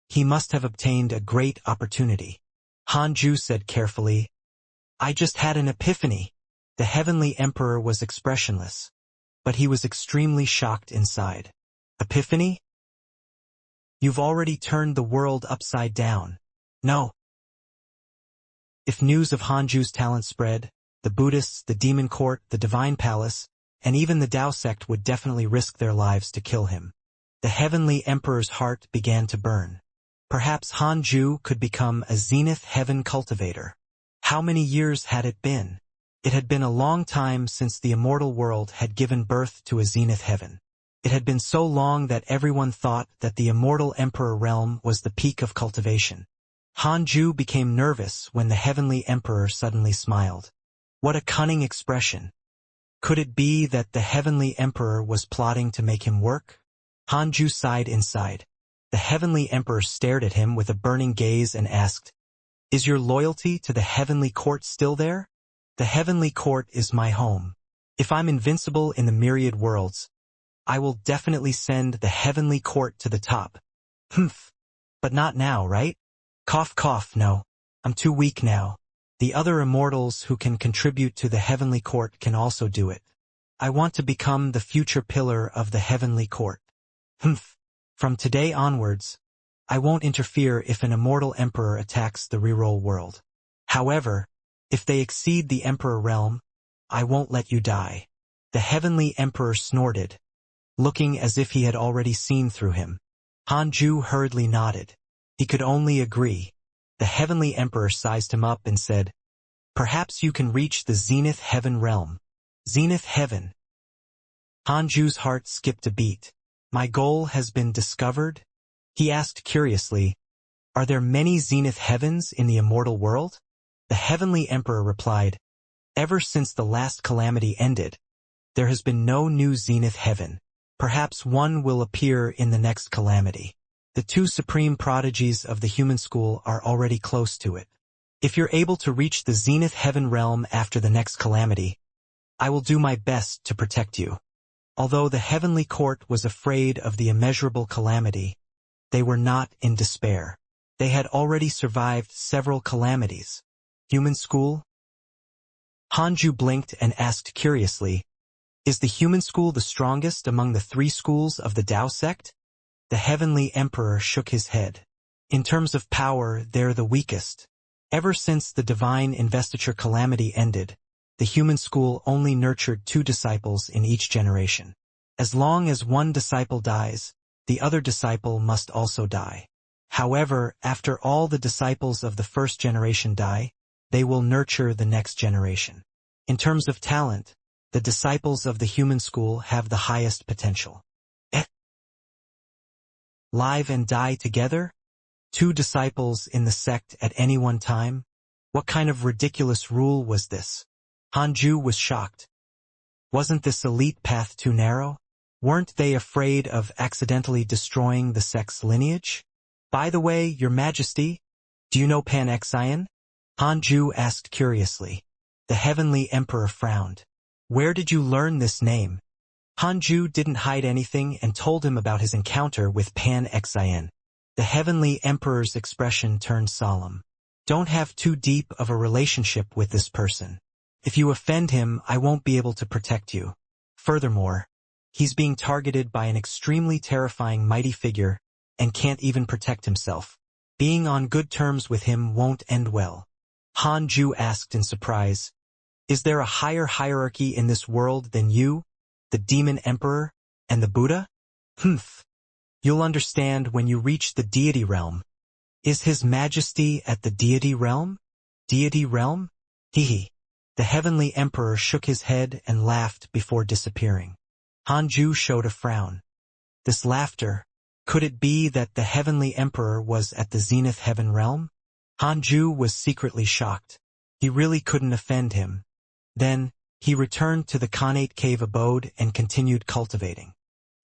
he must have obtained a great opportunity. Han Ju said carefully, "I just had an epiphany." The Heavenly Emperor was expressionless, but he was extremely shocked inside. "Epiphany? You've already turned the world upside down." "No." If news of Han Ju's talent spread, the Buddhists, the Demon Court, the Divine Palace, and even the Tao sect would definitely risk their lives to kill him. The Heavenly Emperor's heart began to burn. Perhaps Han Ju could become a Zenith Heaven cultivator. How many years had it been? It had been a long time since the immortal world had given birth to a Zenith Heaven. It had been so long that everyone thought that the immortal Emperor realm was the peak of cultivation. Han Ju became nervous when the Heavenly Emperor suddenly smiled. What a cunning expression. Could it be that the Heavenly Emperor was plotting to make him work? Han Ju sighed inside. The Heavenly Emperor stared at him with a burning gaze and asked, "Is your loyalty to the Heavenly Court still there?" "The Heavenly Court is my home. If I'm invincible in the myriad worlds, I will definitely send the Heavenly Court to the top." "Humph. But not now, right?" "Cough cough, no. I'm too weak now. The other immortals who can contribute to the Heavenly Court can also do it. I want to become the future pillar of the Heavenly Court." "Humph. From today onwards, I won't interfere if an immortal emperor attacks the reroll world. However, if they exceed the emperor realm, I won't let you die." The Heavenly Emperor snorted, looking as if he had already seen through him. Han Ju hurriedly nodded. He could only agree. The Heavenly Emperor sized him up and said, "Perhaps you can reach the Zenith Heaven realm." Zenith Heaven. Han Ju's heart skipped a beat. "My goal has been discovered?" He asked curiously, "Are there many Zenith Heavens in the immortal world?" The Heavenly Emperor replied, "Ever since the last calamity ended, there has been no new Zenith Heaven. Perhaps one will appear in the next calamity. The 2 supreme prodigies of the human school are already close to it." If you're able to reach the zenith heaven realm after the next calamity, I will do my best to protect you. Although the heavenly court was afraid of the immeasurable calamity, they were not in despair. They had already survived several calamities. Human school? Hanju blinked and asked curiously, is the human school the strongest among the 3 schools of the Tao sect? The heavenly emperor shook his head. In terms of power, they're the weakest. Ever since the divine investiture calamity ended, the human school only nurtured 2 disciples in each generation. As long as one disciple dies, the other disciple must also die. However, after all the disciples of the first generation die, they will nurture the next generation. In terms of talent, the disciples of the human school have the highest potential. Live and die together? 2 disciples in the sect at any one time? What kind of ridiculous rule was this? Hanju was shocked. Wasn't this elite path too narrow? Weren't they afraid of accidentally destroying the sect's lineage? By the way, Your Majesty, do you know Pan-Xian? Hanju asked curiously. The heavenly emperor frowned. Where did you learn this name? Hanju didn't hide anything and told him about his encounter with Pan-Xian. The heavenly emperor's expression turned solemn. Don't have too deep of a relationship with this person. If you offend him, I won't be able to protect you. Furthermore, he's being targeted by an extremely terrifying mighty figure and can't even protect himself. Being on good terms with him won't end well. Hanju asked in surprise, is there a higher hierarchy in this world than you, the demon emperor, and the Buddha? Humph. You'll understand when you reach the deity realm. Is His Majesty at the deity realm? Deity realm? Hee. The heavenly emperor shook his head and laughed before disappearing. Hanju showed a frown. This laughter, could it be that the heavenly emperor was at the zenith heaven realm? Hanju was secretly shocked. He really couldn't offend him. Then, he returned to the Khanate cave abode and continued cultivating.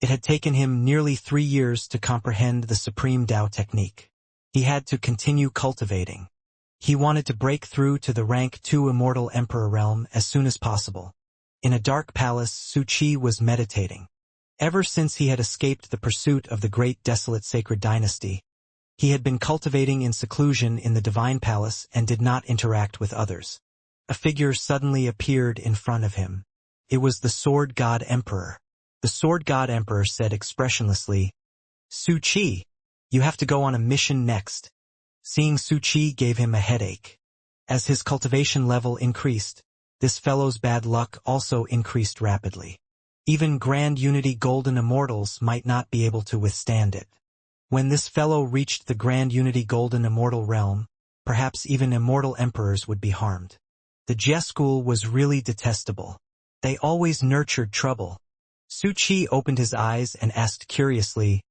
It had taken him nearly 3 years to comprehend the supreme Tao technique. He had to continue cultivating. He wanted to break through to the rank 2 immortal emperor realm as soon as possible. In a dark palace, Suchi was meditating. Ever since he had escaped the pursuit of the great desolate sacred dynasty, he had been cultivating in seclusion in the divine palace and did not interact with others. A figure suddenly appeared in front of him. It was the Sword God Emperor. The Sword God Emperor said expressionlessly, Suchi, you have to go on a mission next. Seeing Suchi gave him a headache. As his cultivation level increased, this fellow's bad luck also increased rapidly. Even Grand Unity Golden Immortals might not be able to withstand it. When this fellow reached the Grand Unity Golden Immortal realm, perhaps even immortal emperors would be harmed. The Jia school was really detestable. They always nurtured trouble. Suchi opened his eyes and asked curiously,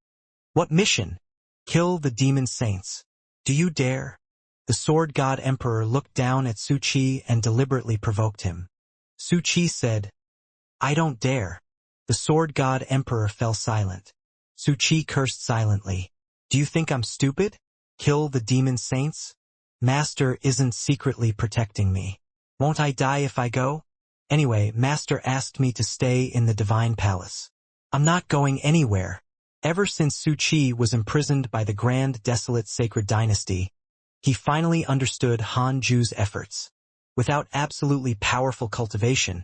what mission? Kill the demon saints. Do you dare? The Sword God Emperor looked down at Suchi and deliberately provoked him. Suchi said, I don't dare. The Sword God Emperor fell silent. Suchi cursed silently. Do you think I'm stupid? Kill the demon saints? Master isn't secretly protecting me. Won't I die if I go? Anyway, Master asked me to stay in the divine palace. I'm not going anywhere. Ever since Suchi was imprisoned by the grand desolate sacred dynasty, he finally understood Hanju's efforts. Without absolutely powerful cultivation,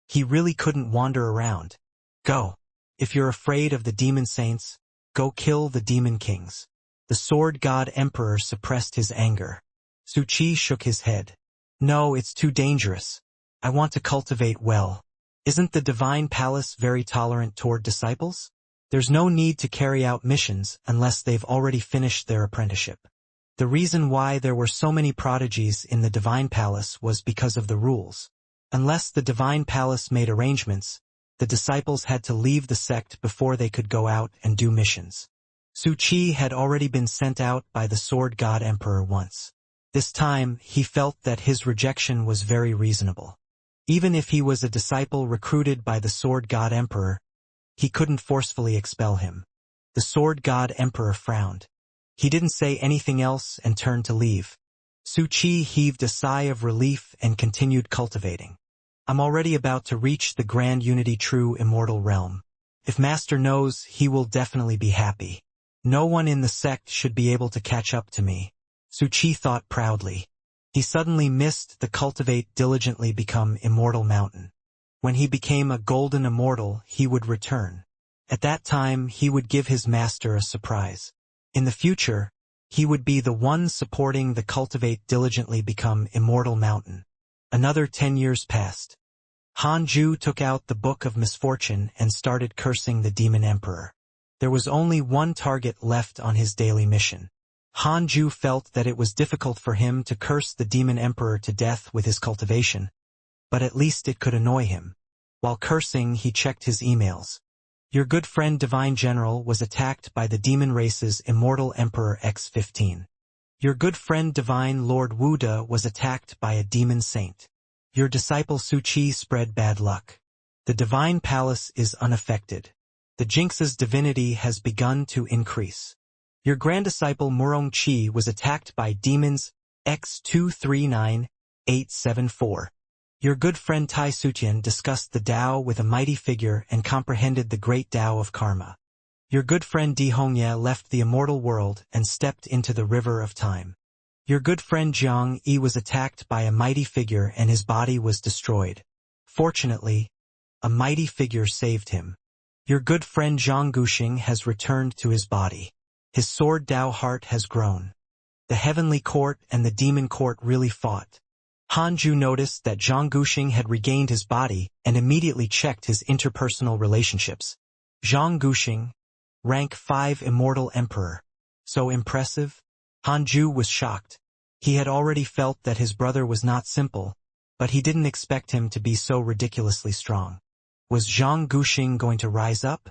he really couldn't wander around. Go. If you're afraid of the demon saints, go kill the demon kings. The Sword God Emperor suppressed his anger. Suchi shook his head. No, it's too dangerous. I want to cultivate well. Isn't the divine palace very tolerant toward disciples? There's no need to carry out missions unless they've already finished their apprenticeship. The reason why there were so many prodigies in the divine palace was because of the rules. Unless the divine palace made arrangements, the disciples had to leave the sect before they could go out and do missions. Suchi had already been sent out by the Sword God Emperor once. This time, he felt that his rejection was very reasonable. Even if he was a disciple recruited by the Sword God Emperor, he couldn't forcefully expel him. The Sword God Emperor frowned. He didn't say anything else and turned to leave. Su Qi heaved a sigh of relief and continued cultivating. I'm already about to reach the grand unity true immortal realm. If Master knows, he will definitely be happy. No one in the sect should be able to catch up to me. Su Qi thought proudly. He suddenly missed the cultivate diligently become immortal mountain. When he became a golden immortal, he would return. At that time, he would give his master a surprise. In the future, he would be the one supporting the cultivate diligently become immortal mountain. Another 10 years passed. Hanju took out the Book of Misfortune and started cursing the Demon Emperor. There was only one target left on his daily mission. Hanju felt that it was difficult for him to curse the Demon Emperor to death with his cultivation, but at least it could annoy him. While cursing, he checked his emails. Your good friend Divine General was attacked by the demon race's Immortal Emperor X-15. Your good friend Divine Lord Wuda was attacked by a demon saint. Your disciple Su Qi spread bad luck. The Divine Palace is unaffected. The Jinx's divinity has begun to increase. Your grand disciple Murong Qi was attacked by demons X239874. Your good friend Tai Sutian discussed the Tao with a mighty figure and comprehended the great Tao of karma. Your good friend Di Hongye left the immortal world and stepped into the river of time. Your good friend Jiang Yi was attacked by a mighty figure and his body was destroyed. Fortunately, a mighty figure saved him. Your good friend Zhang Guxing has returned to his body. His sword Tao heart has grown. The heavenly court and the demon court really fought. Hanju noticed that Zhang Guxing had regained his body and immediately checked his interpersonal relationships. Zhang Guxing, rank 5 Immortal Emperor. So impressive? Hanju was shocked. He had already felt that his brother was not simple, but he didn't expect him to be so ridiculously strong. Was Zhang Guxing going to rise up?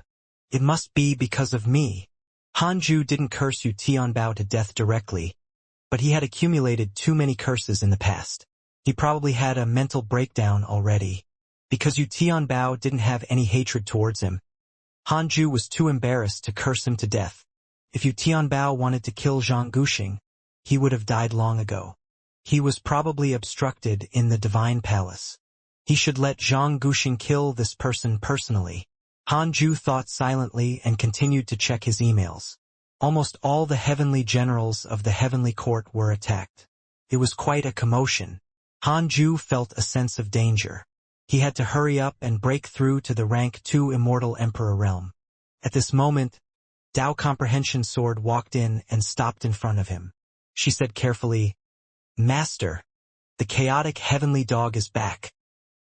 It must be because of me. Hanju didn't curse Yu Tianbao to death directly, but he had accumulated too many curses in the past. He probably had a mental breakdown already. Because Yu Tianbao didn't have any hatred towards him, Hanju was too embarrassed to curse him to death. If Yu Tianbao wanted to kill Zhang Guxing, he would have died long ago. He was probably obstructed in the Divine Palace. He should let Zhang Guxing kill this person personally. Hanju thought silently and continued to check his emails. Almost all the heavenly generals of the heavenly court were attacked. It was quite a commotion. Hanju felt a sense of danger. He had to hurry up and break through to the rank 2 Immortal Emperor realm. At this moment, Tao Comprehension Sword walked in and stopped in front of him. She said carefully, Master, the chaotic heavenly dog is back.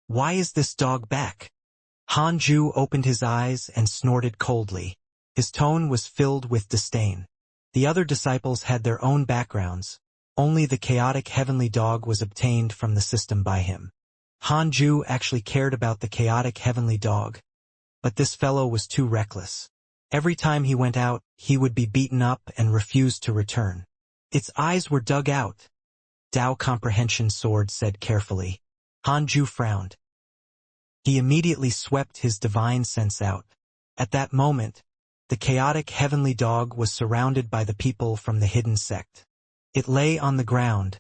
Why is this dog back? Hanju opened his eyes and snorted coldly. His tone was filled with disdain. The other disciples had their own backgrounds. Only the chaotic heavenly dog was obtained from the system by him. Hanju actually cared about the chaotic heavenly dog. But this fellow was too reckless. Every time he went out, he would be beaten up and refused to return. Its eyes were dug out. Tao Comprehension Sword said carefully. Hanju frowned. He immediately swept his divine sense out. At that moment, the chaotic heavenly dog was surrounded by the people from the hidden sect. It lay on the ground,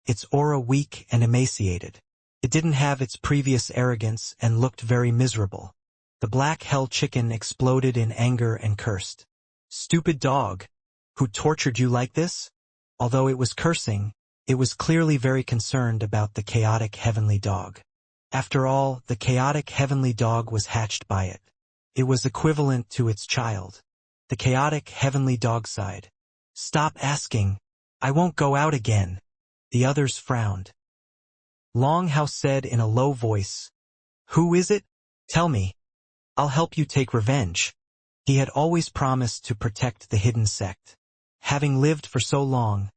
its aura weak and emaciated. It didn't have its previous arrogance and looked very miserable. The black hell chicken exploded in anger and cursed. Stupid dog! Who tortured you like this? Although it was cursing, it was clearly very concerned about the chaotic heavenly dog. After all, the chaotic heavenly dog was hatched by it. It was equivalent to its child. The chaotic heavenly dog sighed. Stop asking. I won't go out again. The others frowned. Long Hao said in a low voice, Who is it? Tell me. I'll help you take revenge. He had always promised to protect the hidden sect. Having lived for so long,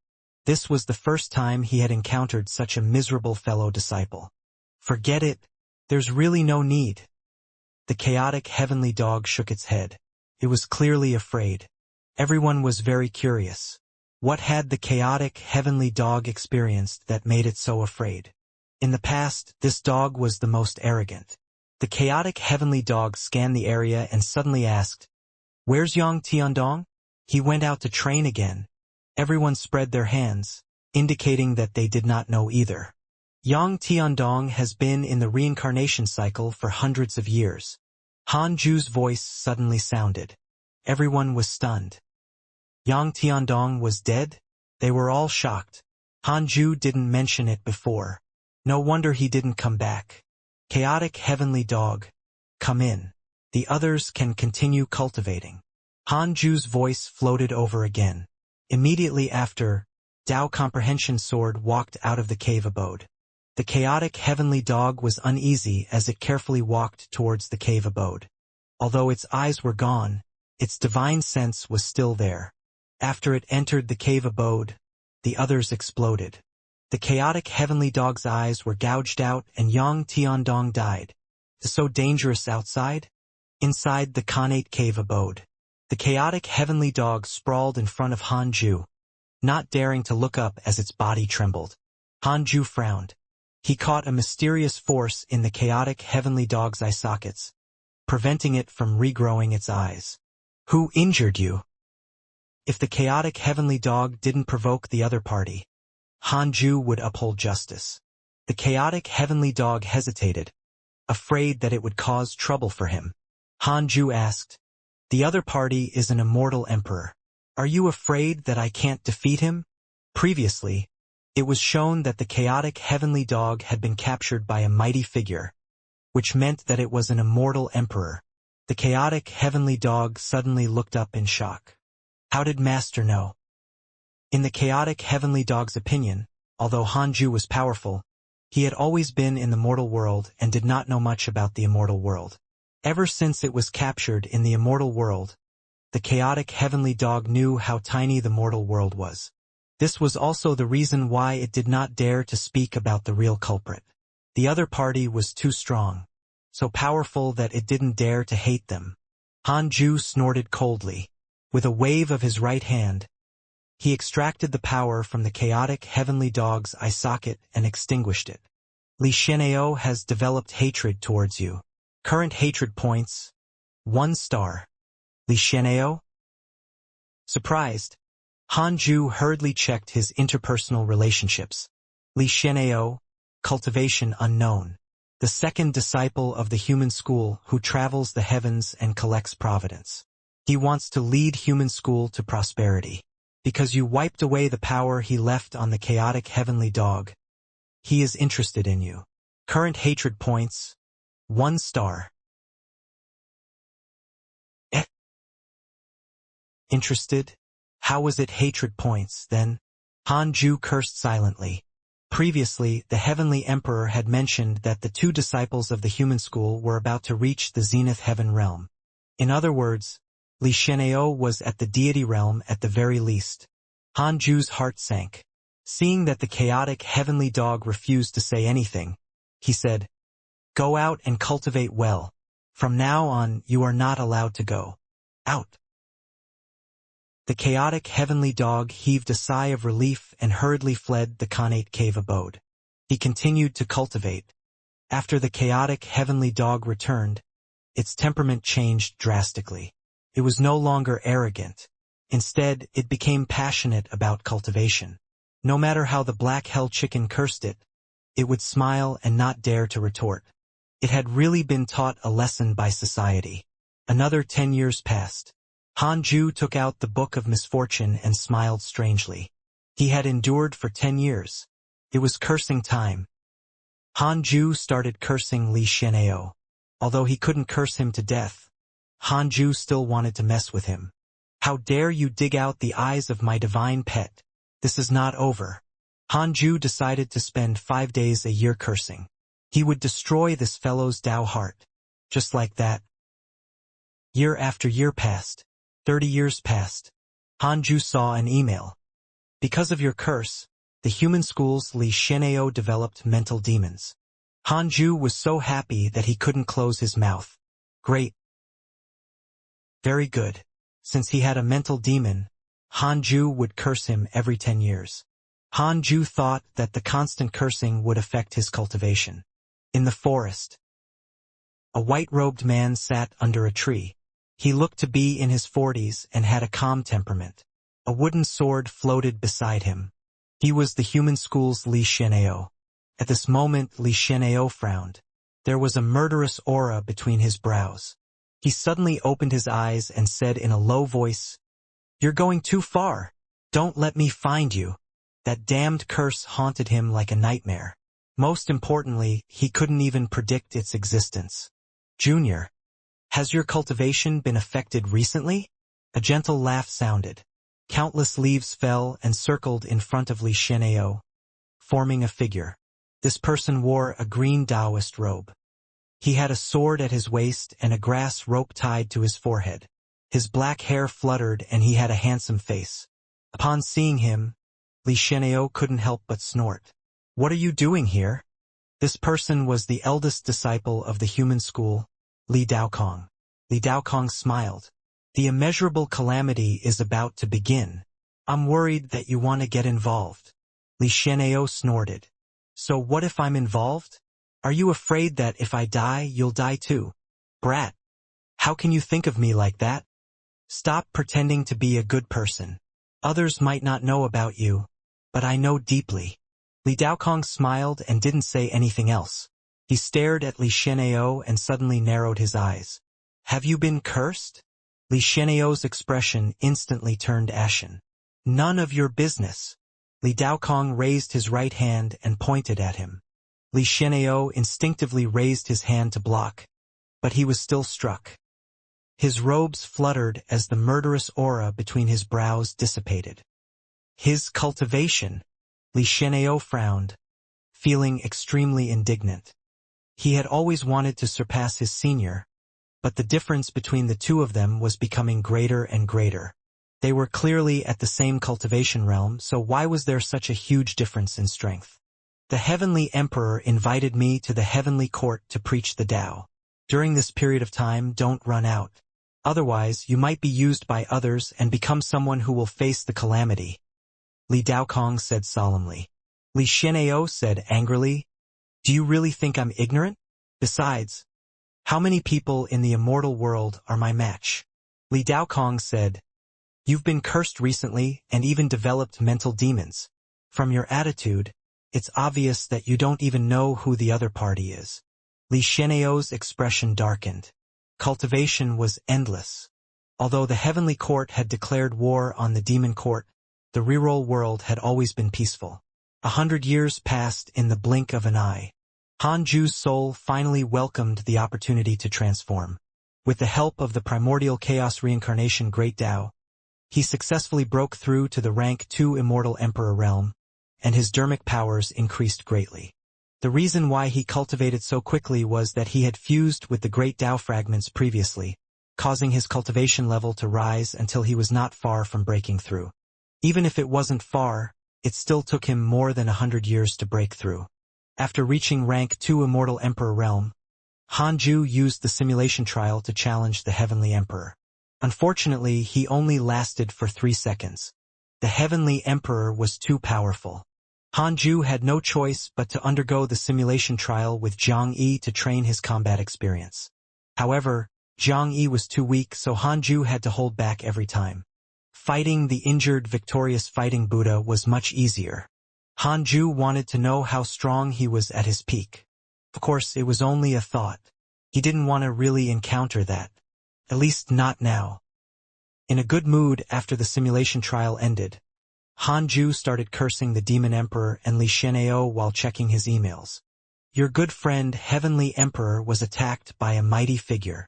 this was the first time he had encountered such a miserable fellow disciple. Forget it. There's really no need. The chaotic heavenly dog shook its head. It was clearly afraid. Everyone was very curious. What had the chaotic heavenly dog experienced that made it so afraid? In the past, this dog was the most arrogant. The chaotic heavenly dog scanned the area and suddenly asked, Where's Yang Tiandong? He went out to train again. Everyone spread their hands. indicating that they did not know either. Yang Tiandong has been in the reincarnation cycle for hundreds of years. Han Ju's voice suddenly sounded. Everyone was stunned. Yang Tiandong was dead? They were all shocked. Han Ju didn't mention it before. No wonder he didn't come back. Chaotic heavenly dog. Come in. The others can continue cultivating. Han Ju's voice floated over again. Immediately after, Dao Comprehension Sword walked out of the cave abode. The chaotic heavenly dog was uneasy as it carefully walked towards the cave abode. Although its eyes were gone, its divine sense was still there. After it entered the cave abode, the others exploded. The chaotic heavenly dog's eyes were gouged out and Yang Tiandong died. Is so dangerous outside? Inside the Khanate cave abode. The chaotic heavenly dog sprawled in front of Han Ju, not daring to look up as its body trembled. Han Ju frowned. He caught a mysterious force in the chaotic heavenly dog's eye sockets, preventing it from regrowing its eyes. Who injured you? If the chaotic heavenly dog didn't provoke the other party, Han Ju would uphold justice. The chaotic heavenly dog hesitated, afraid that it would cause trouble for him. Han Ju asked, "The other party is an immortal emperor. Are you afraid that I can't defeat him?" Previously, it was shown that the chaotic heavenly dog had been captured by a mighty figure, which meant that it was an immortal emperor. The chaotic heavenly dog suddenly looked up in shock. How did Master know? In the chaotic heavenly dog's opinion, although Han Ju was powerful, he had always been in the mortal world and did not know much about the immortal world. Ever since it was captured in the immortal world, the chaotic heavenly dog knew how tiny the mortal world was. This was also the reason why it did not dare to speak about the real culprit. The other party was too strong, so powerful that it didn't dare to hate them. Han Ju snorted coldly. With a wave of his right hand, he extracted the power from the chaotic heavenly dog's eye socket and extinguished it. Li Xianxia has developed hatred towards you. Current hatred points, 1 star. Li Xianxia? Surprised, Han Ju hurriedly checked his interpersonal relationships. Li Xianxia, Cultivation unknown. The second disciple of the human school who travels the heavens and collects providence. He wants to lead human school to prosperity. Because you wiped away the power he left on the chaotic heavenly dog, he is interested in you. Current hatred points, 1 star. Interested? How was it hatred points, then? Han Ju cursed silently. Previously, the heavenly emperor had mentioned that the 2 disciples of the human school were about to reach the zenith heaven realm. In other words, Li Xianxia was at the deity realm at the very least. Han Ju's heart sank. Seeing that the chaotic heavenly dog refused to say anything, he said, "Go out and cultivate well. From now on, you are not allowed to go out." The chaotic heavenly dog heaved a sigh of relief and hurriedly fled the Khanate cave abode. He continued to cultivate. After the chaotic heavenly dog returned, its temperament changed drastically. It was no longer arrogant. Instead, it became passionate about cultivation. No matter how the black hell chicken cursed it, it would smile and not dare to retort. It had really been taught a lesson by society. Another 10 years passed. Han Ju took out the Book of Misfortune and smiled strangely. He had endured for 10 years. It was cursing time. Han Ju started cursing Li Xianxia. Although he couldn't curse him to death, Han Ju still wanted to mess with him. "How dare you dig out the eyes of my divine pet? This is not over." Han Ju decided to spend 5 days a year cursing. He would destroy this fellow's Tao heart. Just like that. Year after year passed. 30 years passed. Han Ju saw an email. "Because of your curse, the human school's Li Xianxia developed mental demons." Han Ju was so happy that he couldn't close his mouth. Great. Very good. Since he had a mental demon, Han Ju would curse him every 10 years. Han Ju thought that the constant cursing would affect his cultivation. In the forest, a white-robed man sat under a tree. He looked to be in his 40s and had a calm temperament. A wooden sword floated beside him. He was the human school's Li Xianxiao. At this moment Li Xianxiao frowned. There was a murderous aura between his brows. He suddenly opened his eyes and said in a low voice, "You're going too far. Don't let me find you." That damned curse haunted him like a nightmare. Most importantly, he couldn't even predict its existence. "Junior, has your cultivation been affected recently?" A gentle laugh sounded. Countless leaves fell and circled in front of Li Xianxiao, forming a figure. This person wore a green Taoist robe. He had a sword at his waist and a grass rope tied to his forehead. His black hair fluttered and he had a handsome face. Upon seeing him, Li Xianxiao couldn't help but snort. "What are you doing here?" This person was the eldest disciple of the human school, Li Daokong. Li Daokong smiled. "The immeasurable calamity is about to begin. I'm worried that you want to get involved." Li Xianxiao snorted. "So what if I'm involved? Are you afraid that if I die, you'll die too? Brat, how can you think of me like that? Stop pretending to be a good person. Others might not know about you, but I know deeply." Li Daokong smiled and didn't say anything else. He stared at Li Xianxiao and suddenly narrowed his eyes. "Have you been cursed?" Li Xianxiao's expression instantly turned ashen. "None of your business." Li Daokong raised his right hand and pointed at him. Li Xianxiao instinctively raised his hand to block, but he was still struck. His robes fluttered as the murderous aura between his brows dissipated. "His cultivation." Li Xianxiao frowned, feeling extremely indignant. He had always wanted to surpass his senior, but the difference between the two of them was becoming greater and greater. They were clearly at the same cultivation realm, so why was there such a huge difference in strength? "The Heavenly Emperor invited me to the Heavenly Court to preach the Tao. During this period of time, don't run out. Otherwise, you might be used by others and become someone who will face the calamity," Li Daokong said solemnly. Li Xianxiao said angrily, "Do you really think I'm ignorant? Besides, how many people in the immortal world are my match?" Li Daokong said, "You've been cursed recently and even developed mental demons. From your attitude, it's obvious that you don't even know who the other party is." Li Xianxiao's expression darkened. Cultivation was endless. Although the Heavenly Court had declared war on the Demon Court, the reroll world had always been peaceful. 100 years passed in the blink of an eye. Hanju's soul finally welcomed the opportunity to transform. With the help of the primordial chaos reincarnation Great Tao, he successfully broke through to the rank 2 Immortal Emperor realm, and his dermic powers increased greatly. The reason why he cultivated so quickly was that he had fused with the Great Tao fragments previously, causing his cultivation level to rise until he was not far from breaking through. Even if it wasn't far, it still took him more than 100 years to break through. After reaching rank 2 Immortal Emperor realm, Hanju used the simulation trial to challenge the Heavenly Emperor. Unfortunately, he only lasted for 3 seconds. The Heavenly Emperor was too powerful. Hanju had no choice but to undergo the simulation trial with Zhang Yi to train his combat experience. However, Zhang Yi was too weak, so Hanju had to hold back every time. Fighting the injured victorious fighting Buddha was much easier. Hanju wanted to know how strong he was at his peak. Of course, it was only a thought. He didn't want to really encounter that. At least not now. In a good mood after the simulation trial ended, Hanju started cursing the Demon Emperor and Li Xianxiao while checking his emails. "Your good friend Heavenly Emperor was attacked by a mighty figure.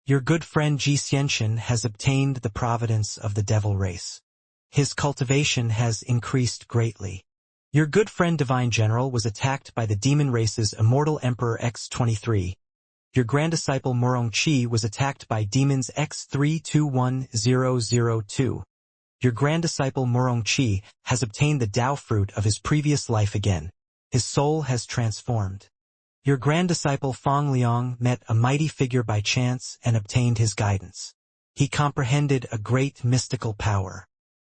Your good friend Xianxia has obtained the providence of the devil race. His cultivation has increased greatly. Your good friend Divine General was attacked by the demon race's Immortal Emperor X23. Your grand disciple Murong Qi was attacked by demons X321002. Your grand disciple Murong Qi has obtained the Tao fruit of his previous life again. His soul has transformed. Your grand disciple Fang Liang met a mighty figure by chance and obtained his guidance. He comprehended a great mystical power.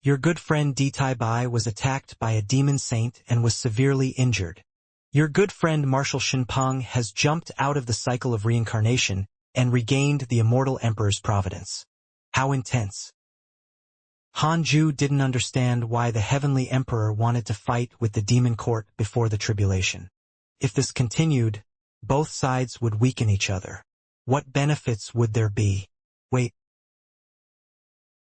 Your good friend Di Tai Bai was attacked by a demon saint and was severely injured. Your good friend Marshal Shinpeng has jumped out of the cycle of reincarnation and regained the Immortal Emperor's providence." How intense! Hanju didn't understand why the Heavenly Emperor wanted to fight with the demon court before the tribulation. If this continued, both sides would weaken each other. What benefits would there be? Wait.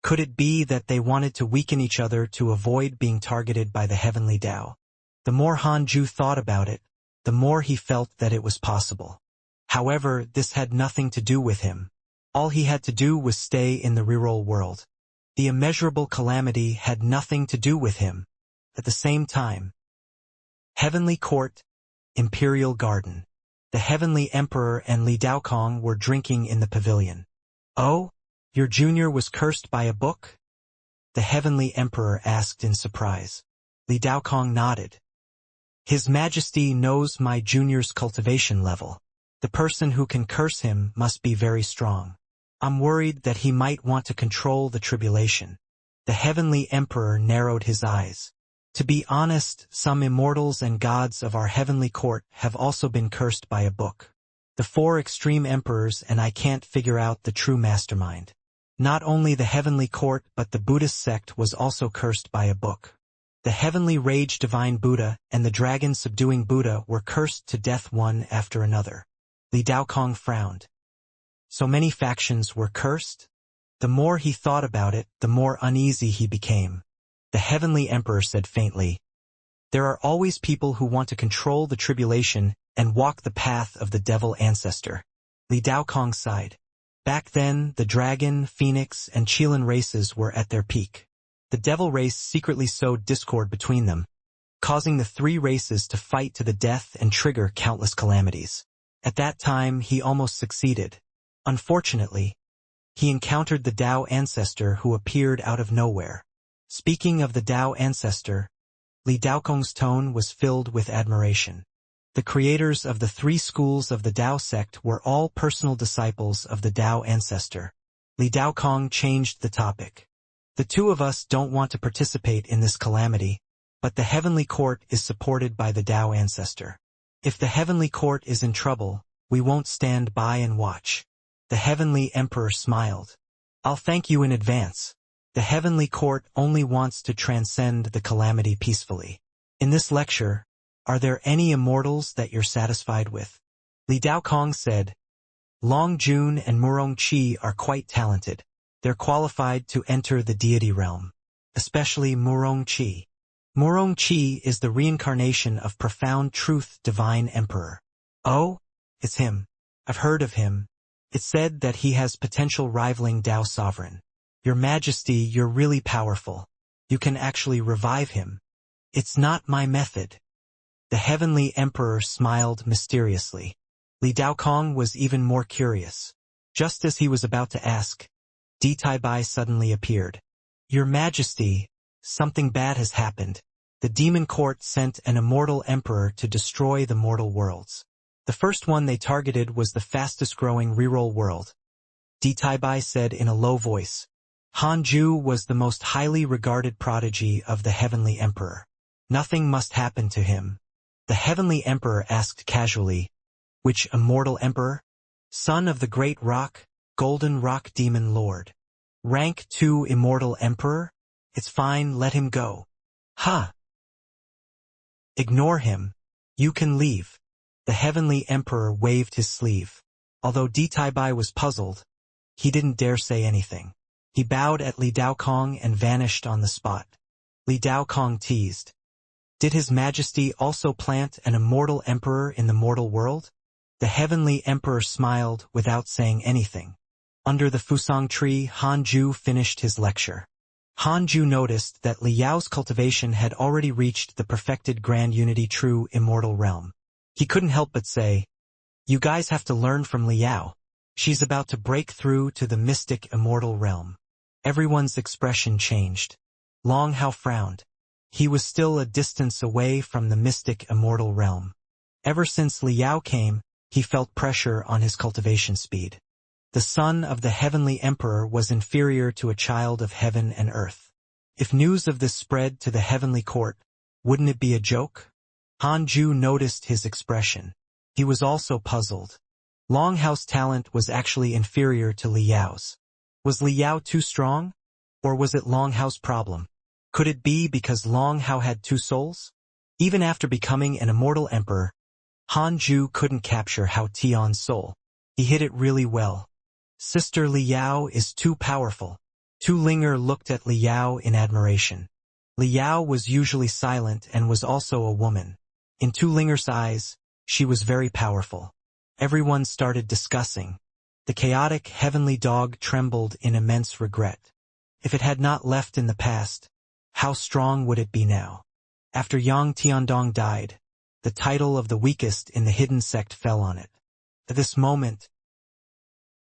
Could it be that they wanted to weaken each other to avoid being targeted by the Heavenly Tao? The more Hanju thought about it, the more he felt that it was possible. However, this had nothing to do with him. All he had to do was stay in the reroll world. The immeasurable calamity had nothing to do with him. At the same time, Heavenly Court, Imperial Garden. The Heavenly Emperor and Li Daokong were drinking in the pavilion. Oh, your junior was cursed by a book? The Heavenly Emperor asked in surprise. Li Daokong nodded. His Majesty knows my junior's cultivation level. The person who can curse him must be very strong. I'm worried that he might want to control the tribulation. The Heavenly Emperor narrowed his eyes. To be honest, some immortals and gods of our heavenly court have also been cursed by a book. The 4 extreme emperors, and I can't figure out the true mastermind. Not only the heavenly court but the Buddhist sect was also cursed by a book. The heavenly rage divine Buddha and the dragon subduing Buddha were cursed to death one after another. Li Daokong frowned. So many factions were cursed? The more he thought about it, the more uneasy he became. The Heavenly Emperor said faintly, "There are always people who want to control the tribulation and walk the path of the devil ancestor." Li Daokong sighed. Back then, the dragon, phoenix, and Qilin races were at their peak. The devil race secretly sowed discord between them, causing the 3 races to fight to the death and trigger countless calamities. At that time, he almost succeeded. Unfortunately, he encountered the Tao ancestor who appeared out of nowhere. Speaking of the Tao ancestor, Li Daokong's tone was filled with admiration. The creators of the 3 schools of the Tao sect were all personal disciples of the Tao ancestor. Li Daokong changed the topic. The 2 of us don't want to participate in this calamity, but the Heavenly Court is supported by the Tao ancestor. If the Heavenly Court is in trouble, we won't stand by and watch. The Heavenly Emperor smiled. I'll thank you in advance. The Heavenly Court only wants to transcend the calamity peacefully. In this lecture, are there any immortals that you're satisfied with? Li Daokong said, Long Jun and Murong Qi are quite talented. They're qualified to enter the deity realm. Especially Murong Qi. Murong Qi is the reincarnation of profound truth divine emperor. Oh, it's him. I've heard of him. It's said that he has potential rivaling Tao sovereign. Your Majesty, you're really powerful. You can actually revive him. It's not my method. The Heavenly Emperor smiled mysteriously. Li Daokong was even more curious. Just as he was about to ask, Di Taibai suddenly appeared. Your Majesty, something bad has happened. The demon court sent an immortal emperor to destroy the mortal worlds. The first one they targeted was the fastest-growing reroll world. Di Taibai said in a low voice. Hanju was the most highly regarded prodigy of the Heavenly Emperor. Nothing must happen to him. The Heavenly Emperor asked casually, Which immortal emperor? Son of the Great Rock, Golden Rock Demon Lord. Rank 2 immortal emperor? It's fine, let him go. Ha! Ignore him. You can leave. The Heavenly Emperor waved his sleeve. Although Di Taibai was puzzled, he didn't dare say anything. He bowed at Li Daokong and vanished on the spot. Li Daokong teased. Did His Majesty also plant an immortal emperor in the mortal world? The Heavenly Emperor smiled without saying anything. Under the Fusang tree, Hanju finished his lecture. Hanju noticed that Liao's cultivation had already reached the perfected grand unity true immortal realm. He couldn't help but say, You guys have to learn from Liao. She's about to break through to the mystic immortal realm. Everyone's expression changed. Long Hao frowned. He was still a distance away from the mystic immortal realm. Ever since Liao came, he felt pressure on his cultivation speed. The son of the Heavenly Emperor was inferior to a child of heaven and earth. If news of this spread to the Heavenly Court, wouldn't it be a joke? Hanju noticed his expression. He was also puzzled. Long Hao's talent was actually inferior to Liao's. Was Liao too strong? Or was it Long Hao's problem? Could it be because Long Hao had two souls? Even after becoming an immortal emperor, Han Ju couldn't capture Hao Tian's soul. He hid it really well. Sister Liao is too powerful. Tu Linger looked at Liao in admiration. Liao was usually silent and was also a woman. In Tu Linger's eyes, she was very powerful. Everyone started discussing. The chaotic heavenly dog trembled in immense regret. If it had not left in the past, how strong would it be now? After Yang Tiandong died, the title of the weakest in the hidden sect fell on it. At this moment,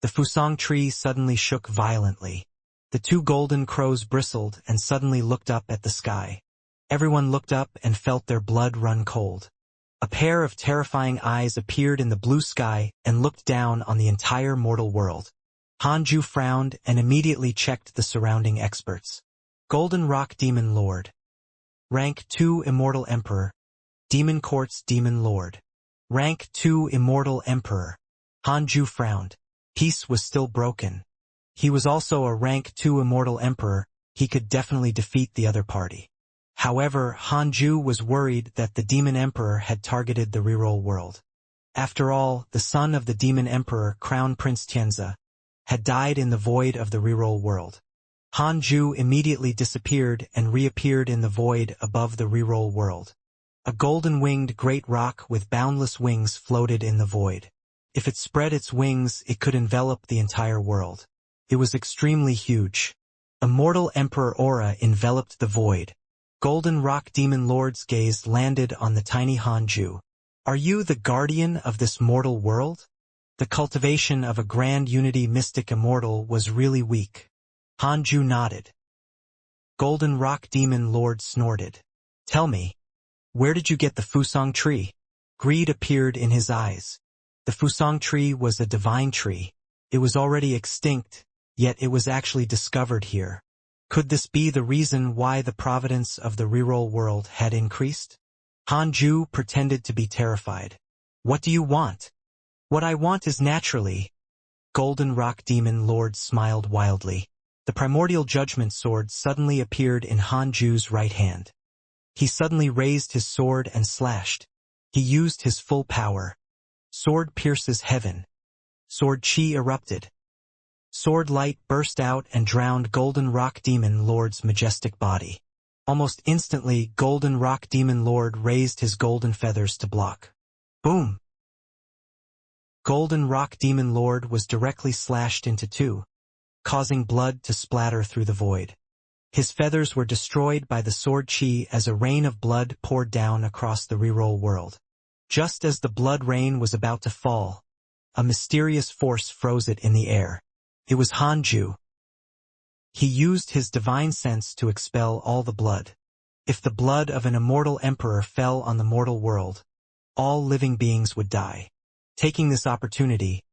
the Fusang tree suddenly shook violently. The two golden crows bristled and suddenly looked up at the sky. Everyone looked up and felt their blood run cold. A pair of terrifying eyes appeared in the blue sky and looked down on the entire mortal world. Han Ju frowned and immediately checked the surrounding experts. Golden Rock Demon Lord. Rank 2 Immortal Emperor. Demon Courts Demon Lord. Rank 2 Immortal Emperor. Han Ju frowned. Peace was still broken. He was also a rank 2 Immortal Emperor. He could definitely defeat the other party. However, Han Ju was worried that the Demon Emperor had targeted the reroll world. After all, the son of the Demon Emperor, Crown Prince Xianxia, had died in the void of the reroll world. Han Ju immediately disappeared and reappeared in the void above the reroll world. A golden-winged great rock with boundless wings floated in the void. If it spread its wings, it could envelop the entire world. It was extremely huge. Immortal Emperor aura enveloped the void. Golden Rock Demon Lord's gaze landed on the tiny Han Ju. Are you the guardian of this mortal world? The cultivation of a grand unity mystic immortal was really weak. Han Ju nodded. Golden Rock Demon Lord snorted. Tell me, where did you get the Fusang tree? Greed appeared in his eyes. The Fusang tree was a divine tree. It was already extinct, yet it was actually discovered here. Could this be the reason why the providence of the reroll world had increased? Han Ju pretended to be terrified. What do you want? What I want is naturally. Golden Rock Demon Lord smiled wildly. The primordial judgment sword suddenly appeared in Han Ju's right hand. He suddenly raised his sword and slashed. He used his full power. Sword pierces heaven. Sword chi erupted. Sword light burst out and drowned Golden Rock Demon Lord's majestic body. Almost instantly, Golden Rock Demon Lord raised his golden feathers to block. Boom! Golden Rock Demon Lord was directly slashed into two, causing blood to splatter through the void. His feathers were destroyed by the sword chi as a rain of blood poured down across the reroll world. Just as the blood rain was about to fall, a mysterious force froze it in the air. It was Han Ju. He used his divine sense to expel all the blood. If the blood of an immortal emperor fell on the mortal world, all living beings would die. Taking this opportunity,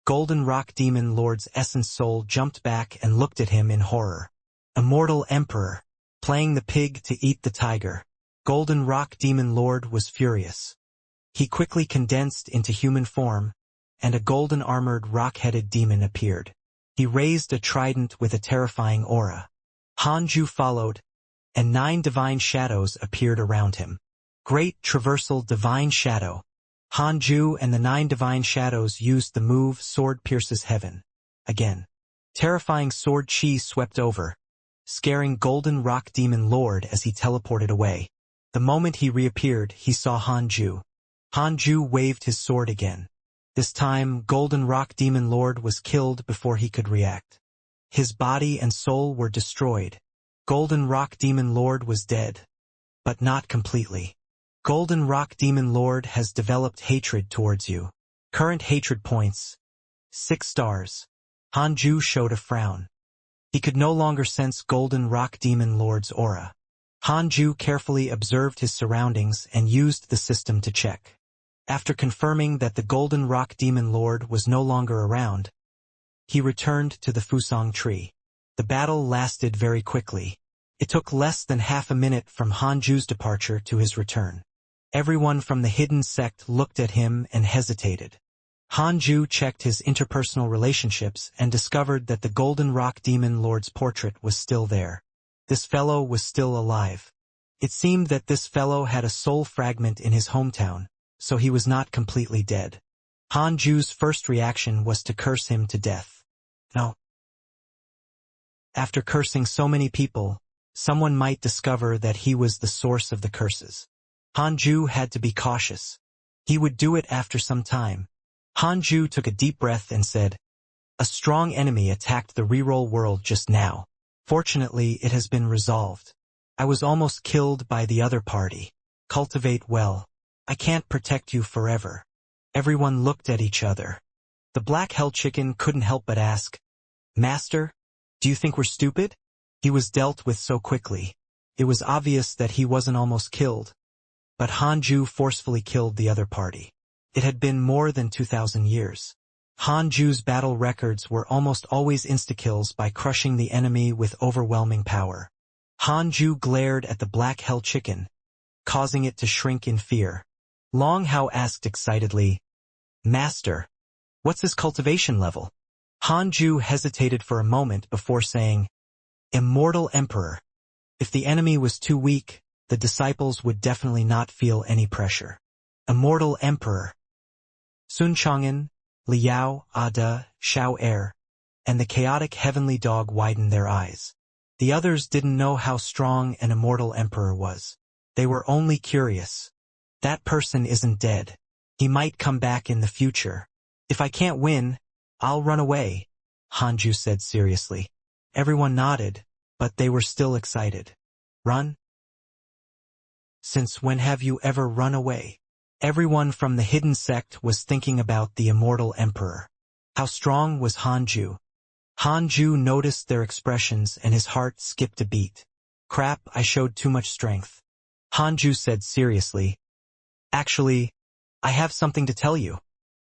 Golden Rock Demon Lord's essence soul jumped back and looked at him in horror. Immortal Emperor, playing the pig to eat the tiger. Golden Rock Demon Lord was furious. He quickly condensed into human form, and a golden-armored rock-headed demon appeared. He raised a trident with a terrifying aura. Han Ju followed, and 9 divine shadows appeared around him. Great traversal divine shadow. Han Ju and the 9 divine shadows used the move Sword Pierces Heaven. Again. Terrifying sword chi swept over, scaring Golden Rock Demon Lord as he teleported away. The moment he reappeared, he saw Han Ju. Han Ju waved his sword again. This time, Golden Rock Demon Lord was killed before he could react. His body and soul were destroyed. Golden Rock Demon Lord was dead. But not completely. Golden Rock Demon Lord has developed hatred towards you. Current hatred points: 6 stars. Han Ju showed a frown. He could no longer sense Golden Rock Demon Lord's aura. Han Ju carefully observed his surroundings and used the system to check. After confirming that the Golden Rock Demon Lord was no longer around, he returned to the Fusang tree. The battle lasted very quickly. It took less than half a minute from Han Ju's departure to his return. Everyone from the hidden sect looked at him and hesitated. Hanju checked his interpersonal relationships and discovered that the Golden Rock Demon Lord's portrait was still there. This fellow was still alive. It seemed that this fellow had a soul fragment in his hometown, so he was not completely dead. Hanju's first reaction was to curse him to death. No. After cursing so many people, someone might discover that he was the source of the curses. Hanju had to be cautious. He would do it after some time. Hanju took a deep breath and said, "A strong enemy attacked the reroll world just now. Fortunately, it has been resolved. I was almost killed by the other party. Cultivate well. I can't protect you forever." Everyone looked at each other. The Black Hell Chicken couldn't help but ask, "Master, do you think we're stupid?" He was dealt with so quickly. It was obvious that he wasn't almost killed. But Hanju forcefully killed the other party. It had been more than 2,000 years. Hanju's battle records were almost always insta-kills by crushing the enemy with overwhelming power. Hanju glared at the Black Hell Chicken, causing it to shrink in fear. Long Hao asked excitedly, "Master, what's his cultivation level?" Hanju hesitated for a moment before saying, "Immortal Emperor." If the enemy was too weak, the disciples would definitely not feel any pressure. Immortal Emperor. Sun Chang'an, Liao, Ada, Xiao Er, and the chaotic heavenly dog widened their eyes. The others didn't know how strong an immortal emperor was. They were only curious. That person isn't dead. He might come back in the future. If I can't win, I'll run away, Hanju said seriously. Everyone nodded, but they were still excited. Run? Since when have you ever run away? Everyone from the hidden sect was thinking about the immortal emperor. How strong was Hanju? Hanju noticed their expressions and his heart skipped a beat. Crap, I showed too much strength. Hanju said seriously. Actually, I have something to tell you.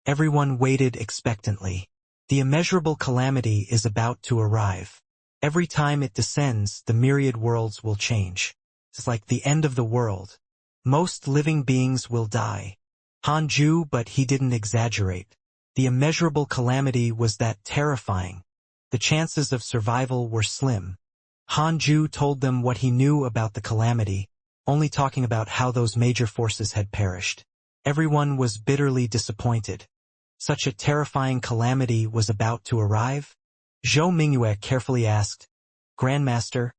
Everyone waited expectantly. The immeasurable calamity is about to arrive. Every time it descends, the myriad worlds will change. It's like the end of the world. Most living beings will die. Hanju, but he didn't exaggerate. The immeasurable calamity was that terrifying. The chances of survival were slim. Hanju told them what he knew about the calamity, only talking about how those major forces had perished. Everyone was bitterly disappointed. Such a terrifying calamity was about to arrive? Zhou Mingyue carefully asked, Grandmaster,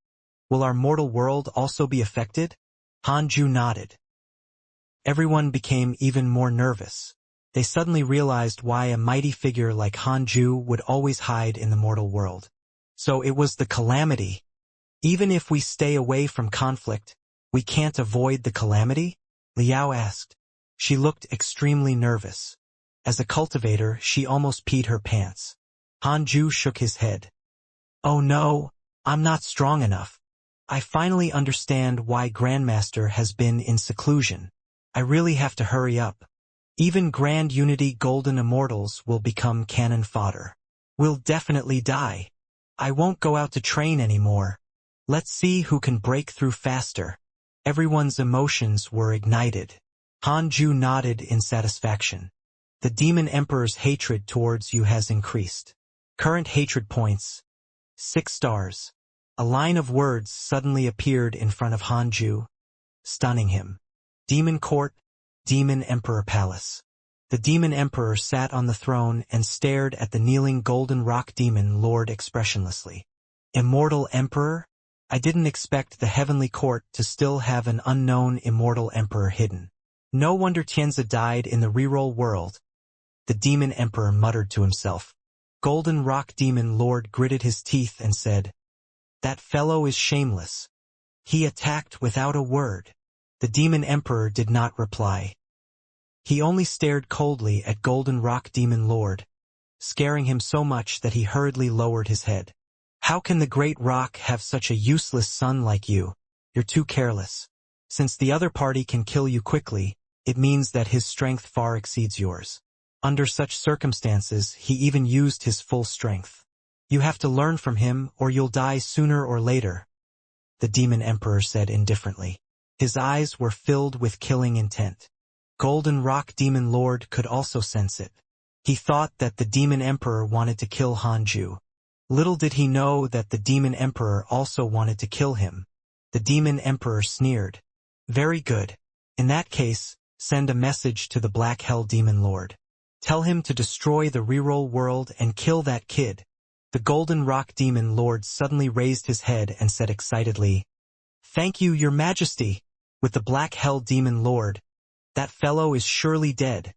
will our mortal world also be affected? Hanju nodded. Everyone became even more nervous. They suddenly realized why a mighty figure like Hanju would always hide in the mortal world. So it was the calamity. Even if we stay away from conflict, we can't avoid the calamity? Liao asked. She looked extremely nervous. As a cultivator, she almost peed her pants. Hanju shook his head. Oh no, I'm not strong enough. I finally understand why Grandmaster has been in seclusion. I really have to hurry up. Even Grand Unity Golden Immortals will become cannon fodder. We'll definitely die. I won't go out to train anymore. Let's see who can break through faster. Everyone's emotions were ignited. Hanju nodded in satisfaction. The Demon Emperor's hatred towards you has increased. Current hatred points, 6 stars. A line of words suddenly appeared in front of Hanju, stunning him. Demon Court, Demon Emperor Palace. The Demon Emperor sat on the throne and stared at the kneeling Golden Rock Demon Lord expressionlessly. Immortal Emperor? I didn't expect the Heavenly Court to still have an unknown Immortal Emperor hidden. No wonder Xianxia died in the reroll world. The Demon Emperor muttered to himself. Golden Rock Demon Lord gritted his teeth and said, That fellow is shameless. He attacked without a word. The Demon Emperor did not reply. He only stared coldly at Golden Rock Demon Lord, scaring him so much that he hurriedly lowered his head. How can the Great Rock have such a useless son like you? You're too careless. Since the other party can kill you quickly, it means that his strength far exceeds yours. Under such circumstances, he even used his full strength. You have to learn from him or you'll die sooner or later, the Demon Emperor said indifferently. His eyes were filled with killing intent. Golden Rock Demon Lord could also sense it. He thought that the Demon Emperor wanted to kill Hanju. Little did he know that the Demon Emperor also wanted to kill him. The Demon Emperor sneered. Very good. In that case, send a message to the Black Hell Demon Lord. Tell him to destroy the reroll world and kill that kid. The Golden Rock Demon Lord suddenly raised his head and said excitedly, Thank you, Your Majesty. With the Black Hell Demon Lord, that fellow is surely dead.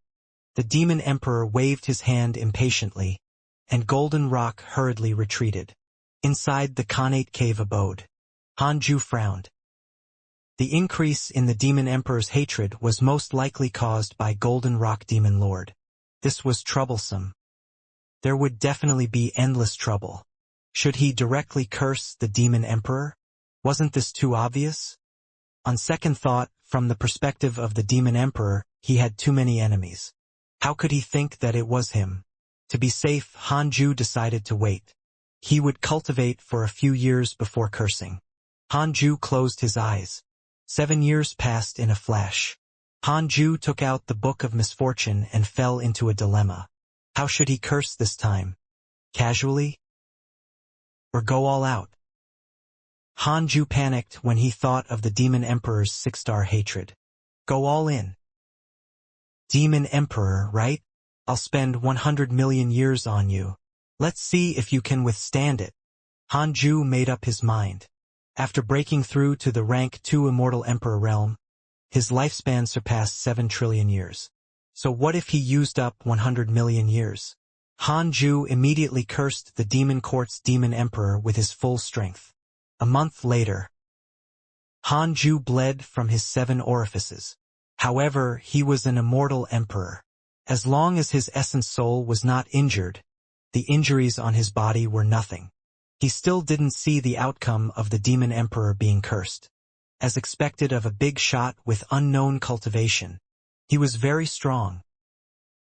The Demon Emperor waved his hand impatiently, and Golden Rock hurriedly retreated. Inside the Khanate cave abode, Hanju frowned. The increase in the Demon Emperor's hatred was most likely caused by Golden Rock Demon Lord. This was troublesome. There would definitely be endless trouble. Should he directly curse the Demon Emperor? Wasn't this too obvious? On second thought, from the perspective of the Demon Emperor, he had too many enemies. How could he think that it was him? To be safe, Hanju decided to wait. He would cultivate for a few years before cursing. Hanju closed his eyes. 7 years passed in a flash. Hanju took out the Book of Misfortune and fell into a dilemma. How should he curse this time? Casually? Or go all out? Hanju panicked when he thought of the Demon Emperor's 6-star hatred. Go all in. Demon Emperor, right? I'll spend 100 million years on you. Let's see if you can withstand it. Hanju made up his mind. After breaking through to the rank 2 Immortal Emperor realm, his lifespan surpassed 7 trillion years. So what if he used up 100 million years? Hanju immediately cursed the Demon Court's Demon Emperor with his full strength. A month later, Hanju bled from his 7 orifices. However, he was an immortal emperor. As long as his essence soul was not injured, the injuries on his body were nothing. He still didn't see the outcome of the Demon Emperor being cursed. As expected of a big shot with unknown cultivation, he was very strong.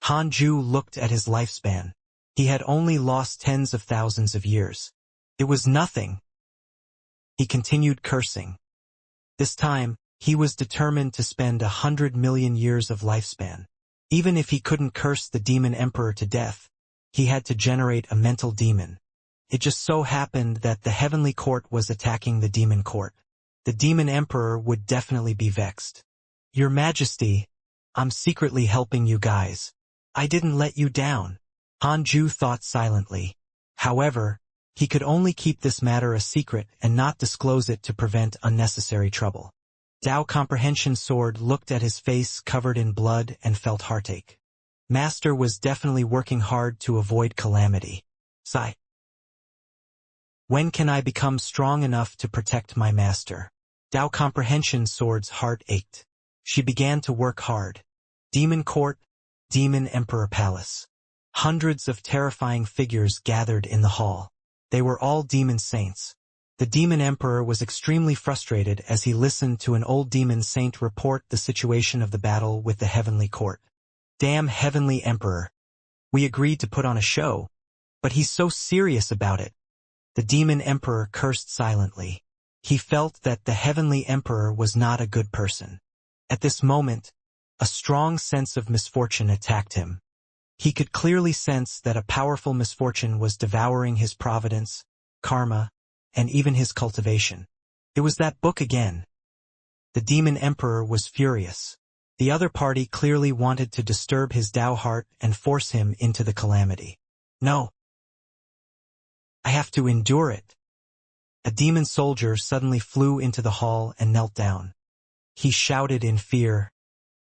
Hanju looked at his lifespan. He had only lost tens of thousands of years. It was nothing. He continued cursing. This time, he was determined to spend 100 million years of lifespan. Even if he couldn't curse the Demon Emperor to death, he had to generate a mental demon. It just so happened that the Heavenly Court was attacking the Demon Court. The Demon Emperor would definitely be vexed. Your Majesty, I'm secretly helping you guys. I didn't let you down. Hanju thought silently. However, he could only keep this matter a secret and not disclose it to prevent unnecessary trouble. Dao Comprehension Sword looked at his face covered in blood and felt heartache. Master was definitely working hard to avoid calamity. Sigh. When can I become strong enough to protect my master? Dao Comprehension Sword's heart ached. She began to work hard. Demon Court, Demon Emperor Palace. Hundreds of terrifying figures gathered in the hall. They were all demon saints. The Demon Emperor was extremely frustrated as he listened to an old demon saint report the situation of the battle with the Heavenly Court. Damn Heavenly Emperor. We agreed to put on a show, but he's so serious about it. The Demon Emperor cursed silently. He felt that the Heavenly Emperor was not a good person. At this moment, a strong sense of misfortune attacked him. He could clearly sense that a powerful misfortune was devouring his providence, karma, and even his cultivation. It was that book again. The Demon Emperor was furious. The other party clearly wanted to disturb his Tao heart and force him into the calamity. No. I have to endure it. A demon soldier suddenly flew into the hall and knelt down. He shouted in fear,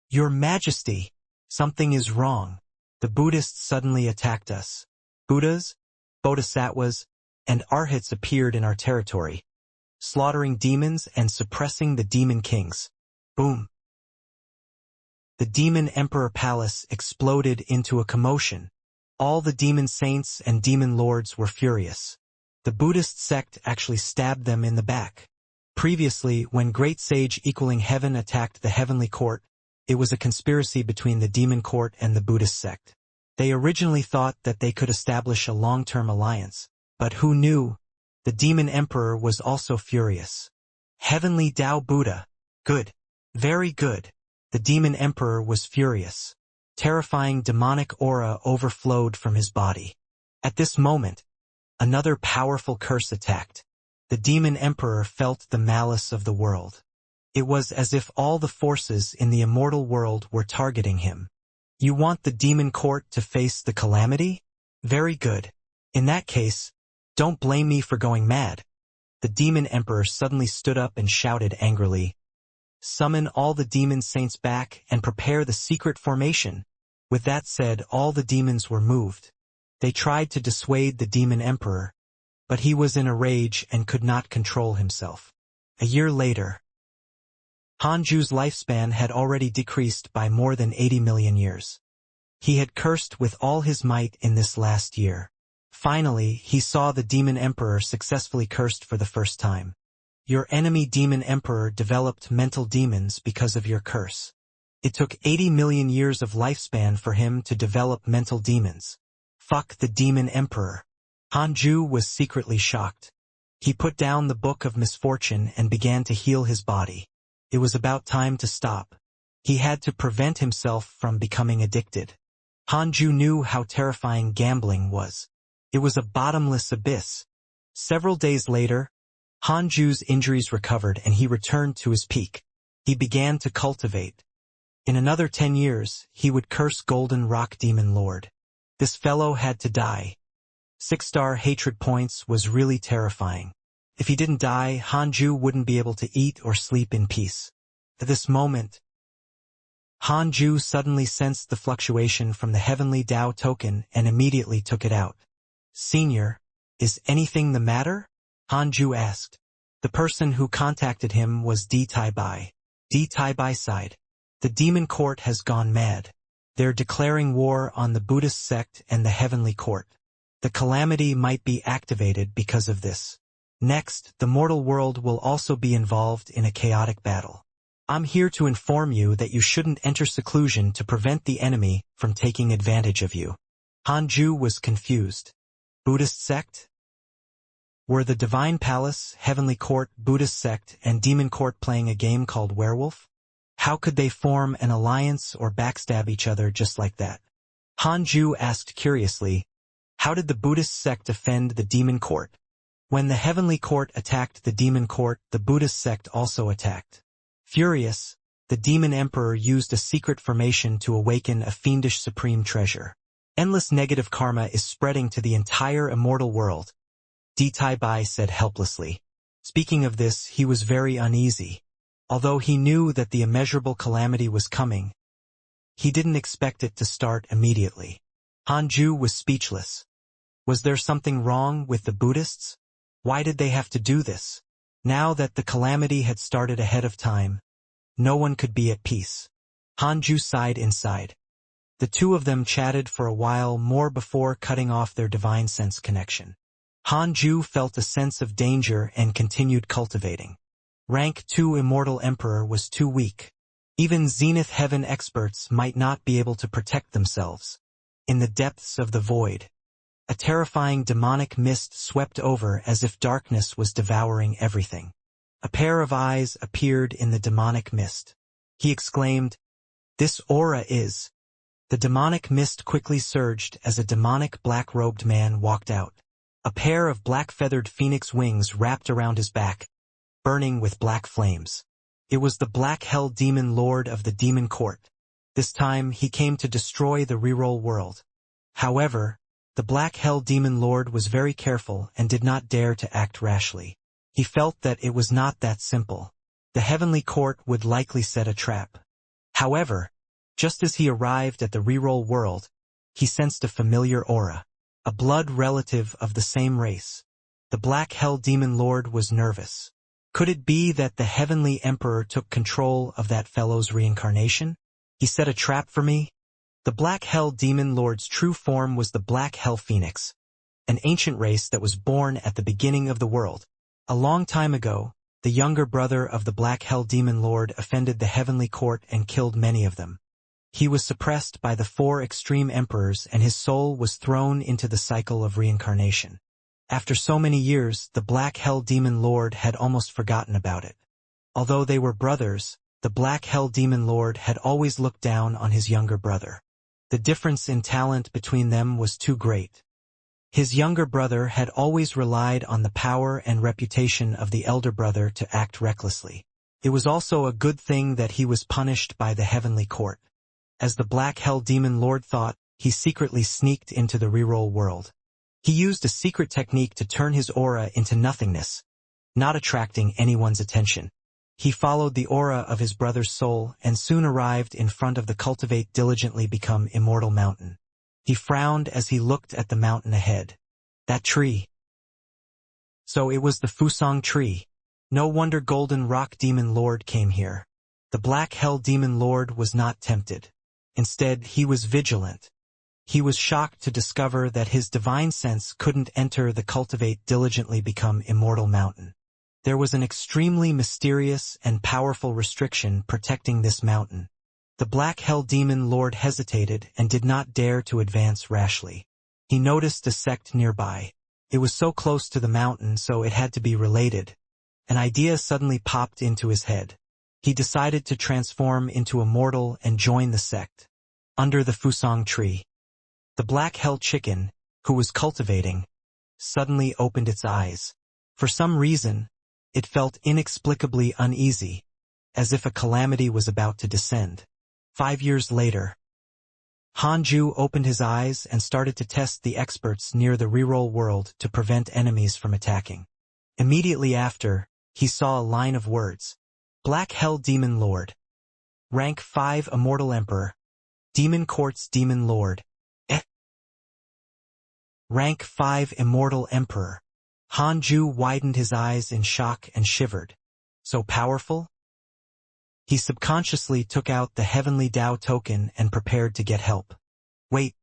Your Majesty, something is wrong. The Buddhists suddenly attacked us. Buddhas, Bodhisattvas, and Arhats appeared in our territory, slaughtering demons and suppressing the demon kings. Boom. The Demon Emperor Palace exploded into a commotion. All the demon saints and demon lords were furious. The Buddhist sect actually stabbed them in the back. Previously, when Great Sage equaling Heaven attacked the Heavenly Court, it was a conspiracy between the Demon Court and the Buddhist sect. They originally thought that they could establish a long-term alliance, but who knew? The Demon Emperor was also furious. Heavenly Tao Buddha. Good. Very good. The Demon Emperor was furious. Terrifying demonic aura overflowed from his body. At this moment, another powerful curse attacked. The demon emperor felt the malice of the world. It was as if all the forces in the immortal world were targeting him. You want the demon court to face the calamity? Very good. In that case, don't blame me for going mad. The demon emperor suddenly stood up and shouted angrily, "Summon all the demon saints back and prepare the secret formation." With that said, all the demons were moved. They tried to dissuade the demon emperor, but he was in a rage and could not control himself. A year later, Hanju's lifespan had already decreased by more than 80 million years. He had cursed with all his might in this last year. Finally, he saw the demon emperor successfully cursed for the first time. Your enemy demon emperor developed mental demons because of your curse. It took 80 million years of lifespan for him to develop mental demons. Fuck the demon emperor. Hanju was secretly shocked. He put down the book of misfortune and began to heal his body. It was about time to stop. He had to prevent himself from becoming addicted. Hanju knew how terrifying gambling was. It was a bottomless abyss. Several days later, Hanju's injuries recovered and he returned to his peak. He began to cultivate. In another 10 years, he would curse Golden Rock Demon Lord. This fellow had to die. 6-star hatred points was really terrifying. If he didn't die, Hanju wouldn't be able to eat or sleep in peace. At this moment, Hanju suddenly sensed the fluctuation from the heavenly Tao token and immediately took it out. "Senior, is anything the matter?" Hanju asked. The person who contacted him was D Tai Bai. D Tai Bai sighed. "The demon court has gone mad. They're declaring war on the Buddhist sect and the heavenly court. The calamity might be activated because of this. Next, the mortal world will also be involved in a chaotic battle. I'm here to inform you that you shouldn't enter seclusion to prevent the enemy from taking advantage of you." Hanju was confused. Buddhist sect? Were the Divine Palace, Heavenly Court, Buddhist sect, and Demon Court playing a game called Werewolf? How could they form an alliance or backstab each other just like that? Hanju asked curiously, how did the Buddhist sect offend the Demon Court? When the Heavenly Court attacked the Demon Court, the Buddhist sect also attacked. Furious, the Demon Emperor used a secret formation to awaken a fiendish supreme treasure. Endless negative karma is spreading to the entire immortal world, D Tai Bai said helplessly. Speaking of this, he was very uneasy. Although he knew that the immeasurable calamity was coming, he didn't expect it to start immediately. Hanju was speechless. Was there something wrong with the Buddhists? Why did they have to do this? Now that the calamity had started ahead of time, no one could be at peace. Hanju sighed inside. The two of them chatted for a while more before cutting off their divine sense connection. Hanju felt a sense of danger and continued cultivating. Rank 2 Immortal Emperor was too weak. Even Zenith Heaven experts might not be able to protect themselves. In the depths of the void, a terrifying demonic mist swept over as if darkness was devouring everything. A pair of eyes appeared in the demonic mist. He exclaimed, "This aura is..." The demonic mist quickly surged as a demonic black-robed man walked out. A pair of black-feathered phoenix wings wrapped around his back, burning with black flames. It was the Black Hell Demon Lord of the Demon Court. This time, he came to destroy the reroll world. However, the Black Hell Demon Lord was very careful and did not dare to act rashly. He felt that it was not that simple. The Heavenly Court would likely set a trap. However, just as he arrived at the reroll world, he sensed a familiar aura. A blood relative of the same race. The Black Hell Demon Lord was nervous. Could it be that the Heavenly Emperor took control of that fellow's reincarnation? He set a trap for me? The Black Hell Demon Lord's true form was the Black Hell Phoenix, an ancient race that was born at the beginning of the world. A long time ago, the younger brother of the Black Hell Demon Lord offended the Heavenly Court and killed many of them. He was suppressed by the 4 extreme emperors and his soul was thrown into the cycle of reincarnation. After so many years, the Black Hell Demon Lord had almost forgotten about it. Although they were brothers, the Black Hell Demon Lord had always looked down on his younger brother. The difference in talent between them was too great. His younger brother had always relied on the power and reputation of the elder brother to act recklessly. It was also a good thing that he was punished by the heavenly court. As the Black Hell Demon Lord thought, he secretly sneaked into the reroll world. He used a secret technique to turn his aura into nothingness, not attracting anyone's attention. He followed the aura of his brother's soul and soon arrived in front of the Cultivate diligently become Immortal mountain. He frowned as he looked at the mountain ahead. That tree. So it was the Fusang tree. No wonder Golden Rock Demon Lord came here. The Black Hell Demon Lord was not tempted. Instead, he was vigilant. He was shocked to discover that his divine sense couldn't enter the Cultivate diligently become Immortal mountain. There was an extremely mysterious and powerful restriction protecting this mountain. The Black Hell Demon Lord hesitated and did not dare to advance rashly. He noticed a sect nearby. It was so close to the mountain, so it had to be related. An idea suddenly popped into his head. He decided to transform into a mortal and join the sect. Under the Fusang tree, the Black Hell Chicken, who was cultivating, suddenly opened its eyes. For some reason, it felt inexplicably uneasy, as if a calamity was about to descend. 5 years later, Hanju opened his eyes and started to test the experts near the reroll world to prevent enemies from attacking. Immediately after, he saw a line of words. Black Hell Demon Lord. Rank 5 Immortal Emperor. Demon Courts Demon Lord. Rank 5 Immortal Emperor. Hanju widened his eyes in shock and shivered. So powerful? He subconsciously took out the Heavenly Tao token and prepared to get help. Wait.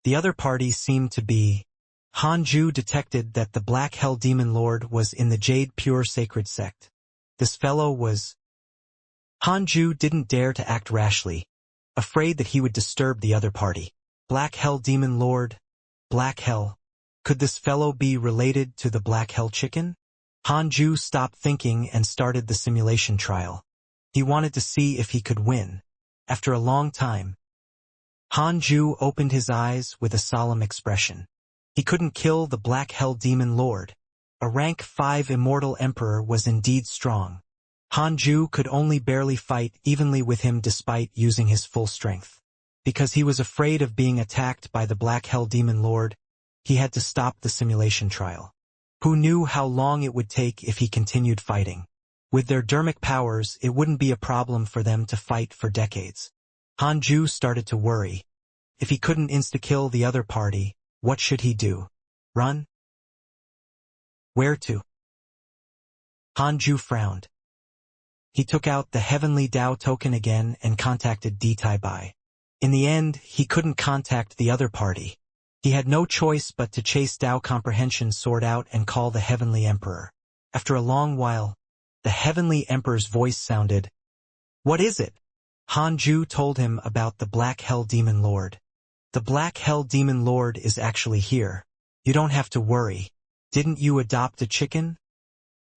The other party seemed to be. Hanju detected that the Black Hell Demon Lord was in the Jade Pure Sacred Sect. This fellow was. Hanju didn't dare to act rashly, afraid that he would disturb the other party. Black Hell Demon Lord. Black Hell. Could this fellow be related to the Black Hell Chicken? Hanju stopped thinking and started the simulation trial. He wanted to see if he could win. After a long time, Hanju opened his eyes with a solemn expression. He couldn't kill the Black Hell Demon Lord. A rank 5 Immortal Emperor was indeed strong. Hanju could only barely fight evenly with him despite using his full strength. Because he was afraid of being attacked by the Black Hell Demon Lord, he had to stop the simulation trial. Who knew how long it would take if he continued fighting? With their dermic powers, it wouldn't be a problem for them to fight for decades. Hanju started to worry. If he couldn't insta-kill the other party, what should he do? Run? Where to? Hanju frowned. He took out the Heavenly Tao token again and contacted Tai Bai. In the end, he couldn't contact the other party. He had no choice but to chase Tao Comprehension's sword out and call the Heavenly Emperor. After a long while, the Heavenly Emperor's voice sounded. What is it? Hanju told him about the Black Hell Demon Lord. The Black Hell Demon Lord is actually here. You don't have to worry. Didn't you adopt a chicken?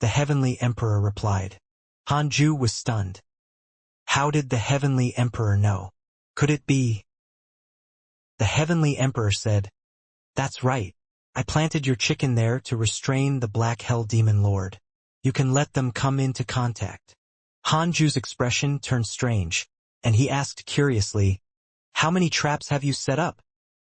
The Heavenly Emperor replied. Hanju was stunned. How did the Heavenly Emperor know? Could it be? The Heavenly Emperor said, That's right. I planted your chicken there to restrain the Black Hell Demon Lord. You can let them come into contact. Hanju's expression turned strange, and he asked curiously, How many traps have you set up?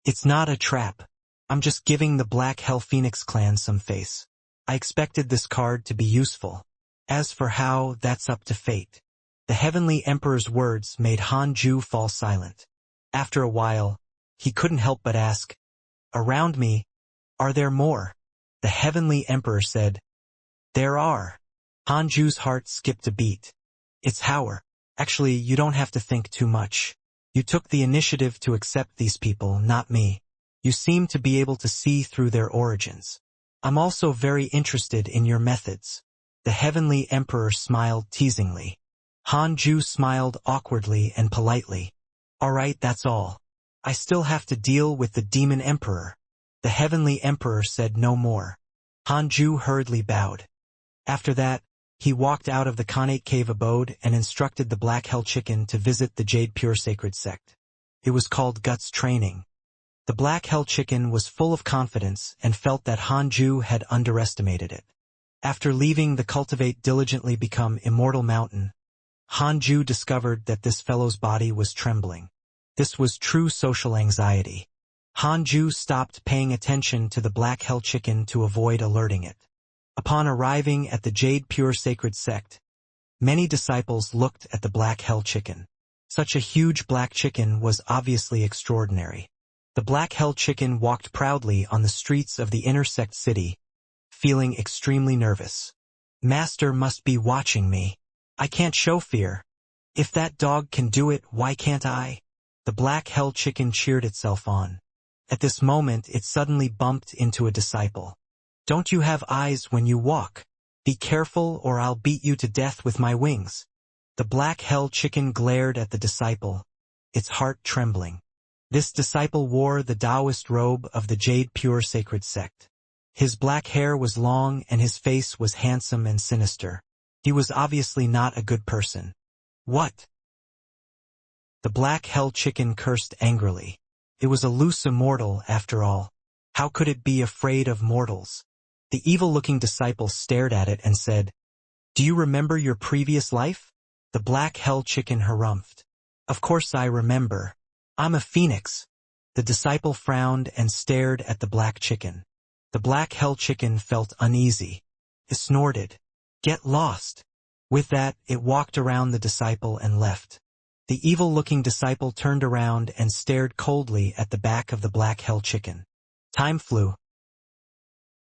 It's not a trap. I'm just giving the Black Hell Phoenix clan some face. I expected this card to be useful. As for how, that's up to fate. The Heavenly Emperor's words made Hanju fall silent. After a while, he couldn't help but ask, Around me, are there more? The Heavenly Emperor said, There are. Hanju's heart skipped a beat. It's Hauer. Actually, you don't have to think too much. You took the initiative to accept these people, not me. You seem to be able to see through their origins. I'm also very interested in your methods. The Heavenly Emperor smiled teasingly. Hanju smiled awkwardly and politely. All right, that's all. I still have to deal with the Demon Emperor. The Heavenly Emperor said no more. Hanju hurriedly bowed. After that, he walked out of the Khanate Cave abode and instructed the Black Hell Chicken to visit the Jade Pure Sacred Sect. It was called Guts Training. The Black Hell Chicken was full of confidence and felt that Hanju had underestimated it. After leaving the Cultivate diligently become Immortal Mountain, Hanju discovered that this fellow's body was trembling. This was true social anxiety. Hanju stopped paying attention to the Black Hell Chicken to avoid alerting it. Upon arriving at the Jade Pure Sacred Sect, many disciples looked at the Black Hell Chicken. Such a huge black chicken was obviously extraordinary. The Black Hell Chicken walked proudly on the streets of the inner sect city, feeling extremely nervous. Master must be watching me. I can't show fear. If that dog can do it, why can't I? The Black Hell Chicken cheered itself on. At this moment it suddenly bumped into a disciple. Don't you have eyes when you walk? Be careful or I'll beat you to death with my wings. The Black Hell Chicken glared at the disciple, its heart trembling. This disciple wore the Taoist robe of the Jade Pure Sacred Sect. His black hair was long and his face was handsome and sinister. He was obviously not a good person. What? The Black Hell Chicken cursed angrily. It was a loose immortal after all. How could it be afraid of mortals? The evil-looking disciple stared at it and said, "Do you remember your previous life?" The Black Hell Chicken harumphed. "Of course I remember. I'm a phoenix." The disciple frowned and stared at the black chicken. The Black Hell Chicken felt uneasy. It snorted, "Get lost." With that, it walked around the disciple and left. The evil-looking disciple turned around and stared coldly at the back of the Black Hell Chicken. Time flew.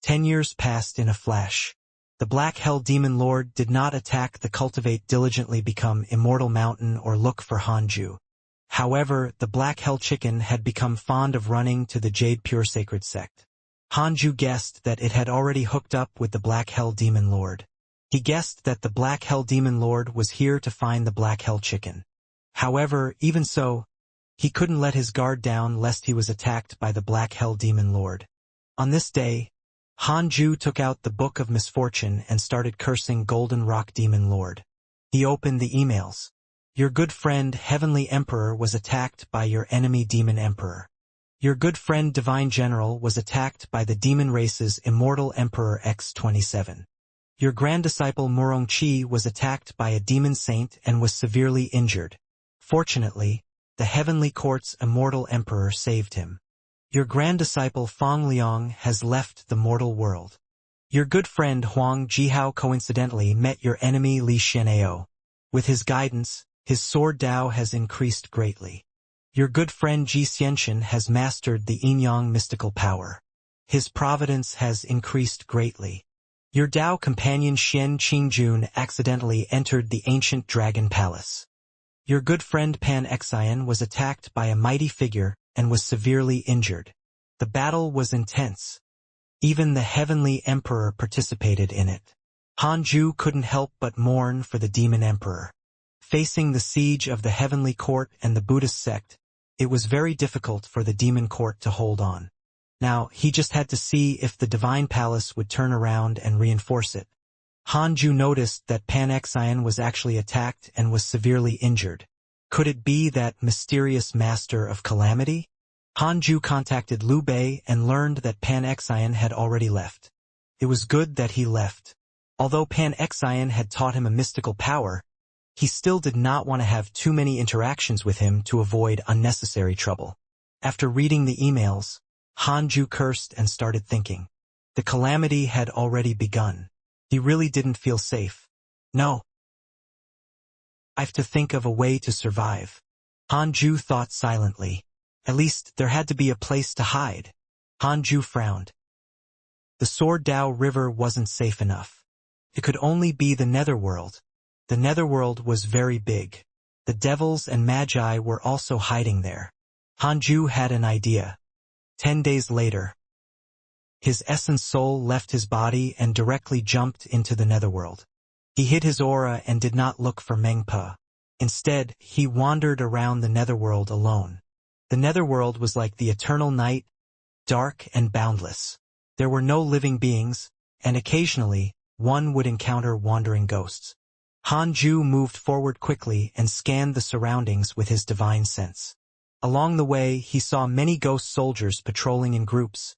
10 years passed in a flash. The Black Hell Demon Lord did not attack the Cultivate diligently become Immortal Mountain or look for Hanju. However, the Black Hell Chicken had become fond of running to the Jade Pure Sacred Sect. Hanju guessed that it had already hooked up with the Black Hell Demon Lord. He guessed that the Black Hell Demon Lord was here to find the Black Hell Chicken. However, even so, he couldn't let his guard down lest he was attacked by the Black Hell Demon Lord. On this day, Hanju took out the Book of Misfortune and started cursing Golden Rock Demon Lord. He opened the emails. Your good friend Heavenly Emperor was attacked by your enemy Demon Emperor. Your good friend Divine General was attacked by the Demon Race's Immortal Emperor X-27. Your grand disciple Murongchi was attacked by a Demon Saint and was severely injured. Fortunately, the Heavenly Court's Immortal Emperor saved him. Your grand disciple Feng Liang has left the mortal world. Your good friend Huang Jihao coincidentally met your enemy Li Xianxia. With his guidance, his sword Dao has increased greatly. Your good friend Ji Xianxian has mastered the Yin-Yang mystical power. His providence has increased greatly. Your Dao companion Xian Qingjun accidentally entered the ancient dragon palace. Your good friend Pan Xian was attacked by a mighty figure and was severely injured. The battle was intense. Even the Heavenly Emperor participated in it. Hanju couldn't help but mourn for the Demon Emperor. Facing the siege of the Heavenly Court and the Buddhist sect, it was very difficult for the Demon Court to hold on. Now, he just had to see if the Divine Palace would turn around and reinforce it. Hanju noticed that Pan Xian was actually attacked and was severely injured. Could it be that mysterious master of calamity? Hanju contacted Liu Bei and learned that Pan Xian had already left. It was good that he left. Although Pan Xian had taught him a mystical power, he still did not want to have too many interactions with him to avoid unnecessary trouble. After reading the emails, Hanju cursed and started thinking. The calamity had already begun. He really didn't feel safe. No. I've to think of a way to survive. Hanju thought silently. At least there had to be a place to hide. Hanju frowned. The Sword Dao River wasn't safe enough. It could only be the Netherworld. The Netherworld was very big. The devils and magi were also hiding there. Hanju had an idea. 10 days later, his essence soul left his body and directly jumped into the Netherworld. He hid his aura and did not look for Mengpa. Instead, he wandered around the Netherworld alone. The Netherworld was like the eternal night, dark and boundless. There were no living beings, and occasionally, one would encounter wandering ghosts. Hanju moved forward quickly and scanned the surroundings with his divine sense. Along the way, he saw many ghost soldiers patrolling in groups,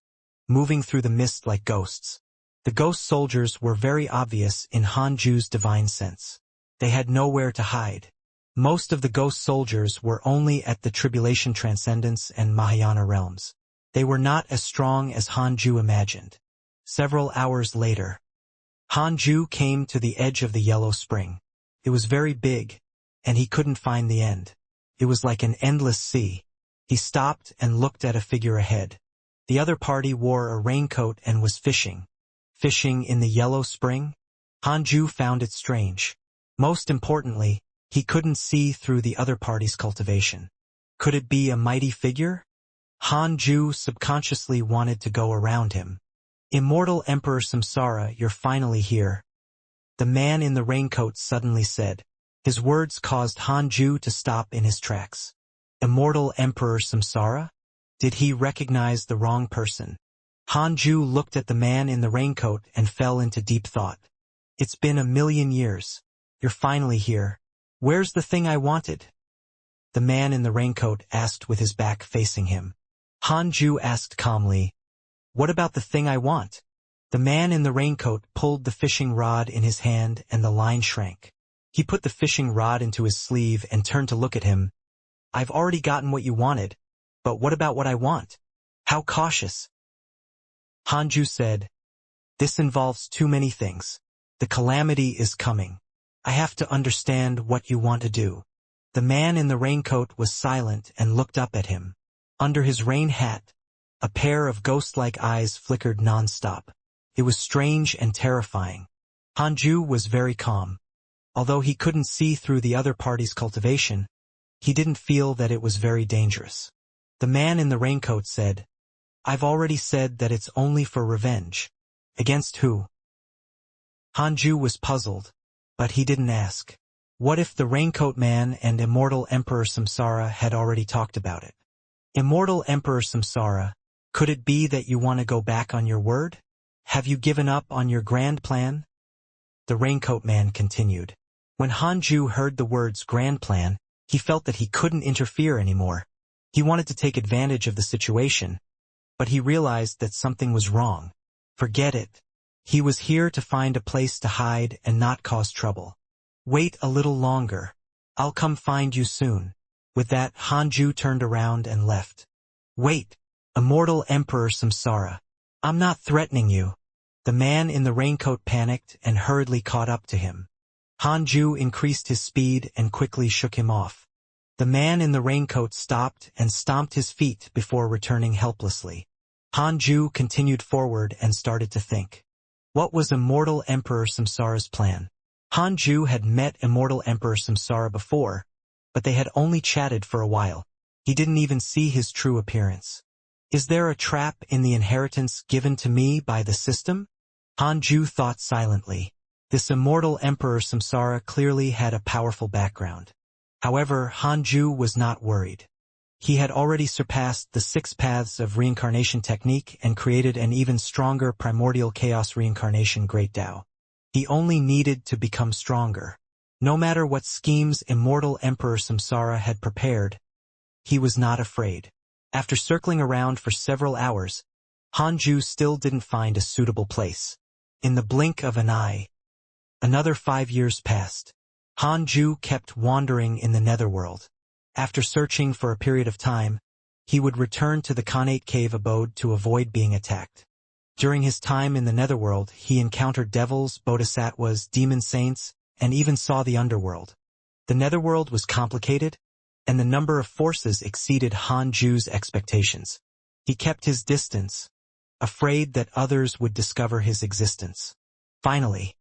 moving through the mist like ghosts. The ghost soldiers were very obvious in Hanju's divine sense. They had nowhere to hide. Most of the ghost soldiers were only at the Tribulation Transcendence and Mahayana realms. They were not as strong as Hanju imagined. Several hours later, Hanju came to the edge of the yellow spring. It was very big, and he couldn't find the end. It was like an endless sea. He stopped and looked at a figure ahead. The other party wore a raincoat and was fishing. Fishing in the yellow spring? Hanju found it strange. Most importantly, he couldn't see through the other party's cultivation. Could it be a mighty figure? Hanju subconsciously wanted to go around him. Immortal Emperor Samsara, you're finally here. The man in the raincoat suddenly said. His words caused Hanju to stop in his tracks. Immortal Emperor Samsara? Did he recognize the wrong person? Hanju looked at the man in the raincoat and fell into deep thought. It's been 1,000,000 years. You're finally here. Where's the thing I wanted? The man in the raincoat asked with his back facing him. Hanju asked calmly, what about the thing I want? The man in the raincoat pulled the fishing rod in his hand and the line shrank. He put the fishing rod into his sleeve and turned to look at him. I've already gotten what you wanted, but what about what I want? How cautious? Hanju said, this involves too many things. The calamity is coming. I have to understand what you want to do. The man in the raincoat was silent and looked up at him. Under his rain hat, a pair of ghost-like eyes flickered non-stop. It was strange and terrifying. Hanju was very calm. Although he couldn't see through the other party's cultivation, he didn't feel that it was very dangerous. The man in the raincoat said, I've already said that it's only for revenge. Against who? Hanju was puzzled, but he didn't ask. What if the raincoat man and Immortal Emperor Samsara had already talked about it? Immortal Emperor Samsara, could it be that you want to go back on your word? Have you given up on your grand plan? The raincoat man continued. When Hanju heard the words grand plan, he felt that he couldn't interfere anymore. He wanted to take advantage of the situation, but he realized that something was wrong. Forget it. He was here to find a place to hide and not cause trouble. Wait a little longer. I'll come find you soon. With that, Hanju turned around and left. Wait, Immortal Emperor Samsara. I'm not threatening you. The man in the raincoat panicked and hurriedly caught up to him. Hanju increased his speed and quickly shook him off. The man in the raincoat stopped and stomped his feet before returning helplessly. Hanju continued forward and started to think. What was Immortal Emperor Samsara's plan? Hanju had met Immortal Emperor Samsara before, but they had only chatted for a while. He didn't even see his true appearance. Is there a trap in the inheritance given to me by the system? Hanju thought silently. This Immortal Emperor Samsara clearly had a powerful background. However, Hanju was not worried. He had already surpassed the 6 paths of reincarnation technique and created an even stronger primordial chaos reincarnation great Tao. He only needed to become stronger. No matter what schemes Immortal Emperor Samsara had prepared, he was not afraid. After circling around for several hours, Hanju still didn't find a suitable place. In the blink of an eye, another 5 years passed. Hanju kept wandering in the netherworld. After searching for a period of time, he would return to the Khanate cave abode to avoid being attacked. During his time in the netherworld, he encountered devils, bodhisattvas, demon saints, and even saw the underworld. The netherworld was complicated, and the number of forces exceeded Hanju's expectations. He kept his distance, afraid that others would discover his existence. Finally,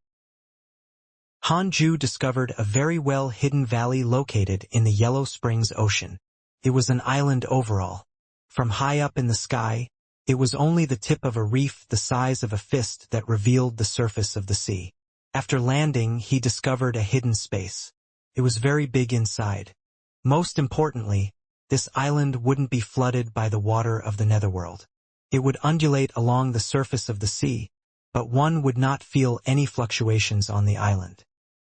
Hanju discovered a very well-hidden valley located in the Yellow Springs Ocean. It was an island overall. From high up in the sky, it was only the tip of a reef the size of a fist that revealed the surface of the sea. After landing, he discovered a hidden space. It was very big inside. Most importantly, this island wouldn't be flooded by the water of the netherworld. It would undulate along the surface of the sea, but one would not feel any fluctuations on the island.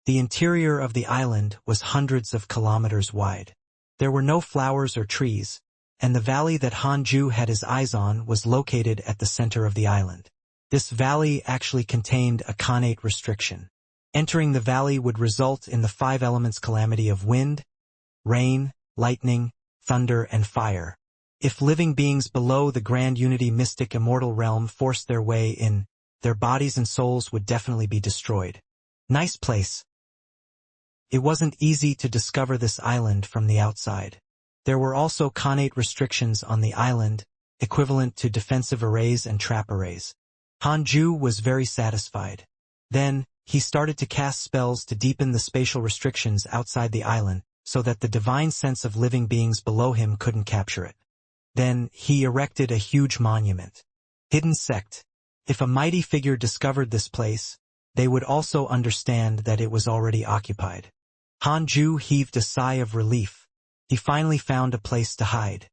The interior of the island was hundreds of kilometers wide. There were no flowers or trees, and the valley that Hanju had his eyes on was located at the center of the island. This valley actually contained a Khanate restriction. Entering the valley would result in the 5 elements calamity of wind, rain, lightning, thunder, and fire. If living beings below the Grand Unity Mystic Immortal realm forced their way in, their bodies and souls would definitely be destroyed. Nice place. It wasn't easy to discover this island from the outside. There were also Khanate restrictions on the island, equivalent to defensive arrays and trap arrays. Hanju was very satisfied. Then, he started to cast spells to deepen the spatial restrictions outside the island, so that the divine sense of living beings below him couldn't capture it. Then, he erected a huge monument. Hidden sect. If a mighty figure discovered this place, they would also understand that it was already occupied. Hanju heaved a sigh of relief. He finally found a place to hide.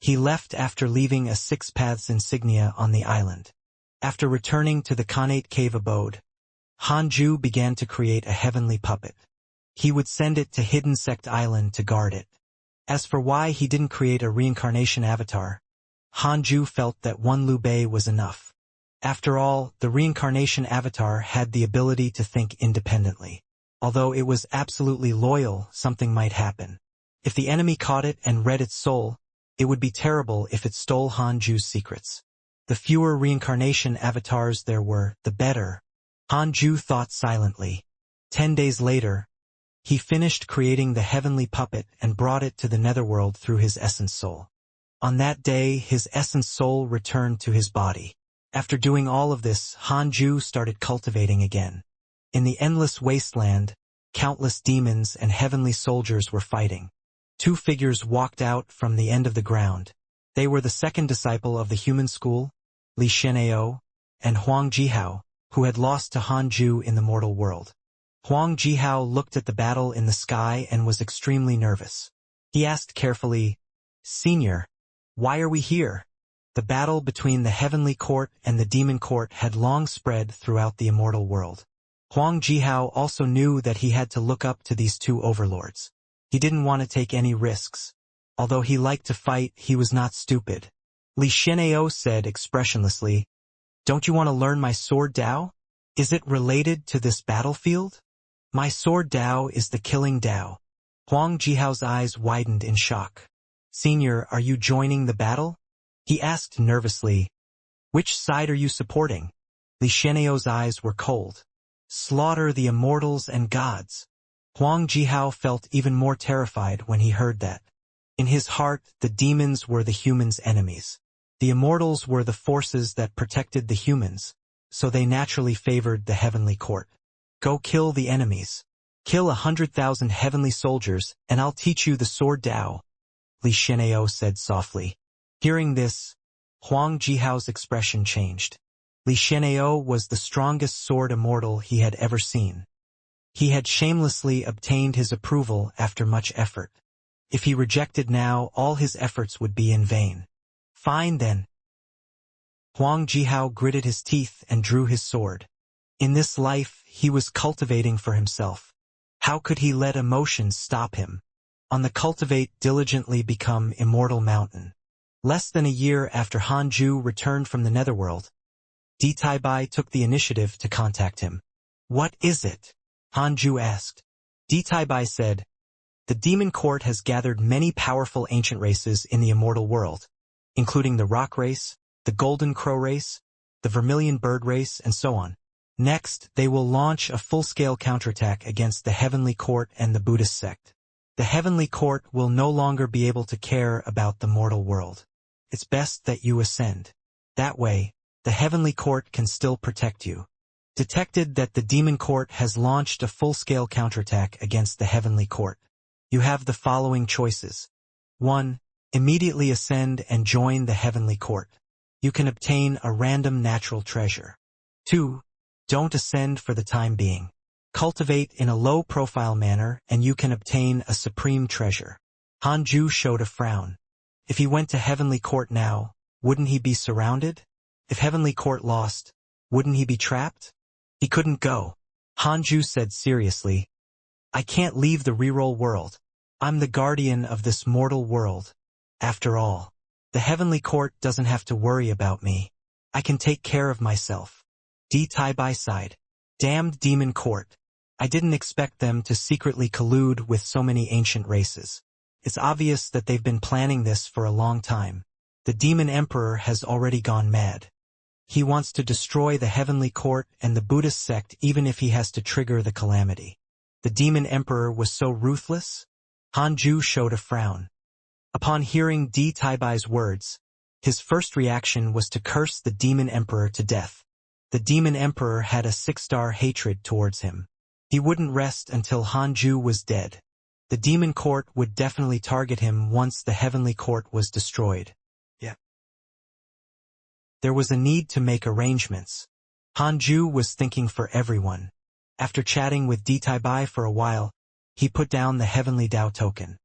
He left after leaving a 6 paths insignia on the island. After returning to the Khanate cave abode, Hanju began to create a heavenly puppet. He would send it to Hidden Sect Island to guard it. As for why he didn't create a reincarnation avatar, Hanju felt that one Liu Bei was enough. After all, the reincarnation avatar had the ability to think independently. Although it was absolutely loyal, something might happen. If the enemy caught it and read its soul, it would be terrible if it stole Hanju's secrets. The fewer reincarnation avatars there were, the better. Hanju thought silently. 10 days later, he finished creating the heavenly puppet and brought it to the netherworld through his essence soul. On that day, his essence soul returned to his body. After doing all of this, Hanju started cultivating again. In the endless wasteland, countless demons and heavenly soldiers were fighting. 2 figures walked out from the end of the ground. They were the second disciple of the human school, Xianxia, and Huang Jihao, who had lost to Hanju in the mortal world. Huang Jihao looked at the battle in the sky and was extremely nervous. He asked carefully, "Senior, why are we here?" The battle between the heavenly court and the demon court had long spread throughout the immortal world. Huang Jihao also knew that he had to look up to these 2 overlords. He didn't want to take any risks. Although he liked to fight, he was not stupid. Xianxia said expressionlessly, "Don't you want to learn my sword Dao? Is it related to this battlefield?" "My sword Dao is the killing Dao." Huang Jihao's eyes widened in shock. "Senior, are you joining the battle?" he asked nervously. "Which side are you supporting?" Xianxia's eyes were cold. "Slaughter the immortals and gods." Huang Jihao felt even more terrified when he heard that. In his heart, the demons were the humans' enemies. The immortals were the forces that protected the humans, so they naturally favored the heavenly court. "Go kill the enemies. Kill 100,000 heavenly soldiers, and I'll teach you the sword Dao," Xianxia said softly. Hearing this, Huang Jihao's expression changed. Xianxia was the strongest sword immortal he had ever seen. He had shamelessly obtained his approval after much effort. If he rejected now, all his efforts would be in vain. "Fine then." Huang Jihao gritted his teeth and drew his sword. In this life, he was cultivating for himself. How could he let emotions stop him? On the cultivate diligently become immortal mountain. Less than a year after Hanju returned from the netherworld, Ditaibai took the initiative to contact him. "What is it?" Hanju asked. Ditaibai said, "The demon court has gathered many powerful ancient races in the immortal world, including the rock race, the golden crow race, the vermilion bird race, and so on. Next, they will launch a full-scale counterattack against the heavenly court and the Buddhist sect. The heavenly court will no longer be able to care about the mortal world. It's best that you ascend. That way, the heavenly court can still protect you." Detected that the demon court has launched a full-scale counterattack against the heavenly court. You have the following choices. 1. Immediately ascend and join the heavenly court. You can obtain a random natural treasure. 2. Don't ascend for the time being. Cultivate in a low-profile manner and you can obtain a supreme treasure. Hanju showed a frown. If he went to heavenly court now, wouldn't he be surrounded? If heavenly court lost, wouldn't he be trapped? He couldn't go. Hanju said seriously, "I can't leave the reroll world. I'm the guardian of this mortal world. After all, the heavenly court doesn't have to worry about me. I can take care of myself. Tai sighed. Damned demon court. I didn't expect them to secretly collude with so many ancient races. It's obvious that they've been planning this for a long time. The demon emperor has already gone mad. He wants to destroy the heavenly court and the Buddhist sect even if he has to trigger the calamity. The demon emperor was so ruthless? Hanju showed a frown. Upon hearing Taibai's words, his first reaction was to curse the demon emperor to death. The demon emperor had a 6-star hatred towards him. He wouldn't rest until Hanju was dead. The demon court would definitely target him once the heavenly court was destroyed. There was a need to make arrangements. Hanju was thinking for everyone. After chatting with Taibai for a while, he put down the heavenly Tao token.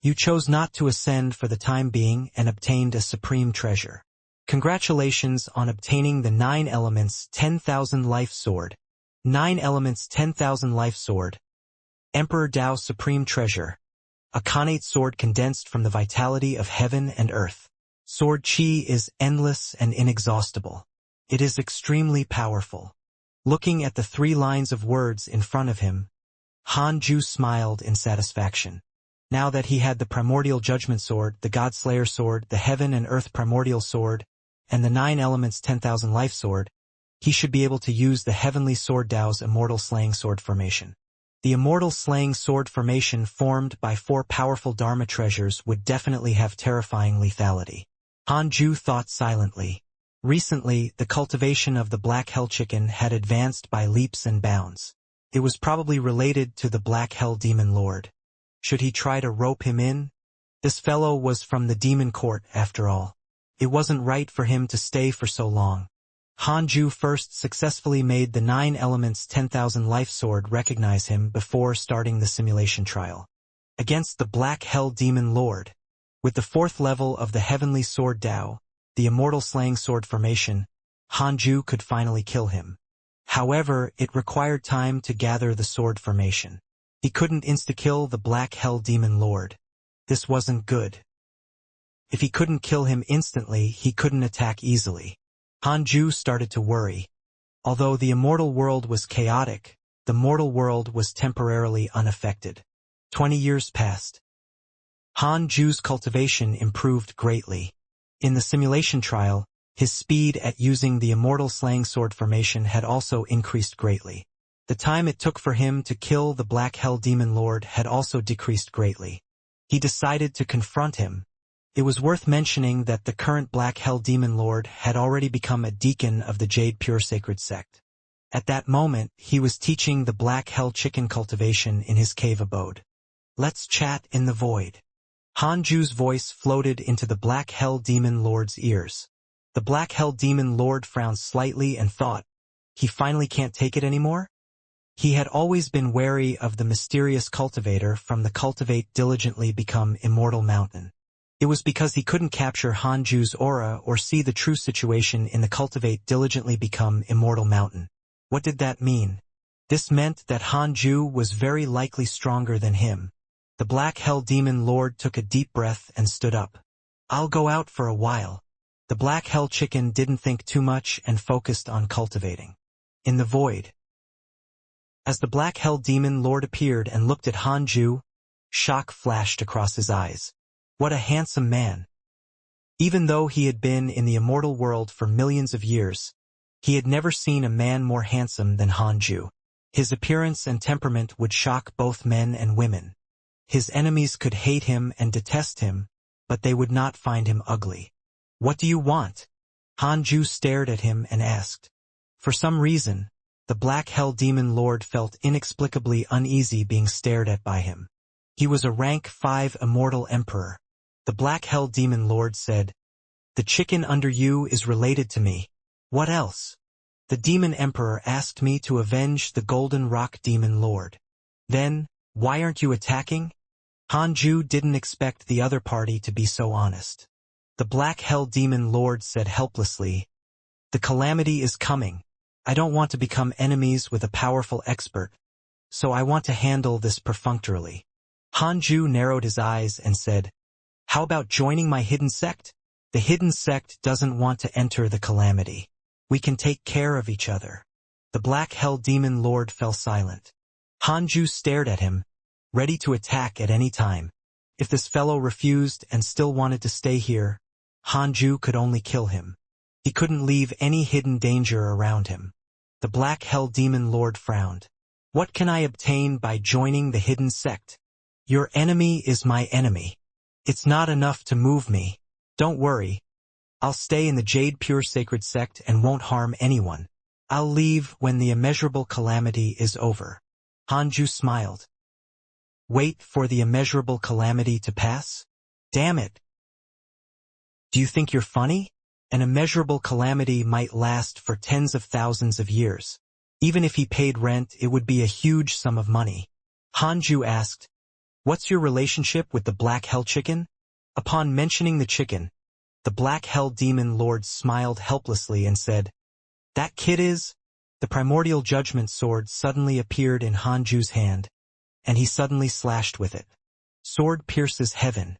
You chose not to ascend for the time being and obtained a supreme treasure. Congratulations on obtaining the 9 elements 10,000 life sword. 9 elements 10,000 life sword. Emperor Tao supreme treasure. A Khanate sword condensed from the vitality of heaven and earth. Sword Qi is endless and inexhaustible. It is extremely powerful. Looking at the 3 lines of words in front of him, Hanju smiled in satisfaction. Now that he had the primordial judgment sword, the God Slayer sword, the heaven and earth primordial sword, and the 9 elements 10,000 life sword, he should be able to use the heavenly sword Tao's immortal slaying sword formation. The immortal slaying sword formation formed by 4 powerful Dharma treasures would definitely have terrifying lethality. Hanju thought silently. Recently, the cultivation of the Black Hell Chicken had advanced by leaps and bounds. It was probably related to the Black Hell Demon Lord. Should he try to rope him in? This fellow was from the demon court, after all. It wasn't right for him to stay for so long. Hanju first successfully made the 9 elements 10,000 life sword recognize him before starting the simulation trial. Against the Black Hell Demon Lord. With the 4th level of the Heavenly Sword Tao, the Immortal Slaying Sword formation, Hanju could finally kill him. However, it required time to gather the sword formation. He couldn't insta-kill the Black Hell Demon Lord. This wasn't good. If he couldn't kill him instantly, he couldn't attack easily. Hanju started to worry. Although the immortal world was chaotic, the mortal world was temporarily unaffected. 20 years passed. Hanju's cultivation improved greatly. In the simulation trial, his speed at using the immortal slaying sword formation had also increased greatly. The time it took for him to kill the Black Hell Demon Lord had also decreased greatly. He decided to confront him. It was worth mentioning that the current Black Hell Demon Lord had already become a deacon of the Jade Pure Sacred Sect. At that moment, he was teaching the Black Hell Chicken cultivation in his cave abode. Let's chat in the void. Hanju's voice floated into the Black Hell Demon Lord's ears. The Black Hell Demon Lord frowned slightly and thought, he finally can't take it anymore? He had always been wary of the mysterious cultivator from the Cultivate Diligently Become Immortal Mountain. It was because he couldn't capture Hanju's aura or see the true situation in the Cultivate Diligently Become Immortal Mountain. What did that mean? This meant that Hanju was very likely stronger than him. The Black Hell Demon Lord took a deep breath and stood up. I'll go out for a while. The Black Hell Chicken didn't think too much and focused on cultivating. In the void. As the Black Hell Demon Lord appeared and looked at Hanju, shock flashed across his eyes. What a handsome man. Even though he had been in the immortal world for millions of years, he had never seen a man more handsome than Hanju. His appearance and temperament would shock both men and women. His enemies could hate him and detest him, but they would not find him ugly. What do you want? Hanju stared at him and asked. For some reason, the Black Hell Demon Lord felt inexplicably uneasy being stared at by him. He was a rank 5 immortal emperor. The Black Hell Demon Lord said, the chicken under you is related to me. What else? The Demon Emperor asked me to avenge the Golden Rock Demon Lord. Then, why aren't you attacking? Hanju didn't expect the other party to be so honest. The Black Hell Demon Lord said helplessly, the calamity is coming. I don't want to become enemies with a powerful expert, so I want to handle this perfunctorily. Hanju narrowed his eyes and said, "How about joining my hidden sect? The hidden sect doesn't want to enter the calamity. We can take care of each other." The Black Hell Demon Lord fell silent. Hanju stared at him, ready to attack at any time. If this fellow refused and still wanted to stay here, Hanju could only kill him. He couldn't leave any hidden danger around him. The Black Hell Demon Lord frowned. "What can I obtain by joining the hidden sect? Your enemy is my enemy. It's not enough to move me. Don't worry. I'll stay in the Jade Pure Sacred Sect and won't harm anyone. I'll leave when the immeasurable calamity is over." Hanju smiled. "Wait for the immeasurable calamity to pass? Damn it. Do you think you're funny? An immeasurable calamity might last for tens of thousands of years. Even if he paid rent, it would be a huge sum of money." Hanju asked, "What's your relationship with the Black Hell Chicken?" Upon mentioning the chicken, the Black Hell Demon Lord smiled helplessly and said, "That kid is—" The primordial judgment sword suddenly appeared in Hanju's hand, and he suddenly slashed with it. Sword pierces heaven.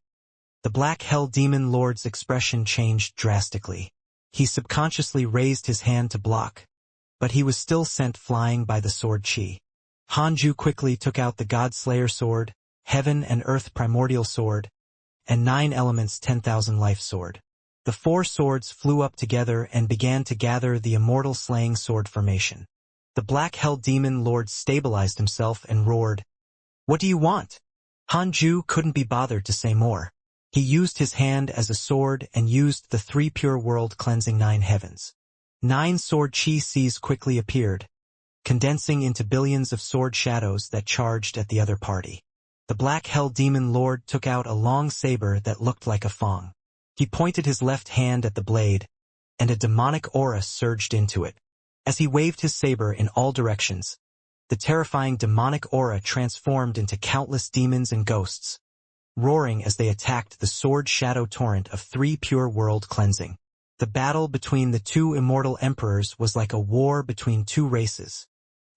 The Black Hell Demon Lord's expression changed drastically. He subconsciously raised his hand to block, but he was still sent flying by the sword chi. Hanju quickly took out the God-Slayer sword, Heaven and Earth Primordial Sword, and 9 Elements 10,000 Life Sword. The 4 swords flew up together and began to gather the Immortal Slaying Sword formation. The Black Hell Demon Lord stabilized himself and roared, "What do you want?" Hanju couldn't be bothered to say more. He used his hand as a sword and used the 3 pure world cleansing 9 heavens. 9 sword chi seas quickly appeared, condensing into billions of sword shadows that charged at the other party. The Black Hell Demon Lord took out a long saber that looked like a fong. He pointed his left hand at the blade, and a demonic aura surged into it. As he waved his saber in all directions, the terrifying demonic aura transformed into countless demons and ghosts, roaring as they attacked the sword shadow torrent of 3 pure world cleansing. The battle between the 2 immortal emperors was like a war between 2 races.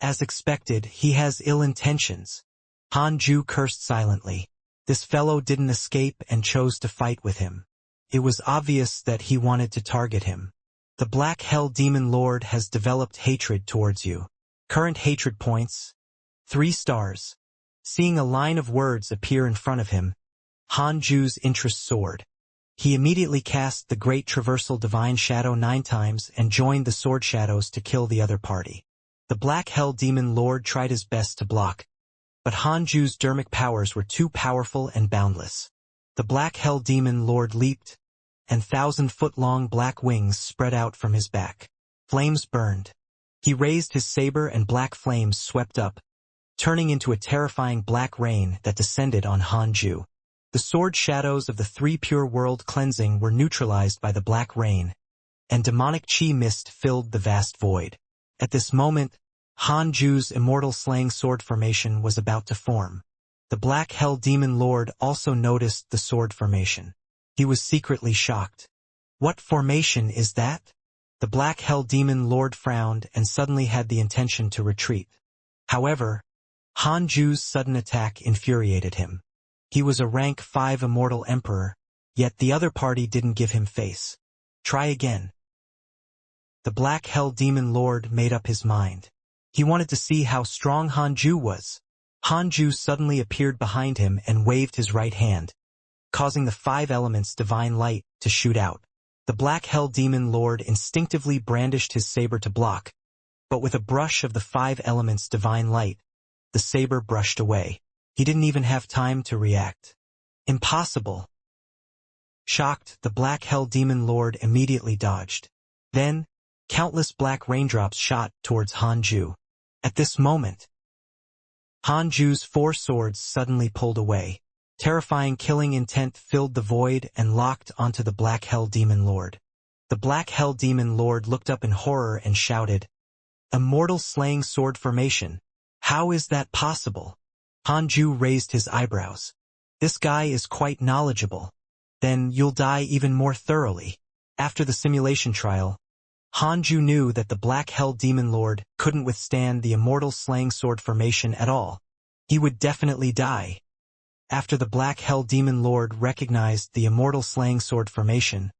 As expected, he has ill intentions. Hanju cursed silently. This fellow didn't escape and chose to fight with him. It was obvious that he wanted to target him. The Black Hell Demon Lord has developed hatred towards you. Current hatred points, 3 stars. Seeing a line of words appear in front of him, Hanju's interest soared. He immediately cast the Great Traversal Divine Shadow 9 times and joined the sword shadows to kill the other party. The Black Hell Demon Lord tried his best to block, but Hanju's dermic powers were too powerful and boundless. The Black Hell Demon Lord leaped, and 1,000-foot-long black wings spread out from his back. Flames burned. He raised his saber and black flames swept up, turning into a terrifying black rain that descended on Hanju. The sword shadows of the 3 pure world cleansing were neutralized by the black rain, and demonic chi mist filled the vast void. At this moment, Hanju's immortal slaying sword formation was about to form. The Black Hell Demon Lord also noticed the sword formation. He was secretly shocked. "What formation is that?" The Black Hell Demon Lord frowned and suddenly had the intention to retreat. However, Hanju's sudden attack infuriated him. He was a rank 5 immortal emperor, yet the other party didn't give him face. "Try again." The Black Hell Demon Lord made up his mind. He wanted to see how strong Hanju was. Hanju suddenly appeared behind him and waved his right hand, causing the 5 elements divine light to shoot out. The Black Hell Demon Lord instinctively brandished his saber to block, but with a brush of the 5 elements divine light, the saber brushed away. He didn't even have time to react. Impossible. Shocked, the Black Hell Demon Lord immediately dodged. Then, countless black raindrops shot towards Hanju. At this moment, Hanju's 4 swords suddenly pulled away. Terrifying killing intent filled the void and locked onto the Black Hell Demon Lord. The Black Hell Demon Lord looked up in horror and shouted, "Immortal slaying sword formation. How is that possible?" Hanju raised his eyebrows. "This guy is quite knowledgeable. Then you'll die even more thoroughly." After the simulation trial, Hanju knew that the Black Hell Demon Lord couldn't withstand the immortal slaying sword formation at all. He would definitely die. After the Black Hell Demon Lord recognized the immortal slaying sword formation,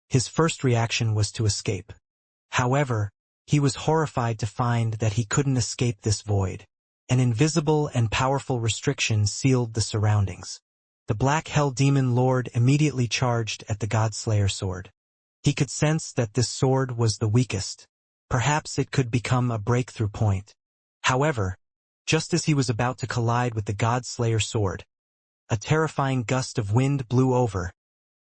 his first reaction was to escape. However, he was horrified to find that he couldn't escape this void. An invisible and powerful restriction sealed the surroundings. The Black Hell Demon Lord immediately charged at the Godslayer sword. He could sense that this sword was the weakest. Perhaps it could become a breakthrough point. However, just as he was about to collide with the Godslayer sword, a terrifying gust of wind blew over,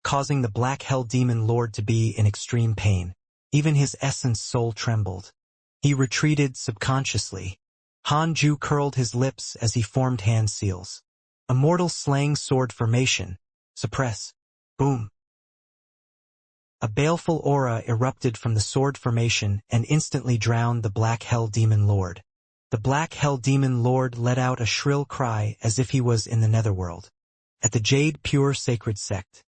causing the Black Hell Demon Lord to be in extreme pain. Even his essence soul trembled. He retreated subconsciously. Hanju curled his lips as he formed hand seals. Immortal slaying sword formation. Suppress. Boom. A baleful aura erupted from the sword formation and instantly drowned the Black Hell Demon Lord. The Black Hell Demon Lord let out a shrill cry as if he was in the netherworld. At the Jade Pure Sacred Sect.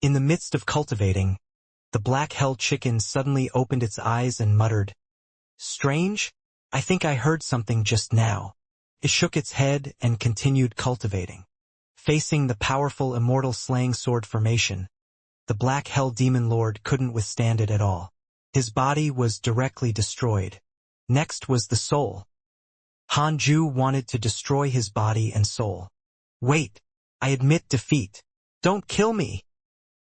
In the midst of cultivating, the Black Hell Chicken suddenly opened its eyes and muttered, "Strange? I think I heard something just now." It shook its head and continued cultivating. Facing the powerful immortal slaying sword formation, the Black Hell Demon Lord couldn't withstand it at all. His body was directly destroyed. Next was the soul. Hanju wanted to destroy his body and soul. "Wait, I admit defeat. Don't kill me!"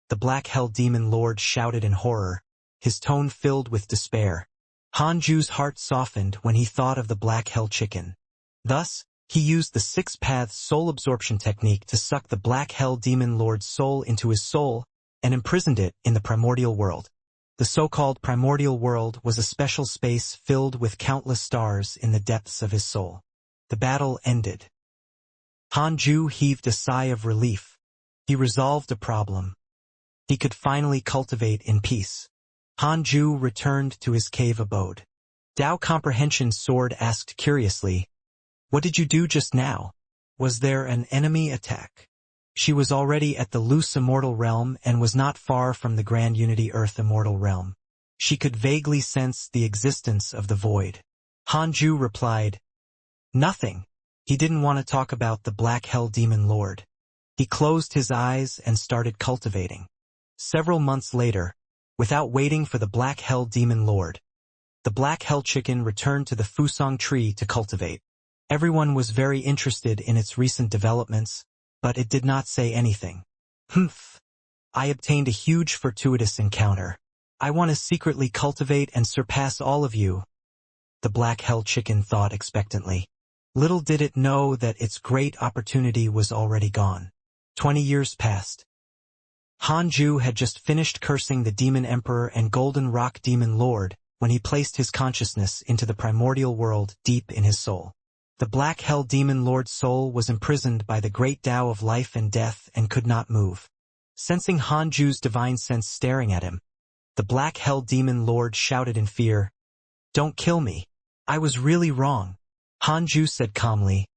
The Black Hell Demon Lord shouted in horror, his tone filled with despair. Hanju's heart softened when he thought of the Black Hell Chicken. Thus, he used the six-path soul absorption technique to suck the Black Hell Demon Lord's soul into his soul and imprisoned it in the primordial world. The so-called primordial world was a special space filled with countless stars in the depths of his soul. The battle ended. Hanju heaved a sigh of relief. He resolved a problem. He could finally cultivate in peace. Hanju returned to his cave abode. Dao Comprehension's sword asked curiously, "What did you do just now? Was there an enemy attack?" She was already at the loose immortal realm and was not far from the Grand Unity Earth immortal realm. She could vaguely sense the existence of the void. Hanju replied, "Nothing." He didn't want to talk about the Black Hell Demon Lord. He closed his eyes and started cultivating. Several months later, without waiting for the Black Hell Demon Lord, the Black Hell Chicken returned to the Fusong tree to cultivate. Everyone was very interested in its recent developments, but it did not say anything. "Humph. I obtained a huge fortuitous encounter. I want to secretly cultivate and surpass all of you," the Black Hell Chicken thought expectantly. Little did it know that its great opportunity was already gone. 20 years passed. Hanju had just finished cursing the Demon Emperor and Golden Rock Demon Lord when he placed his consciousness into the primordial world deep in his soul. The Black Hell Demon Lord's soul was imprisoned by the great Tao of life and death and could not move. Sensing Hanju's divine sense staring at him, the Black Hell Demon Lord shouted in fear, "Don't kill me. I was really wrong." Hanju said calmly,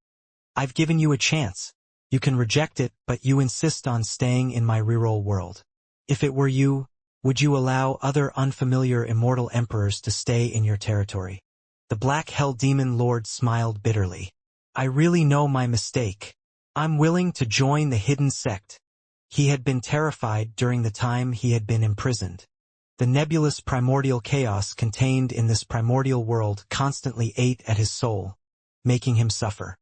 "I've given you a chance. You can reject it, but you insist on staying in my reroll world. If it were you, would you allow other unfamiliar immortal emperors to stay in your territory?" The Black Hell Demon Lord smiled bitterly. "I really know my mistake. I'm willing to join the hidden sect." He had been terrified during the time he had been imprisoned. The nebulous primordial chaos contained in this primordial world constantly ate at his soul, making him suffer.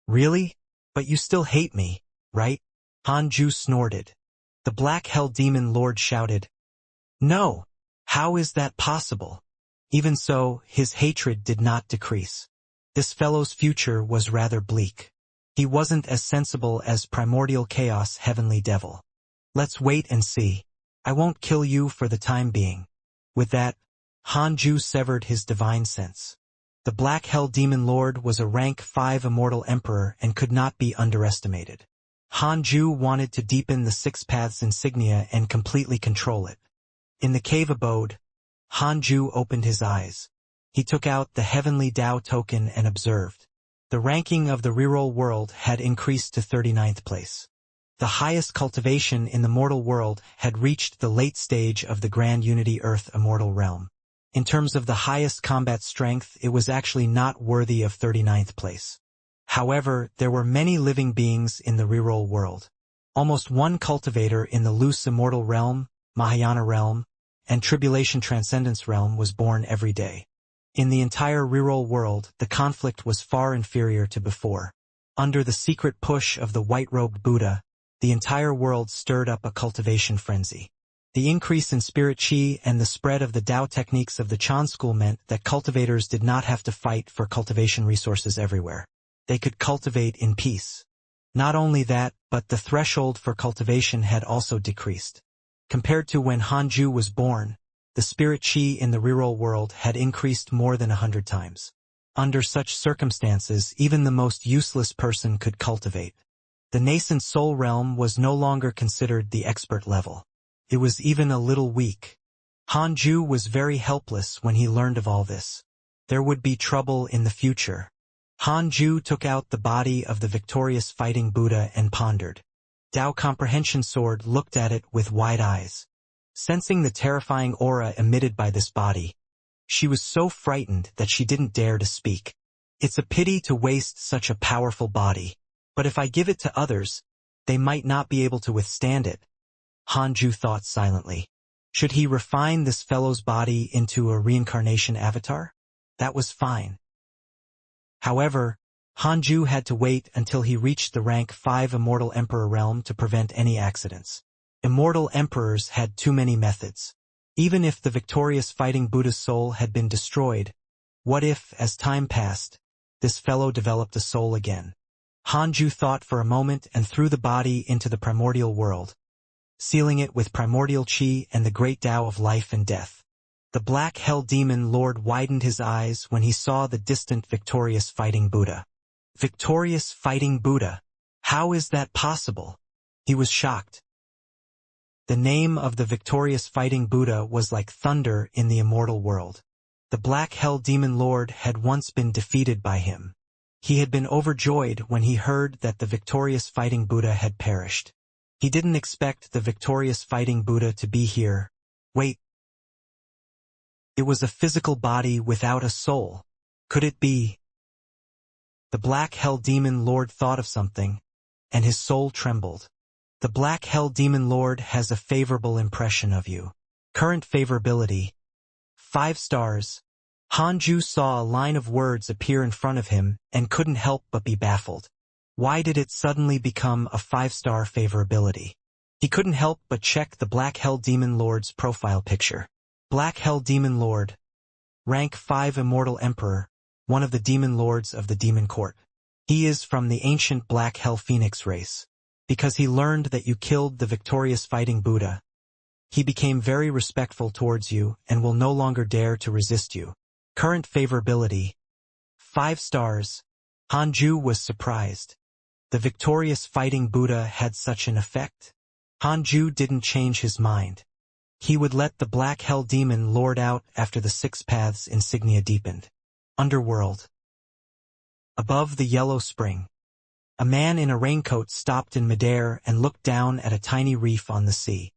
"Really? But you still hate me, right?" Hanju snorted. The Black Hell Demon Lord shouted, "No! How is that possible?" Even so, his hatred did not decrease. This fellow's future was rather bleak. He wasn't as sensible as primordial chaos heavenly devil. "Let's wait and see. I won't kill you for the time being." With that, Hanju severed his divine sense. The Black Hell Demon Lord was a rank 5 immortal emperor and could not be underestimated. Hanju wanted to deepen the Six Paths insignia and completely control it. In the cave abode, Hanju opened his eyes. He took out the Heavenly Tao token and observed. The ranking of the reroll world had increased to 39th place. The highest cultivation in the mortal world had reached the late stage of the Grand Unity Earth immortal realm. In terms of the highest combat strength, it was actually not worthy of 39th place. However, there were many living beings in the reroll world. Almost one cultivator in the loose immortal realm, Mahayana realm, and tribulation transcendence realm was born every day. In the entire reroll world, the conflict was far inferior to before. Under the secret push of the white-robed Buddha, the entire world stirred up a cultivation frenzy. The increase in spirit qi and the spread of the Tao techniques of the Chan school meant that cultivators did not have to fight for cultivation resources everywhere. They could cultivate in peace. Not only that, but the threshold for cultivation had also decreased. Compared to when Hanju was born, the spirit qi in the reroll world had increased more than 100 times. Under such circumstances, even the most useless person could cultivate. The nascent soul realm was no longer considered the expert level. It was even a little weak. Hanju was very helpless when he learned of all this. There would be trouble in the future. Hanju took out the body of the victorious fighting Buddha and pondered. Tao Comprehension Sword looked at it with wide eyes. Sensing the terrifying aura emitted by this body, she was so frightened that she didn't dare to speak. It's a pity to waste such a powerful body, but if I give it to others, they might not be able to withstand it. Hanju thought silently. Should he refine this fellow's body into a reincarnation avatar? That was fine. However, Hanju had to wait until he reached the rank 5 Immortal Emperor realm to prevent any accidents. Immortal Emperors had too many methods. Even if the victorious fighting Buddha's soul had been destroyed, what if, as time passed, this fellow developed a soul again? Hanju thought for a moment and threw the body into the primordial world, sealing it with primordial qi and the great Tao of life and death. The black hell demon lord widened his eyes when he saw the distant victorious fighting Buddha. Victorious fighting Buddha? How is that possible? He was shocked. The name of the victorious fighting Buddha was like thunder in the immortal world. The black hell demon lord had once been defeated by him. He had been overjoyed when he heard that the victorious fighting Buddha had perished. He didn't expect the victorious fighting Buddha to be here. Wait. It was a physical body without a soul. Could it be? The black hell demon lord thought of something, and his soul trembled. The black hell demon lord has a favorable impression of you. Current favorability: 5 stars. Hanju saw a line of words appear in front of him and couldn't help but be baffled. Why did it suddenly become a 5-star favorability? He couldn't help but check the Black Hell Demon Lord's profile picture. Black Hell Demon Lord. Rank 5 Immortal Emperor, one of the Demon Lords of the Demon Court. He is from the ancient Black Hell Phoenix race. Because he learned that you killed the victorious fighting Buddha, he became very respectful towards you and will no longer dare to resist you. Current favorability: 5 stars. Hanju was surprised. The victorious fighting Buddha had such an effect? Hanju didn't change his mind. He would let the Black Hell Demon Lord out after the 6 Paths insignia deepened. Underworld. Above the yellow spring, a man in a raincoat stopped in midair and looked down at a tiny reef on the sea.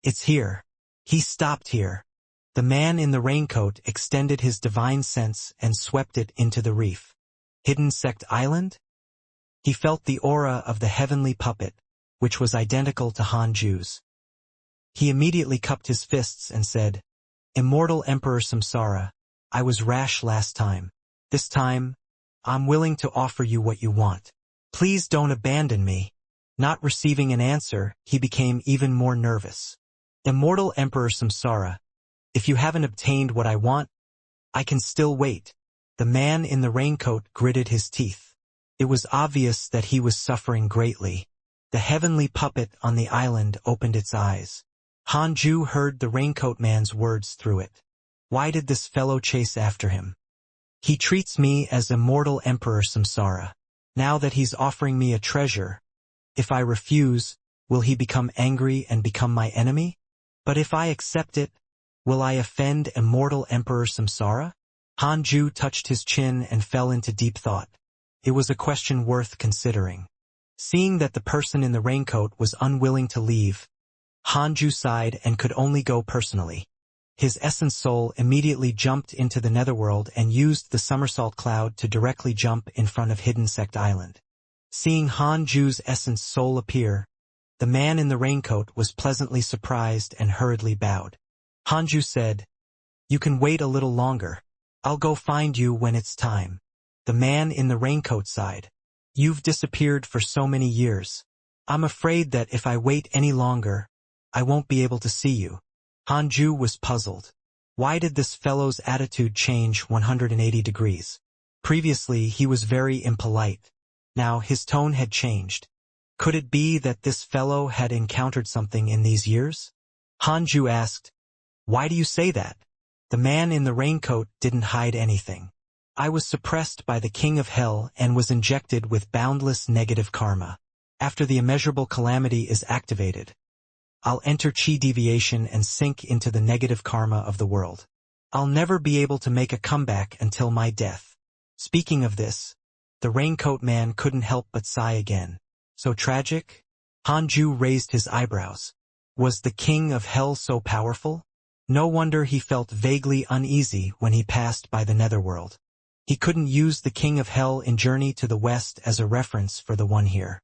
It's here. He stopped here. The man in the raincoat extended his divine sense and swept it into the reef. Hidden Sect Island? He felt the aura of the heavenly puppet, which was identical to Hanju's. He immediately cupped his fists and said, "Immortal Emperor Samsara, I was rash last time. This time, I'm willing to offer you what you want. Please don't abandon me." Not receiving an answer, he became even more nervous. "Immortal Emperor Samsara, if you haven't obtained what I want, I can still wait." The man in the raincoat gritted his teeth. It was obvious that he was suffering greatly. The heavenly puppet on the island opened its eyes. Hanju heard the raincoat man's words through it. Why did this fellow chase after him? He treats me as Immortal Emperor Samsara. Now that he's offering me a treasure, if I refuse, will he become angry and become my enemy? But if I accept it, will I offend Immortal Emperor Samsara? Hanju touched his chin and fell into deep thought. It was a question worth considering. Seeing that the person in the raincoat was unwilling to leave, Hanju sighed and could only go personally. His essence soul immediately jumped into the netherworld and used the somersault cloud to directly jump in front of Hidden Sect Island. Seeing Hanju's essence soul appear, the man in the raincoat was pleasantly surprised and hurriedly bowed. Hanju said, "You can wait a little longer. I'll go find you when it's time." The man in the raincoat sighed. "You've disappeared for so many years. I'm afraid that if I wait any longer, I won't be able to see you." Hanju was puzzled. Why did this fellow's attitude change 180 degrees? Previously, he was very impolite. Now, his tone had changed. Could it be that this fellow had encountered something in these years? Hanju asked, "Why do you say that?" The man in the raincoat didn't hide anything. "I was suppressed by the king of hell and was injected with boundless negative karma. After the immeasurable calamity is activated, I'll enter chi deviation and sink into the negative karma of the world. I'll never be able to make a comeback until my death." Speaking of this, the raincoat man couldn't help but sigh again. So tragic? Hanju raised his eyebrows. Was the king of hell so powerful? No wonder he felt vaguely uneasy when he passed by the netherworld. He couldn't use the king of hell in Journey to the West as a reference for the one here.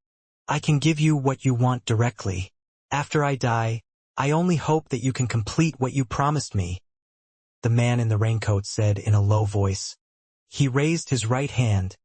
"I can give you what you want directly. After I die, I only hope that you can complete what you promised me," the man in the raincoat said in a low voice. He raised his right hand,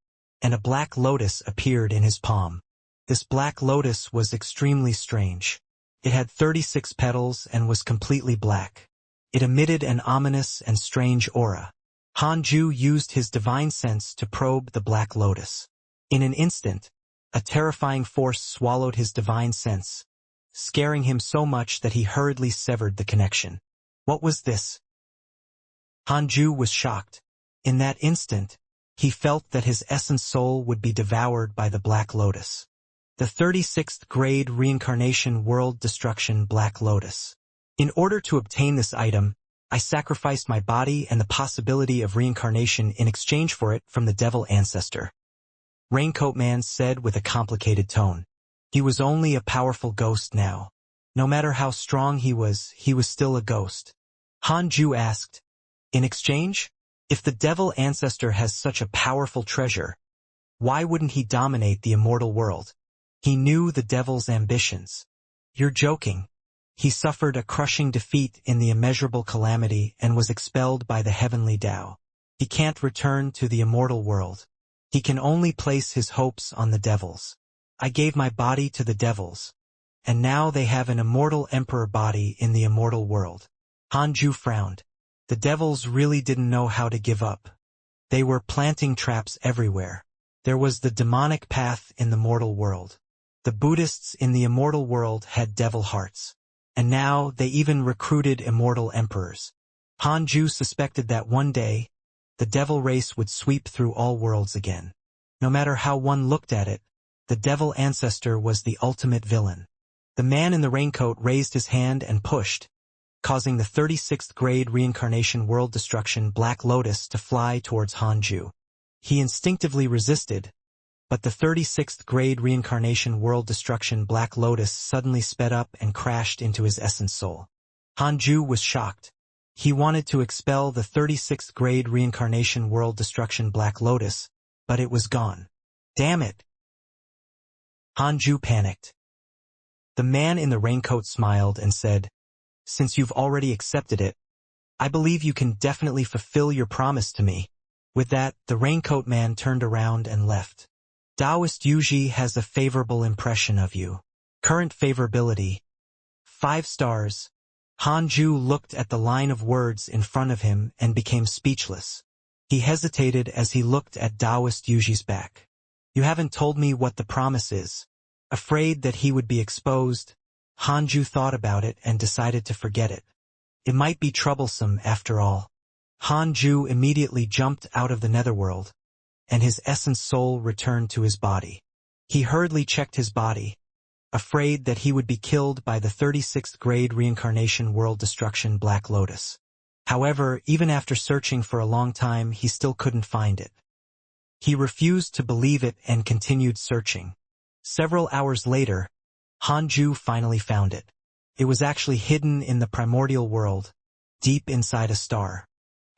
and a black lotus appeared in his palm. This black lotus was extremely strange. It had 36 petals and was completely black. It emitted an ominous and strange aura. Hanju used his divine sense to probe the black lotus. In an instant, a terrifying force swallowed his divine sense, scaring him so much that he hurriedly severed the connection. What was this? Hanju was shocked. In that instant, he felt that his essence soul would be devoured by the black lotus. The 36th grade Reincarnation World Destruction Black Lotus. In order to obtain this item, I sacrificed my body and the possibility of reincarnation in exchange for it from the devil ancestor. Raincoat Man said with a complicated tone. He was only a powerful ghost now. No matter how strong he was still a ghost. Hanju asked, "In exchange? If the devil ancestor has such a powerful treasure, why wouldn't he dominate the immortal world? He knew the devil's ambitions." "You're joking." He suffered a crushing defeat in the immeasurable calamity and was expelled by the heavenly Tao. He can't return to the immortal world. He can only place his hopes on the devils. I gave my body to the devils, and now they have an immortal emperor body in the immortal world. Hanju frowned. The devils really didn't know how to give up. They were planting traps everywhere. There was the demonic path in the mortal world. The Buddhists in the immortal world had devil hearts. And now they even recruited immortal emperors. Hanju suspected that one day, the devil race would sweep through all worlds again. No matter how one looked at it, the devil ancestor was the ultimate villain. The man in the raincoat raised his hand and pushed, causing the 36th grade Reincarnation World Destruction Black Lotus to fly towards Hanju. He instinctively resisted, but the 36th grade Reincarnation World Destruction Black Lotus suddenly sped up and crashed into his essence soul. Hanju was shocked. He wanted to expel the 36th grade Reincarnation World Destruction Black Lotus, but it was gone. Damn it! Hanju panicked. The man in the raincoat smiled and said, "Since you've already accepted it, I believe you can definitely fulfill your promise to me." With that, the raincoat man turned around and left. Taoist Yuji has a favorable impression of you. Current favorability, 5 stars. Hanju looked at the line of words in front of him and became speechless. He hesitated as he looked at Taoist Yuji's back. "You haven't told me what the promise is." Afraid that he would be exposed, Hanju thought about it and decided to forget it. It might be troublesome after all. Hanju immediately jumped out of the netherworld, and his essence soul returned to his body. He hurriedly checked his body, afraid that he would be killed by the 36th grade Reincarnation World Destruction Black Lotus. However, even after searching for a long time, he still couldn't find it. He refused to believe it and continued searching. Several hours later, Hanju finally found it. It was actually hidden in the primordial world, deep inside a star.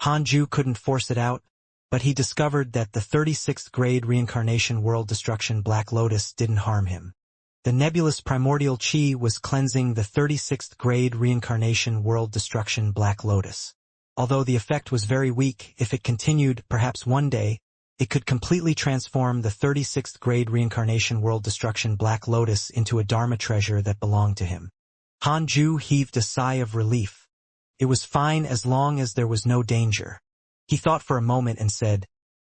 Hanju couldn't force it out, but he discovered that the 36th grade reincarnation world destruction Black Lotus didn't harm him. The nebulous primordial chi was cleansing the 36th grade reincarnation world destruction Black Lotus. Although the effect was very weak, if it continued, perhaps one day, it could completely transform the 36th grade reincarnation world destruction Black Lotus into a Dharma treasure that belonged to him. Hanju heaved a sigh of relief. It was fine as long as there was no danger. He thought for a moment and said,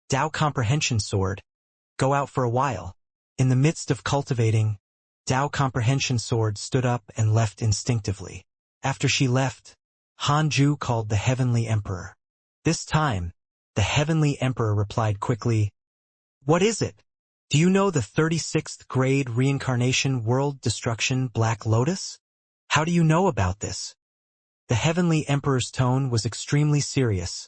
"Tao Comprehension Sword, go out for a while." In the midst of cultivating, Tao Comprehension Sword stood up and left instinctively. After she left, Hanju called the Heavenly Emperor. This time, the Heavenly Emperor replied quickly, "What is it? Do you know the 36th grade reincarnation world destruction Black Lotus? How do you know about this?" The Heavenly Emperor's tone was extremely serious,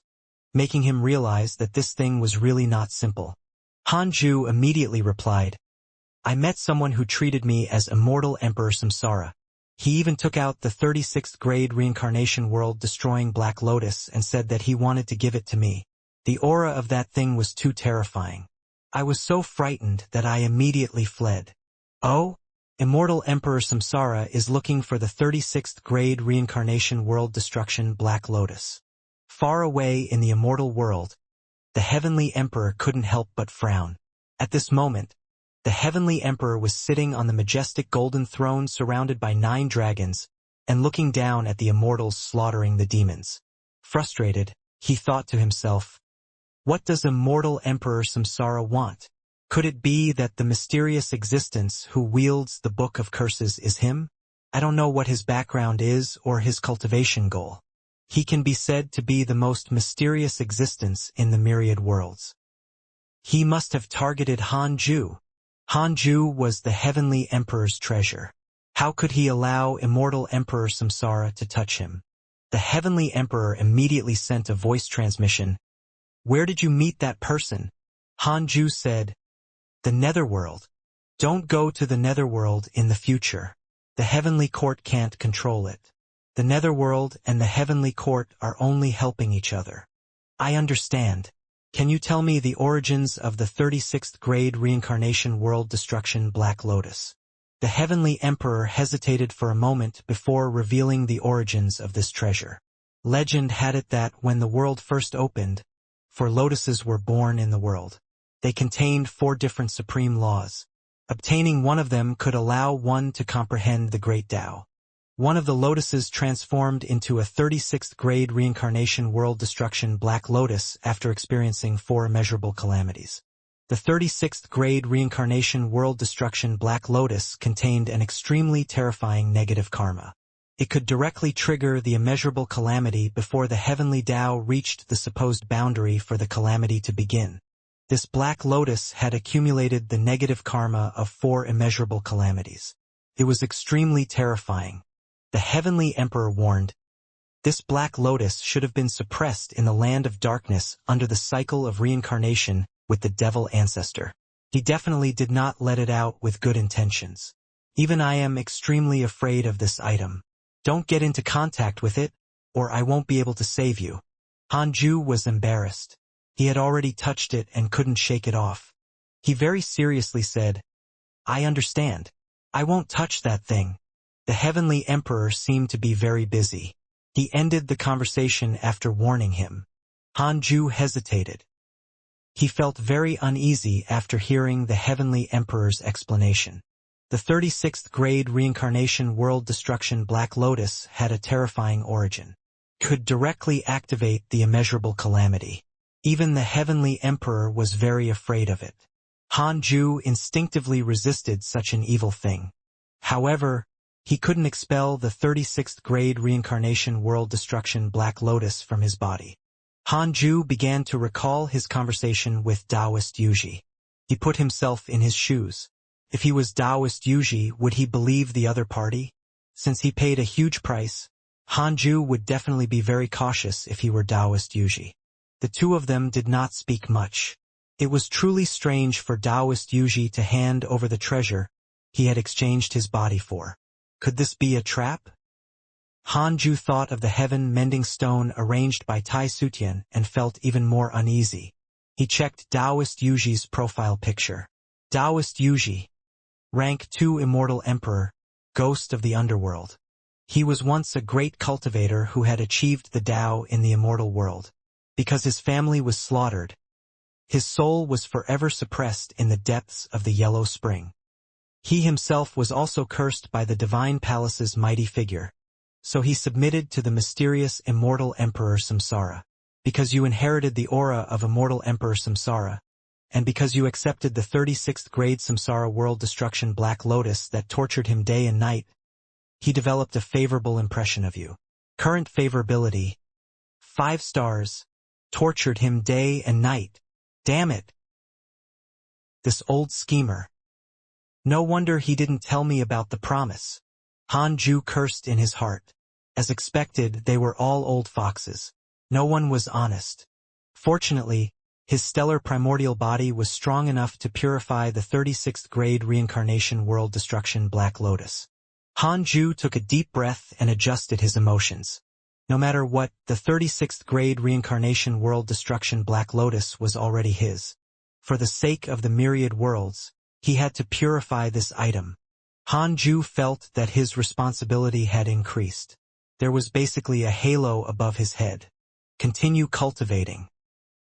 making him realize that this thing was really not simple. Hanju immediately replied, "I met someone who treated me as Immortal Emperor Samsara. He even took out the 36th grade reincarnation world destroying Black Lotus and said that he wanted to give it to me. The aura of that thing was too terrifying. I was so frightened that I immediately fled." "Oh? Immortal Emperor Samsara is looking for the 36th grade reincarnation world destruction Black Lotus." Far away in the immortal world, the Heavenly Emperor couldn't help but frown. At this moment, the Heavenly Emperor was sitting on the majestic golden throne surrounded by 9 dragons and looking down at the immortals slaughtering the demons. Frustrated, he thought to himself, "What does Immortal Emperor Samsara want? Could it be that the mysterious existence who wields the Book of Curses is him? I don't know what his background is or his cultivation goal. He can be said to be the most mysterious existence in the myriad worlds. He must have targeted Hanju. Hanju was the Heavenly Emperor's treasure. How could he allow Immortal Emperor Samsara to touch him?" The Heavenly Emperor immediately sent a voice transmission. "Where did you meet that person?" Hanju said, "The Netherworld. Don't go to the Netherworld in the future. The Heavenly Court can't control it. The Netherworld and the Heavenly Court are only helping each other." "I understand. Can you tell me the origins of the 36th grade reincarnation world destruction Black Lotus?" The Heavenly Emperor hesitated for a moment before revealing the origins of this treasure. Legend had it that when the world first opened, 4 lotuses were born in the world. They contained 4 different supreme laws. Obtaining one of them could allow one to comprehend the great Tao. One of the lotuses transformed into a 36th grade reincarnation world destruction Black Lotus after experiencing 4 immeasurable calamities. The 36th grade reincarnation world destruction Black Lotus contained an extremely terrifying negative karma. It could directly trigger the immeasurable calamity before the heavenly Tao reached the supposed boundary for the calamity to begin. This Black Lotus had accumulated the negative karma of 4 immeasurable calamities. It was extremely terrifying. The Heavenly Emperor warned, "This Black Lotus should have been suppressed in the land of darkness under the cycle of reincarnation with the devil ancestor. He definitely did not let it out with good intentions. Even I am extremely afraid of this item. Don't get into contact with it, or I won't be able to save you." Hanju was embarrassed. He had already touched it and couldn't shake it off. He very seriously said, "I understand. I won't touch that thing." The Heavenly Emperor seemed to be very busy. He ended the conversation after warning him. Hanju hesitated. He felt very uneasy after hearing the Heavenly Emperor's explanation. The 36th grade reincarnation world destruction Black Lotus had a terrifying origin. Could directly activate the immeasurable calamity. Even the Heavenly Emperor was very afraid of it. Hanju instinctively resisted such an evil thing. However, he couldn't expel the 36th grade reincarnation world destruction Black Lotus from his body. Hanju began to recall his conversation with Taoist Yuji. He put himself in his shoes. If he was Taoist Yuji, would he believe the other party? Since he paid a huge price, Hanju would definitely be very cautious if he were Taoist Yuji. The 2 of them did not speak much. It was truly strange for Taoist Yuji to hand over the treasure he had exchanged his body for. Could this be a trap? Hanju thought of the heaven-mending stone arranged by Tai Sutian and felt even more uneasy. He checked Taoist Yuji's profile picture. Taoist Yuji. Rank 2 Immortal Emperor, Ghost of the Underworld. He was once a great cultivator who had achieved the Tao in the immortal world. Because his family was slaughtered, his soul was forever suppressed in the depths of the Yellow Spring. He himself was also cursed by the Divine Palace's mighty figure. So he submitted to the mysterious Immortal Emperor Samsara. Because you inherited the aura of Immortal Emperor Samsara, and because you accepted the 36th grade Samsara world destruction Black Lotus that tortured him day and night, he developed a favorable impression of you. Current favorability, 5 stars, tortured him day and night. Damn it. This old schemer. No wonder he didn't tell me about the promise. Hanju cursed in his heart. As expected, they were all old foxes. No one was honest. Fortunately, his stellar primordial body was strong enough to purify the 36th grade Reincarnation world destruction Black Lotus. Hanju took a deep breath and adjusted his emotions. No matter what, the 36th grade Reincarnation world destruction Black Lotus was already his. For the sake of the myriad worlds, he had to purify this item. Hanju felt that his responsibility had increased. There was basically a halo above his head. Continue cultivating.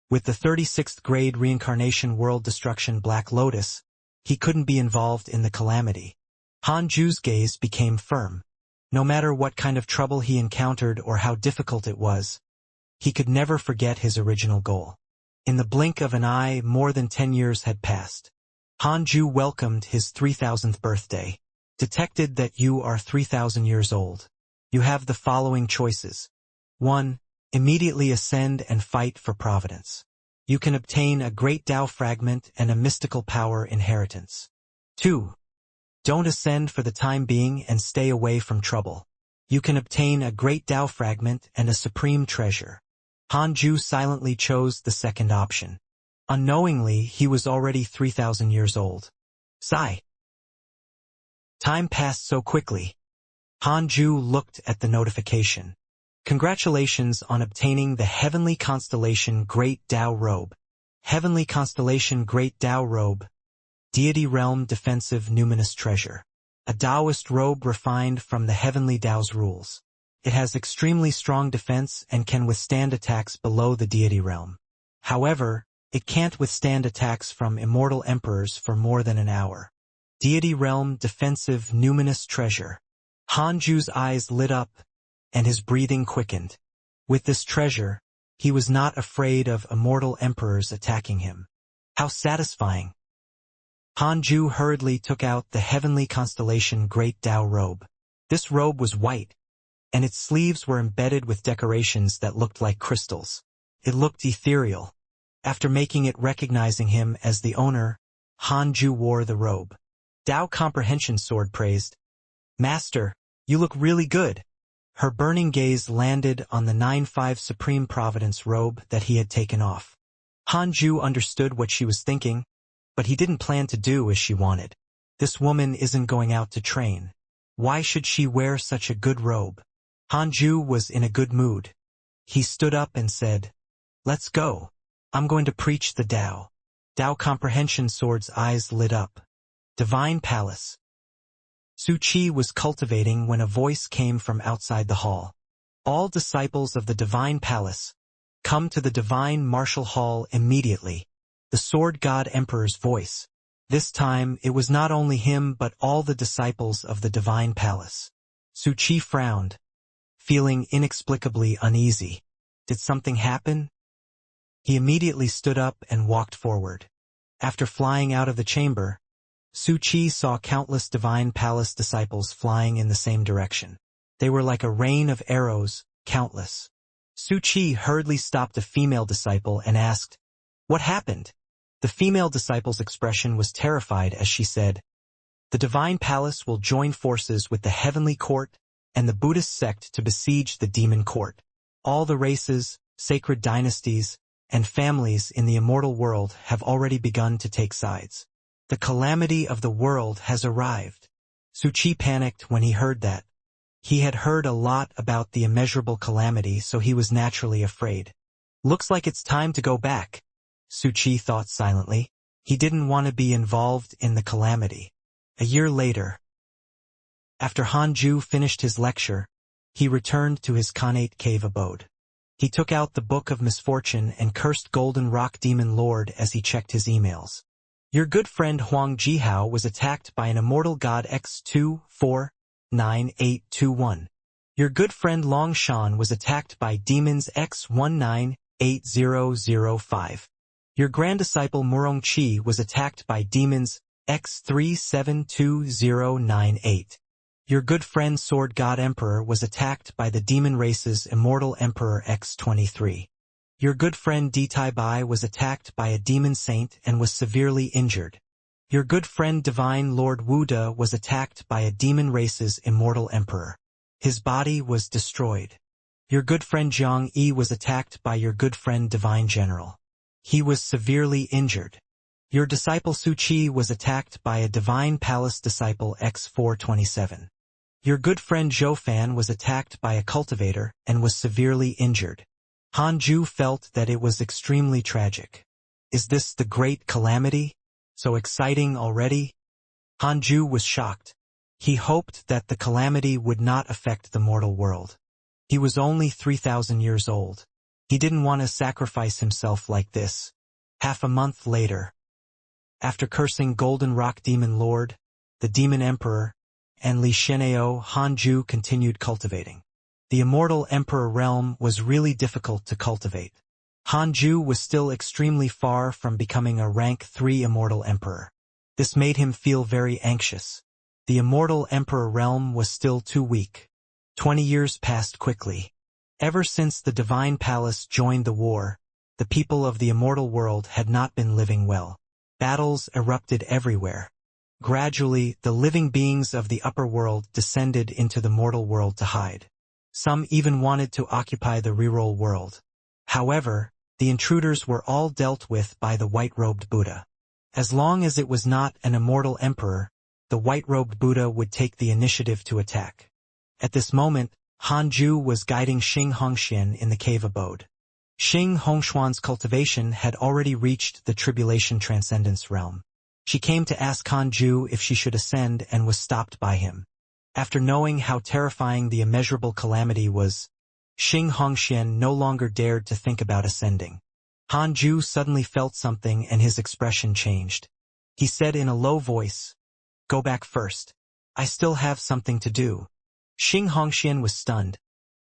With the 36th grade Reincarnation world destruction Black Lotus, he couldn't be involved in the calamity. Hanju's gaze became firm. No matter what kind of trouble he encountered or how difficult it was, he could never forget his original goal. In the blink of an eye, more than 10 years had passed. Hanju welcomed his 3000th birthday. Detected that you are 3000 years old. You have the following choices. 1. Immediately ascend and fight for providence. You can obtain a great Tao fragment and a mystical power inheritance. 2. Don't ascend for the time being and stay away from trouble. You can obtain a great Tao fragment and a supreme treasure. Hanju silently chose the second option. Unknowingly, he was already 3000 years old. Sigh. Time passed so quickly. Hanju looked at the notification. Congratulations on obtaining the Heavenly Constellation Great Tao Robe. Heavenly Constellation Great Tao Robe. Deity Realm Defensive Numinous Treasure. A Taoist robe refined from the Heavenly Tao's rules. It has extremely strong defense and can withstand attacks below the Deity Realm. However, it can't withstand attacks from Immortal Emperors for more than an hour. Deity Realm Defensive Numinous Treasure. Hanju's eyes lit up, and his breathing quickened. With this treasure, he was not afraid of Immortal Emperors attacking him. How satisfying! Hanju hurriedly took out the Heavenly Constellation Great Tao Robe. This robe was white, and its sleeves were embedded with decorations that looked like crystals. It looked ethereal. After making it recognizing him as the owner, Hanju wore the robe. Tao Comprehension Sword praised, "Master, you look really good." Her burning gaze landed on the 9-5 Supreme Providence robe that he had taken off. Hanju understood what she was thinking, but he didn't plan to do as she wanted. This woman isn't going out to train. Why should she wear such a good robe? Hanju was in a good mood. He stood up and said, "Let's go. I'm going to preach the Tao." Tao Comprehension Sword's eyes lit up. Divine Palace. Su Chi was cultivating when a voice came from outside the hall. "All disciples of the Divine Palace, come to the Divine Martial Hall immediately." The Sword God Emperor's voice. This time, it was not only him but all the disciples of the Divine Palace. Su Chi frowned, feeling inexplicably uneasy. Did something happen? He immediately stood up and walked forward. After flying out of the chamber, Su Chi saw countless Divine Palace disciples flying in the same direction. They were like a rain of arrows, countless. Su Chi hurriedly stopped a female disciple and asked, "What happened?" The female disciple's expression was terrified as she said, "The Divine Palace will join forces with the Heavenly Court and the Buddhist sect to besiege the Demon Court. All the races, sacred dynasties, and families in the immortal world have already begun to take sides. The calamity of the world has arrived." Su Chi panicked when he heard that. He had heard a lot about the immeasurable calamity, so he was naturally afraid. Looks like it's time to go back, Su Chi thought silently. He didn't want to be involved in the calamity. A year later, after Hanju finished his lecture, he returned to his Khanate cave abode. He took out the Book of Misfortune and cursed Golden Rock Demon Lord as he checked his emails. Your good friend Huang Jihao was attacked by an immortal god X249821. Your good friend Long Shan was attacked by demons X198005. Your grand disciple Murong Qi was attacked by demons X372098. Your good friend Sword God Emperor was attacked by the demon race's Immortal Emperor X23. Your good friend Ditai Bai was attacked by a demon saint and was severely injured. Your good friend Divine Lord Wuda was attacked by a demon race's Immortal Emperor. His body was destroyed. Your good friend Jiang Yi was attacked by your good friend Divine General. He was severely injured. Your disciple Su Chi was attacked by a Divine Palace disciple X427. Your good friend Zhou Fan was attacked by a cultivator and was severely injured. Hanju felt that it was extremely tragic. Is this the great calamity? So exciting already? Hanju was shocked. He hoped that the calamity would not affect the mortal world. He was only 3,000 years old. He didn't want to sacrifice himself like this. Half a month later, after cursing Golden Rock Demon Lord, the Demon Emperor, and Li Shenao, Hanju continued cultivating. The Immortal Emperor realm was really difficult to cultivate. Hanju was still extremely far from becoming a rank 3 Immortal Emperor. This made him feel very anxious. The Immortal Emperor realm was still too weak. 20 years passed quickly. Ever since the Divine Palace joined the war, the people of the immortal world had not been living well. Battles erupted everywhere. Gradually, the living beings of the upper world descended into the mortal world to hide. Some even wanted to occupy the reroll world. However, the intruders were all dealt with by the white-robed Buddha. As long as it was not an immortal emperor, the white-robed Buddha would take the initiative to attack. At this moment, Hanju was guiding Xing Hongxian in the cave abode. Xing Hongshuan's cultivation had already reached the tribulation transcendence realm. She came to ask Hanju if she should ascend and was stopped by him. After knowing how terrifying the immeasurable calamity was, Xing Hongxian no longer dared to think about ascending. Hanju suddenly felt something and his expression changed. He said in a low voice, "Go back first. I still have something to do." Xing Hongxian was stunned,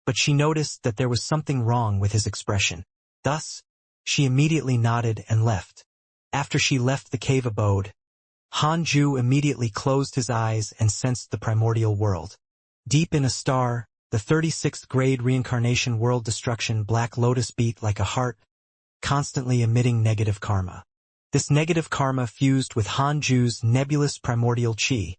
but she noticed that there was something wrong with his expression. Thus, she immediately nodded and left. After she left the cave abode, Hanju immediately closed his eyes and sensed the primordial world. Deep in a star, the 36th grade Reincarnation world destruction Black Lotus beat like a heart, constantly emitting negative karma. This negative karma fused with Hanju's nebulous primordial chi,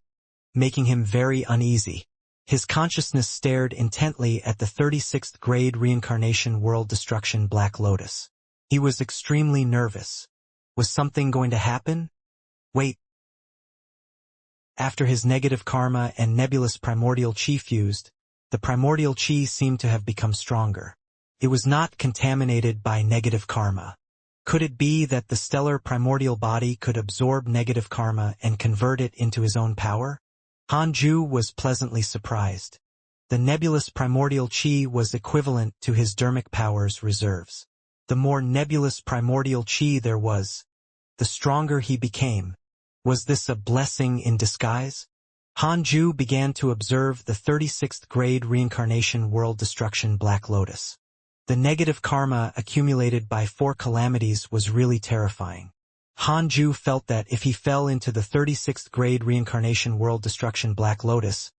making him very uneasy. His consciousness stared intently at the 36th grade Reincarnation world destruction Black Lotus. He was extremely nervous. Was something going to happen? Wait. After his negative karma and nebulous primordial chi fused, the primordial chi seemed to have become stronger. It was not contaminated by negative karma. Could it be that the stellar primordial body could absorb negative karma and convert it into his own power? Hanju was pleasantly surprised. The nebulous primordial chi was equivalent to his dermic powers reserves. The more nebulous primordial chi there was, the stronger he became. Was this a blessing in disguise? Hanju began to observe the 36th grade Reincarnation world destruction Black Lotus. The negative karma accumulated by 4 calamities was really terrifying. Hanju felt that if he fell into the 36th grade Reincarnation world destruction Black Lotus,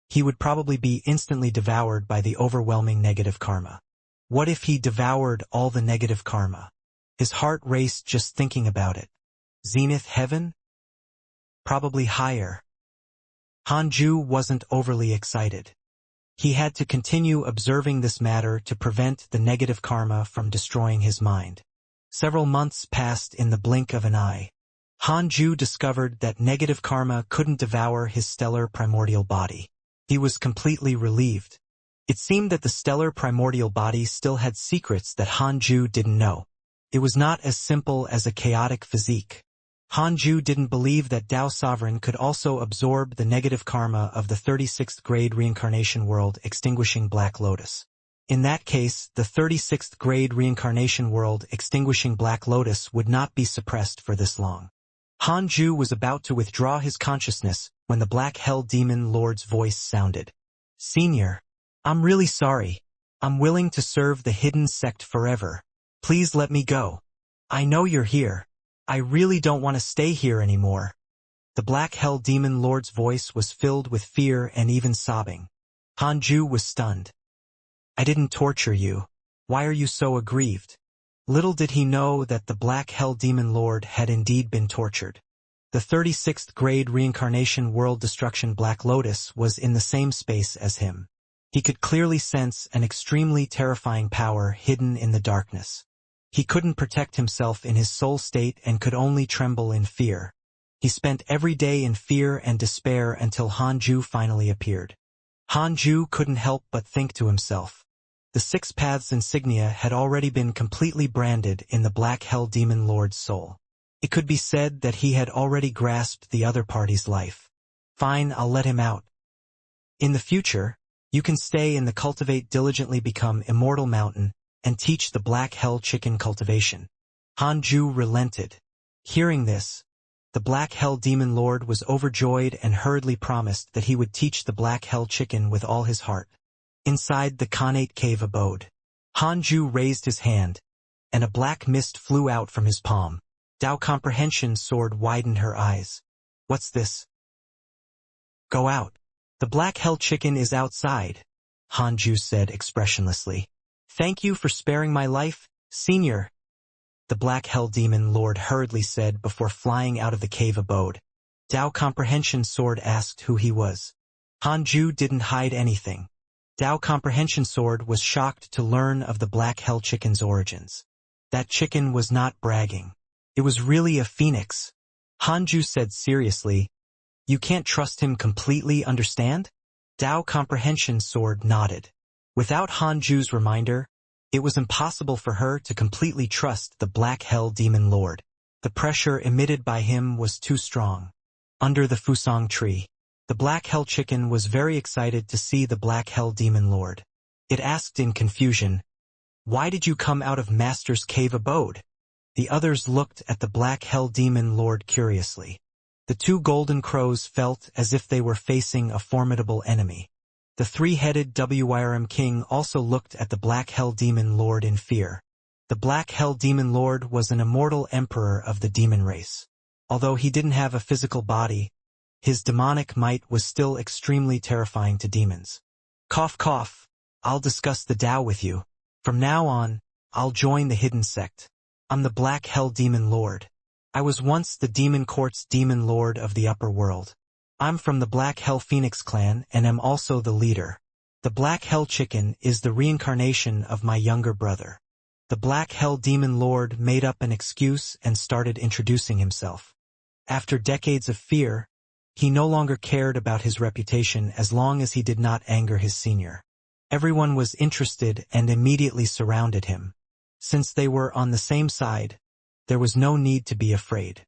he would probably be instantly devoured by the overwhelming negative karma. What if he devoured all the negative karma? His heart raced just thinking about it. Zenith heaven? Probably higher. Hanju wasn't overly excited. He had to continue observing this matter to prevent the negative karma from destroying his mind. Several months passed in the blink of an eye. Hanju discovered that negative karma couldn't devour his stellar primordial body. He was completely relieved. It seemed that the stellar primordial body still had secrets that Hanju didn't know. It was not as simple as a chaotic physique. Hanju didn't believe that Dao Sovereign could also absorb the negative karma of the 36th grade reincarnation world extinguishing Black Lotus. In that case, the 36th grade reincarnation world extinguishing Black Lotus would not be suppressed for this long. Hanju was about to withdraw his consciousness when the Black Hell Demon Lord's voice sounded. Senior, I'm really sorry. I'm willing to serve the hidden sect forever. Please let me go. I know you're here. I really don't want to stay here anymore. The Black Hell Demon Lord's voice was filled with fear and even sobbing. Hanju was stunned. I didn't torture you. Why are you so aggrieved? Little did he know that the Black Hell Demon Lord had indeed been tortured. The 36th grade reincarnation world destruction Black Lotus was in the same space as him. He could clearly sense an extremely terrifying power hidden in the darkness. He couldn't protect himself in his soul state and could only tremble in fear. He spent every day in fear and despair until Hanju finally appeared. Hanju couldn't help but think to himself. The 6 Paths insignia had already been completely branded in the Black Hell Demon Lord's soul. It could be said that he had already grasped the other party's life. Fine, I'll let him out. In the future, you can stay in the Cultivate diligently become Immortal Mountain and teach the Black Hell Chicken cultivation. Hanju relented. Hearing this, the Black Hell Demon Lord was overjoyed and hurriedly promised that he would teach the Black Hell Chicken with all his heart. Inside the Khanate cave abode, Hanju raised his hand, and a black mist flew out from his palm. Dao Comprehension Sword widened her eyes. What's this? Go out. The Black Hell Chicken is outside, Hanju said expressionlessly. Thank you for sparing my life, Senior, the Black Hell Demon Lord hurriedly said before flying out of the cave abode. Dao Comprehension Sword asked who he was. Hanju didn't hide anything. Dao Comprehension Sword was shocked to learn of the Black Hell Chicken's origins. That chicken was not bragging. It was really a phoenix. Hanju said seriously, You can't trust him completely, understand? Dao Comprehension Sword nodded. Without Hanju's reminder, it was impossible for her to completely trust the Black Hell Demon Lord. The pressure emitted by him was too strong. Under the Fusang tree, the Black Hell Chicken was very excited to see the Black Hell Demon Lord. It asked in confusion, Why did you come out of Master's cave abode? The others looked at the Black Hell Demon Lord curiously. The 2 golden crows felt as if they were facing a formidable enemy. The 3-headed WIRM King also looked at the Black Hell Demon Lord in fear. The Black Hell Demon Lord was an immortal emperor of the demon race. Although he didn't have a physical body, his demonic might was still extremely terrifying to demons. Cough cough, I'll discuss the Tao with you. From now on, I'll join the hidden sect. I'm the Black Hell Demon Lord. I was once the Demon Court's Demon Lord of the upper world. I'm from the Black Hell Phoenix clan and am also the leader. The Black Hell Chicken is the reincarnation of my younger brother. The Black Hell Demon Lord made up an excuse and started introducing himself. After decades of fear, he no longer cared about his reputation as long as he did not anger his senior. Everyone was interested and immediately surrounded him. Since they were on the same side, there was no need to be afraid.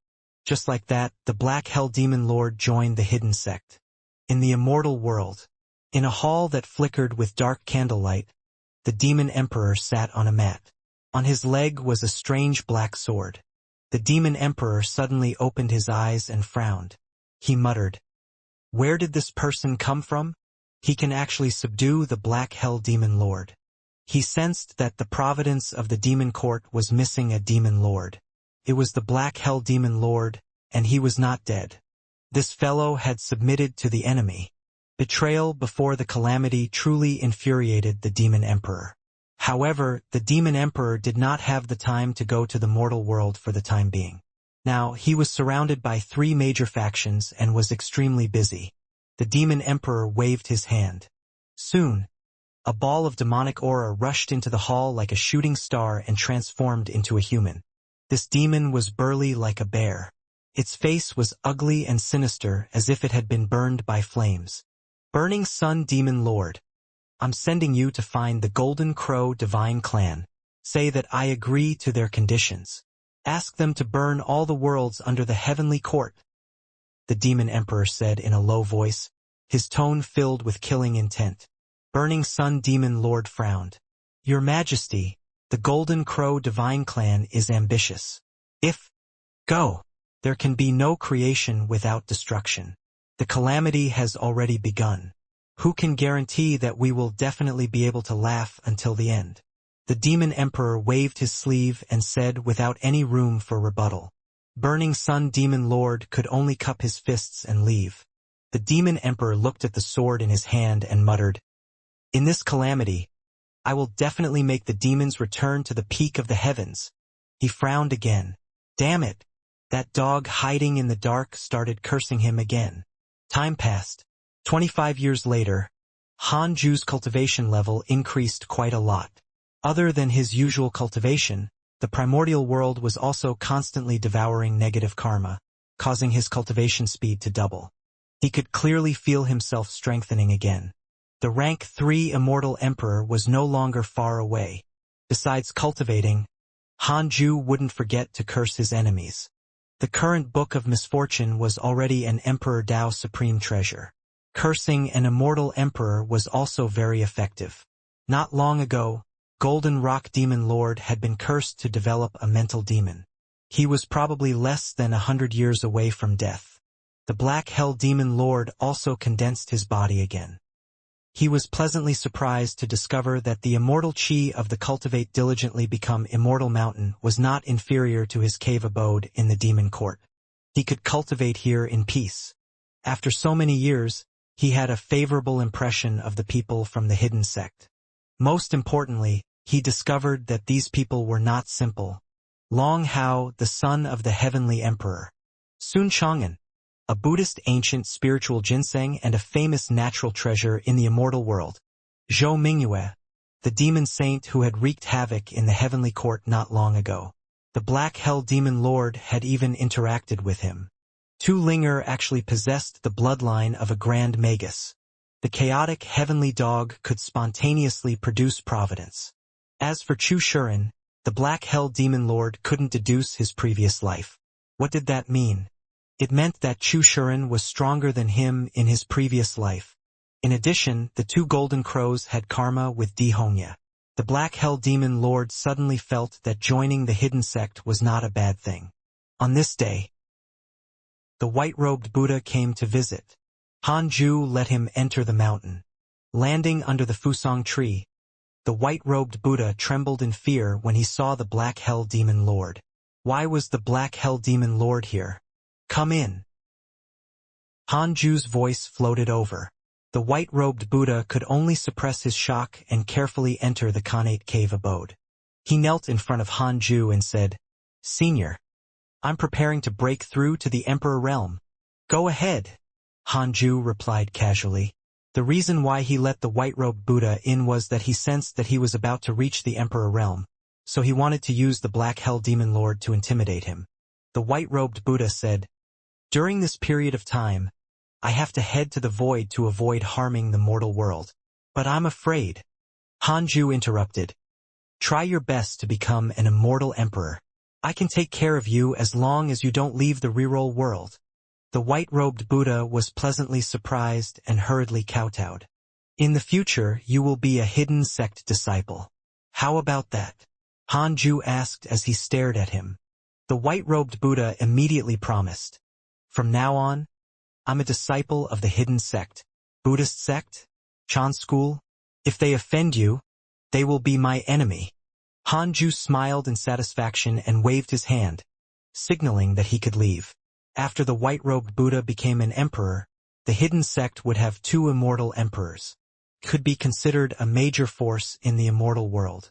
Just like that, the Black Hell Demon Lord joined the hidden sect. In the immortal world, in a hall that flickered with dark candlelight, the Demon Emperor sat on a mat. On his leg was a strange black sword. The Demon Emperor suddenly opened his eyes and frowned. He muttered, Where did this person come from? He can actually subdue the Black Hell Demon Lord. He sensed that the providence of the Demon Court was missing a Demon Lord. It was the Black Hell Demon Lord, and he was not dead. This fellow had submitted to the enemy. Betrayal before the calamity truly infuriated the Demon Emperor. However, the Demon Emperor did not have the time to go to the mortal world for the time being. Now, he was surrounded by 3 major factions and was extremely busy. The Demon Emperor waved his hand. Soon, a ball of demonic aura rushed into the hall like a shooting star and transformed into a human. This demon was burly like a bear. Its face was ugly and sinister as if it had been burned by flames. Burning Sun Demon Lord, I'm sending you to find the Golden Crow Divine Clan. Say that I agree to their conditions. Ask them to burn all the worlds under the heavenly court. The Demon Emperor said in a low voice, his tone filled with killing intent. Burning Sun Demon Lord frowned. Your Majesty, the Golden Crow Divine Clan is ambitious. If go, there can be no creation without destruction. The calamity has already begun. Who can guarantee that we will definitely be able to laugh until the end? The Demon Emperor waved his sleeve and said without any room for rebuttal. Burning Sun Demon Lord could only cup his fists and leave. The Demon Emperor looked at the sword in his hand and muttered, in this calamity, I will definitely make the demons return to the peak of the heavens. He frowned again. Damn it! That dog hiding in the dark started cursing him again. Time passed. 25 years later, Han Ju's cultivation level increased quite a lot. Other than his usual cultivation, the primordial world was also constantly devouring negative karma, causing his cultivation speed to double. He could clearly feel himself strengthening again. The rank 3 Immortal Emperor was no longer far away. Besides cultivating, Han Ju wouldn't forget to curse his enemies. The current Book of Misfortune was already an Emperor Dao supreme treasure. Cursing an Immortal Emperor was also very effective. Not long ago, Golden Rock Demon Lord had been cursed to develop a mental demon. He was probably less than 100 years away from death. The Black Hell Demon Lord also condensed his body again. He was pleasantly surprised to discover that the immortal chi of the Cultivate Diligently Become Immortal Mountain was not inferior to his cave abode in the Demon Court. He could cultivate here in peace. After so many years, he had a favorable impression of the people from the hidden sect. Most importantly, he discovered that these people were not simple. Long Hao, the son of the Heavenly Emperor. Sun Chang'an, a Buddhist ancient spiritual ginseng and a famous natural treasure in the immortal world. Zhou Mingyue, the demon saint who had wreaked havoc in the heavenly court not long ago. The Black Hell Demon Lord had even interacted with him. Tu Linger actually possessed the bloodline of a Grand Magus. The chaotic heavenly dog could spontaneously produce providence. As for Chu Shuren, the Black Hell Demon Lord couldn't deduce his previous life. What did that mean? It meant that Chu Shuren was stronger than him in his previous life. In addition, the two Golden Crows had karma with Di Hongya. The Black Hell Demon Lord suddenly felt that joining the hidden sect was not a bad thing. On this day, the white-robed Buddha came to visit. Han Ju let him enter the mountain. Landing under the Fusang tree, the white-robed Buddha trembled in fear when he saw the Black Hell Demon Lord. Why was the Black Hell Demon Lord here? Come in. Han Ju's voice floated over. The white-robed Buddha could only suppress his shock and carefully enter the Khanate cave abode. He knelt in front of Han Ju and said, Senior, I'm preparing to break through to the Emperor realm. Go ahead. Han Ju replied casually. The reason why he let the white-robed Buddha in was that he sensed that he was about to reach the Emperor realm, so he wanted to use the Black Hell Demon Lord to intimidate him. The white-robed Buddha said, During this period of time, I have to head to the void to avoid harming the mortal world. But I'm afraid. Han Ju interrupted. Try your best to become an immortal emperor. I can take care of you as long as you don't leave the reroll world. The white-robed Buddha was pleasantly surprised and hurriedly kowtowed. In the future, you will be a hidden sect disciple. How about that? Han Ju asked as he stared at him. The white-robed Buddha immediately promised. From now on, I'm a disciple of the hidden sect. Buddhist sect? Chan school? If they offend you, they will be my enemy. Han Ju smiled in satisfaction and waved his hand, signaling that he could leave. After the white-robed Buddha became an emperor, the hidden sect would have 2 immortal emperors. Could be considered a major force in the immortal world.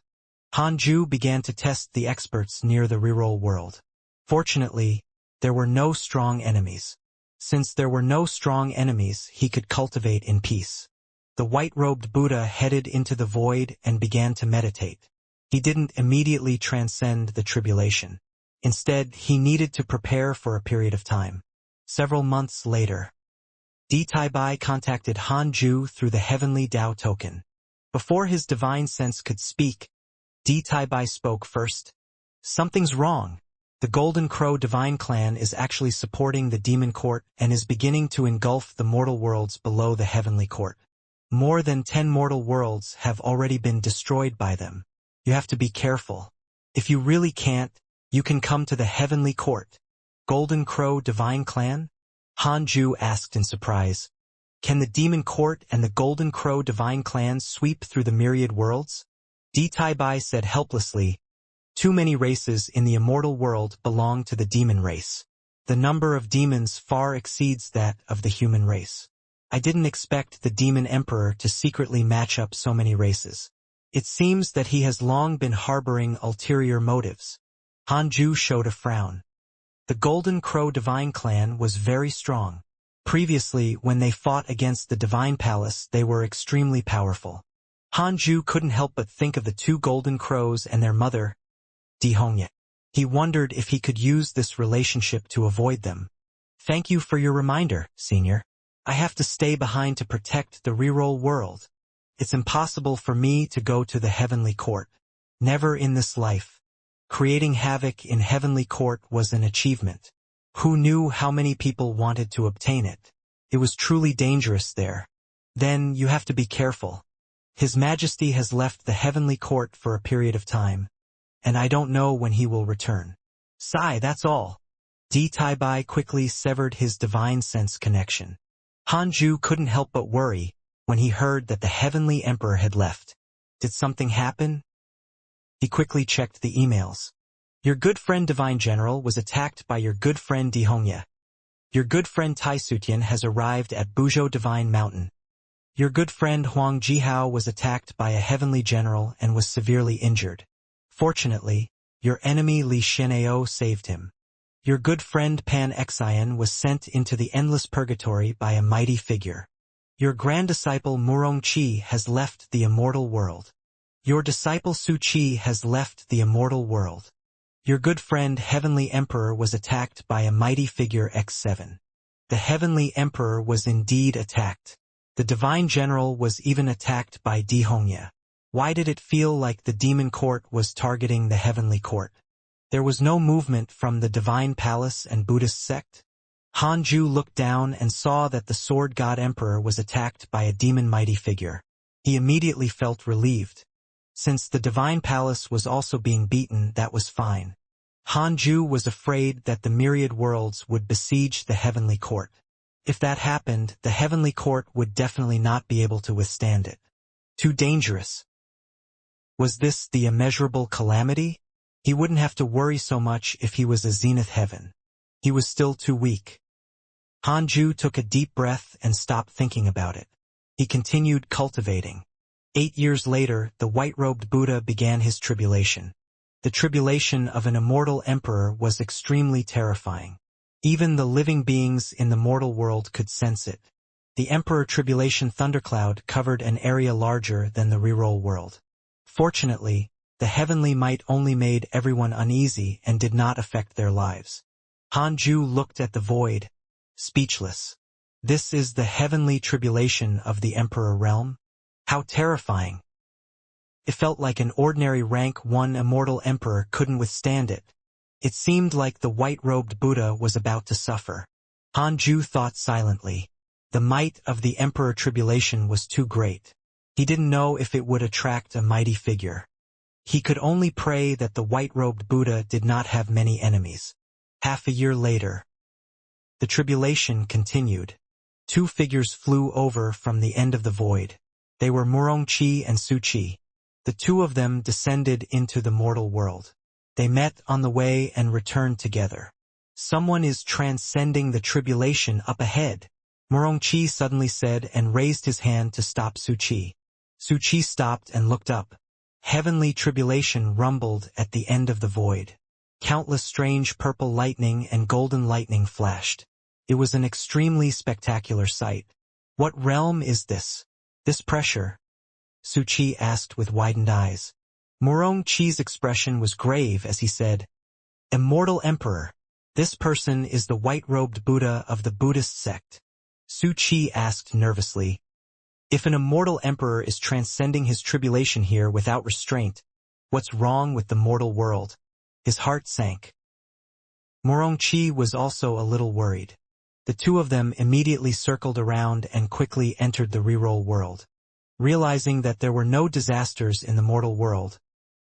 Han Ju began to test the experts near the reroll world. Fortunately, there were no strong enemies. Since there were no strong enemies, he could cultivate in peace. The white-robed Buddha headed into the void and began to meditate. He didn't immediately transcend the tribulation. Instead, he needed to prepare for a period of time. Several months later, Taibai contacted Han Ju through the heavenly Dao token. Before his divine sense could speak, Taibai spoke first. Something's wrong. The Golden Crow Divine Clan is actually supporting the Demon Court and is beginning to engulf the mortal worlds below the Heavenly Court. More than 10 mortal worlds have already been destroyed by them. You have to be careful. If you really can't, you can come to the Heavenly Court. Golden Crow Divine Clan? Han Ju asked in surprise. Can the Demon Court and the Golden Crow Divine Clans sweep through the myriad worlds? Taibai said helplessly, too many races in the immortal world belong to the demon race. The number of demons far exceeds that of the human race. I didn't expect the Demon Emperor to secretly match up so many races. It seems that he has long been harboring ulterior motives. Han Ju showed a frown. The Golden Crow Divine Clan was very strong. Previously, when they fought against the Divine Palace, they were extremely powerful. Han Ju couldn't help but think of the two Golden Crows and their mother, Xianxia. He wondered if he could use this relationship to avoid them. Thank you for your reminder, Senior. I have to stay behind to protect the reroll world. It's impossible for me to go to the Heavenly Court. Never in this life. Creating havoc in Heavenly Court was an achievement. Who knew how many people wanted to obtain it? It was truly dangerous there. Then you have to be careful. His Majesty has left the Heavenly Court for a period of time, and I don't know when he will return. Sigh, that's all. Taibai quickly severed his divine sense connection. Han Ju couldn't help but worry when he heard that the Heavenly Emperor had left. Did something happen? He quickly checked the emails. Your good friend Divine General was attacked by your good friend Xianxia. Your good friend Tai Sutian has arrived at Buzhou Divine Mountain. Your good friend Huang Jihao was attacked by a heavenly general and was severely injured. Fortunately, your enemy Li Xian'ao saved him. Your good friend Pan Xian was sent into the endless purgatory by a mighty figure. Your grand disciple Murong Qi has left the immortal world. Your disciple Su Qi has left the immortal world. Your good friend Heavenly Emperor was attacked by a mighty figure X7. The Heavenly Emperor was indeed attacked. The Divine General was even attacked by Xianxia. Why did it feel like the Demon Court was targeting the Heavenly Court? There was no movement from the Divine Palace and Buddhist sect. Han Ju looked down and saw that the Sword God Emperor was attacked by a demon mighty figure. He immediately felt relieved. Since the Divine Palace was also being beaten, that was fine. Han Ju was afraid that the myriad worlds would besiege the Heavenly Court. If that happened, the Heavenly Court would definitely not be able to withstand it. Too dangerous. Was this the immeasurable calamity? He wouldn't have to worry so much if he was a zenith heaven. He was still too weak. Han Ju took a deep breath and stopped thinking about it. He continued cultivating. 8 years later, the white-robed Buddha began his tribulation. The tribulation of an immortal emperor was extremely terrifying. Even the living beings in the mortal world could sense it. The Emperor Tribulation Thundercloud covered an area larger than the reroll world. Fortunately, the heavenly might only made everyone uneasy and did not affect their lives. Han Ju looked at the void, speechless. This is the heavenly tribulation of the Emperor realm? How terrifying. It felt like an ordinary rank 1 immortal emperor couldn't withstand it. It seemed like the white-robed Buddha was about to suffer. Han Ju thought silently. The might of the Emperor Tribulation was too great. He didn't know if it would attract a mighty figure. He could only pray that the white-robed Buddha did not have many enemies. Half a year later, the tribulation continued. 2 figures flew over from the end of the void. They were Murong Qi and Su Qi. The 2 of them descended into the mortal world. They met on the way and returned together. Someone is transcending the tribulation up ahead, Murong Qi suddenly said and raised his hand to stop Su Qi. Su Qi stopped and looked up. Heavenly tribulation rumbled at the end of the void. Countless strange purple lightning and golden lightning flashed. It was an extremely spectacular sight. What realm is this? This pressure? Su Qi asked with widened eyes. Murong Qi's expression was grave as he said, Immortal Emperor, this person is the white-robed Buddha of the Buddhist sect. Su Qi asked nervously. If an immortal emperor is transcending his tribulation here without restraint, what's wrong with the mortal world? His heart sank. Morongqi was also a little worried. The two of them immediately circled around and quickly entered the reroll world. Realizing that there were no disasters in the mortal world,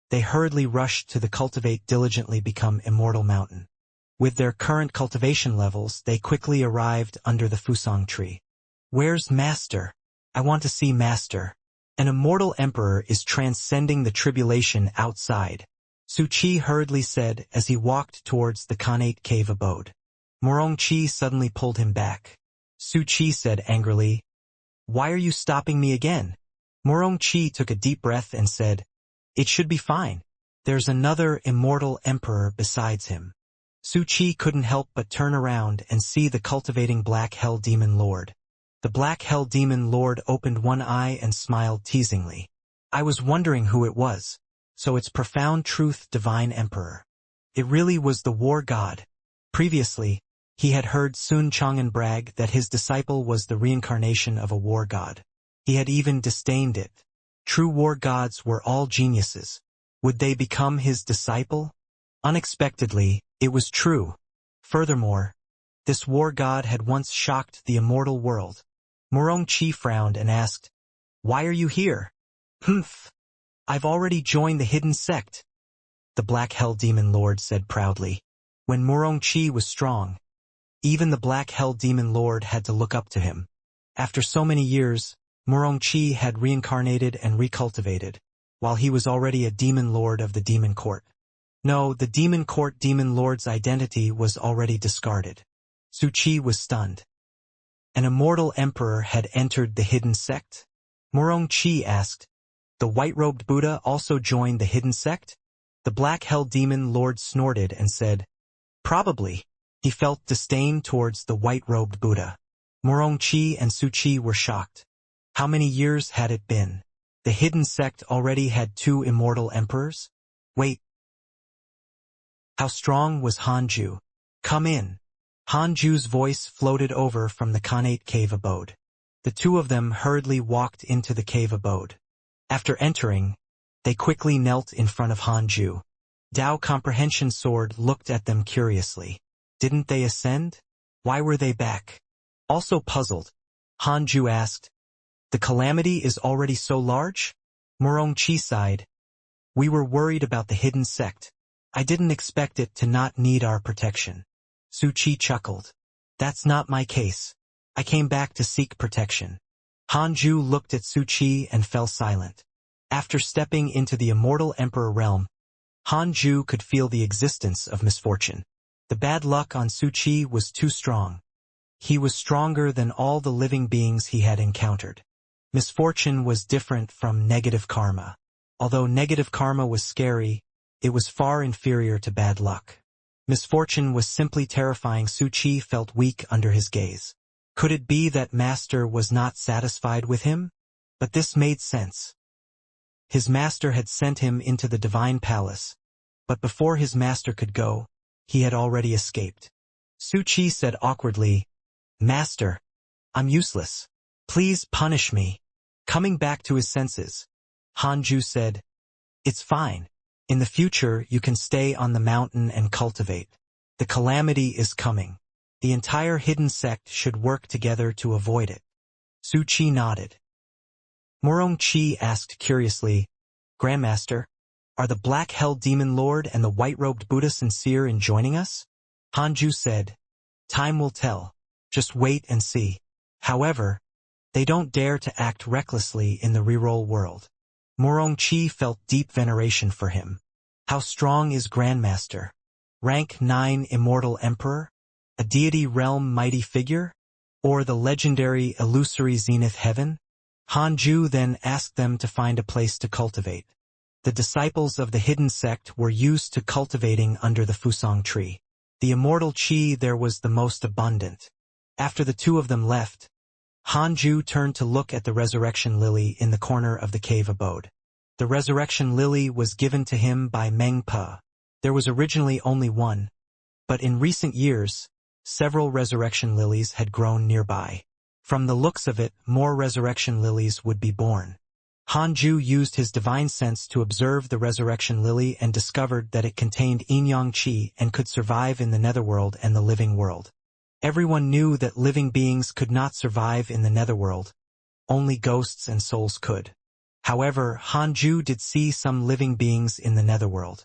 they hurriedly rushed to the Cultivate diligently become immortal mountain. With their current cultivation levels, they quickly arrived under the Fusang tree. Where's Master? I want to see Master. An immortal emperor is transcending the tribulation outside, Su Qi hurriedly said as he walked towards the Khanate cave abode. Morongqi suddenly pulled him back. Su Qi said angrily, "Why are you stopping me again?" Morongqi took a deep breath and said, "It should be fine. There's another immortal emperor besides him." Su Qi couldn't help but turn around and see the cultivating Black Hell Demon Lord. The Black Hell Demon Lord opened one eye and smiled teasingly. "I was wondering who it was. So it's profound truth, Divine Emperor." It really was the war god. Previously, he had heard Sun Chang'an brag that his disciple was the reincarnation of a war god. He had even disdained it. True war gods were all geniuses. Would they become his disciple? Unexpectedly, it was true. Furthermore, this war god had once shocked the immortal world. Morongqi frowned and asked, "Why are you here?" "Humph. I've already joined the hidden sect," the Black Hell Demon Lord said proudly. When Morongqi was strong, even the Black Hell Demon Lord had to look up to him. After so many years, Morongqi had reincarnated and recultivated, while he was already a demon lord of the demon court. No, the demon court demon lord's identity was already discarded. Su Qi was stunned. An immortal emperor had entered the hidden sect? Morongqi asked. The white-robed Buddha also joined the hidden sect? The Black Hell Demon Lord snorted and said, "Probably." He felt disdain towards the white-robed Buddha. Morongqi and Su Qi were shocked. How many years had it been? The hidden sect already had 2 immortal emperors? Wait. How strong was Hanju? Come in. Hanju's voice floated over from the Khanate cave abode. The two of them hurriedly walked into the cave abode. After entering, they quickly knelt in front of Hanju. Dao Comprehension Sword looked at them curiously. Didn't they ascend? Why were they back? Also puzzled, Hanju asked, "The calamity is already so large?" Morongqi sighed. "We were worried about the hidden sect. I didn't expect it to not need our protection." Su Qi chuckled. "That's not my case. I came back to seek protection." Hanju looked at Su Qi and fell silent. After stepping into the immortal emperor realm, Hanju could feel the existence of misfortune. The bad luck on Su Qi was too strong. He was stronger than all the living beings he had encountered. Misfortune was different from negative karma. Although negative karma was scary, it was far inferior to bad luck. Misfortune was simply terrifying. Su Qi felt weak under his gaze. Could it be that Master was not satisfied with him? But this made sense. His master had sent him into the divine palace, but before his master could go, he had already escaped. Su Qi said awkwardly, "Master, I'm useless. Please punish me." Coming back to his senses, Hanju said, "It's fine. In the future you can stay on the mountain and cultivate. The calamity is coming. The entire hidden sect should work together to avoid it." Su Qi nodded. Morongqi asked curiously, "Grandmaster, are the Black Hell Demon Lord and the white-robed Buddha sincere in joining us?" Hanju said, "Time will tell. Just wait and see. However, they don't dare to act recklessly in the reroll world." Morongqi felt deep veneration for him. How strong is Grandmaster? Rank 9 Immortal Emperor? A deity realm mighty figure? Or the legendary illusory Zenith Heaven? Hanju then asked them to find a place to cultivate. The disciples of the hidden sect were used to cultivating under the Fusang tree. The immortal qi there was the most abundant. After the two of them left, Hanju turned to look at the resurrection lily in the corner of the cave abode. The resurrection lily was given to him by Meng Pa. There was originally only one, but in recent years, several resurrection lilies had grown nearby. From the looks of it, more resurrection lilies would be born. Hanju used his divine sense to observe the resurrection lily and discovered that it contained yin-yang qi and could survive in the netherworld and the living world. Everyone knew that living beings could not survive in the netherworld. Only ghosts and souls could. However, Hanju did see some living beings in the netherworld.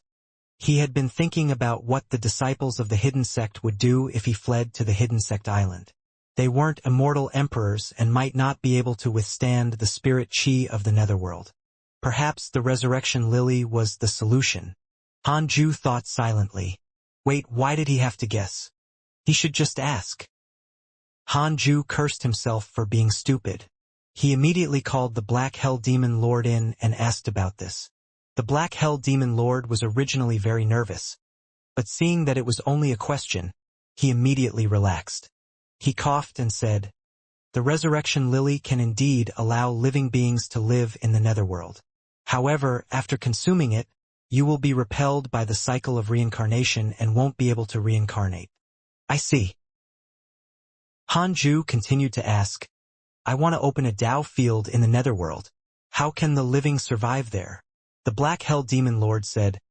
He had been thinking about what the disciples of the hidden sect would do if he fled to the hidden sect island. They weren't immortal emperors and might not be able to withstand the spirit qi of the netherworld. Perhaps the resurrection lily was the solution. Hanju thought silently. Wait, why did he have to guess? He should just ask. Hanju cursed himself for being stupid. He immediately called the Black Hell Demon Lord in and asked about this. The Black Hell Demon Lord was originally very nervous, but seeing that it was only a question, he immediately relaxed. He coughed and said, "The resurrection lily can indeed allow living beings to live in the netherworld. However, after consuming it, you will be repelled by the cycle of reincarnation and won't be able to reincarnate." I see. Hanju continued to ask, "I want to open a Dao field in the netherworld. How can the living survive there?" The Black Hell Demon Lord said,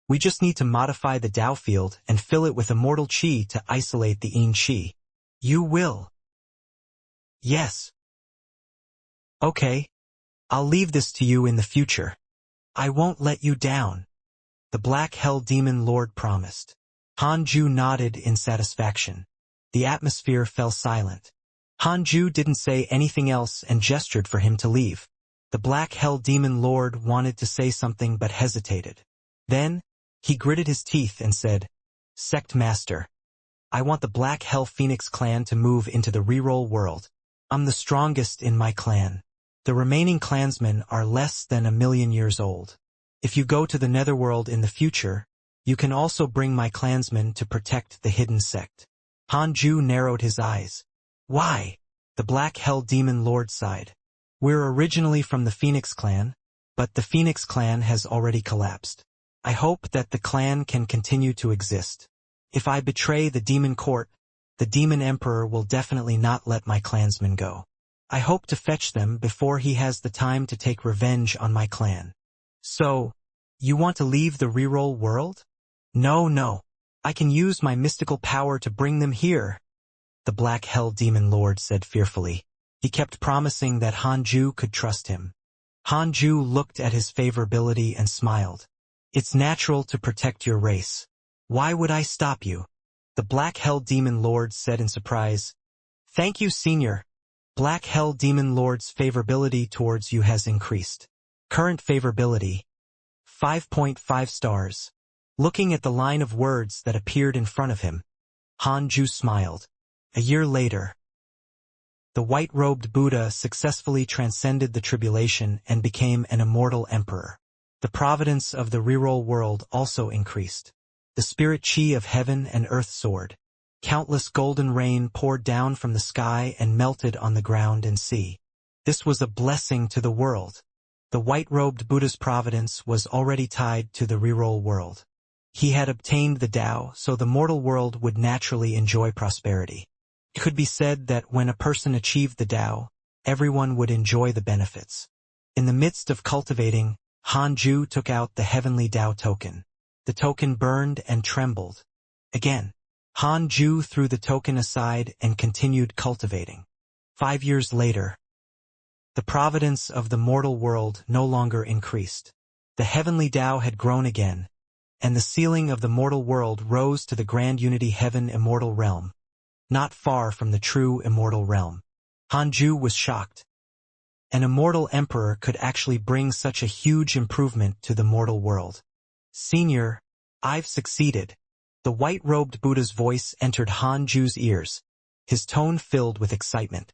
"We just need to modify the Dao field and fill it with immortal qi to isolate the yin qi." You will? Yes. Okay. I'll leave this to you in the future. I won't let you down. The Black Hell Demon Lord promised. Hanju nodded in satisfaction. The atmosphere fell silent. Hanju didn't say anything else and gestured for him to leave. The Black Hell Demon Lord wanted to say something but hesitated. Then, he gritted his teeth and said, "Sect Master, I want the Black Hell Phoenix clan to move into the reroll world. I'm the strongest in my clan. The remaining clansmen are less than 1,000,000 years old. If you go to the netherworld in the future, you can also bring my clansmen to protect the hidden sect." Hanju narrowed his eyes. "Why?" The Black Hell Demon Lord sighed. "We're originally from the Phoenix clan, but the Phoenix clan has already collapsed. I hope that the clan can continue to exist. If I betray the demon court, the demon emperor will definitely not let my clansmen go. I hope to fetch them before he has the time to take revenge on my clan." "So, you want to leave the reroll world?" No. I can use my mystical power to bring them here," the Black Hell Demon Lord said fearfully. He kept promising that Hanju could trust him. Hanju looked at his favorability and smiled. "It's natural to protect your race. Why would I stop you?" The Black Hell Demon Lord said in surprise. "Thank you, Senior. Black Hell Demon Lord's favorability towards you has increased. Current favorability, 5.5 stars. Looking at the line of words that appeared in front of him, Hanju smiled. A year later, the white-robed Buddha successfully transcended the tribulation and became an immortal emperor. The providence of the reroll world also increased. The spirit qi of heaven and earth soared. Countless golden rain poured down from the sky and melted on the ground and sea. This was a blessing to the world. The white-robed Buddha's providence was already tied to the reroll world. He had obtained the Tao, so the mortal world would naturally enjoy prosperity. It could be said that when a person achieved the Tao, everyone would enjoy the benefits. In the midst of cultivating, Hanju took out the heavenly Tao token. The token burned and trembled. Again, Hanju threw the token aside and continued cultivating. 5 years later, the providence of the mortal world no longer increased. The heavenly Tao had grown again, and the ceiling of the mortal world rose to the grand unity heaven immortal realm, not far from the true immortal realm. Hanju was shocked. An immortal emperor could actually bring such a huge improvement to the mortal world. "Senior, I've succeeded." The white-robed Buddha's voice entered Hanju's ears, his tone filled with excitement.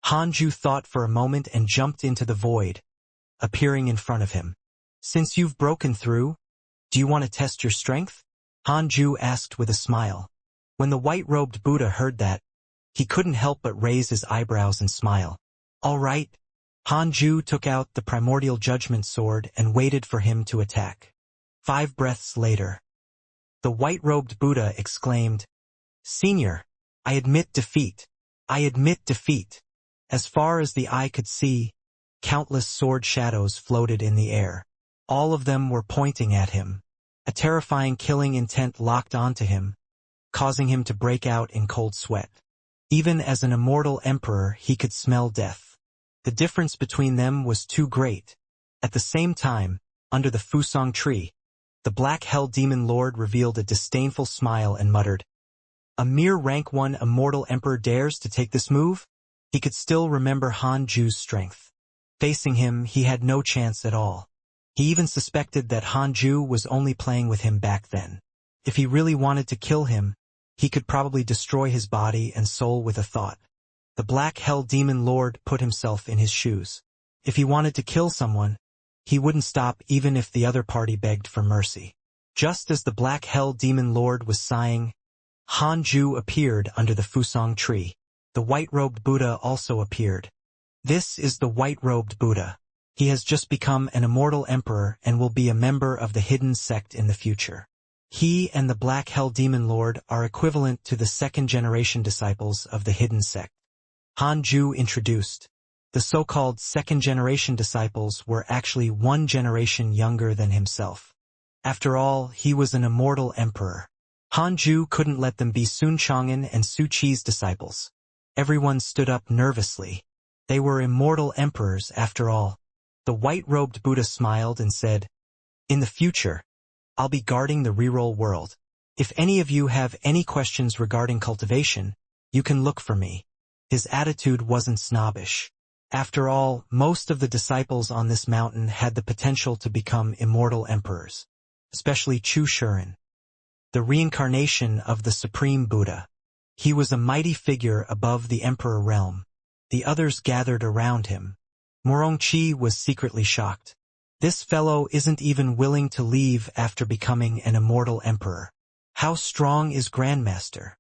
Hanju thought for a moment and jumped into the void, appearing in front of him. "Since you've broken through, do you want to test your strength?" Hanju asked with a smile. When the white-robed Buddha heard that, he couldn't help but raise his eyebrows and smile. "All right." Hanju took out the primordial judgment sword and waited for him to attack. 5 breaths later, the white-robed Buddha exclaimed, "Senior, I admit defeat. I admit defeat." As far as the eye could see, countless sword shadows floated in the air. All of them were pointing at him. A terrifying killing intent locked onto him, causing him to break out in cold sweat. Even as an immortal emperor, he could smell death. The difference between them was too great. At the same time, under the Fusong tree, the Black Hell Demon Lord revealed a disdainful smile and muttered, "A mere rank 1 immortal emperor dares to take this move?" He could still remember Han Ju's strength. Facing him, he had no chance at all. He even suspected that Han Ju was only playing with him back then. If he really wanted to kill him, he could probably destroy his body and soul with a thought. The Black Hell Demon Lord put himself in his shoes. If he wanted to kill someone, he wouldn't stop even if the other party begged for mercy. Just as the Black Hell Demon Lord was sighing, Han Ju appeared under the Fusong tree. The white-robed Buddha also appeared. This is the white-robed Buddha. He has just become an immortal emperor and will be a member of the hidden sect in the future. He and the Black Hell Demon Lord are equivalent to the second-generation disciples of the hidden sect. Han Ju introduced. The so-called second-generation disciples were actually 1 generation younger than himself. After all, he was an immortal emperor. Han Ju couldn't let them be Sun Chang'an and Su Qi's disciples. Everyone stood up nervously. They were immortal emperors, after all. The white-robed Buddha smiled and said, "In the future, I'll be guarding the reroll world. If any of you have any questions regarding cultivation, you can look for me." His attitude wasn't snobbish. After all, most of the disciples on this mountain had the potential to become immortal emperors, especially Chu Shuren, the reincarnation of the Supreme Buddha. He was a mighty figure above the emperor realm. The others gathered around him. Morongqi was secretly shocked. This fellow isn't even willing to leave after becoming an immortal emperor. How strong is Grandmaster?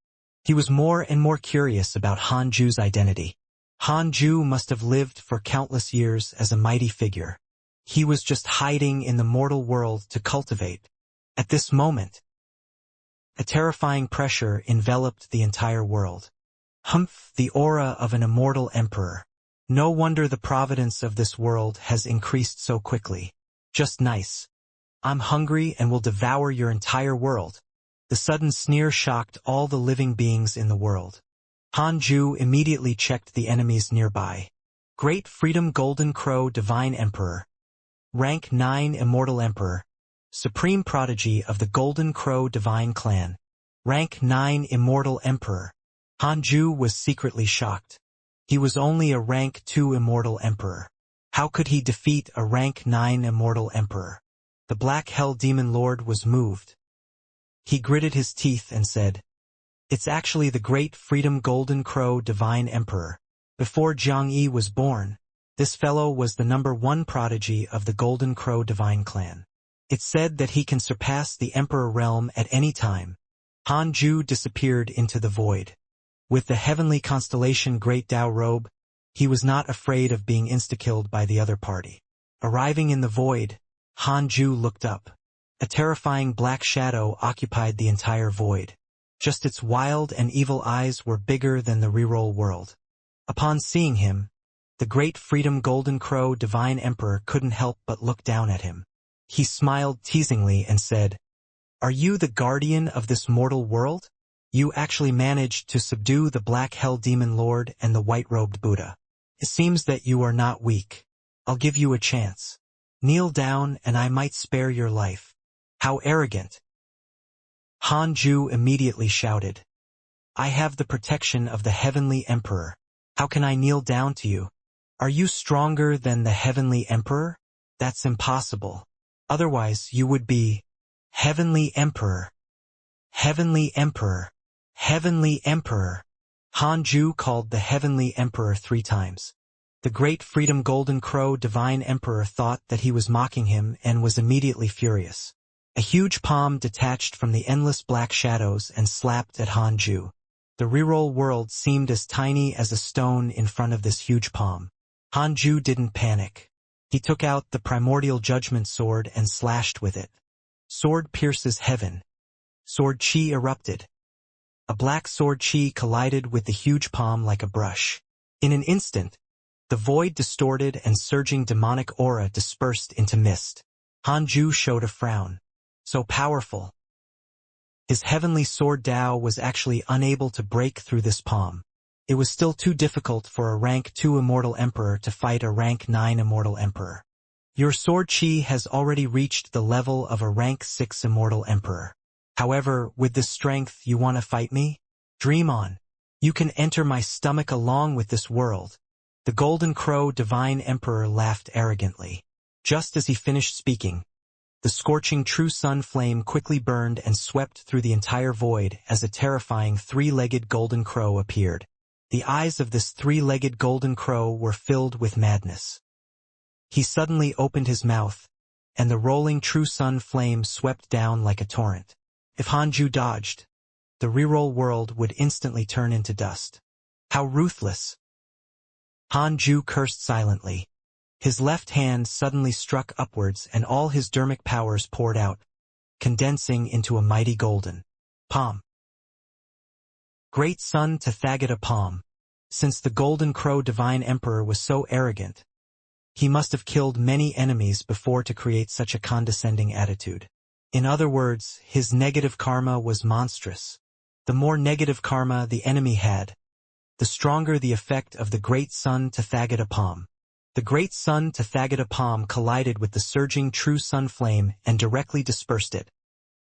He was more and more curious about Han Ju's identity. Han Ju must have lived for countless years as a mighty figure. He was just hiding in the mortal world to cultivate. At this moment, a terrifying pressure enveloped the entire world. Humph, the aura of an immortal emperor. No wonder the providence of this world has increased so quickly. Just nice. I'm hungry and will devour your entire world. The sudden sneer shocked all the living beings in the world. Han Ju immediately checked the enemies nearby. Great Freedom Golden Crow Divine Emperor. Rank 9 Immortal Emperor. Supreme Prodigy of the Golden Crow Divine Clan. Rank 9 Immortal Emperor. Han Ju was secretly shocked. He was only a rank 2 Immortal Emperor. How could he defeat a rank 9 Immortal Emperor? The Black Hell Demon Lord was moved. He gritted his teeth and said, "It's actually the Great Freedom Golden Crow Divine Emperor. Before Xianxia was born, this fellow was the #1 prodigy of the Golden Crow Divine Clan. It's said that he can surpass the Emperor realm at any time." Han Ju disappeared into the void. With the heavenly constellation Great Tao robe, he was not afraid of being insta-killed by the other party. Arriving in the void, Han Ju looked up. A terrifying black shadow occupied the entire void. Just its wild and evil eyes were bigger than the reroll world. Upon seeing him, the Great Freedom Golden Crow Divine Emperor couldn't help but look down at him. He smiled teasingly and said, "Are you the guardian of this mortal world? You actually managed to subdue the Black Hell Demon Lord and the white-robed Buddha. It seems that you are not weak. I'll give you a chance. Kneel down and I might spare your life." How arrogant! Han Ju immediately shouted, "I have the protection of the Heavenly Emperor. How can I kneel down to you? Are you stronger than the Heavenly Emperor? That's impossible. Otherwise you would be Heavenly Emperor. Heavenly Emperor. Heavenly Emperor." Han Ju called the Heavenly Emperor 3 times. The Great Freedom Golden Crow Divine Emperor thought that he was mocking him and was immediately furious. A huge palm detached from the endless black shadows and slapped at Han Ju. The reroll world seemed as tiny as a stone in front of this huge palm. Han Ju didn't panic. He took out the primordial judgment sword and slashed with it. Sword pierces heaven. Sword chi erupted. A black sword chi collided with the huge palm like a brush. In an instant, The void distorted and surging demonic aura dispersed into mist. Hanju showed a frown. So powerful. His heavenly sword Dao was actually unable to break through this palm. It was still too difficult for a rank 2 Immortal Emperor to fight a rank 9 Immortal Emperor. Your sword chi has already reached the level of a rank 6 Immortal Emperor. However, with this strength you want to fight me? Dream on. You can enter my stomach along with this world. The Golden Crow Divine Emperor laughed arrogantly. Just as he finished speaking, the scorching true sun flame quickly burned and swept through the entire void as a terrifying three-legged golden crow appeared. The eyes of this three-legged golden crow were filled with madness. He suddenly opened his mouth, and the rolling true sun flame swept down like a torrent. If Hanju dodged, the reroll world would instantly turn into dust. How ruthless! Hanju cursed silently. His left hand suddenly struck upwards and all his dermic powers poured out, condensing into a mighty golden palm. Great Sun Tathagata palm. Since the Golden Crow Divine Emperor was so arrogant, he must have killed many enemies before to create such a condescending attitude. In other words, his negative karma was monstrous. The more negative karma the enemy had, the stronger the effect of the Great Sun Tathagata palm. The Great Sun Tathagata palm collided with the surging true sun flame and directly dispersed it,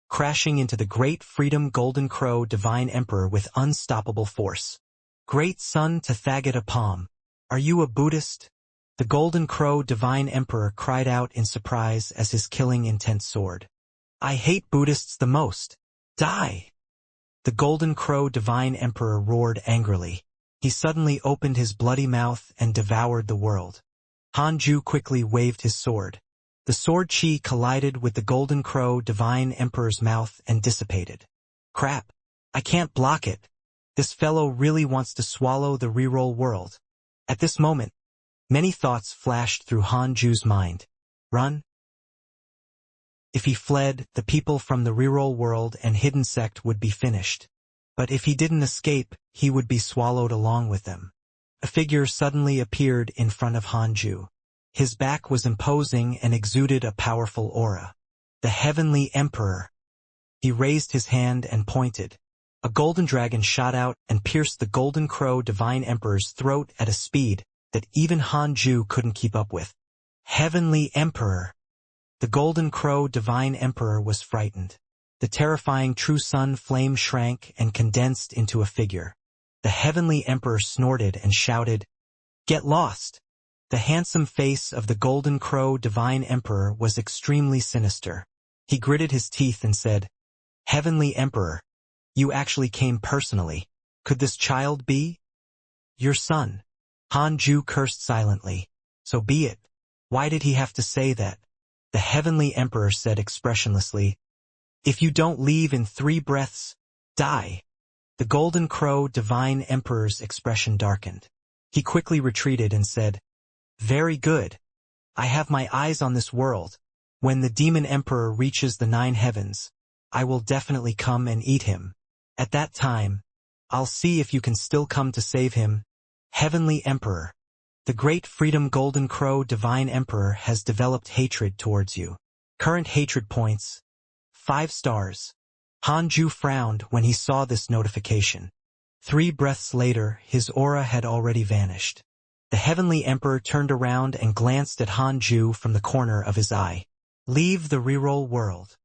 crashing into the Great Freedom Golden Crow Divine Emperor with unstoppable force. Great Sun Tathagata palm. Are you a Buddhist? The Golden Crow Divine Emperor cried out in surprise as his killing intent soared. I hate Buddhists the most. Die! The Golden Crow Divine Emperor roared angrily. He suddenly opened his bloody mouth and devoured the world. Hanju quickly waved his sword. The sword chi collided with the Golden Crow Divine Emperor's mouth and dissipated. Crap! I can't block it. This fellow really wants to swallow the reroll world. At this moment, many thoughts flashed through Hanju's mind. Run? If he fled, the people from the reroll world and hidden sect would be finished. But if he didn't escape, he would be swallowed along with them. A figure suddenly appeared in front of Hanju. His back was imposing and exuded a powerful aura. The Heavenly Emperor. He raised his hand and pointed. A golden dragon shot out and pierced the Golden Crow Divine Emperor's throat at a speed that even Hanju couldn't keep up with. Heavenly Emperor. The Golden Crow Divine Emperor was frightened. The terrifying true sun flame shrank and condensed into a figure. The Heavenly Emperor snorted and shouted, "Get lost!" The handsome face of the Golden Crow Divine Emperor was extremely sinister. He gritted his teeth and said, "Heavenly Emperor, you actually came personally. Could this child be your son?" Hanju cursed silently. So be it. Why did he have to say that? The Heavenly Emperor said expressionlessly, "If you don't leave in 3 breaths, die." The Golden Crow Divine Emperor's expression darkened. He quickly retreated and said, "Very good. I have my eyes on this world. When the Demon Emperor reaches the 9 heavens, I will definitely come and eat him. At that time, I'll see if you can still come to save him. Heavenly Emperor. The Great Freedom Golden Crow Divine Emperor has developed hatred towards you. Current hatred points, 5 stars. Hanju frowned when he saw this notification. 3 breaths later, his aura had already vanished. The Heavenly Emperor turned around and glanced at Hanju from the corner of his eye. Leave the reroll world.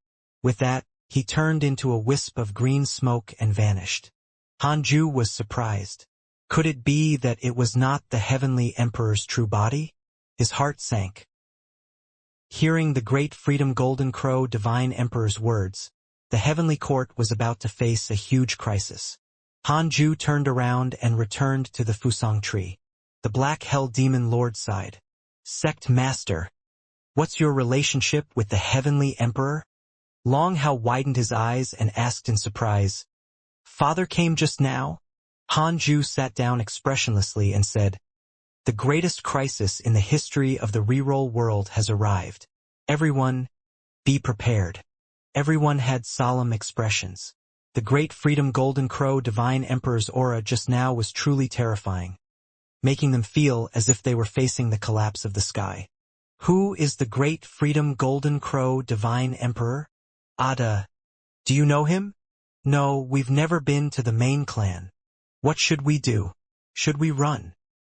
With that, he turned into a wisp of green smoke and vanished. Hanju was surprised. Could it be that it was not the Heavenly Emperor's true body? His heart sank. Hearing the Great Freedom Golden Crow Divine Emperor's words, the Heavenly Court was about to face a huge crisis. Hanju turned around and returned to the Fusang tree. The Black Hell Demon Lord sighed. Sect Master, what's your relationship with the Heavenly Emperor? Long Hao widened his eyes and asked in surprise, Father came just now? Hanju sat down expressionlessly and said, The greatest crisis in the history of the reroll world has arrived. Everyone, be prepared. Everyone had solemn expressions. The Great Freedom Golden Crow Divine Emperor's aura just now was truly terrifying. making them feel as if they were facing the collapse of the sky. Who is the great freedom golden crow divine emperor? Ada. Do you know him? No, we've never been to the main clan. What should we do? Should we run?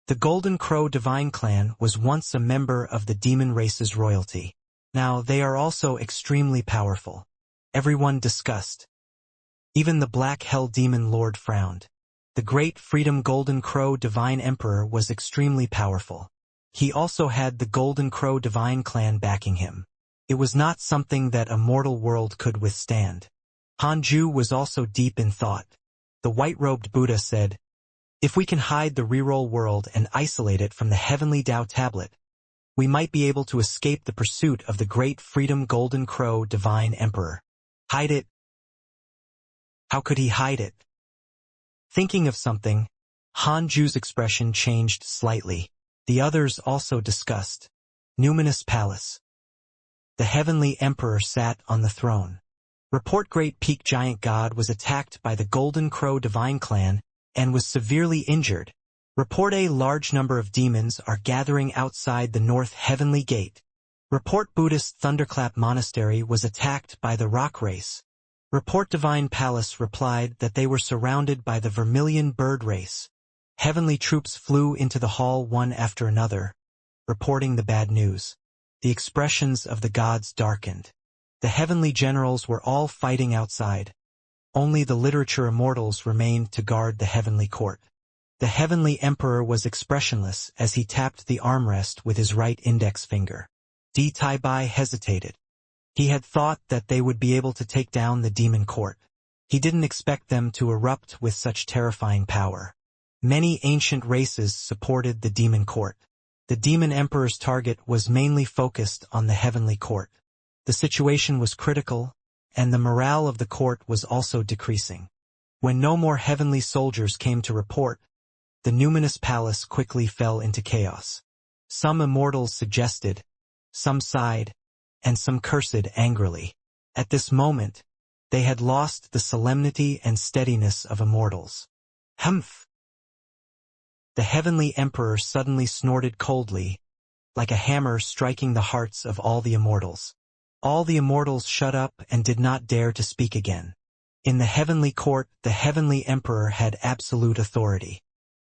The Golden Crow Divine Clan was once a member of the demon race's royalty. Now they are also extremely powerful. Everyone discussed. Even the Black Hell Demon Lord frowned. The great Freedom Golden Crow Divine Emperor was extremely powerful. He also had the Golden Crow Divine Clan backing him. It was not something that a mortal world could withstand. Hanju was also deep in thought. The white-robed Buddha said, "If we can hide the reroll world and isolate it from the heavenly Tao tablet, we might be able to escape the pursuit of the great Freedom Golden Crow Divine Emperor." Hide it? How could he hide it? Thinking of something, Hanju's expression changed slightly. The others also discussed. Numinous Palace. The Heavenly Emperor sat on the throne. Report Great Peak Giant God was attacked by the Golden Crow Divine Clan and was severely injured. Report a large number of demons are gathering outside the North Heavenly Gate. Report Buddhist Thunderclap Monastery was attacked by the Rock Race. Report Divine Palace replied that they were surrounded by the Vermilion Bird Race. Heavenly troops flew into the hall one after another, reporting the bad news. The expressions of the gods darkened. The heavenly generals were all fighting outside. Only the literature immortals remained to guard the heavenly court. The heavenly emperor was expressionless as he tapped the armrest with his right index finger. Di Taibai hesitated. He had thought that they would be able to take down the demon court. He didn't expect them to erupt with such terrifying power. Many ancient races supported the demon court. The demon emperor's target was mainly focused on the heavenly court. The situation was critical, and the morale of the court was also decreasing. When no more heavenly soldiers came to report, the numinous palace quickly fell into chaos. Some immortals suggested, some sighed, and some cursed angrily. At this moment, they had lost the solemnity and steadiness of immortals. Humph! The heavenly emperor suddenly snorted coldly, like a hammer striking the hearts of all the immortals. All the immortals shut up and did not dare to speak again. In the heavenly court, the heavenly emperor had absolute authority.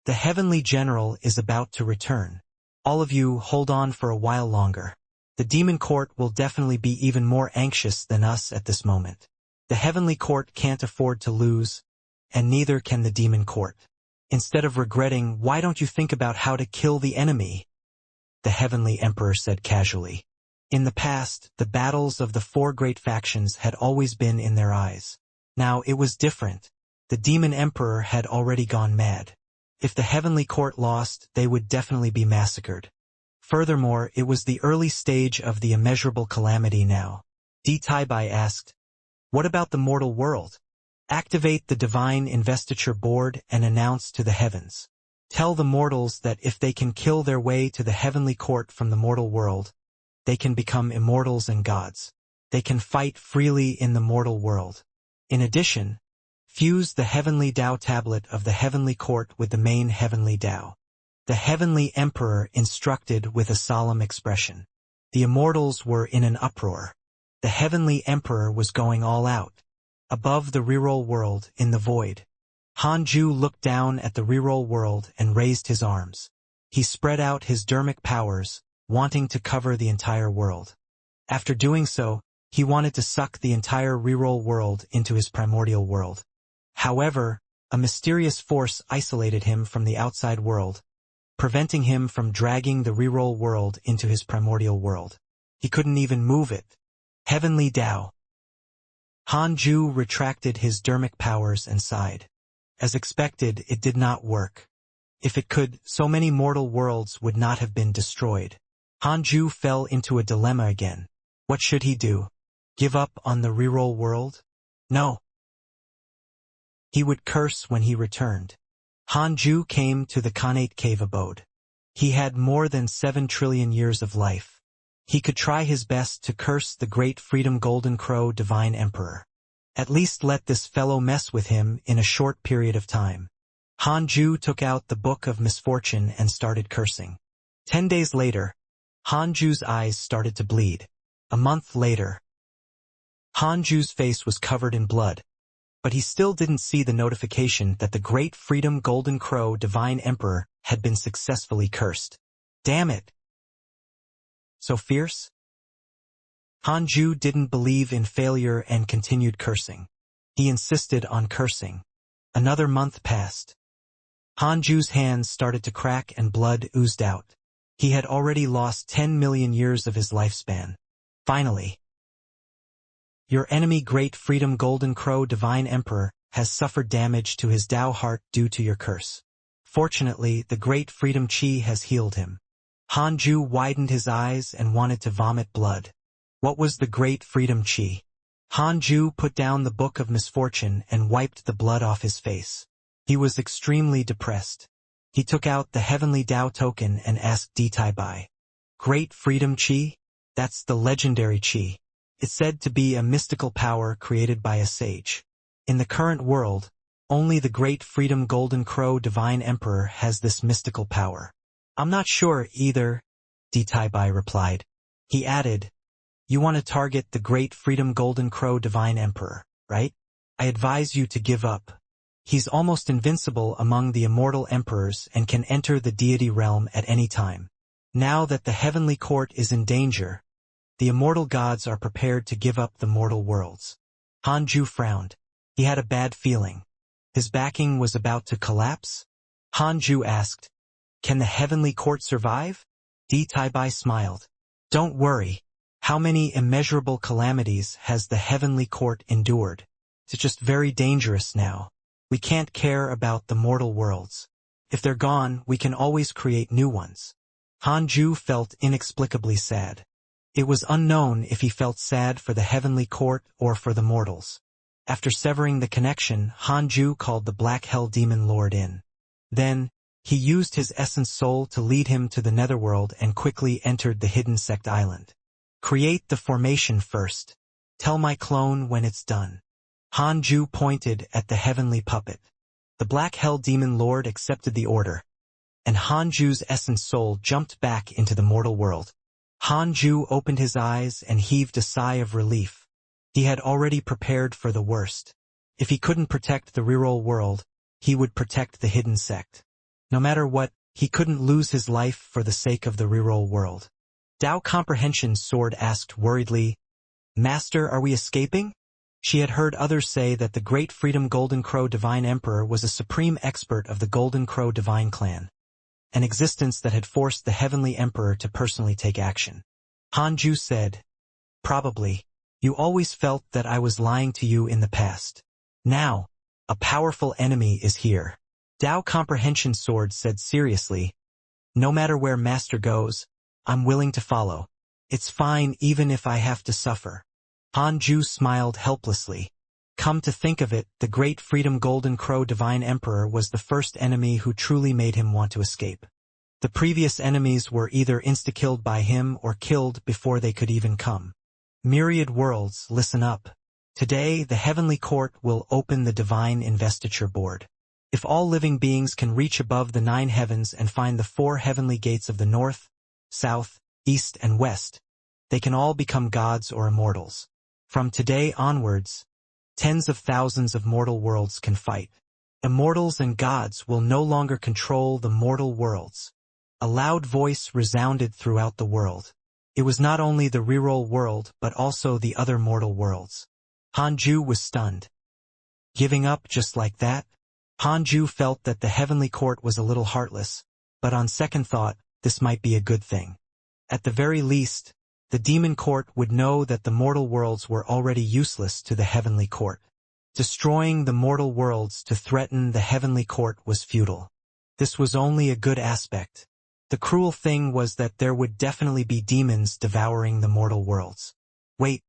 The heavenly general is about to return. All of you hold on for a while longer. The demon court will definitely be even more anxious than us at this moment. The heavenly court can't afford to lose, and neither can the demon court. Instead of regretting, why don't you think about how to kill the enemy? The heavenly emperor said casually. In the past, the battles of the four great factions had always been in their eyes. Now it was different. The demon emperor had already gone mad. If the heavenly court lost, they would definitely be massacred. Furthermore, it was the early stage of the immeasurable calamity now. Di Taibai asked, "What about the mortal world? Activate the divine investiture board and announce to the heavens. Tell the mortals that if they can kill their way to the heavenly court from the mortal world, they can become immortals and gods. They can fight freely in the mortal world. In addition, fuse the heavenly Tao tablet of the heavenly court with the main heavenly Tao." The heavenly emperor instructed with a solemn expression. The immortals were in an uproar. The heavenly emperor was going all out. Above the reroll world, in the void, Hanju looked down at the reroll world and raised his arms. He spread out his dermic powers, wanting to cover the entire world. After doing so, he wanted to suck the entire reroll world into his primordial world. However, a mysterious force isolated him from the outside world, preventing him from dragging the reroll world into his primordial world. He couldn't even move it. Heavenly Tao. Hanju retracted his dermic powers and sighed. As expected, it did not work. If it could, so many mortal worlds would not have been destroyed. Hanju fell into a dilemma again. What should he do? Give up on the reroll world? No. He would curse when he returned. Hanju came to the Khanate cave abode. He had more than 7 trillion years of life. He could try his best to curse the great Freedom Golden Crow Divine Emperor. At least let this fellow mess with him in a short period of time. Hanju took out the Book of Misfortune and started cursing. 10 days later, Hanju's eyes started to bleed. A month later, Hanju's face was covered in blood, but he still didn't see the notification that the Great Freedom Golden Crow Divine Emperor had been successfully cursed. Damn it! So fierce? Hanju didn't believe in failure and continued cursing. He insisted on cursing. Another month passed. Hanju's hands started to crack and blood oozed out. He had already lost 10 million years of his lifespan. Finally, your enemy Great Freedom Golden Crow Divine Emperor has suffered damage to his Tao heart due to your curse. Fortunately, the Great Freedom Chi has healed him. Hanju widened his eyes and wanted to vomit blood. What was the Great Freedom Chi? Hanju put down the Book of Misfortune and wiped the blood off his face. He was extremely depressed. He took out the Heavenly Tao token and asked Ditai Bai. Great Freedom Chi? That's the legendary Chi. It's said to be a mystical power created by a sage. In the current world, only the Great Freedom Golden Crow Divine Emperor has this mystical power. I'm not sure either, Ditai Bai replied. He added, you want to target the Great Freedom Golden Crow Divine Emperor, right? I advise you to give up. He's almost invincible among the immortal emperors and can enter the deity realm at any time. Now that the heavenly court is in danger, the immortal gods are prepared to give up the mortal worlds. Hanju frowned. He had a bad feeling. His backing was about to collapse? Hanju asked, can the heavenly court survive? Ditai Bai smiled. Don't worry. How many immeasurable calamities has the heavenly court endured? It's just very dangerous now. We can't care about the mortal worlds. If they're gone, we can always create new ones. Hanju felt inexplicably sad. It was unknown if he felt sad for the heavenly court or for the mortals. After severing the connection, Hanju called the Black Hell Demon Lord in. Then, he used his essence soul to lead him to the netherworld and quickly entered the hidden sect island. Create the formation first. Tell my clone when it's done. Hanju pointed at the heavenly puppet. The Black Hell Demon Lord accepted the order, and Hanju's essence soul jumped back into the mortal world. Hanju opened his eyes and heaved a sigh of relief. He had already prepared for the worst. If he couldn't protect the reroll world, he would protect the hidden sect. No matter what, he couldn't lose his life for the sake of the reroll world. Tao Comprehension's sword asked worriedly, Master, are we escaping? She had heard others say that the Great Freedom Golden Crow Divine Emperor was a supreme expert of the Golden Crow Divine Clan, an existence that had forced the Heavenly Emperor to personally take action. Hanju said, probably. You always felt that I was lying to you in the past. Now, a powerful enemy is here. Tao Comprehension's sword said seriously, no matter where Master goes, I'm willing to follow. It's fine even if I have to suffer. Hanju smiled helplessly. Come to think of it, the Great Freedom Golden Crow Divine Emperor was the first enemy who truly made him want to escape. The previous enemies were either insta-killed by him or killed before they could even come. Myriad worlds, listen up. Today, the Heavenly Court will open the Divine Investiture Board. If all living beings can reach above the 9 heavens and find the 4 heavenly gates of the north, south, east, and west, they can all become gods or immortals. From today onwards, tens of thousands of mortal worlds can fight. Immortals and gods will no longer control the mortal worlds. A loud voice resounded throughout the world. It was not only the reroll world but also the other mortal worlds. Hanju was stunned. Giving up just like that? Hanju felt that the heavenly court was a little heartless, but on second thought, this might be a good thing. At the very least, the demon court would know that the mortal worlds were already useless to the heavenly court. Destroying the mortal worlds to threaten the heavenly court was futile. This was only a good aspect. The cruel thing was that there would definitely be demons devouring the mortal worlds. Wait.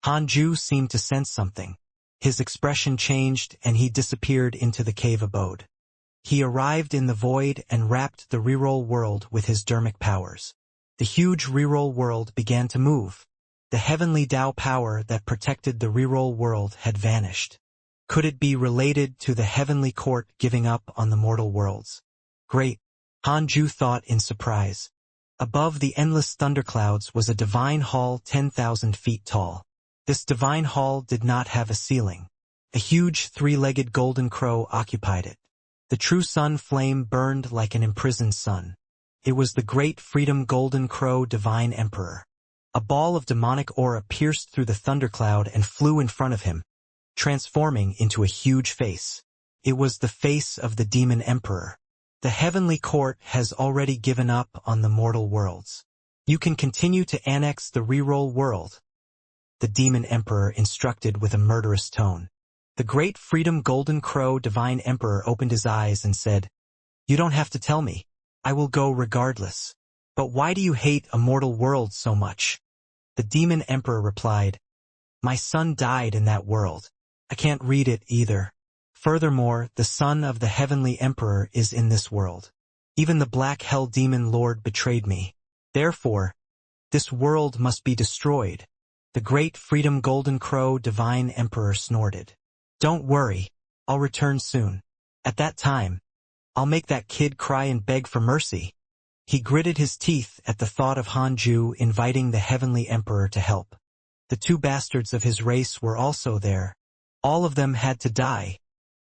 Hanju seemed to sense something. His expression changed and he disappeared into the cave abode. He arrived in the void and wrapped the reroll world with his dermic powers. The huge reroll world began to move. The heavenly Tao power that protected the reroll world had vanished. Could it be related to the heavenly court giving up on the mortal worlds? Great, Hanju thought in surprise. Above the endless thunderclouds was a divine hall 10,000 feet tall. This divine hall did not have a ceiling. A huge three-legged golden crow occupied it. The true sun flame burned like an imprisoned sun. It was the great freedom golden crow divine emperor. A ball of demonic aura pierced through the thundercloud and flew in front of him, transforming into a huge face. It was the face of the demon emperor. The heavenly court has already given up on the mortal worlds. You can continue to annex the reroll world, the demon emperor instructed with a murderous tone. The great freedom golden crow divine emperor opened his eyes and said, "You don't have to tell me. I will go regardless. But why do you hate a mortal world so much?" The demon emperor replied, "My son died in that world. I can't read it either. Furthermore, the son of the heavenly emperor is in this world. Even the black hell demon lord betrayed me. Therefore, this world must be destroyed." The great freedom golden crow divine emperor snorted. "Don't worry, I'll return soon. At that time, I'll make that kid cry and beg for mercy." He gritted his teeth at the thought of Hanju inviting the heavenly emperor to help. The two bastards of his race were also there. All of them had to die.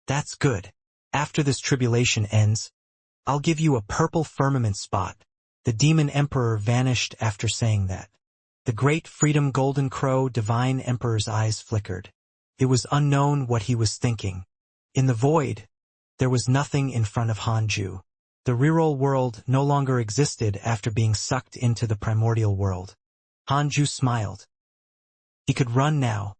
"That's good. After this tribulation ends, I'll give you a purple firmament spot." The demon emperor vanished after saying that. The great freedom golden crow divine emperor's eyes flickered. It was unknown what he was thinking. In the void, there was nothing in front of Hanju. The reroll world no longer existed after being sucked into the primordial world. Hanju smiled. He could run now.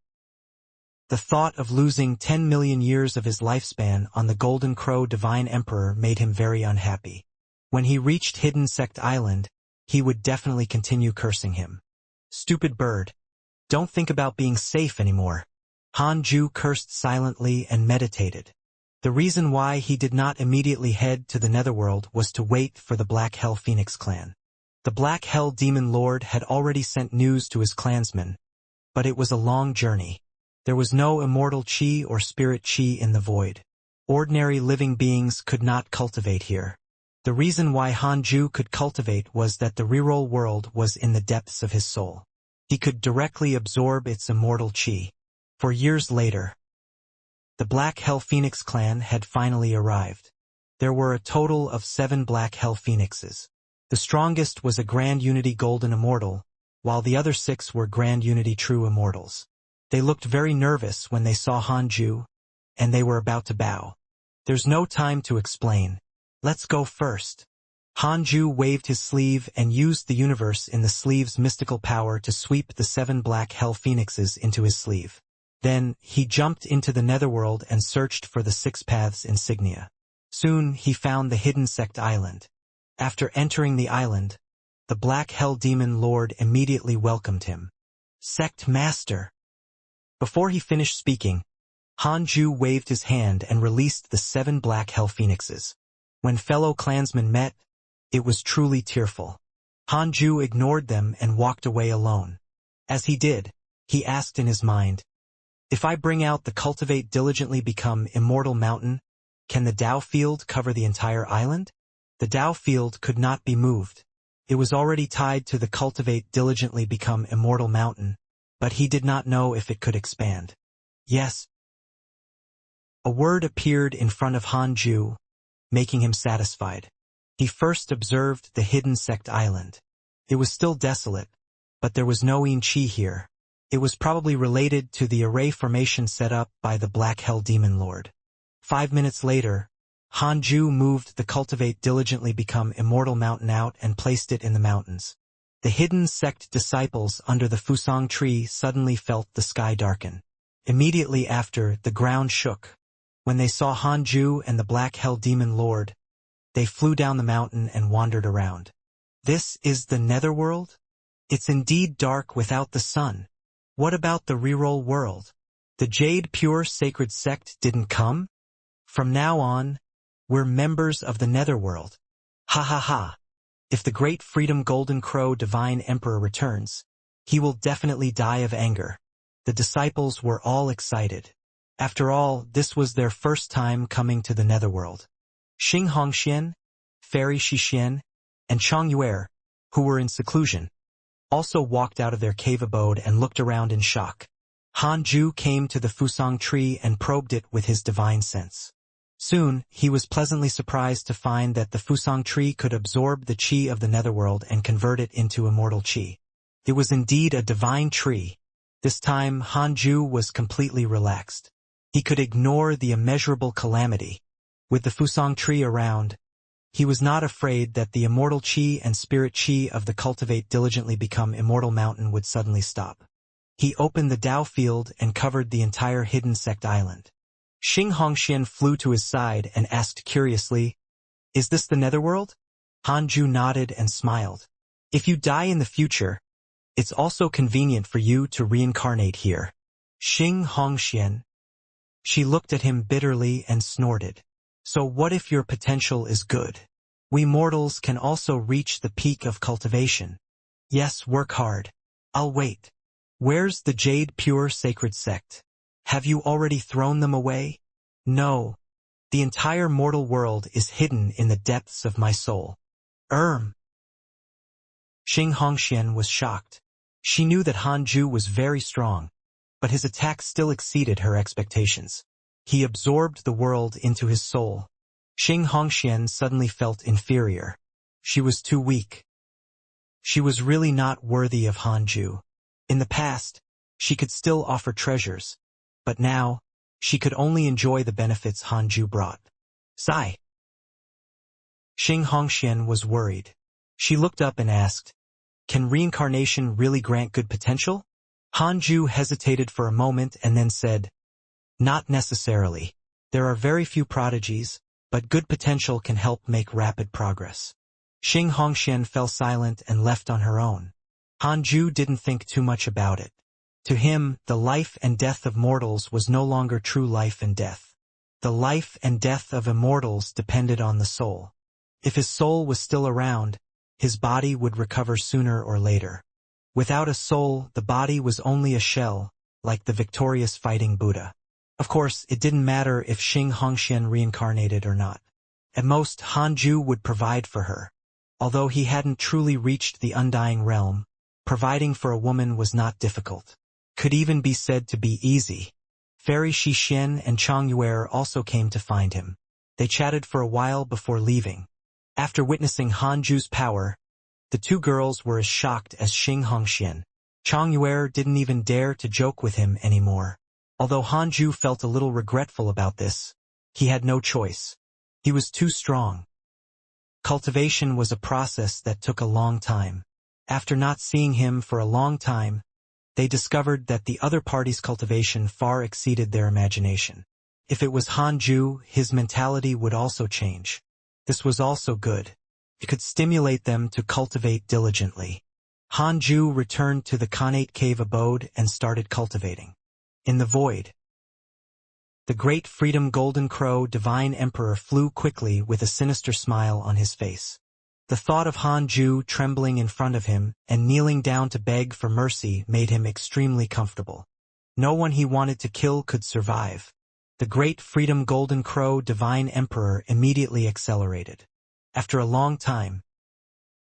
The thought of losing 10 million years of his lifespan on the Golden Crow Divine Emperor made him very unhappy. When he reached Hidden Sect Island, he would definitely continue cursing him. "Stupid bird. Don't think about being safe anymore." Hanju cursed silently and meditated. The reason why he did not immediately head to the Netherworld was to wait for the Black Hell Phoenix clan. The Black Hell Demon Lord had already sent news to his clansmen, but it was a long journey. There was no immortal chi or spirit chi in the void. Ordinary living beings could not cultivate here. The reason why Hanju could cultivate was that the reroll world was in the depths of his soul. He could directly absorb its immortal chi. For years later, the Black Hell Phoenix clan had finally arrived. There were a total of 7 Black Hell Phoenixes. The strongest was a Grand Unity Golden Immortal, while the other 6 were Grand Unity True Immortals. They looked very nervous when they saw Hanju, and they were about to bow. "There's no time to explain. Let's go first." Hanju waved his sleeve and used the universe in the sleeve's mystical power to sweep the 7 Black Hell Phoenixes into his sleeve. Then, he jumped into the Netherworld and searched for the 6 Paths insignia. Soon, he found the Hidden Sect Island. After entering the island, the Black Hell Demon Lord immediately welcomed him. "Sect Master." Before he finished speaking, Hanju waved his hand and released the 7 Black Hell Phoenixes. When fellow clansmen met, it was truly tearful. Hanju ignored them and walked away alone. As he did, he asked in his mind, "If I bring out the Cultivate Diligently Become Immortal Mountain, can the Tao Field cover the entire island?" The Tao Field could not be moved. It was already tied to the Cultivate Diligently Become Immortal Mountain, but he did not know if it could expand. "Yes." A word appeared in front of Hanju, making him satisfied. He first observed the Hidden Sect Island. It was still desolate, but there was no Yin Chi here. It was probably related to the array formation set up by the Black Hell Demon Lord. 5 minutes later, Hanju moved the Cultivate Diligently Become Immortal Mountain out and placed it in the mountains. The Hidden Sect disciples under the Fusang tree suddenly felt the sky darken. Immediately after, the ground shook. When they saw Hanju and the Black Hell Demon Lord, they flew down the mountain and wandered around. "This is the Netherworld? It's indeed dark without the sun. What about the reroll world? The Jade Pure Sacred Sect didn't come? From now on, we're members of the Netherworld. Ha ha ha. If the great Freedom Golden Crow Divine Emperor returns, he will definitely die of anger." The disciples were all excited. After all, this was their first time coming to the netherworld. Xianxia, Fairy Xixian, and Chongyue, who were in seclusion, also walked out of their cave abode and looked around in shock. Hanju came to the Fusang tree and probed it with his divine sense. Soon, he was pleasantly surprised to find that the Fusang tree could absorb the qi of the netherworld and convert it into immortal qi. It was indeed a divine tree. This time, Hanju was completely relaxed. He could ignore the immeasurable calamity. With the Fusang tree around, he was not afraid that the immortal qi and spirit qi of the Cultivate diligently become immortal mountain would suddenly stop. He opened the Dao field and covered the entire hidden sect island. Xianxia flew to his side and asked curiously, "Is this the netherworld?" Hanju nodded and smiled. "If you die in the future, it's also convenient for you to reincarnate here." Xianxia. She looked at him bitterly and snorted. "So what if your potential is good? We mortals can also reach the peak of cultivation. Yes, work hard. I'll wait. Where's the Jade Pure Sacred Sect? Have you already thrown them away?" "No. The entire mortal world is hidden in the depths of my soul." Xianxia was shocked. She knew that Hanju was very strong, but his attack still exceeded her expectations. He absorbed the world into his soul. Xianxia suddenly felt inferior. She was too weak. She was really not worthy of Hanju. In the past, she could still offer treasures, but now, she could only enjoy the benefits Hanju brought. Xianxia was worried. She looked up and asked, "Can reincarnation really grant good potential?" Hanju hesitated for a moment and then said, "Not necessarily. There are very few prodigies, but good potential can help make rapid progress." Xianxia fell silent and left on her own. Hanju didn't think too much about it. To him, the life and death of mortals was no longer true life and death. The life and death of immortals depended on the soul. If his soul was still around, his body would recover sooner or later. Without a soul, the body was only a shell, like the victorious fighting Buddha. Of course, it didn't matter if Xianxia reincarnated or not. At most, Hanju would provide for her. Although he hadn't truly reached the undying realm, providing for a woman was not difficult. Could even be said to be easy. Fairy Xixian and Chongyue also came to find him. They chatted for a while before leaving. After witnessing Hanju's power, the two girls were as shocked as Xianxia. Chongyue didn't even dare to joke with him anymore. Although Hanju felt a little regretful about this, he had no choice. He was too strong. Cultivation was a process that took a long time. After not seeing him for a long time, they discovered that the other party's cultivation far exceeded their imagination. If it was Hanju, his mentality would also change. This was also good. It could stimulate them to cultivate diligently. Hanju returned to the Khanate cave abode and started cultivating. In the void, the great freedom golden crow divine emperor flew quickly with a sinister smile on his face. The thought of Hanju trembling in front of him and kneeling down to beg for mercy made him extremely comfortable. No one he wanted to kill could survive. The great freedom golden crow divine emperor immediately accelerated. After a long time,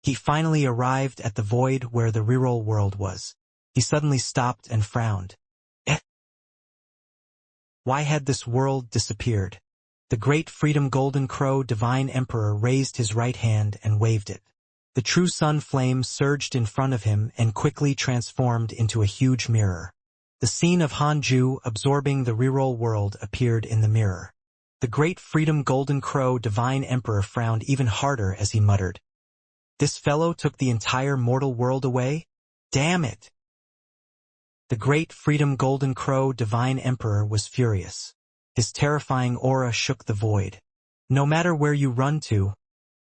he finally arrived at the void where the reroll world was. He suddenly stopped and frowned. Why had this world disappeared? The great freedom golden crow divine emperor raised his right hand and waved it. The true sun flame surged in front of him and quickly transformed into a huge mirror. The scene of Hanju absorbing the reroll world appeared in the mirror. The great freedom golden crow divine emperor frowned even harder as he muttered, "This fellow took the entire mortal world away? Damn it!" The great freedom golden crow divine emperor was furious. His terrifying aura shook the void. "No matter where you run to,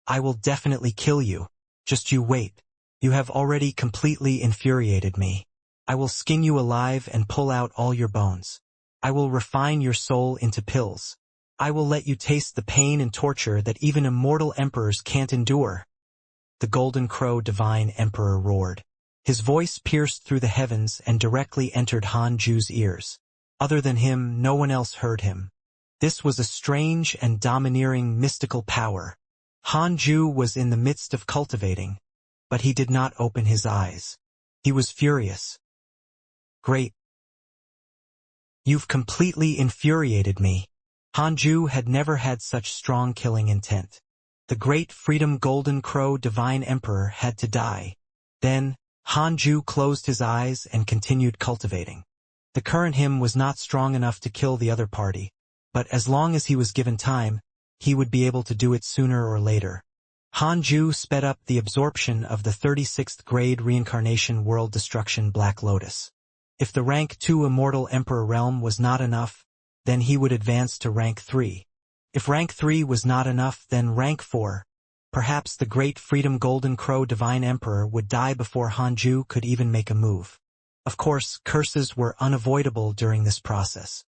I will definitely kill you. Just you wait. You have already completely infuriated me. I will skin you alive and pull out all your bones. I will refine your soul into pills. I will let you taste the pain and torture that even immortal emperors can't endure." The golden crow divine emperor roared. His voice pierced through the heavens and directly entered Hanju's ears. Other than him, no one else heard him. This was a strange and domineering mystical power. Hanju was in the midst of cultivating, but he did not open his eyes. He was furious. Great. You've completely infuriated me. Hanju had never had such strong killing intent. The great Freedom Golden Crow Divine Emperor had to die. Then, Hanju closed his eyes and continued cultivating. The current him was not strong enough to kill the other party, but as long as he was given time, he would be able to do it sooner or later. Hanju sped up the absorption of the 36th grade Reincarnation World Destruction Black Lotus. If the rank 2 Immortal Emperor realm was not enough, then he would advance to rank 3. If rank 3 was not enough, then rank 4. Perhaps the great Freedom Golden Crow Divine Emperor would die before Hanju could even make a move. Of course, curses were unavoidable during this process.